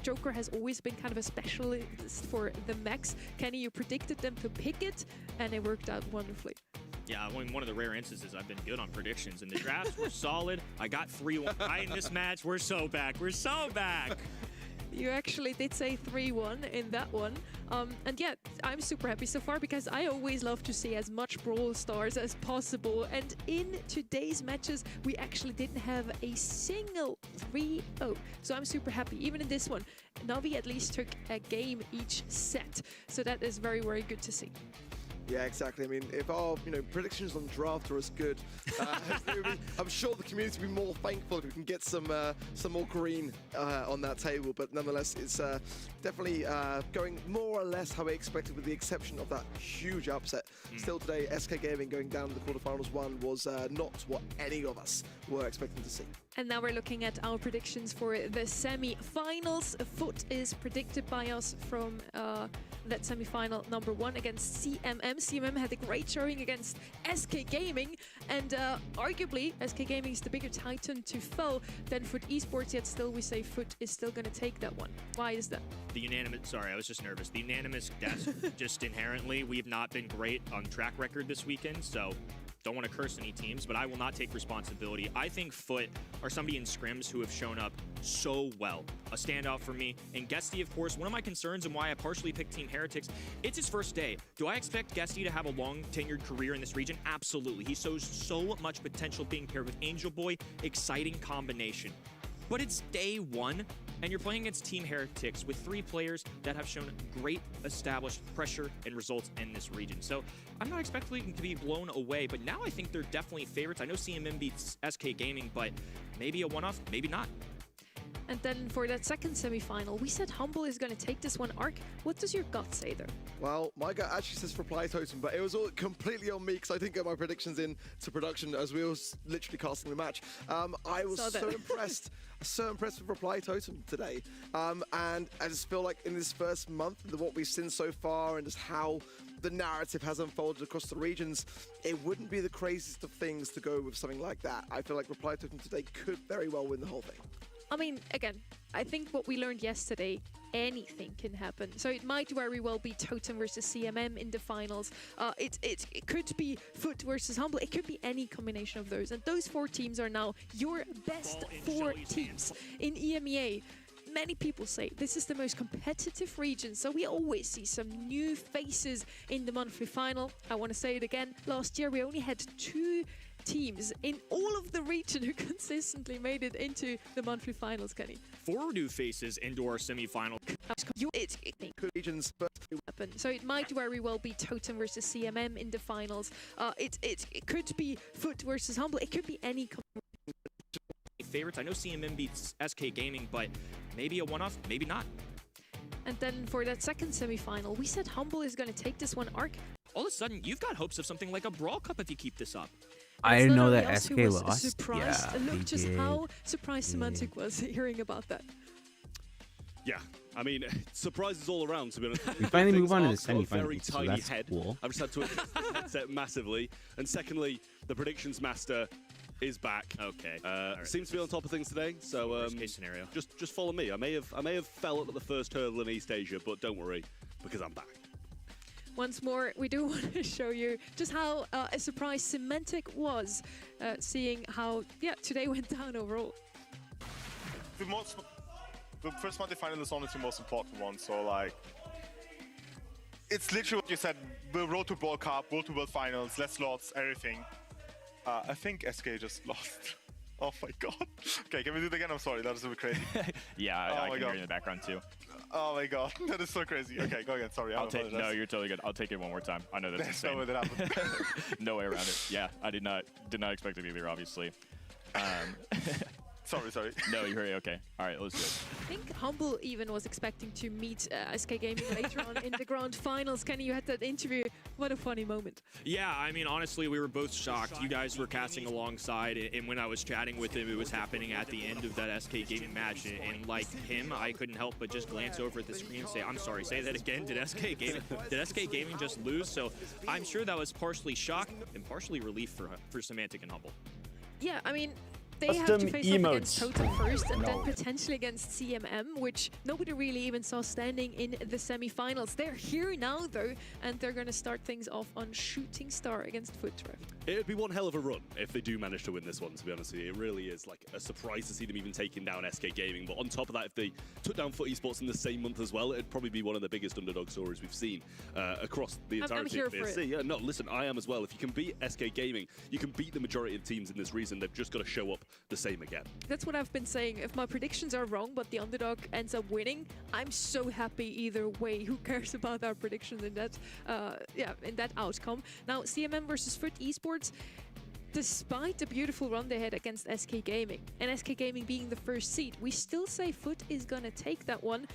Joker has always been kind of a specialist for the Max. Kenny, you predicted them to pick it, and it worked out wonderfully. Yeah, one of the rare instances I've been good on predictions, and the drafts were solid. I got 3-1 in this match. We're so back. We're so back. You actually did say 3-1 in that one. And yeah, I'm super happy so far because I always love to see as much Brawl stars as possible. And in today's matches, we actually didn't have a single 3-0. So I'm super happy. Even in this one, Navi at least took a game each set. So that is very, very good to see. Yeah, exactly. I mean, if our predictions on draft are as good, I'm sure the community will be more thankful if we can get some more green on that table. But nonetheless, it's definitely going more or less how we expected, with the exception of that huge upset. Still today, SK Gaming going down to the quarterfinals one was not what any of us were expecting to see. And now we're looking at our predictions for the semi-finals. A foot is predicted by us from that semi-final number 1 against CMM. CMM had a great showing against SK Gaming, And arguably, SK Gaming is the bigger titan to foe than Foot Esports, yet still we say Foot is still going to take that one. Why is that? The unanimous, sorry, I was just nervous. The unanimous death, just inherently, we've not been great on track record this weekend, so don't want to curse any teams, but I will not take responsibility. I think Foot are somebody in scrims who have shown up so well. A standout for me. And Guesty, of course, one of my concerns and why I partially picked Team Heretics, it's his first day. Do I expect Guesty to have a long tenured career in this region? Absolutely. He shows so much potential being paired with Angel Boy. Exciting combination. But it's day one, and you're playing against Team Heretics with 3 players that have shown great established pressure and results in this region. So I'm not expecting them to be blown away, but now I think they're definitely favorites. I know CMM beats SK Gaming, but maybe a one-off, maybe not. And then for that second semi-final, we said Humble is going to take this one. Ark, what does your gut say there? Well, my gut actually says Reply Totem, but it was all completely on me because I didn't get my predictions in to production as we were literally casting the match. I was so impressed. So impressed with Reply Totem today. And I just feel like in this first month, what we've seen so far and just how the narrative has unfolded across the regions, it wouldn't be the craziest of things to go with something like that. I feel like Reply Totem today could very well win the whole thing. I mean, again, I think what we learned yesterday, anything can happen. So it might very well be Totem versus CMM in the finals. It could be Foot versus Humble. It could be any combination of those. And those 4 teams are now your best 4 teams in EMEA. Many people say this is the most competitive region, so we always see some new faces in the monthly final. I want to say it again. Last year, we only had 2 teams in all of the region who consistently made it into the monthly finals, Kenny. 4 new faces into our semi-final. So it might very well be Totem versus CMM in the finals. It could be Foot versus Humble. It could be any favorites. I know CMM beats SK Gaming, but maybe a one-off, maybe not. And then for that second semi-final, we said Humble is going to take this one. Ark, all of a sudden, you've got hopes of something like a Brawl Cup if you keep this up. I didn't know that SK lost. Surprised. Yeah, look just how surprised Semantic was hearing about that. Yeah, I mean, surprises all around, to be honest. We finally move on to the semifinals, very so tiny that's head. cool. I've just had to adjust the headset massively. And secondly, the predictions master is back. Okay. Right. Seems to be on top of things today. So worst case scenario. Just follow me. I may have fell at the first hurdle in East Asia, but don't worry, because I'm back. Once more, we do want to show you just how a surprise Semantic was, seeing how today went down overall. The first monthly final is honestly the most important one, so like, it's literally what you said, the road to Brawl Cup, road to World Finals, less slots, everything. I think SK just lost. Oh my god. Okay, can we do it again? I'm sorry, that was a bit crazy. Yeah, I can hear you in the background too. Oh my god, that is so crazy. Okay, go again, sorry. No, you're totally good. I'll take it one more time. I know that's insane. No way that happened. No way around it. Yeah, I did not expect it either, obviously. Sorry. No, you're okay. All right, let's do it. I think Humble even was expecting to meet SK Gaming later on in the grand finals. Kenny, you had that interview. What a funny moment. Yeah, I mean, honestly, we were both shocked. You guys were casting alongside, and when I was chatting with him, it was happening at the end of that SK Gaming match. And like him, I couldn't help but just glance over at the screen and say, I'm sorry, say that again. Did SK Gaming just lose? So I'm sure that was partially shock and partially relief for Semantic and Humble. Yeah, I mean, they have to face off against Totem first and then potentially against CMM, which nobody really even saw standing in the semi-finals. They're here now, though, and they're going to start things off on Shooting Star against Foot. It would be one hell of a run if they do manage to win this one, to be honest with you. It really is like a surprise to see them even taking down SK Gaming. But on top of that, if they took down Foot Esports in the same month as well, it'd probably be one of the biggest underdog stories we've seen across the entirety of BSC. Yeah, no, listen, I am as well. If you can beat SK Gaming, you can beat the majority of teams in this region. They've just got to show up the same again. That's what I've been saying. If my predictions are wrong, but the underdog ends up winning, I'm so happy either way. Who cares about our predictions in that, in that outcome? Now, CMM versus Foot Esports. Despite the beautiful run they had against SK Gaming, and SK Gaming being the first seed, we still say Foot is gonna take that one,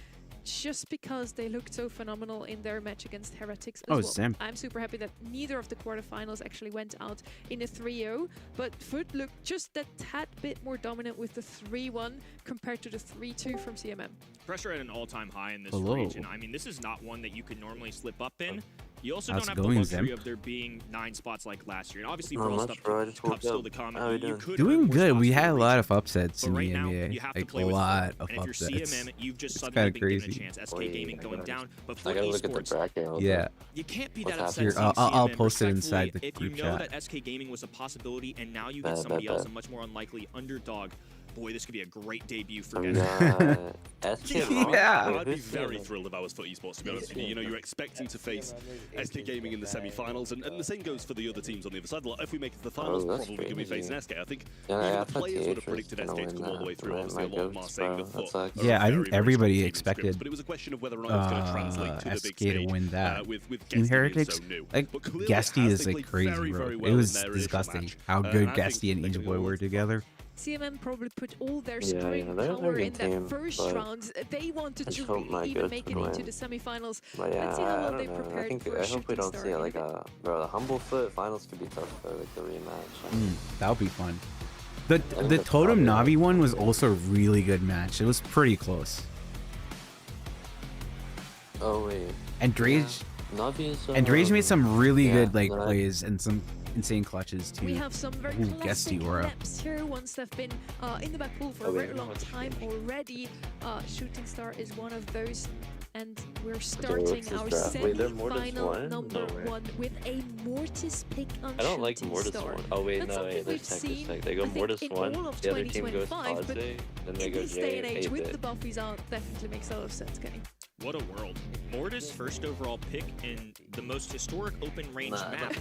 just because they looked so phenomenal in their match against Heretics as well. Sam. I'm super happy that neither of the quarterfinals actually went out in a 3-0, but Foot looked just a tad bit more dominant with the 3-1 compared to the 3-2 from CMM. Pressure at an all-time high in this region. I mean, this is not one that you could normally slip up in. You also How's don't it have the going, luxury Zim? of there being 9 spots like last year. And obviously, Not Brawl much, stuff bro. I just cup woke still up. to come. How are you doing? Doing good. We had a lot of upsets But in the right now, EMEA. you have to Like a play with lot of and if upsets. you're CMM, you've just It's suddenly kinda been given a crazy. chance. SK Wait, Gaming I going gotta- down, but I for gotta look at the esports, bracket. Hold Yeah. on. you can't be What's that upset. Here, seeing I'll CMM. post it inside the If group you know chat. that SK Gaming was a possibility, and now you Bet, get somebody bet, else, bet. a much more unlikely underdog. Boy, this could be a great debut for I'm Guess. SK Yeah. I'd be very thrilled if I was for Esports, to be honest with you. You know, you're expecting to face SK Gaming in the semi-finals, and the same goes for the other teams on the other side. Like, if we make it to the finals, that's probably going to be crazy. facing SK. I think Yeah, even I the thought players would TH have predicted was SK to gonna come all the win way that. through. Honestly, a lot of goats, Marseille bro. have That thought. sucks. Yeah, I very, think very everybody strong expected scripts, but it was a question of whether or not it was going to translate to the big SK stage to win that. with Team Guesty being Heretics, so new. like But clearly Guesty has is they like played crazy, very, bro. very It well in was their initial disgusting match. how And good I think Guesty and they're Angel gonna Boy go were on. together. CMM probably put all their Yeah, scoring yeah, they're a power very in good that team, first but round. They wanted I to just hope really my even goats make it can into win. the semi-finals. But yeah, Let's see how I well don't they know. prepared I think for I hope we Shooting don't Star see in like a bro. The Humble Foot finals could be tough for like the rematch. That would be fun. The think the that's Totem probably Navi one was also a really good match. It was pretty close. Oh wait. And Drage Navi is. and Drage made some really yeah, good like no, plays and some insane clutches too. We have some very Ooh, classic Guesty aura. maps here, ones that have been in the back pool for a very long time already. Shooting Star is one of those, and we're starting what's our this draft? Wait, they're Mortis semi-final one? number No way. 1 with a Mortis pick on I don't like Shooting Mortis Star. one. Oh wait, That's no, wait, something there's we've seen, Tech. They go I think, Mortis in one. all of The other team goes 2025, but Kaze, then they in go this day and age, with 8-bit. the buffies out, definitely makes a lot of sense, Kenny. What a world. Mortis first overall pick in the most historic open range map.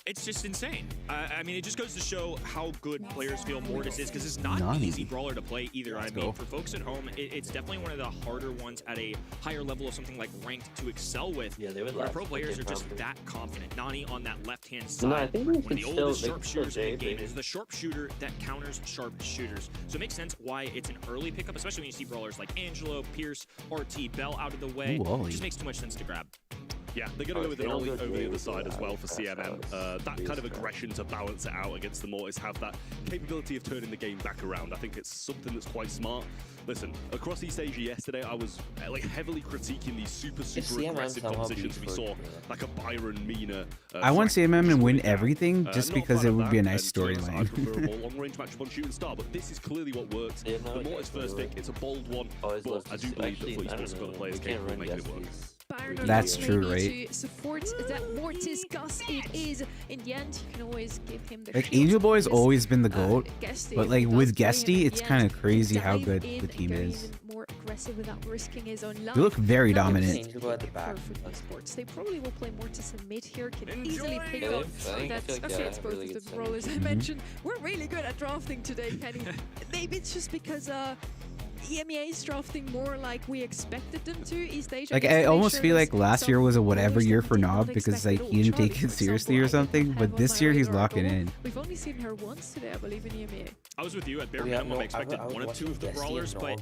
It's just insane. I mean, it just goes to show how good players feel Mortis is, because it's not an easy brawler to play either. I mean, for folks at home, it's definitely one of the harder ones at a higher level of something like ranked to excel with. Yeah, they would where laugh pro if players they are just found that confident. Nani on that left-hand No, I side, think they one of could the still- oldest they could sharpshooters still in the game, date, is the sharpshooter that counters sharpshooters. So it makes sense why it's an early pickup, especially when you see brawlers like Angelo, Pierce, RT, Bell out of the way. Ooh, Ollie. It just makes too much sense to grab. Yeah, they're going to go with an Ollie over the other side as well for CMM. That kind of aggression to balance it out against the Mortis, have that capability of turning the game back around. I think it's something that's quite smart. Listen, across East Asia yesterday, I was like heavily critiquing these super aggressive compositions we saw, like a Byron, Mina. I want CMM to win everything just not because fan it of would be a that, nice and to be honest, I storyline. prefer a more long-range matchup on Shooting Star, but this is clearly what works. Yeah, no, the Mortis first pick, it's a bold one, but I do believe that Fleet Sports have got the players capable of making it work. Byron That's maybe true, right? to support that Mortis Gus it is. In the end, you can always give him the Like shield. Angel Boy's always been the GOAT, Guesty, but like does with play him Guesty, in it's the kind end, of crazy how dive good in the team and go is. even more aggressive without risking his own life. They look very Now, dominant. it's perfect for Esports. They probably will play Mortis in mid here, can easily pick up. That's okay. It's both of the brawlers I mentioned. We're really good at drafting today, Kenny. Maybe it's just because EMEA is drafting more like we expected them to. East Asia. Like I almost feel like last year was a whatever year for Nob because like he didn't take it seriously or something, but this year he's locking in. We've only seen her once today, I believe, in EMEA. I was with you at bare minimum. I expected one of two of the brawlers, but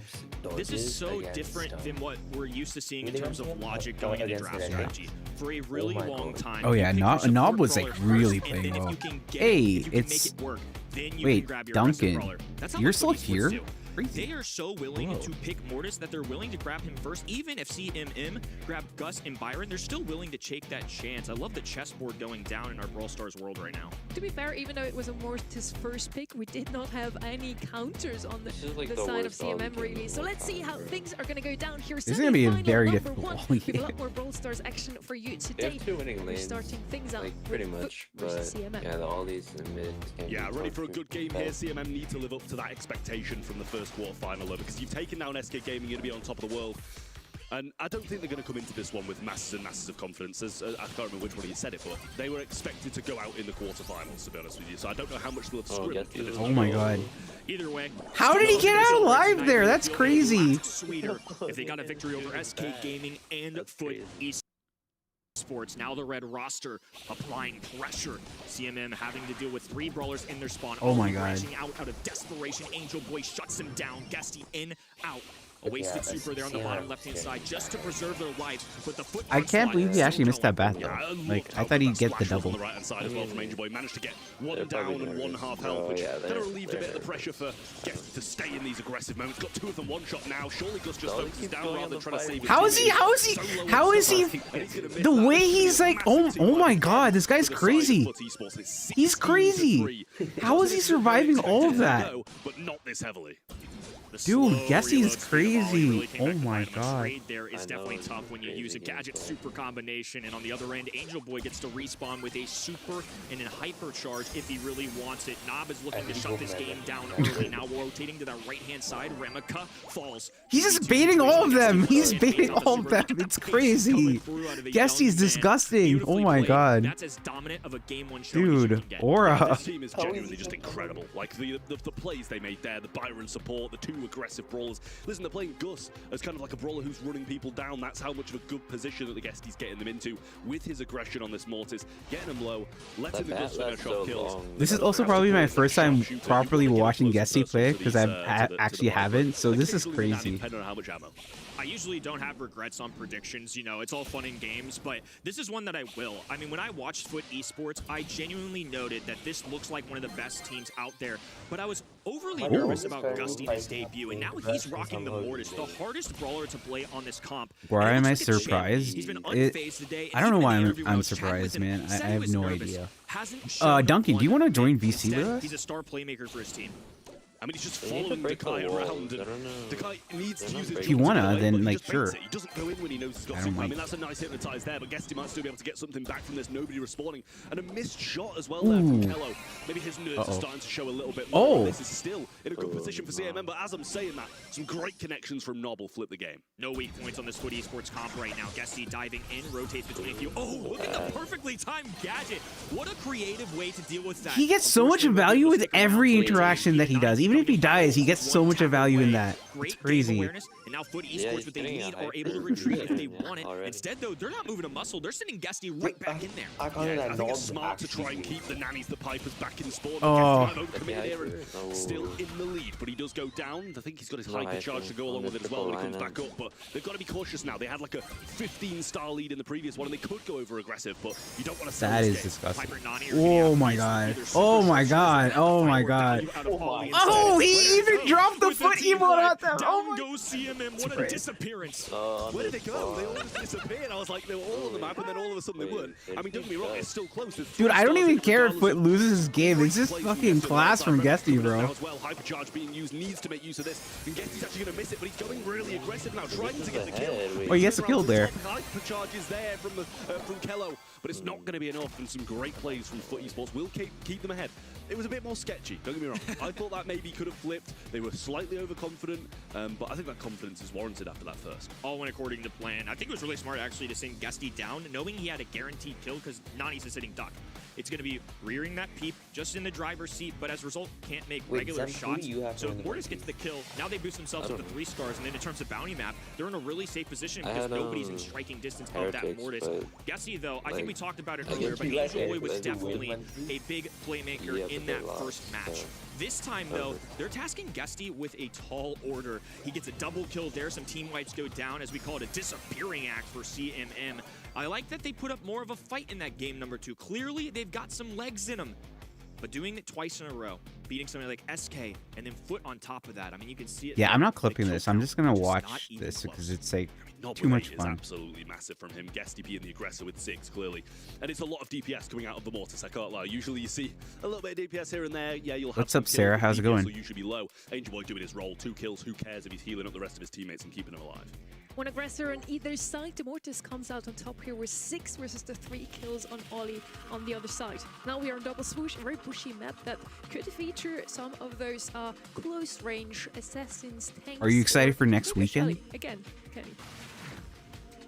this is so different than what we're used to seeing in terms of logic going into draft strategy. For a really long time. Oh yeah, Nob was like really playing well. Hey, it's wait, Duncan, you're still here? They are so willing to pick Mortis that they're willing to grab him first. Even if CMM grab Gus and Byron, they're still willing to take that chance. I love the chessboard going down in our Brawl Stars world right now. To be fair, even though it was a Mortis first pick, we did not have any counters on the side of CMM really. So let's see how things are going to go down here. This is going to be a very difficult one. We have a lot more Brawl Stars action for you today. They have 2 winning lanes, starting things out like pretty much, but yeah, all these mid. Yeah, ready for a good game here. CMM need to live up to that expectation from the first quarterfinal, though, because you've taken down SK Gaming, you're going to be on top of the world. And I don't think they're going to come into this one with masses and masses of confidence. As I can't remember which one of you said it, but they were expected to go out in the quarterfinals, to be honest with you. So I don't know how much they'll have scrimped for this. Oh my god. Either way, how did he get out alive there? That's crazy. Sweeter if they got a victory over SK Gaming and Foot Esports. Now the red roster applying pressure. CMM having to deal with 3 brawlers in their spawn. Oh my god. Out of desperation. Angel Boy shuts him down. Guesty in, out. A wasted super there on the bottom left-hand side just to preserve their life. But the foot I can't believe he actually missed that bat though. Like I thought he'd get the double. On the right-hand side as well from Angel Boy. Managed to get one down and one half health, which kind of relieved a bit of the pressure for Guesty to stay in these aggressive moments. Got 2 of them one shot now. Surely Gus just focuses down rather than trying to save his How is he? The way he's like, oh my God, this guy's crazy. He's crazy. How is he surviving all of that? But not this heavily. Dude, Guesty's crazy. Oh my God. There is definitely tough when you use a gadget super combination, and on the other end, Angel Boy gets to respawn with a super and a hyper charge if he really wants it. Nob is looking to shut this game down early. Now rotating to that right-hand side, Remika falls. He's just baiting all of them. He's baiting all of them. It's crazy. Guesty's disgusting. Oh my God. That's as dominant of a game one show. Dude, Aura. This team is genuinely just incredible. Like the plays they made there, the Byron support, the 2 aggressive brawlers. Listen, they're playing Gus as kind of like a brawler who's running people down. That's how much of a good position that the Guesty's getting them into with his aggression on this Mortis, getting them low, letting the Gus finish off kills. This is also probably my first time properly watching Guesty play because I actually haven't. So this is crazy. I usually don't have regrets on predictions, you know, it's all fun and games, but this is one that I will. I mean, when I watched Foot Esports, I genuinely noted that this looks like one of the best teams out there, but I was overly nervous about Gusty's debut, and now he's rocking the Mortis, the hardest brawler to play on this comp. Why am I surprised? I don't know why I'm surprised, man. I have no idea. Duncan, do you want to join VC with us? He's a star playmaker for his team. I mean, he's just following Dekai around, and Dekai needs to use his... If you wanna, then, like, sure. He doesn't go in when he knows he's got super. I mean, that's a nice hypnotize there, but Guesty might still be able to get something back from this. Nobody responding. And a missed shot as well there from Kello. Maybe his nerves are starting to show a little bit more. This is still in a good position for CMM, but as I'm saying that, some great connections from Nob will flip the game. No weak points on this Foot Esports comp right now. Guesty diving in, rotates between a few. Oh, look at the perfectly timed gadget. What a creative way to deal with that. He gets so much value with every interaction that he does. Even if he dies, he gets so much value in that. It's crazy. And now Foot Esports with the lead are able to retreat if they want it. Instead, though, they're not moving a muscle. They're sending Guesty right back in there. I think it's smart to try and keep the nannies, the Pipers back in spawn. Come in here and still in the lead, but he does go down. I think he's got his hyper charge to go along with it as well when he comes back up. But they've got to be cautious now. They had like a 15-star lead in the previous one, and they could go over aggressive, but you don't want to. That is disgusting. Oh my God. Oh my God. Oh my God. Oh, he even dropped the foot emote at them. Oh my. Goes CMM. What a disappearance. Where did they go? They all just disappeared. I was like, they were all on the map, and then all of a sudden they weren't. I mean, don't get me wrong, it's still close. Dude, I don't even care if Foot loses his game. It's just fucking class from Guesty, bro. Hypercharge being used, needs to make use of this. And Guesty's actually going to miss it, but he's going really aggressive now, trying to get the kill. Oh, he gets a kill there. Hypercharge is there from Kello, but it's not going to be enough, and some great plays from Foot Esports will keep them ahead. It was a bit more sketchy, don't get me wrong. I thought that maybe could have flipped. They were slightly overconfident, but I think that confidence is warranted after that first. All went according to plan. I think it was really smart actually to send Guesty down, knowing he had a guaranteed kill because Nani's a sitting duck. It's going to be rearing that peep just in the driver's seat, but as a result, can't make regular shots. So Mortis gets the kill. Now they boost themselves with the 3 stars, and then in terms of bounty map, they're in a really safe position because nobody's in striking distance of that Mortis. Guesty, though, I think we talked about it earlier, but Angel Boy was definitely a big playmaker in that first match. This time, though, they're tasking Guesty with a tall order. He gets a double kill there. Some team wipes go down, as we call it, a disappearing act for CMM. I like that they put up more of a fight in that game number 2. Clearly, they've got some legs in them. But doing it twice in a row, beating somebody like SK, and then Foot on top of that, I mean, you can see it. Yeah, I'm not clipping this. I'm just going to watch this because it's like too much fun. Absolutely massive from him. Guesty being the aggressor with 6, clearly. And it's a lot of DPS coming out of the Mortis, I can't lie. Usually you see a little bit of DPS here and there. Yeah, you'll have What's up, Sarah? How's it going? So you should be low. Angel Boy doing his role. 2 kills. Who cares if he's healing up the rest of his teammates and keeping them alive? One aggressor on either side. The Mortis comes out on top here with 6 versus the 3 kills on Ollie on the other side. Now we are on double swoosh, a very bushy map that could feature some of those close range assassins, tanks. Are you excited for next weekend? Again, Kenny.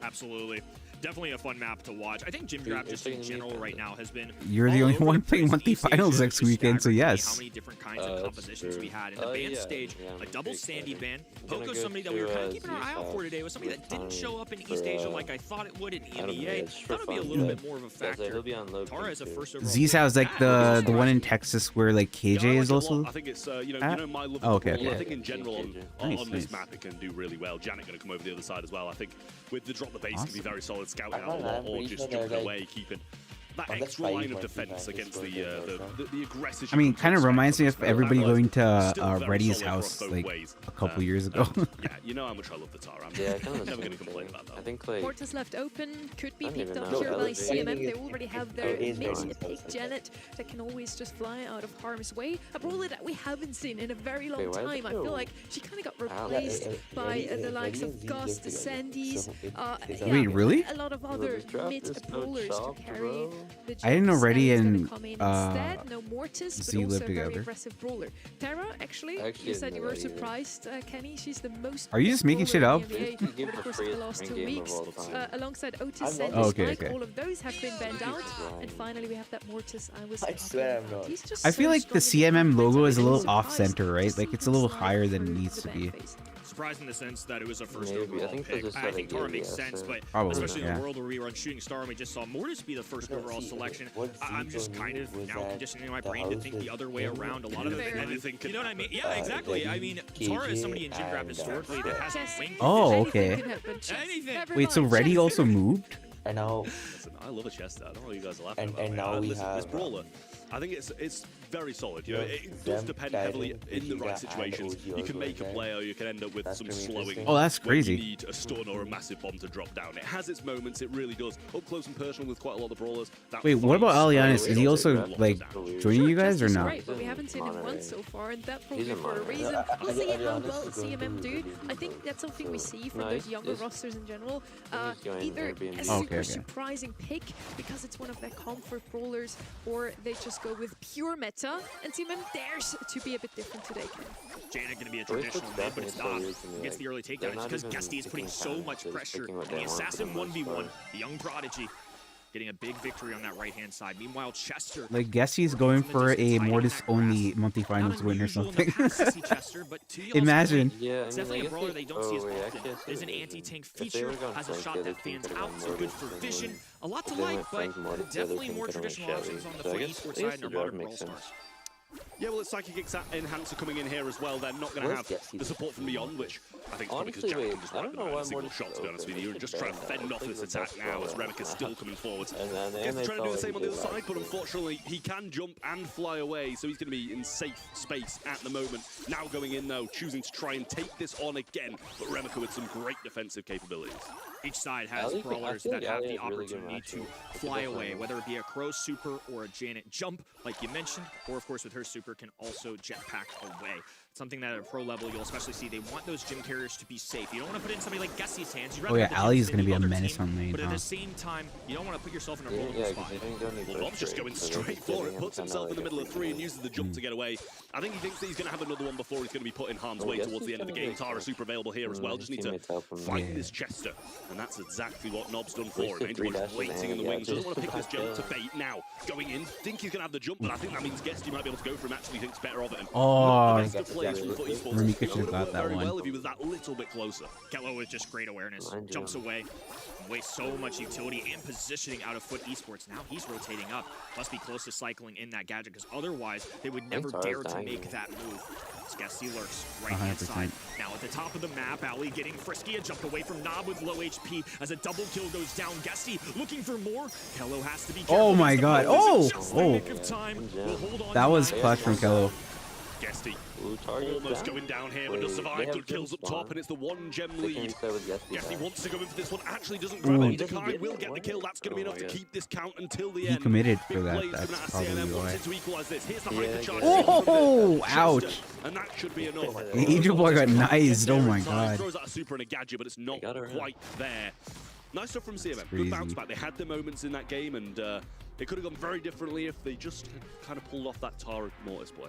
Absolutely. Definitely a fun map to watch. I think Gym Draft just in general right now has been. You're the only one playing monthly finals next weekend, so yes. How many different kinds of compositions we had in the band stage? A double Sandy band. Poco, somebody that we were kind of keeping our eye out for today, was somebody that didn't show up in East Asia like I thought it would in EMEA. Thought it'd be a little bit more of a factor. Tara is a first overall. Z-Sound's like the one in Texas where like KJ is also. I think it's you know my love. Oh, okay. I think in general on this map it can do really well. Janet going to come over the other side as well. I think with the drop the base can be very solid, scouting out a lot or just jumping away, keeping that extra line of defense against the aggressive. I mean, kind of reminds me of everybody going to Reddy's house like a couple years ago. Yeah, you know how much I love the Tara. I'm never going to complain about that. I think like Portas left open, could be picked up here by CMM. They already have their mid-pick Janet that can always just fly out of harm's way. A brawler that we haven't seen in a very long time. I feel like she kind of got replaced by the likes of Gus, the Sandys. Wait, really? A lot of other mid-brawlers to carry. I didn't know Reddy and no Mortis, Z but also live a very together. aggressive brawler. Tara, actually you said you were surprised, Kenny. She's the most. Are you just making shit up? Over the course of the last 2 weeks, alongside Otis and Spike, all of those have been banned out, and finally we have that Mortis. I swear I'm not. He's just I feel so like the strong in CMM the logo is a little surprised. off center, right? Like it's a little higher than it needs to be. Surprised in the sense that it was a first Maybe. overall I think pick. just I think Tara EMEA, makes sense, so- but Probably, especially in yeah. the world where we were on Shooting Star and we just saw Mortis be the first overall selection, I'm just kind of now conditioning my brain to think the other way around. A lot of it, you know what I mean? Yeah, exactly. I mean, Tara is somebody in Gym Draft historically that hasn't winged. Oh, okay. Anything. Wait, so Reddy also moved? And now, Listen, I love a Chester. I don't know what you guys are laughing And- about. and now we Listen, this have, brawler, I think it's very solid. You know, it does depend heavily in the right situations. You can make a play or you can end up with some slowing. Oh, that's crazy. When you need a stun or a massive bomb to drop down. It has its moments. It really does. Up close and personal with quite a lot of brawlers. Wait, what about Alianis? Is he also like joining you guys or He's not? great, but we haven't seen him once so far, and that's probably for a reason. We'll see how well CMM do. I think that's something we see from those younger rosters in general. Either a super surprising pick because it's one of their comfort brawlers, or they just go with pure meta, and CMM dares to be a bit different today. Janet going to be a traditional mid, but it's not. Gets the early takedown. It's because Gusty is putting so much pressure on the Assassin 1v1, the young prodigy. Getting a big victory on that right-hand side. Meanwhile, Chester. Like, guess he's going for a Mortis-only monthly finals win or something. Imagine. yeah, It's definitely a brawler they don't see as often. There's an anti-tank feature, has a shot that fans out, so good for vision. A lot to like, but definitely more traditional options on the FUT Esports side in our modern Brawl Stars. Yeah, well, it's Psychic Enhancer coming in here as well. They're not going to have the support from beyond, which I think is probably because Jack can just run them out a single shot, to be honest with you, and just trying to fend off this attack now as Remika's still coming forward. He's trying to do the same on the other side, but unfortunately, he can jump and fly away, so he's going to be in safe space at the moment. Now going in, though, choosing to try and take this on again, but Remika with some great defensive capabilities. Each side has brawlers that have the opportunity to fly away, whether it be a Crow super or a Janet jump, like you mentioned, or of course with her super can also jetpack away. Something that at a pro level you'll especially see. They want those gym carriers to be safe. You don't want to put it in somebody like Gussie's hands. Oh yeah, Ali's going to be a menace on lane, but at the same time, you don't want to put yourself in a vulnerable spot. Bob's just going straight for it, puts himself in the middle of three and uses the jump to get away. I think he thinks that he's going to have another one before he's going to be put in harm's way towards the end of the game. Tara super available here as well. Just need to fight this Chester, and that's exactly what Nob's done for him. He's waiting in the wings, doesn't want to pick this jump to bait now. Going in, think he's going to have the jump, but I think that means Guesty might be able to go for him. Actually thinks better of it. Oh, Remika should have got that one. Well if he was that little bit closer. Kello with just great awareness, jumps away, wastes so much utility and positioning out of FUT Esports. Now he's rotating up, must be close to cycling in that gadget because otherwise they would never dare to make that move. Guesty lurks right hand side. Now at the top of the map, Ali getting frisky, a jump away from Nob with low HP as a double kill goes down. Guesty looking for more. Kello has to be careful. Oh my god. Oh! That was clutch from Kello. Guesty almost going down here, but does survive. Good kills up top, and it's the one gem lead. Guesty wants to go in for this one, actually doesn't grab it. Dakai will get the kill. That's going to be enough to keep this count until the end. He committed for that. That's probably why. Oh, ouch. And that should be enough. Angel Boy got knifed. Oh my god. Throws out a super and a gadget, but it's not quite there. Nice stuff from CMM. Good bounce back. They had their moments in that game, and it could have gone very differently if they just kind of pulled off that Tara Mortis play.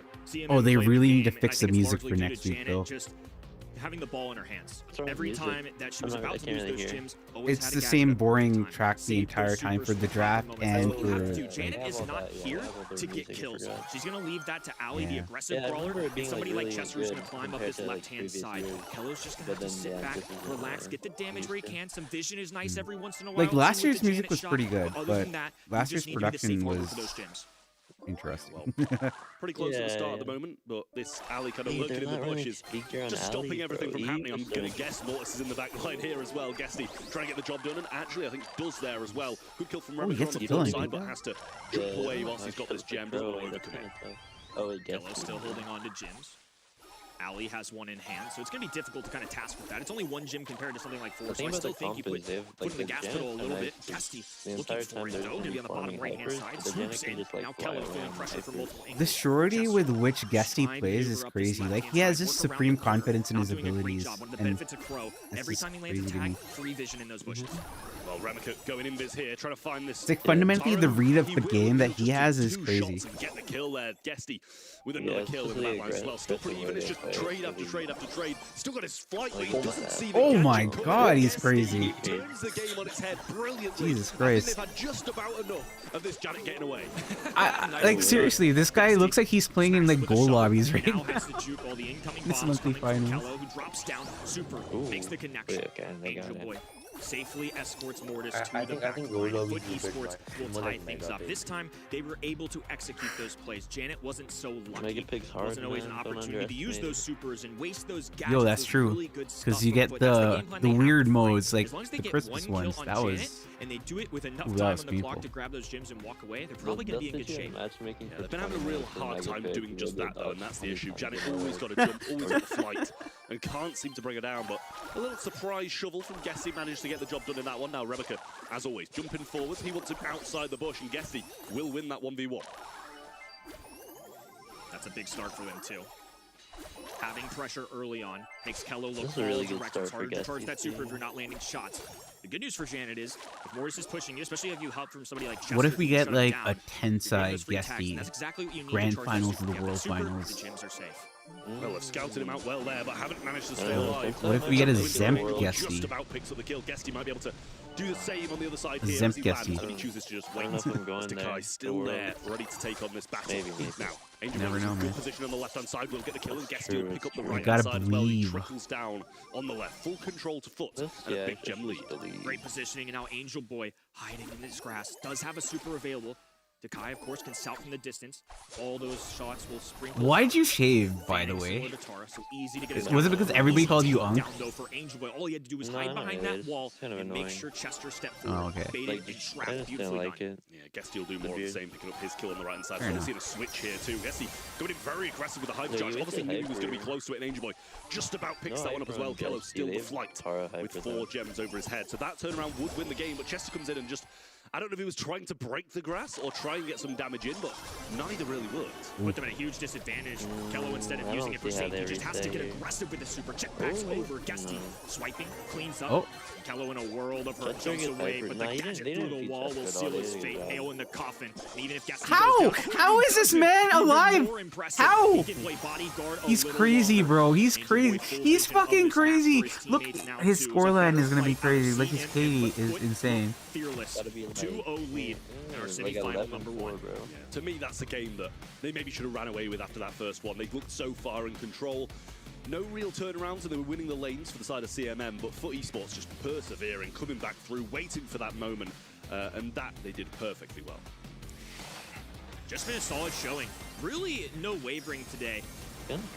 Oh, they really need to fix the music for next week, though. having the ball in her hands. Every time that she was about to lose those gyms, it's the same boring track the entire time for the draft and for... Janet is not here to get kills. She's going to leave that to Ali, the aggressive brawler, and somebody like Chester who's going to climb up this left-hand side. Kello's just going to have to sit back, relax, get the damage where he can. Some vision is nice every once in a while. Like, last year's music was pretty good, but last year's production was interesting. Well, pretty close to the start at the moment, but this Ali kind of lurking in the bushes, just stopping everything from happening. I'm going to guess Mortis is in the back line here as well. Guesty trying to get the job done, and actually I think does there as well. Good kill from Remington on the front side, but has to jump away whilst he's got this gem. Doesn't want to overcommit. Kello still holding on to gyms. Ali has one in hand, so it's going to be difficult to kind of task with that. It's only one gym compared to something like 4, so I still think you put foot in the gas pedal a little bit. Guesty looking for it, though, going to be on the bottom right-hand side. Swoops in. Now Kello feeling pressure from multiple angles. The surety with which Guesty plays is crazy. Like, he has this supreme confidence in his abilities. And every time he lands a tag, free vision in those bushes. Well, Remika going in biz here, trying to find this. It's like fundamentally the read of the game that he has is crazy. Get the kill there, Guesty with another kill in the backline as well. Still pretty even. It's just trade after trade after trade. Still got his flight, but he doesn't see the Oh my god, he's crazy. Turns the game on its head brilliantly. Jesus Christ. They've had just about enough of this Janet getting away. Like, seriously, this guy looks like he's playing in like goal lobbies right now. This monthly finals. Kello, who drops down, super, makes the connection. Angel Boy safely escorts Mortis to the back line. Foot Esports will tie things up. This time, they were able to execute those plays. Janet wasn't so lucky. It wasn't always an opportunity to use those supers and waste those gadgets. Yo, that's true. Because you get the weird modes, like the Christmas ones. That was... And they do it with enough time on the clock to grab those gyms and walk away, they're probably going to be in good shape. They've been having a real hard time doing just that, though, and that's the issue. Janet always got to jump, always got to flight, and can't seem to bring her down. But a little surprise shovel from Guesty managed to get the job done in that one. Now Remika, as always, jumping forwards. He wants him outside the bush, and Guesty will win that 1v1. That's a big start for them, too. Having pressure early on makes Kello look really direct. It's harder to charge that super if you're not landing shots. The good news for Janet is, if Mortis is pushing you, especially if you help from somebody like Chester, what if we get like a 10-side Guesty grand finals of the world finals? The gyms are safe. Well, they've scouted him out well there, but haven't managed to stay alive. What if we get a Zemp Guesty? Just about picks up the kill. Guesty might be able to do the same on the other side here. Zemp Guesty. But he chooses to just wait. Takai's still there, ready to take on this battle. Now, Angel never know, man. Position on the left-hand side will get the kill, and Guesty will pick up the right-hand side as well. He trickles down on the left. Full control to foot, and a big gem lead. Great positioning, and now Angel Boy hiding in this grass. Does have a super available. Takai, of course, can scout from the distance. All those shots will sprinkle. Why'd you shave, by the way? Was it because everybody called you Unk? All he had to do was hide behind that wall and make sure Chester stepped forward. Oh, okay. I just don't like it. Yeah, Guesty will do more of the same, picking up his kill on the right-hand side. So we'll see a switch here, too. Guesty going in very aggressive with the hyper charge. Obviously knew he was going to be close to it, and Angel Boy just about picks that one up as well. Kello still the flight with 4 gems over his head. So that turnaround would win the game, but Chester comes in and just... I don't know if he was trying to break the grass or try and get some damage in, but neither really worked. Put them at a huge disadvantage. Kello, instead of using it for safety, just has to get aggressive with the super. Jetpacks over. Guesty swiping, cleans up. Kello in a world of hurt jumps away, but the gadget through the wall will seal his fate. Nail in the coffin. Even if Guesty How is this man alive? How? He's crazy, bro. He's crazy. He's fucking crazy. Look, his scoreline is gonna be crazy. Like, his KD is insane. Fearless. 2-0 lead in our semi-final number 1. Yeah. To me, that's a game that they maybe should have ran away with after that first one. They looked so far in control. No real turnarounds, and they were winning the lanes for the side of CMM, but Foot Esports just persevering, coming back through, waiting for that moment, and that they did perfectly well. Just been a solid showing. Really no wavering today.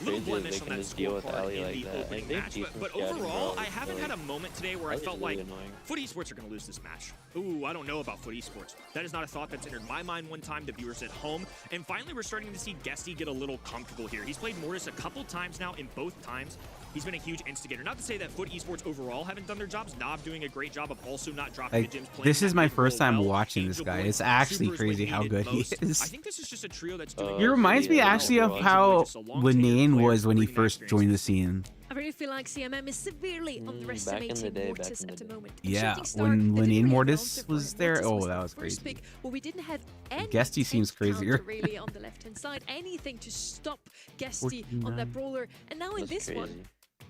Little blemish on that scorecard in the opening match, but overall, I haven't had a moment today where I felt like Foot Esports are going to lose this match. Ooh, I don't know about Foot Esports. That is not a thought that's entered my mind one time, the viewers at home. And finally, we're starting to see Guesty get a little comfortable here. He's played Mortis a couple times now, in both times he's been a huge instigator. Not to say that Foot Esports overall haven't done their jobs. Knob doing a great job of also not dropping the gyms. This is my first time watching this guy. It's actually crazy how good he is. I think this is just a trio that's doing He reminds me actually of how Linane was when he first joined the scene. I really feel like CMM is severely underestimating Mortis at the moment. Yeah, when Linane Mortis was there, oh, that was crazy. Pick, well, we didn't have any Guesty seems crazier. really on the left-hand side. Anything to stop Guesty on that brawler. And now in this one,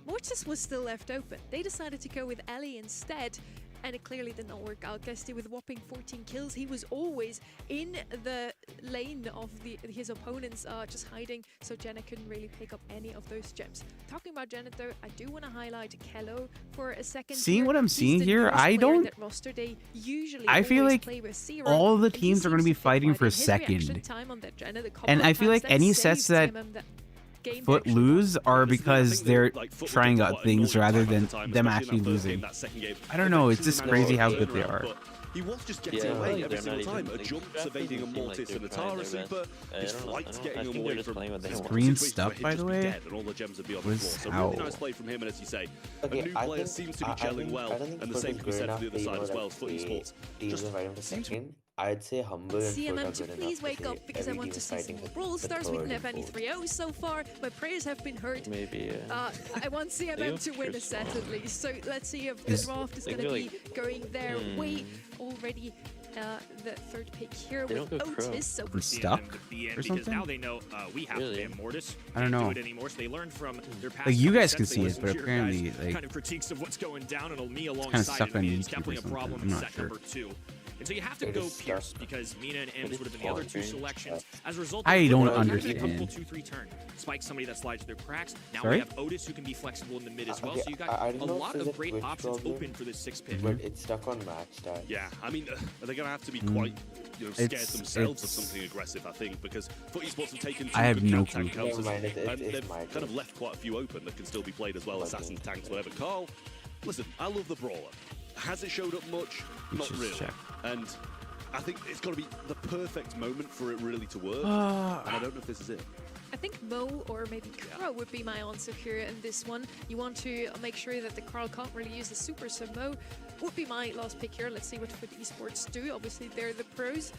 Mortis was still left open. They decided to go with Ellie instead, and it clearly did not work out. Guesty with whopping 14 kills. He was always in the lane of his opponents, just hiding, so Jenna couldn't really pick up any of those gems. Talking about Jenna though, I do want to highlight Kello for a second. Seeing what I'm seeing here, I don't... I feel like all the teams are going to be fighting for second. And I feel like any sets that Foot lose are because they're trying out things rather than them actually losing. I don't know, it's just crazy how good they are. He was just getting away every single time. A jump, evading a Mortis and a Tara super. His flight's getting him away from his green stuff, by the way, was so really nice play from him, and as you say, a new player seems to be gelling well, and the same can be said for the other side as well. Foot Esports just seems to... I'd say Humble and CMM to please wake up, because I want to see some more Brawl Stars. We didn't have any 3-0s so far. My prayers have been heard. Maybe, I want CMM to win a set at least. So let's see if the draft is going to be going their way already. The third pick here with Otis. So we're stuck or something? Now they know we have to ban Mortis. I don't know. Do it anymore, so they learned from their past like you guys can see it, but apparently like kind of critiques of what's going down, and EMEA alongside kind of stuck on is YouTube definitely or a something. problem I'm in not set sure. number 2. And so you have to go Pierce because Mina and Ems would have been the other two selections. As a result, I don't a understand. comfortable 2-3 turn. Spike somebody that slides through cracks. Now we have Otis who can be flexible in the mid as well. So you got a lot of great options open for this 6th pick. But it's stuck on match time. Yeah, I mean, they're going to have to be quite scared themselves of something aggressive, I think, because Foot Esports have taken two good tank counters, and they've kind of left quite a few open that can still be played as well, assassins, tanks, whatever. Carl, listen, I love the Brawler. Has it showed up much? Not really. And I think it's got to be the perfect moment for it really to work, and I don't know if this is it. I think Mo or maybe Crow would be my answer here in this one. You want to make sure that the Carl can't really use the super, so Mo would be my last pick here. Let's see what Foot Esports do. Obviously, they're the pros.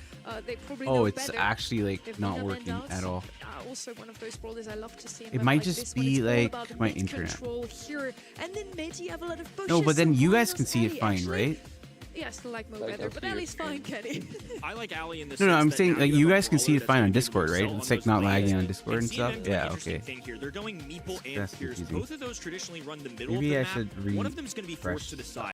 They probably know it's better. actually like not working at all. Also, one of those brawlers I love to see. It might just be like my internet. Here. And then mid, you have a lot of bushes, no, but then so you guys can see it fine, right? Yeah, I still like Mo better, but Ali's fine, Kenny. I like Ali in this. No, I'm saying like you guys can see it fine on Discord, right? It's like not lagging on Discord and stuff. Yeah, okay. They're going Meeple and Pierce. Both of those traditionally run the middle Maybe of I the map. should One of them is going to be forced to the side.